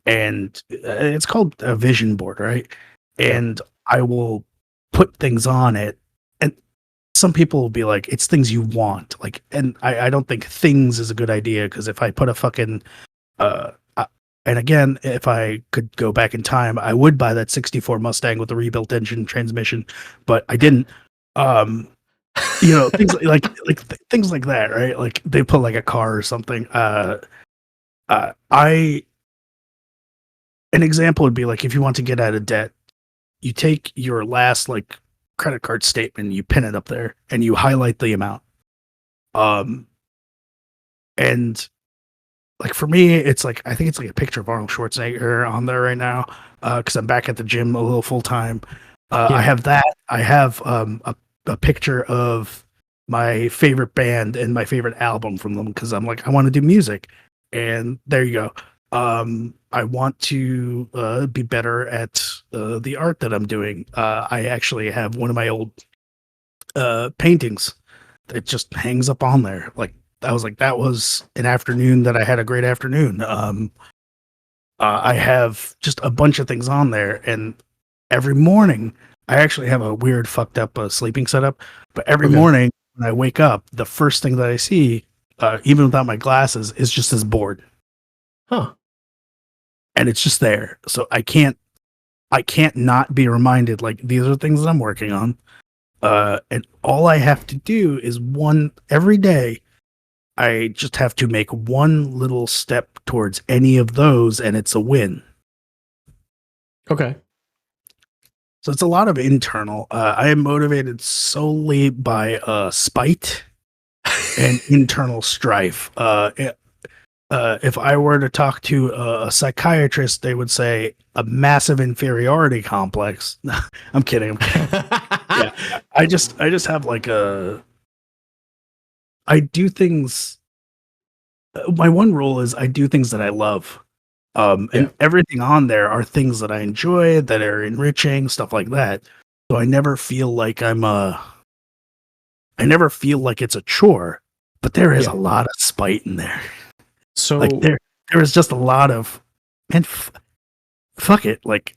and it's called a vision board, right? And I will put things on it, and some people will be like, it's things you want, like, and I don't think things is a good idea, because if I put a fucking and again, if I could go back in time, I would buy that 64 Mustang with the rebuilt engine transmission, but I didn't. You know, things things like that, right? Like, they put like a car or something. An example would be like, if you want to get out of debt, you take your last like credit card statement, you pin it up there, and you highlight the amount. And like, for me, it's like, I think it's like a picture of Arnold Schwarzenegger on there right now, because I'm back at the gym a little full time. I have that. I have a picture of my favorite band and my favorite album from them, because I'm like, I want to do music, and there you go. I want to be better at the art that I'm doing. I actually have one of my old paintings that just hangs up on there. Like, I was like, that was an afternoon that I had a great afternoon. I have just a bunch of things on there, and every morning I actually have a weird fucked up sleeping setup, but every morning when I wake up, the first thing that I see, even without my glasses, is just this board. Huh. And it's just there. So I can't not be reminded, like, these are things that I'm working on. And all I have to do is every day, I just have to make one little step towards any of those, and it's a win. Okay. So it's a lot of internal. I am motivated solely by spite and internal strife. If I were to talk to a psychiatrist, they would say a massive inferiority complex. I'm kidding. Yeah, I just have like I do things. My one rule is I do things that I love. And everything on there are things that I enjoy, that are enriching, stuff like that. So I never feel like I never feel like it's a chore, but there is a lot of spite in there. So like there is just a lot of, man, fuck it. Like,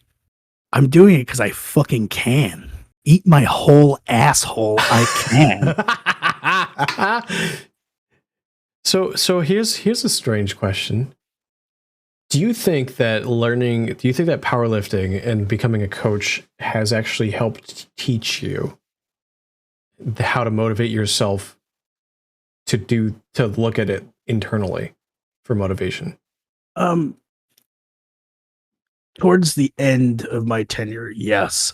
I'm doing it because I fucking can. Eat my whole asshole. I can. So here's a strange question. Do you think that powerlifting and becoming a coach has actually helped teach you how to motivate yourself to look at it internally for motivation? Towards the end of my tenure, yes.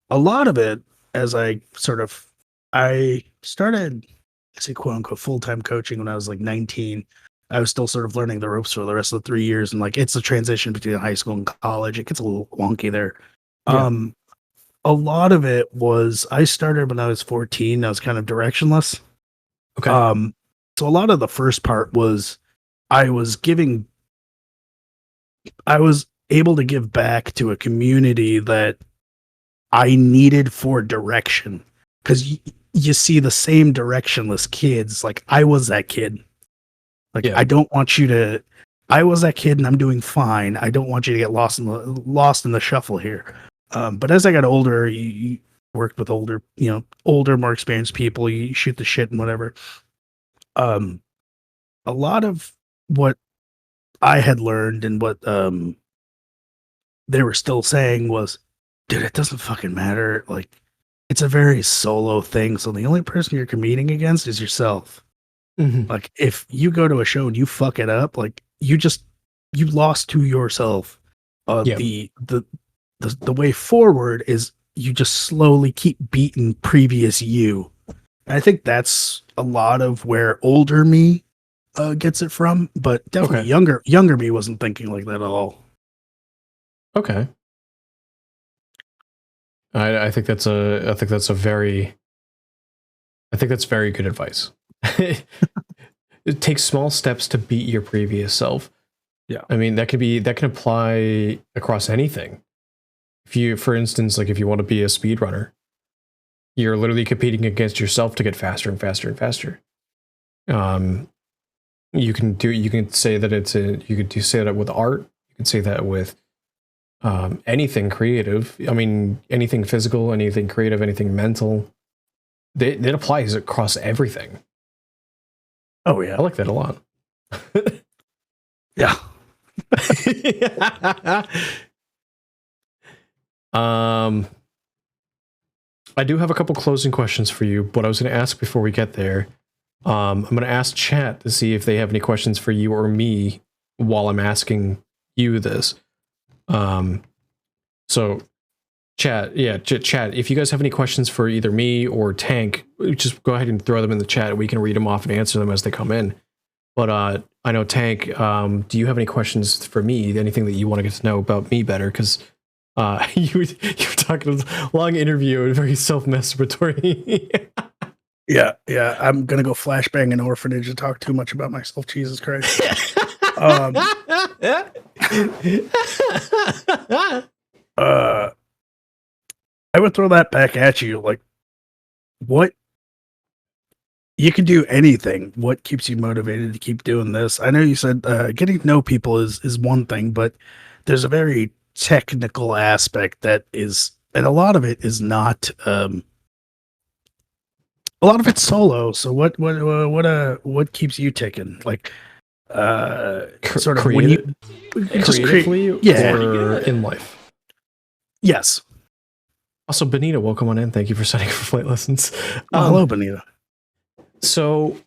A lot of it, as I started, I say, quote unquote, full-time coaching when I was like 19. I was still sort of learning the ropes for the rest of the 3 years. And like, it's a transition between high school and college. It gets a little wonky there. Yeah. A lot of it was, I started when I was 14. I was kind of directionless. Okay. So a lot of the first part was I was giving I was able to give back to a community that I needed for direction. Because you see the same directionless kids. Like, I was that kid. Like, Yeah. I don't want you to. I was that kid, and I'm doing fine. I don't want you to get lost in the shuffle here. But as I got older, you worked with older, more experienced people. You shoot the shit and whatever. A lot of what I had learned and what they were still saying was, dude, it doesn't fucking matter. Like, it's a very solo thing. So the only person you're competing against is yourself. Mhm. Like, if you go to a show and you fuck it up, like, you lost to yourself. Yeah. The way forward is you just slowly keep beating previous you. And I think that's a lot of where older me gets it from, but definitely Okay. younger me wasn't thinking like that at all. Okay. I think that's very good advice. It takes small steps to beat your previous self. Yeah. I mean, that can apply across anything. If you, for instance, like if you want to be a speedrunner, you're literally competing against yourself to get faster and faster and faster. You can say that say that with art. You can say that with anything creative. I mean, anything physical, anything creative, anything mental. It applies across everything. Oh yeah. I like that a lot. Yeah. I do have a couple closing questions for you, but I was going to ask before we get there. I'm going to ask chat to see if they have any questions for you or me while I'm asking you this. So chat, if you guys have any questions for either me or Tank, just go ahead and throw them in the chat. We can read them off and answer them as they come in. But I know, Tank, do you have any questions for me? Anything that you want to get to know about me better? Because you were talking a long interview and very self-masturbatory. Yeah. I'm gonna go flashbang an orphanage and talk too much about myself. Jesus Christ. I would throw that back at you. Like, what? You can do anything. What keeps you motivated to keep doing this? I know you said getting to know people is one thing, but there's a very technical aspect that is, and a lot of it is not. A lot of it's solo. So what keeps you ticking? Like, sort of when you creatively, or in life. Yes. Also, Benita, welcome on in. Thank you for signing for flight lessons. Hello, Benita. So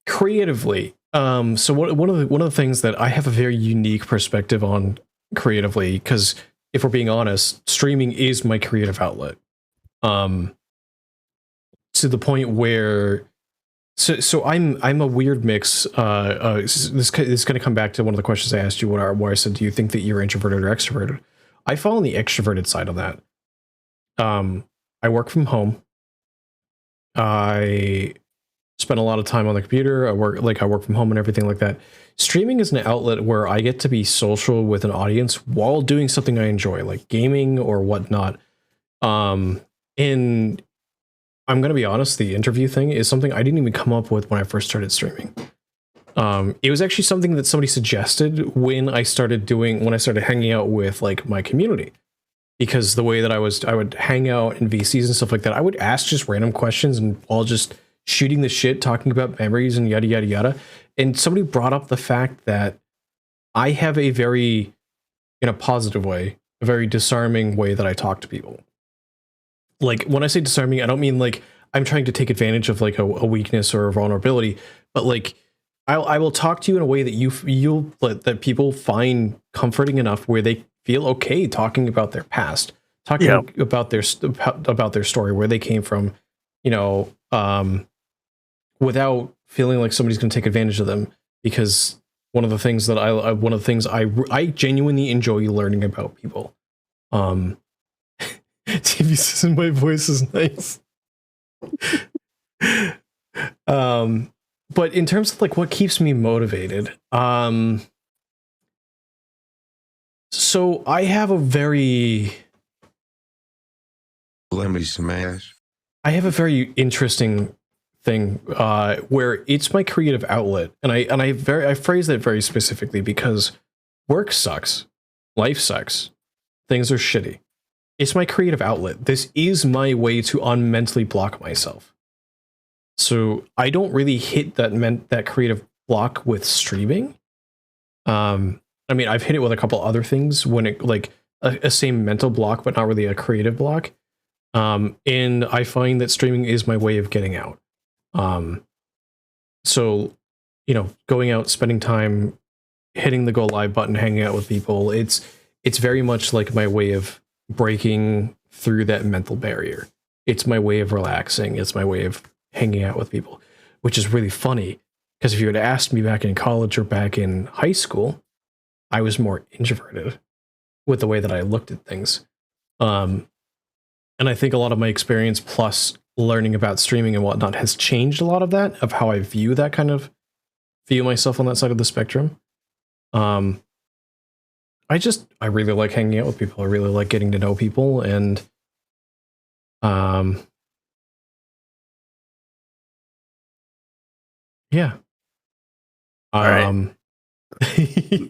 creatively, so one of the things that I have a very unique perspective on creatively, because if we're being honest, streaming is my creative outlet. To the point where, so I'm a weird mix. This is going to come back to one of the questions I asked you, where I said, do you think that you're introverted or extroverted? I fall on the extroverted side of that. I work from home. I spend a lot of time on the computer. I work from home and everything like that. Streaming is an outlet where I get to be social with an audience while doing something I enjoy, like gaming or whatnot. And I'm going to be honest, the interview thing is something I didn't even come up with when I first started streaming. It was actually something that somebody suggested when I started hanging out with like my community. Because the way that I would hang out in VCs and stuff like that, I would ask just random questions and while just shooting the shit, talking about memories and yada, yada, yada. And somebody brought up the fact that I have a very, in a positive way, a very disarming way that I talk to people. Like, when I say disarming, I don't mean like I'm trying to take advantage of like a weakness or a vulnerability, but like I will talk to you in a way that that people find comforting enough where they feel okay talking about their past, talking about their story, where they came from, without feeling like somebody's going to take advantage of them. Because one of the things I genuinely enjoy learning about people. TV says my voice is nice. But in terms of like what keeps me motivated, So I have a very Let me smash. interesting thing where it's my creative outlet, and I phrase that very specifically because work sucks, life sucks, things are shitty. It's my creative outlet. This is my way to unmentally block myself. So I don't really hit that creative block with streaming. I mean, I've hit it with a couple other things when it like a same mental block, but not really a creative block. And I find that streaming is my way of getting out. So, going out, spending time, hitting the go live button, hanging out with people, it's very much like my way of breaking through that mental barrier. It's my way of relaxing. It's my way of hanging out with people, which is really funny because if you had asked me back in college or back in high school, I was more introverted with the way that I looked at things. And I think a lot of my experience plus learning about streaming and whatnot has changed a lot of that, of how I view myself on that side of the spectrum. I really like hanging out with people. I really like getting to know people, and yeah. All right.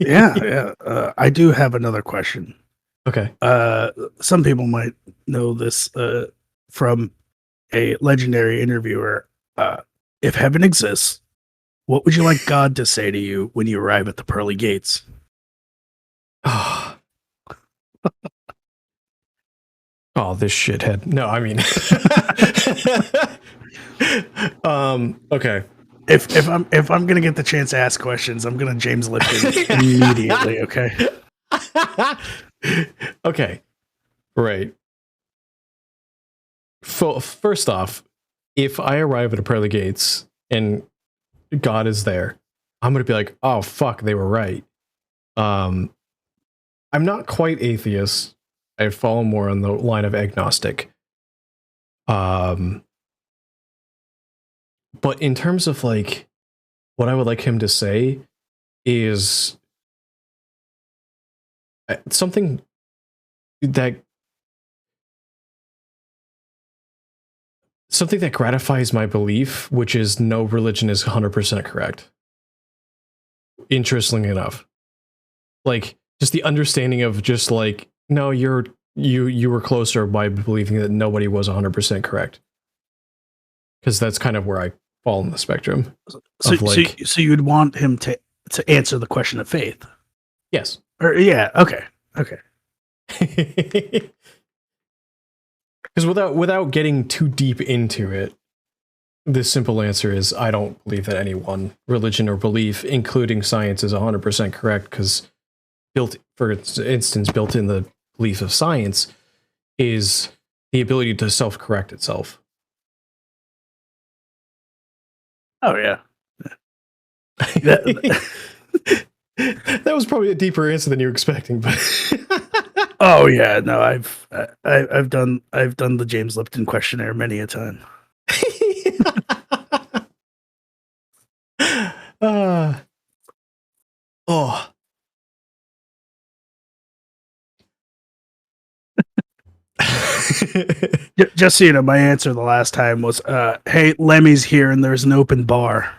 Yeah. I do have another question. Okay. Some people might know this from a legendary interviewer. If heaven exists, what would you like God to say to you when you arrive at the pearly gates? Oh, this shithead. No, I mean, okay. If I'm gonna get the chance to ask questions, I'm gonna James Lipton immediately. Okay. Okay. Right. First off, if I arrive at a pearly gates and God is there, I'm gonna be like, oh fuck, they were right. I'm not quite atheist. I fall more on the line of agnostic. But in terms of like what I would like him to say is something that gratifies my belief, which is no religion is 100% correct. Interestingly enough, like just the understanding of just like, no, you were closer by believing that nobody was 100% correct, because that's kind of where I fall in the spectrum. So you'd want him to answer the question of faith? Yes. Or yeah. Okay. Because without getting too deep into it, the simple answer is I don't believe that any one religion or belief, including science, is 100% correct, because built in the belief of science is the ability to self-correct itself. Oh yeah. That was probably a deeper answer than you were expecting, but oh yeah, no, I've done the James Lipton questionnaire many a time. Oh. Just so you know, my answer the last time was, "Hey, Lemmy's here, and there's an open bar."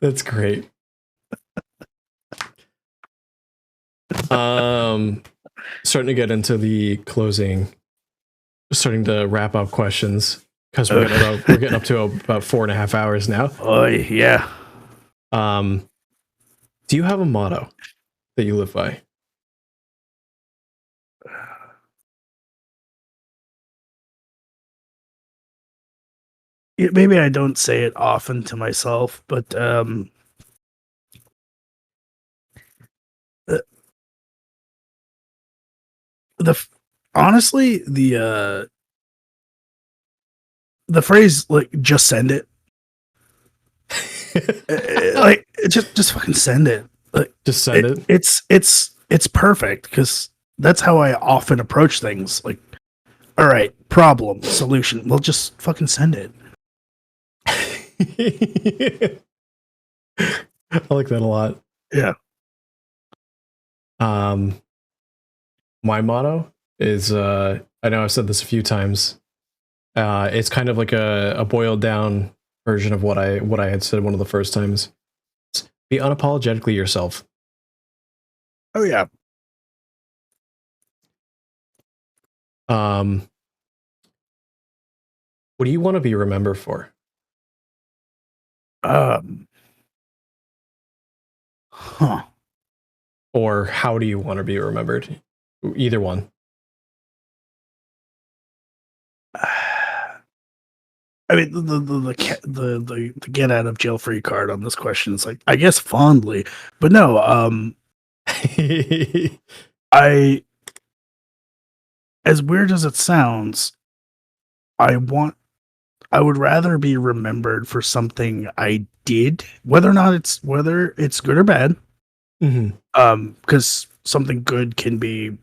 That's great. Starting to get into the closing, starting to wrap up questions, because we're getting up to about 4.5 hours now. Oh yeah. Do you have a motto that you live by? Maybe I don't say it often to myself, but honestly, the phrase like "just send it," like just fucking send it. Like, Just send it. It's perfect, because that's how I often approach things. Like, all right, problem, solution. Well, just fucking send it. I like that a lot. Yeah. My motto is I know I've said this a few times. It's kind of like a boiled down version of what I had said one of the first times. It's be unapologetically yourself. Oh yeah. What do you want to be remembered for? Huh. Or how do you want to be remembered? Either one. I mean, the get out of jail free card on this question is like, I guess fondly, but no. I, as weird as it sounds, I would rather be remembered for something I did, whether it's good or bad. Because something good can be,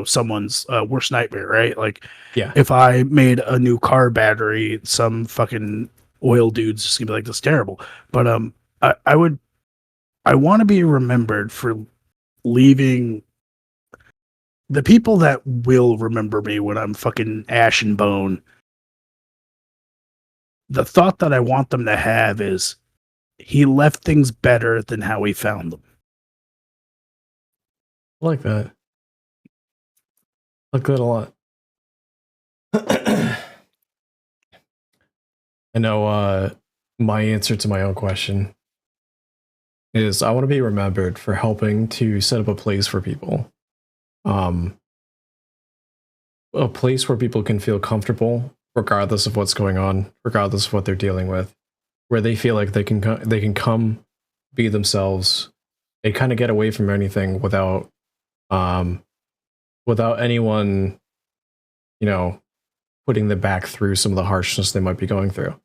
someone's worst nightmare, right? Like, Yeah. if I made a new car battery, some fucking oil dude's just gonna be like, "That's terrible." But I want to be remembered for leaving the people that will remember me when I'm fucking ash and bone. The thought that I want them to have is, he left things better than how he found them. I like that. I like that a lot. I know my answer to my own question is I want to be remembered for helping to set up a place for people. A place where people can feel comfortable regardless of what's going on, regardless of what they're dealing with, where they feel like they can come be themselves. They kind of get away from anything without anyone, putting them back through some of the harshness they might be going through.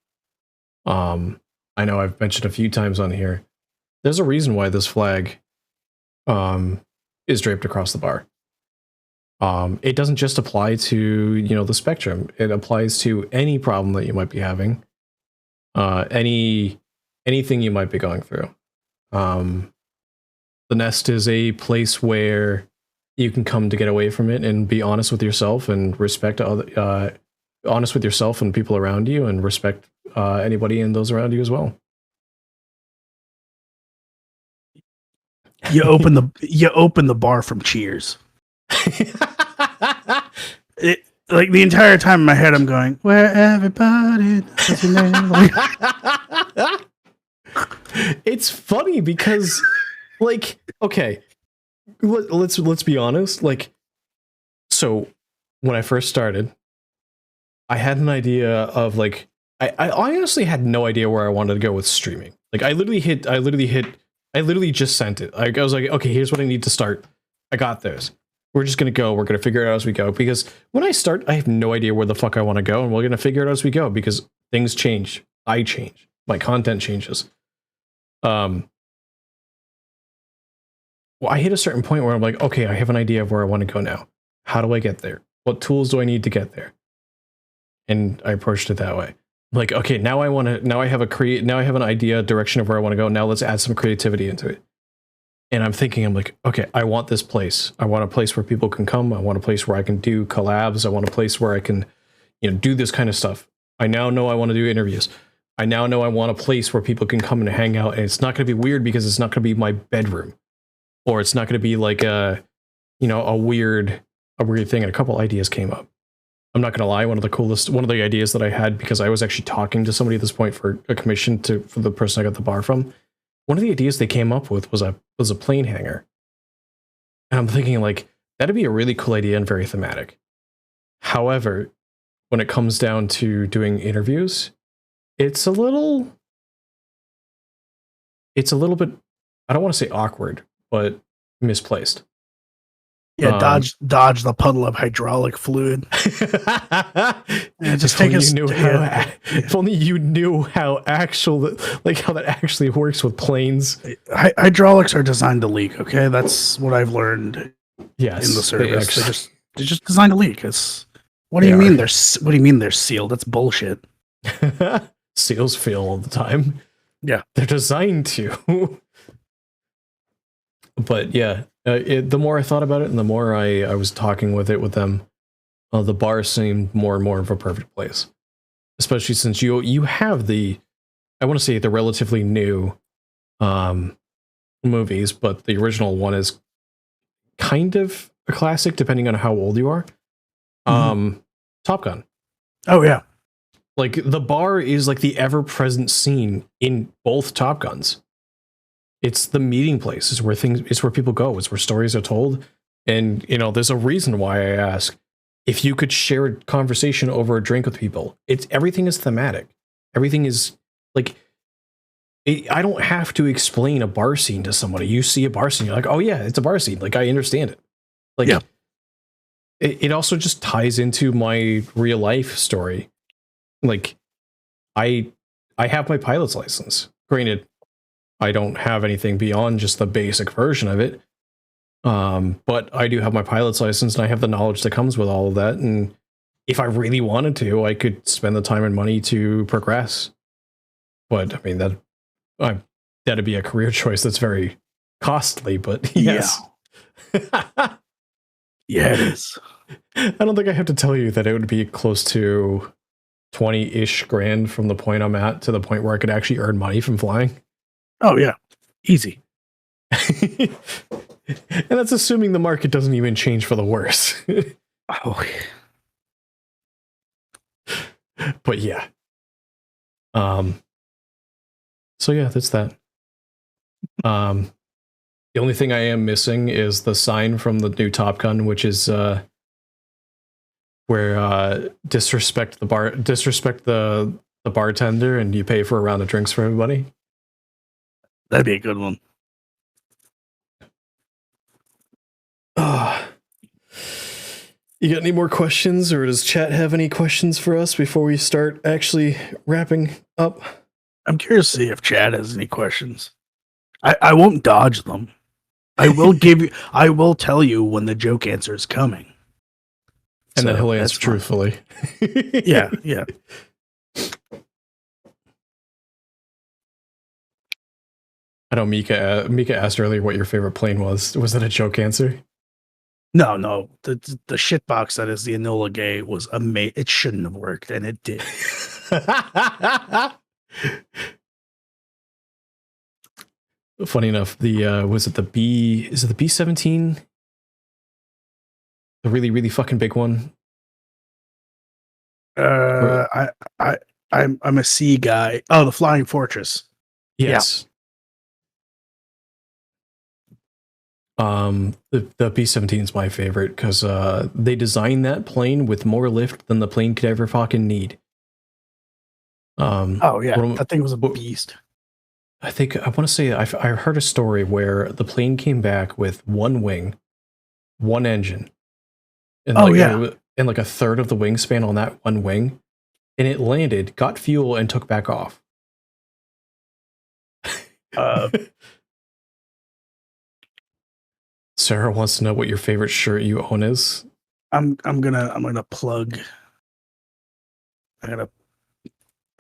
I know I've mentioned a few times on here, there's a reason why this flag is draped across the bar. It doesn't just apply to, the spectrum. It applies to any problem that you might be having, anything you might be going through. The nest is a place where you can come to get away from it and be honest with yourself and respect honest with yourself and people around you, and respect anybody and those around you as well. You open the bar from Cheers. Like the entire time in my head, I'm going, "Where everybody does your name." It's funny because, like, okay, let's be honest. Like, so when I first started, I had an idea of like, I honestly had no idea where I wanted to go with streaming. Like, I literally just sent it. Like, I was like, okay, here's what I need to start. I got this. We're just going to go. We're going to figure it out as we go. Because when I start, I have no idea where the fuck I want to go. And we're going to figure it out as we go because things change. I change. My content changes. Well, I hit a certain point where I'm like, okay, I have an idea of where I want to go now. How do I get there? What tools do I need to get there? And I approached it that way. Like, okay, now I have an idea, direction of where I want to go. Now let's add some creativity into it. And I'm thinking, I'm like, okay, I want this place. I want a place where people can come. I want a place where I can do collabs. I want a place where I can, do this kind of stuff. I now know I want to do interviews. I now know I want a place where people can come and hang out. And it's not going to be weird because it's not going to be my bedroom. Or it's not going to be like a weird thing. And a couple ideas came up. I'm not going to lie. One of the ideas that I had, because I was actually talking to somebody at this point for a commission for the person I got the bar from. One of the ideas they came up with was a plane hanger. And I'm thinking, like, that'd be a really cool idea and very thematic. However, when it comes down to doing interviews, it's a little bit, I don't want to say awkward, but misplaced. Yeah, dodge the puddle of hydraulic fluid. Just take us. If only you knew how that actually works with planes. Hydraulics are designed to leak. Okay, that's what I've learned. Yes, in the service, they're just designed to leak. What do you mean they're sealed? That's bullshit. Seals fail all the time. Yeah, they're designed to. But yeah, the more I thought about it, and the more I was talking with them, the bar seemed more and more of a perfect place. Especially since you have I want to say the relatively new movies, but the original one is kind of a classic, depending on how old you are. Top Gun. Oh yeah. Like the bar is like the ever-present scene in both Top Guns. It's the meeting place. It's where people go. It's where stories are told. And there's a reason why I ask if you could share a conversation over a drink with people. Everything is thematic. Everything is like I don't have to explain a bar scene to somebody. You see a bar scene, you're like, oh yeah, it's a bar scene. Like I understand it. Like yeah. It also just ties into my real life story. Like I have my pilot's license. Granted, I don't have anything beyond just the basic version of it. But I do have my pilot's license and I have the knowledge that comes with all of that. And if I really wanted to, I could spend the time and money to progress. But I mean, that'd be a career choice that's very costly, but yes. Yeah, it is. I don't think I have to tell you that it would be close to 20-ish grand from the point I'm at to the point where I could actually earn money from flying. Oh yeah, easy. And that's assuming the market doesn't even change for the worse. Oh. But yeah. So yeah, that's that. The only thing I am missing is the sign from the new Top Gun, which is where disrespect the bartender and you pay for a round of drinks for everybody. That'd be a good one. You got any more questions, or does chat have any questions for us before we start actually wrapping up? I'm curious to see if chat has any questions. I won't dodge them. I will tell you when the joke answer is coming. And then he'll answer truthfully. Yeah. I know Mika asked earlier what your favorite plane was. Was that a joke answer? No. The shitbox that is the Enola Gay was amazing. It shouldn't have worked, and it did. Funny enough, was it the B-17? The really, really fucking big one? I'm a C guy. Oh, the Flying Fortress. Yes. Yeah. The B-17 is my favorite because they designed that plane with more lift than the plane could ever fucking need. Oh yeah, that thing was a beast. I want to say I heard a story where the plane came back with one wing, one engine, and and like a third of the wingspan on that one wing, and it landed, got fuel, and took back off. Sarah wants to know what your favorite shirt you own is. I'm gonna plug. I'm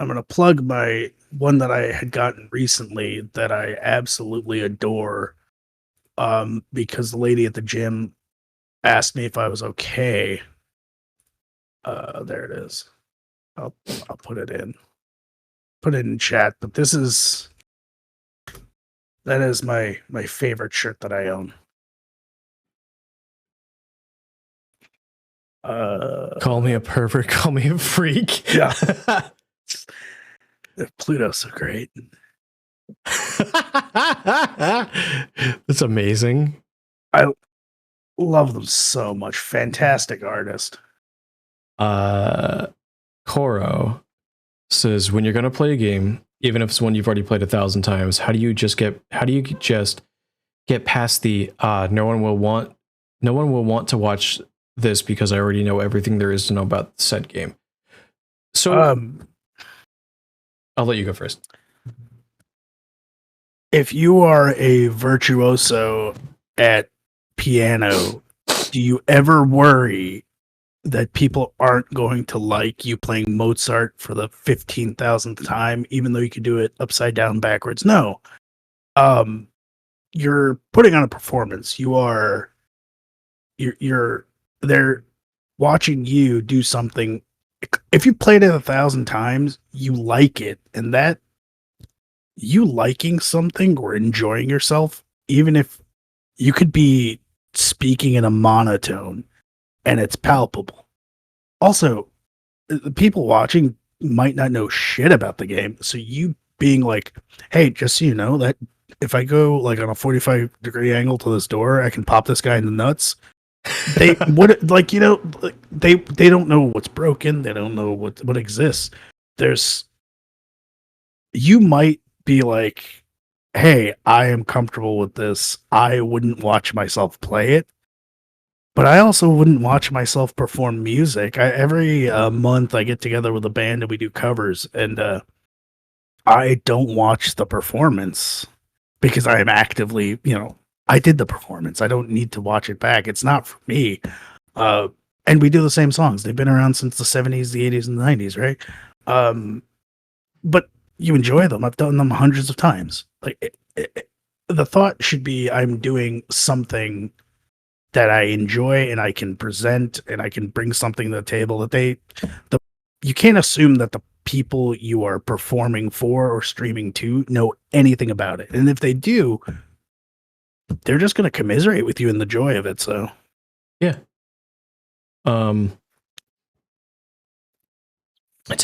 gonna plug my one that I had gotten recently that I absolutely adore. Because the lady at the gym asked me if I was okay. There it is. I'll put it in. Put it in chat. But that is my favorite shirt that I own. Call me a pervert, call me a freak. Yeah. Pluto's so great. That's amazing. I love them so much. Fantastic artist. Koro says, when you're gonna play a game, even if it's one you've already played 1,000 times, how do you just get past the no one will want to watch this because I already know everything there is to know about said game. So I'll let you go first. If you are a virtuoso at piano, do you ever worry that people aren't going to like you playing Mozart for the 15,000th time, even though you could do it upside down backwards? No. you're putting on a performance. You're they're watching you do something. If you played it 1,000 times, you like it, and that you liking something or enjoying yourself, even if you could be speaking in a monotone and it's palpable. Also, the people watching might not know shit about the game, so you being like, hey, just so you know that if I go like on a 45-degree angle to this door, I can pop this guy in the nuts. They would like, they don't know what's broken. They don't know what exists. You might be like, hey, I am comfortable with this. I wouldn't watch myself play it, but I also wouldn't watch myself perform music. Every month I get together with a band and we do covers, and I don't watch the performance because I am actively, I did the performance. I don't need to watch it back. It's not for me. And we do the same songs. They've been around since the 70s, the 80s, and the 90s, right? But you enjoy them. I've done them hundreds of times. Like the thought should be I'm doing something that I enjoy and I can present and I can bring something to the table that you can't assume that the people you are performing for or streaming to know anything about it. And if they do, they're just going to commiserate with you in the joy of it. So, yeah. To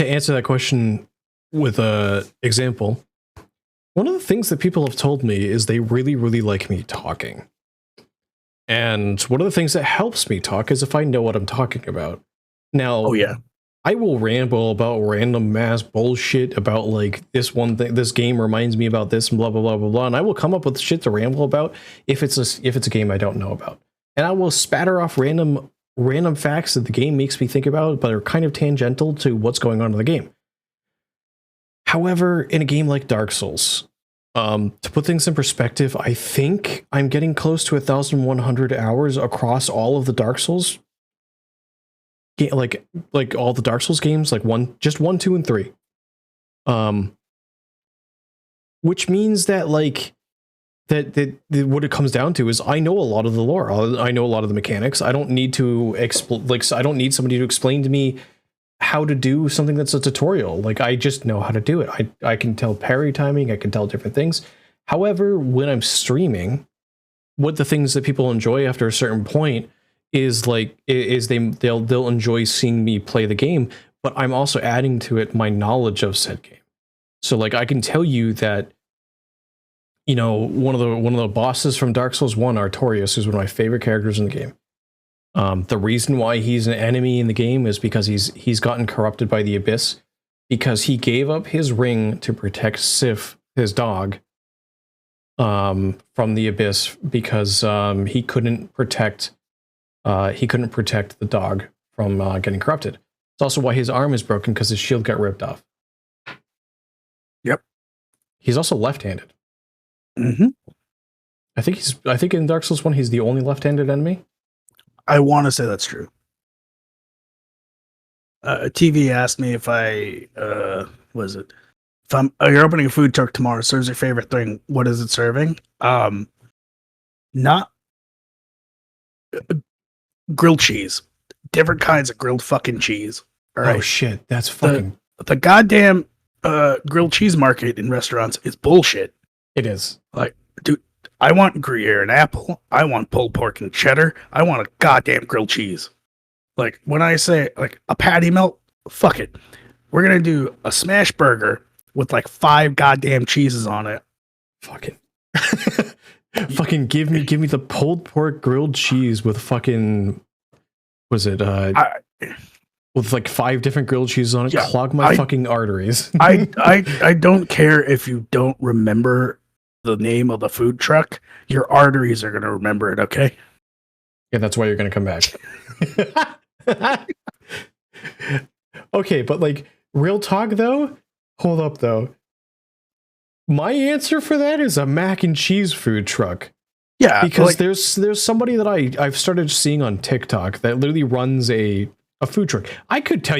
answer that question with a example, one of the things that people have told me is they really, really like me talking. And one of the things that helps me talk is if I know what I'm talking about. Now, oh yeah, I will ramble about random mass bullshit about like this one thing, this game reminds me about this and blah, blah, blah, blah, blah. And I will come up with shit to ramble about if it's a game I don't know about. And I will spatter off random facts that the game makes me think about, but are kind of tangential to what's going on in the game. However, in a game like Dark Souls, to put things in perspective, I think I'm getting close to 1,100 hours across all of the Dark Souls. Like all the Dark Souls games, like 1, 2, and 3. Which means that like that what it comes down to is I know a lot of the lore. I know a lot of the mechanics. I don't need to I don't need somebody to explain to me how to do something that's a tutorial. Like I just know how to do it. I can tell parry timing, I can tell different things. However, when I'm streaming, what the things that people enjoy after a certain point is like they'll enjoy seeing me play the game, but I'm also adding to it my knowledge of said game. So like I can tell you that one of the bosses from Dark Souls 1, Artorias, is one of my favorite characters in the game. The reason why he's an enemy in the game is because he's gotten corrupted by the Abyss, because he gave up his ring to protect Sif, his dog, from the Abyss, because he couldn't protect the dog from getting corrupted. It's also why his arm is broken, because his shield got ripped off. Yep. He's also left-handed. Mm-hmm. I think in Dark Souls 1 he's the only left-handed enemy. I want to say that's true. TV asked me if you're opening a food truck tomorrow, serves your favorite thing. What is it serving? Not grilled cheese. Different kinds of grilled fucking cheese. All right. Oh shit, that's fucking the goddamn grilled cheese market in restaurants is bullshit. It is. Like, dude, I want Gruyere and apple. I want pulled pork and cheddar. I want a goddamn grilled cheese. Like, when I say, like, a patty melt, fuck it. We're going to do a smash burger with, like, 5 goddamn cheeses on it. Fucking. Fucking give me the pulled pork grilled cheese with fucking... Was it, with, like, 5 different grilled cheeses on it? Yeah, clog my fucking arteries. I don't care if you don't remember the name of the food truck. Your arteries are going to remember it, okay? Yeah, that's why you're going to come back. Okay, but like real talk though, hold up though. My answer for that is a mac and cheese food truck. Yeah, because like, there's somebody that I've started seeing on TikTok that literally runs a food truck. I couldn't tell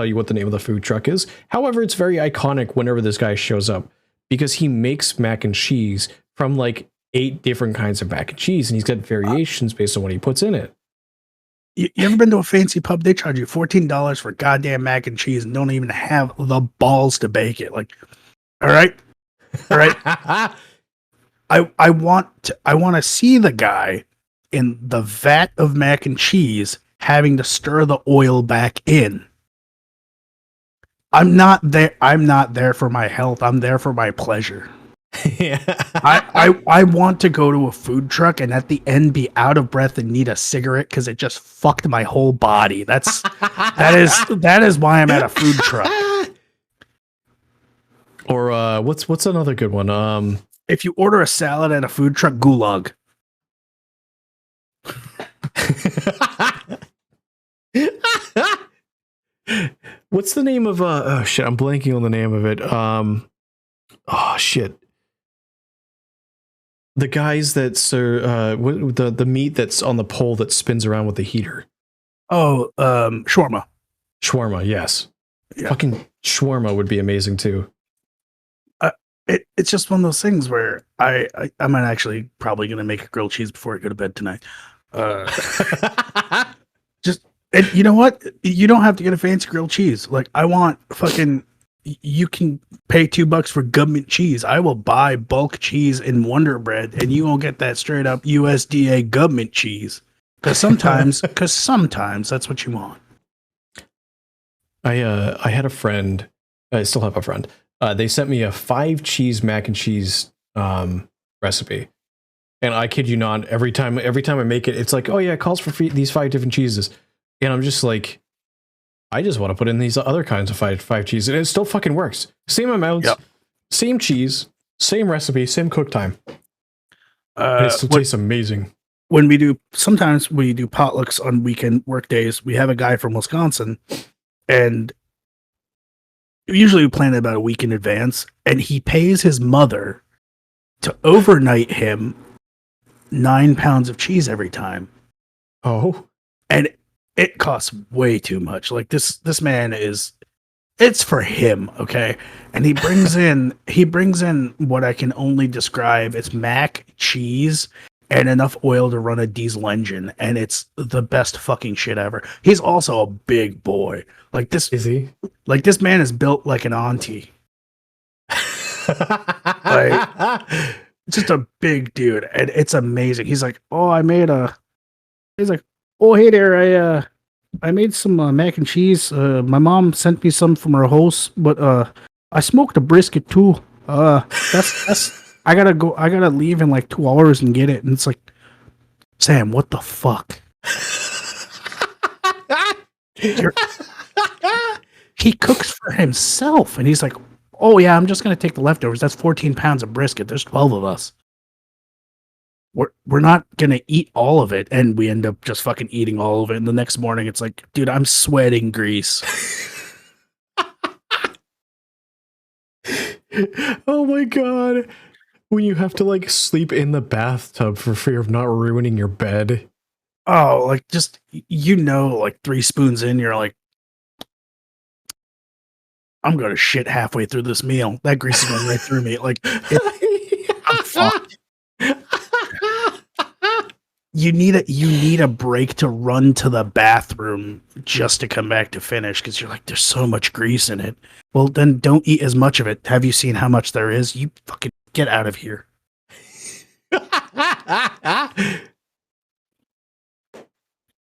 you what the name of the food truck is. However, it's very iconic whenever this guy shows up, because he makes mac and cheese from like 8 different kinds of mac and cheese, and he's got variations based on what he puts in it. You ever been to a fancy pub? They charge you $14 for goddamn mac and cheese and don't even have the balls to bake it. Like, all right. I want to see the guy in the vat of mac and cheese having to stir the oil back in. I'm not there for my health. I'm there for my pleasure. Yeah. I want to go to a food truck and at the end be out of breath and need a cigarette because it just fucked my whole body. That is why I'm at a food truck. Or what's another good one? If you order a salad at a food truck, gulag. What's the name of oh shit, I'm blanking on the name of it. Oh shit. The guys that serve the meat that's on the pole that spins around with the heater. Oh, shawarma. Shawarma, yes. Yeah. Fucking shawarma would be amazing too. It's just one of those things where I'm actually probably gonna make a grilled cheese before I go to bed tonight. And you know what? You don't have to get a fancy grilled cheese. Like I want fucking. You can pay $2 for government cheese. I will buy bulk cheese in Wonder Bread, and you will get that straight up USDA government cheese. Because sometimes that's what you want. I had a friend. I still have a friend. They sent me a 5 cheese mac and cheese recipe, and I kid you not, every time I make it, it's like, oh yeah, it calls for these 5 different cheeses, and I'm just like, I just want to put in these other kinds of 5 cheese, and it still fucking works. Same amounts, same cheese, same recipe, same cook time. And it still tastes amazing. Sometimes we do potlucks on weekend work days. We have a guy from Wisconsin, and usually we plan it about a week in advance, and he pays his mother to overnight him 9 pounds of cheese every time. Oh, and it costs way too much. Like this man it's for him, okay? And he brings in what I can only describe as mac cheese and enough oil to run a diesel engine, and it's the best fucking shit ever. He's also a big boy. Like this is he? Like this man is built like an auntie. Like just a big dude, and it's amazing. He's like, oh, oh, hey there, I made some mac and cheese. My mom sent me some from her house, but I smoked a brisket too. That's I gotta leave in like 2 hours and get it. And it's like, Sam, what the fuck? He cooks for himself, and he's like, oh yeah, I'm just gonna take the leftovers. That's 14 pounds of brisket. There's 12 of us. We're not gonna eat all of it, and we end up just fucking eating all of it. And the next morning, it's like, dude, I'm sweating grease. Oh my god! When you have to like sleep in the bathtub for fear of not ruining your bed. Oh, like just like 3 spoons in, you're like, I'm gonna shit halfway through this meal. That grease is going right through me. Like, I'm fucked. You need a break to run to the bathroom just to come back to finish because you're like, there's so much grease in it. Well, then don't eat as much of it. Have you seen how much there is? You fucking get out of here.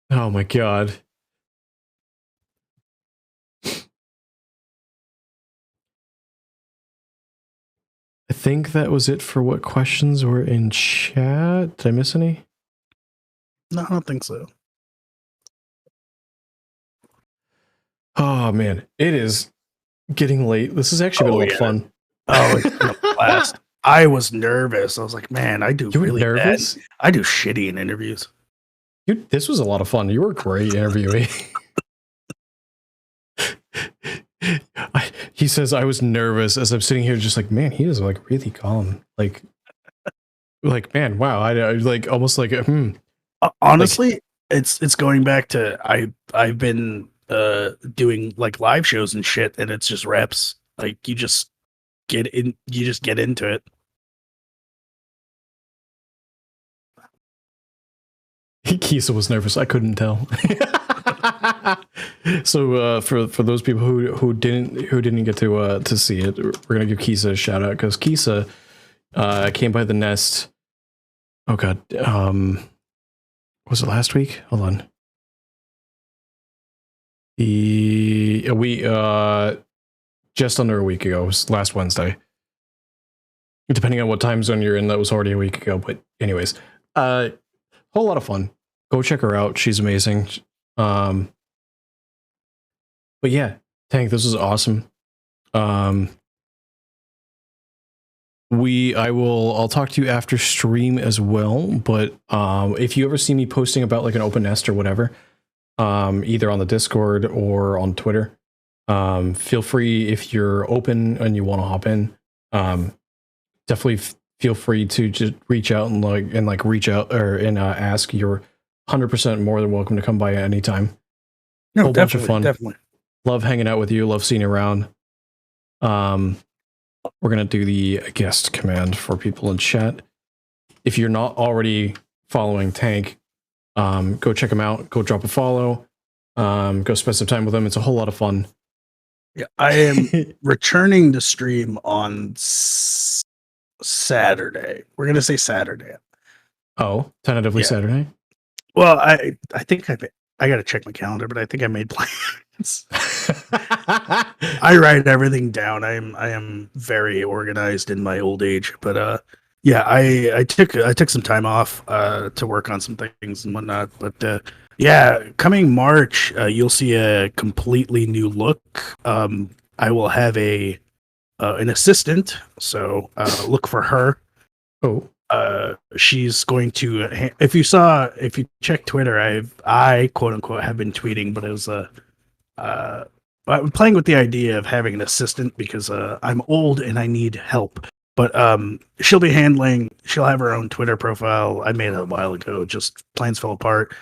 Oh my god. I think that was it for what questions were in chat. Did I miss any? No, I don't think so. Oh man, it is getting late. This has actually been a lot of fun. Oh, it's been a blast. I was nervous. I was like, man, I do really nervous. Bad. I do shitty in interviews. Dude, this was a lot of fun. You were great interviewing. He says I was nervous as I'm sitting here just like, man, he is like really calm. Like man, wow. I like almost like honestly, like, it's going back to I've been doing like live shows and shit, and it's just reps. Like you just get into it. Kisa was nervous. I couldn't tell. So for those people who didn't get to see it, we're gonna give Kisa a shout out because Kisa came by the nest. Oh god, was it last week? Hold on. Just under a week ago. It was last Wednesday. Depending on what time zone you're in, that was already a week ago. But anyways, whole lot of fun. Go check her out. She's amazing. But yeah, Tank, this is awesome. I'll talk to you after stream as well. But if you ever see me posting about like an open nest or whatever, either on the Discord or on Twitter, feel free if you're open and you want to hop in. Definitely feel free to just reach out and ask. You're 100% more than welcome to come by at any time. No, bunch of fun. Definitely. Love hanging out with you. Love seeing you around. We're gonna do the guest command for people in chat. If you're not already following Tank, go check him out. Go drop a follow. Go spend some time with him. It's a whole lot of fun. Yeah, I am returning to stream on Saturday. We're gonna say Saturday. Oh, tentatively Saturday. Well, I think I got to check my calendar, but I think I made plans. I write everything down. I am very organized in my old age, but yeah, I took some time off to work on some things and whatnot. But yeah, coming March, you'll see a completely new look. I will have an assistant, so look for her. Oh. She's going to, if you check Twitter, I quote unquote have been tweeting, but it was I'm playing with the idea of having an assistant because I'm old and I need help. But she'll have her own Twitter profile. I made it a while ago, just plans fell apart.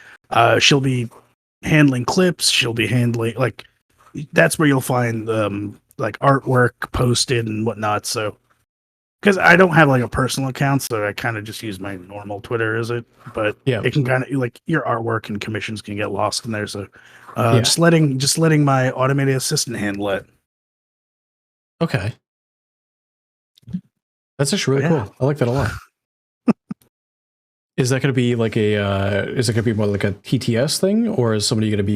She'll be handling clips, she'll be handling that's where you'll find like artwork posted and whatnot. So because I don't have like a personal account, so I kind of just use my normal Twitter as it. But yeah, it can kind of like your artwork and commissions can get lost in there. So just letting my automated assistant handle it. Okay, that's actually really cool. I like that a lot. Is that going to be like is it going to be more like a TTS thing, or is somebody going to be?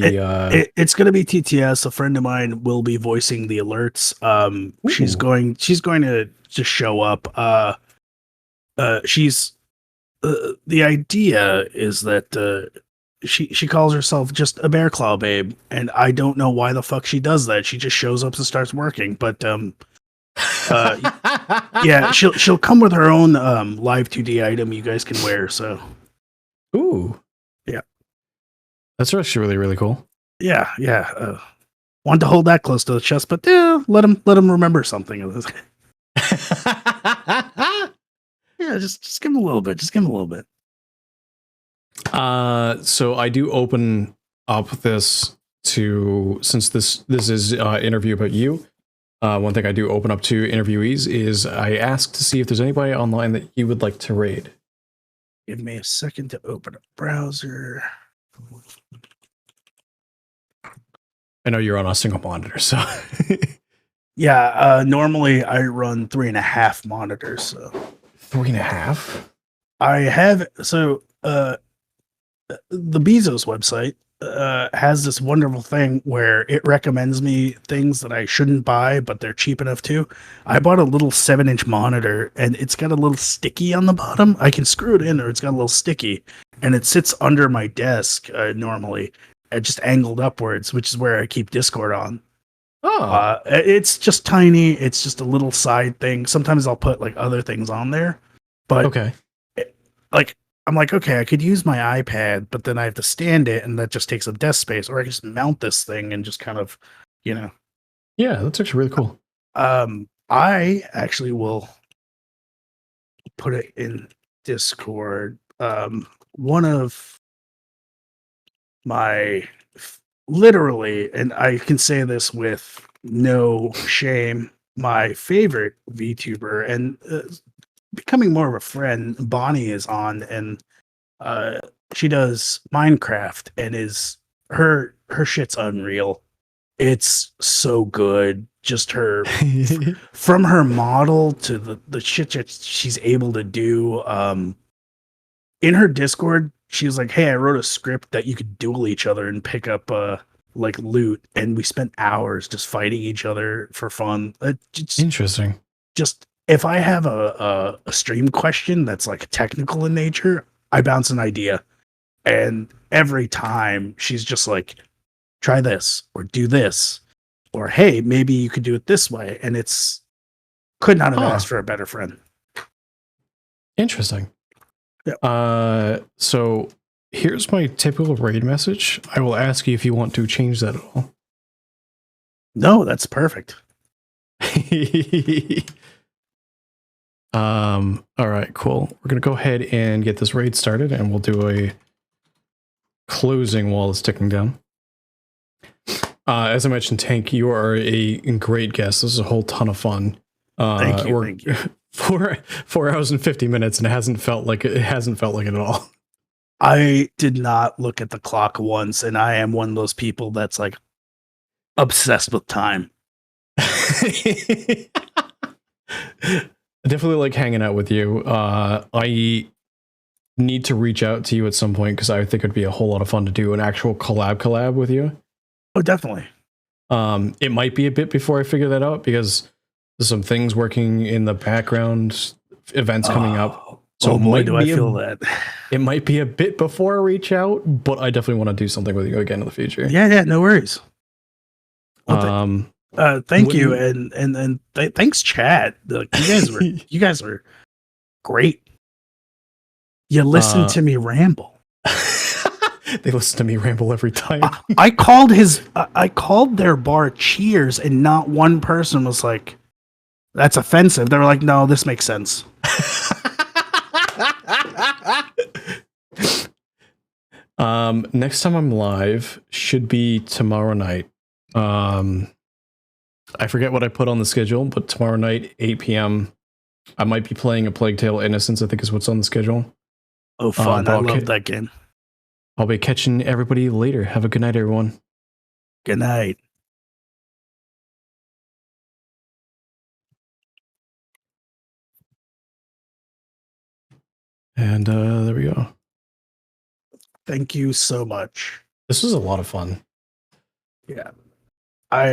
It's going to be TTS. A friend of mine will be voicing the alerts. She's going to just show up. The idea is that she calls herself just a Bearclaw babe, and I don't know why the fuck she does that. She just shows up and starts working, but yeah, she'll come with her own live 2D item you guys can wear. So, ooh, yeah, that's actually really really cool. Yeah. Want to hold that close to the chest, but yeah, let him remember something of this. Yeah, just give him a little bit. Just give him a little bit. So I do open up this to, since this is interview about you. One thing I do open up to interviewees is I ask to see if there's anybody online that you would like to raid. Give me a second to open a browser. I know you're on a single monitor, so yeah. Normally I run 3.5 monitors. So 3.5. I have the Bezos website has this wonderful thing where it recommends me things that I shouldn't buy, but they're cheap enough too. I bought a little 7-inch monitor, and it's got a little sticky on the bottom. I can screw it in, or it's got a little sticky, and it sits under my desk normally, just angled upwards, which is where I keep Discord on. Oh, it's just tiny. It's just a little side thing. Sometimes I'll put like other things on there, but okay, I'm like, okay, I could use my iPad, but then I have to stand it, and that just takes up desk space. Or I can just mount this thing and just kind of, Yeah, that's actually really cool. I actually will put it in Discord. One of my literally, and I can say this with no shame, my favorite VTuber and becoming more of a friend, Bonnie, is on, and she does Minecraft and her shit's unreal. It's so good. Just her from her model to the shit that she's able to do. In her Discord, she was like, "Hey, I wrote a script that you could duel each other and pick up like loot," and we spent hours just fighting each other for fun. Interesting. Just if I have a stream question that's like technical in nature, I bounce an idea, and every time she's just like, "Try this or do this," or "Hey, maybe you could do it this way," and it's could not have asked for a better friend. Interesting. Yeah. So here's my typical raid message. I will ask you if you want to change that at all. No, that's perfect. All right, cool. We're gonna go ahead and get this raid started, and we'll do a closing while it's ticking down. As I mentioned, Tank, you are a great guest. This is a whole ton of fun. Thank you. Thank you. 4 hours and 50 minutes, and it hasn't felt like it at all. I did not look at the clock once, and I am one of those people that's like obsessed with time. I definitely like hanging out with you. I need to reach out to you at some point because I think it'd be a whole lot of fun to do an actual collab with you. Oh, definitely. It might be a bit before I figure that out because there's some things working in the background, events coming up. So oh boy, do I feel that. It might be a bit before I reach out, but I definitely want to do something with you again in the future. Yeah, no worries. Well, thank you, and thanks, chat. You guys were great. You listen to me ramble. They listen to me ramble every time. I called their bar Cheers, and not one person was like, "That's offensive." They were like, "No, this makes sense." Next time I'm live should be tomorrow night. I forget what I put on the schedule, but tomorrow night, 8 p.m. I might be playing A Plague Tale: Innocence, I think is what's on the schedule. Oh, fun. I love that game. I'll be catching everybody later. Have a good night, everyone. Good night. And there we go. Thank you so much. This was a lot of fun. Yeah. I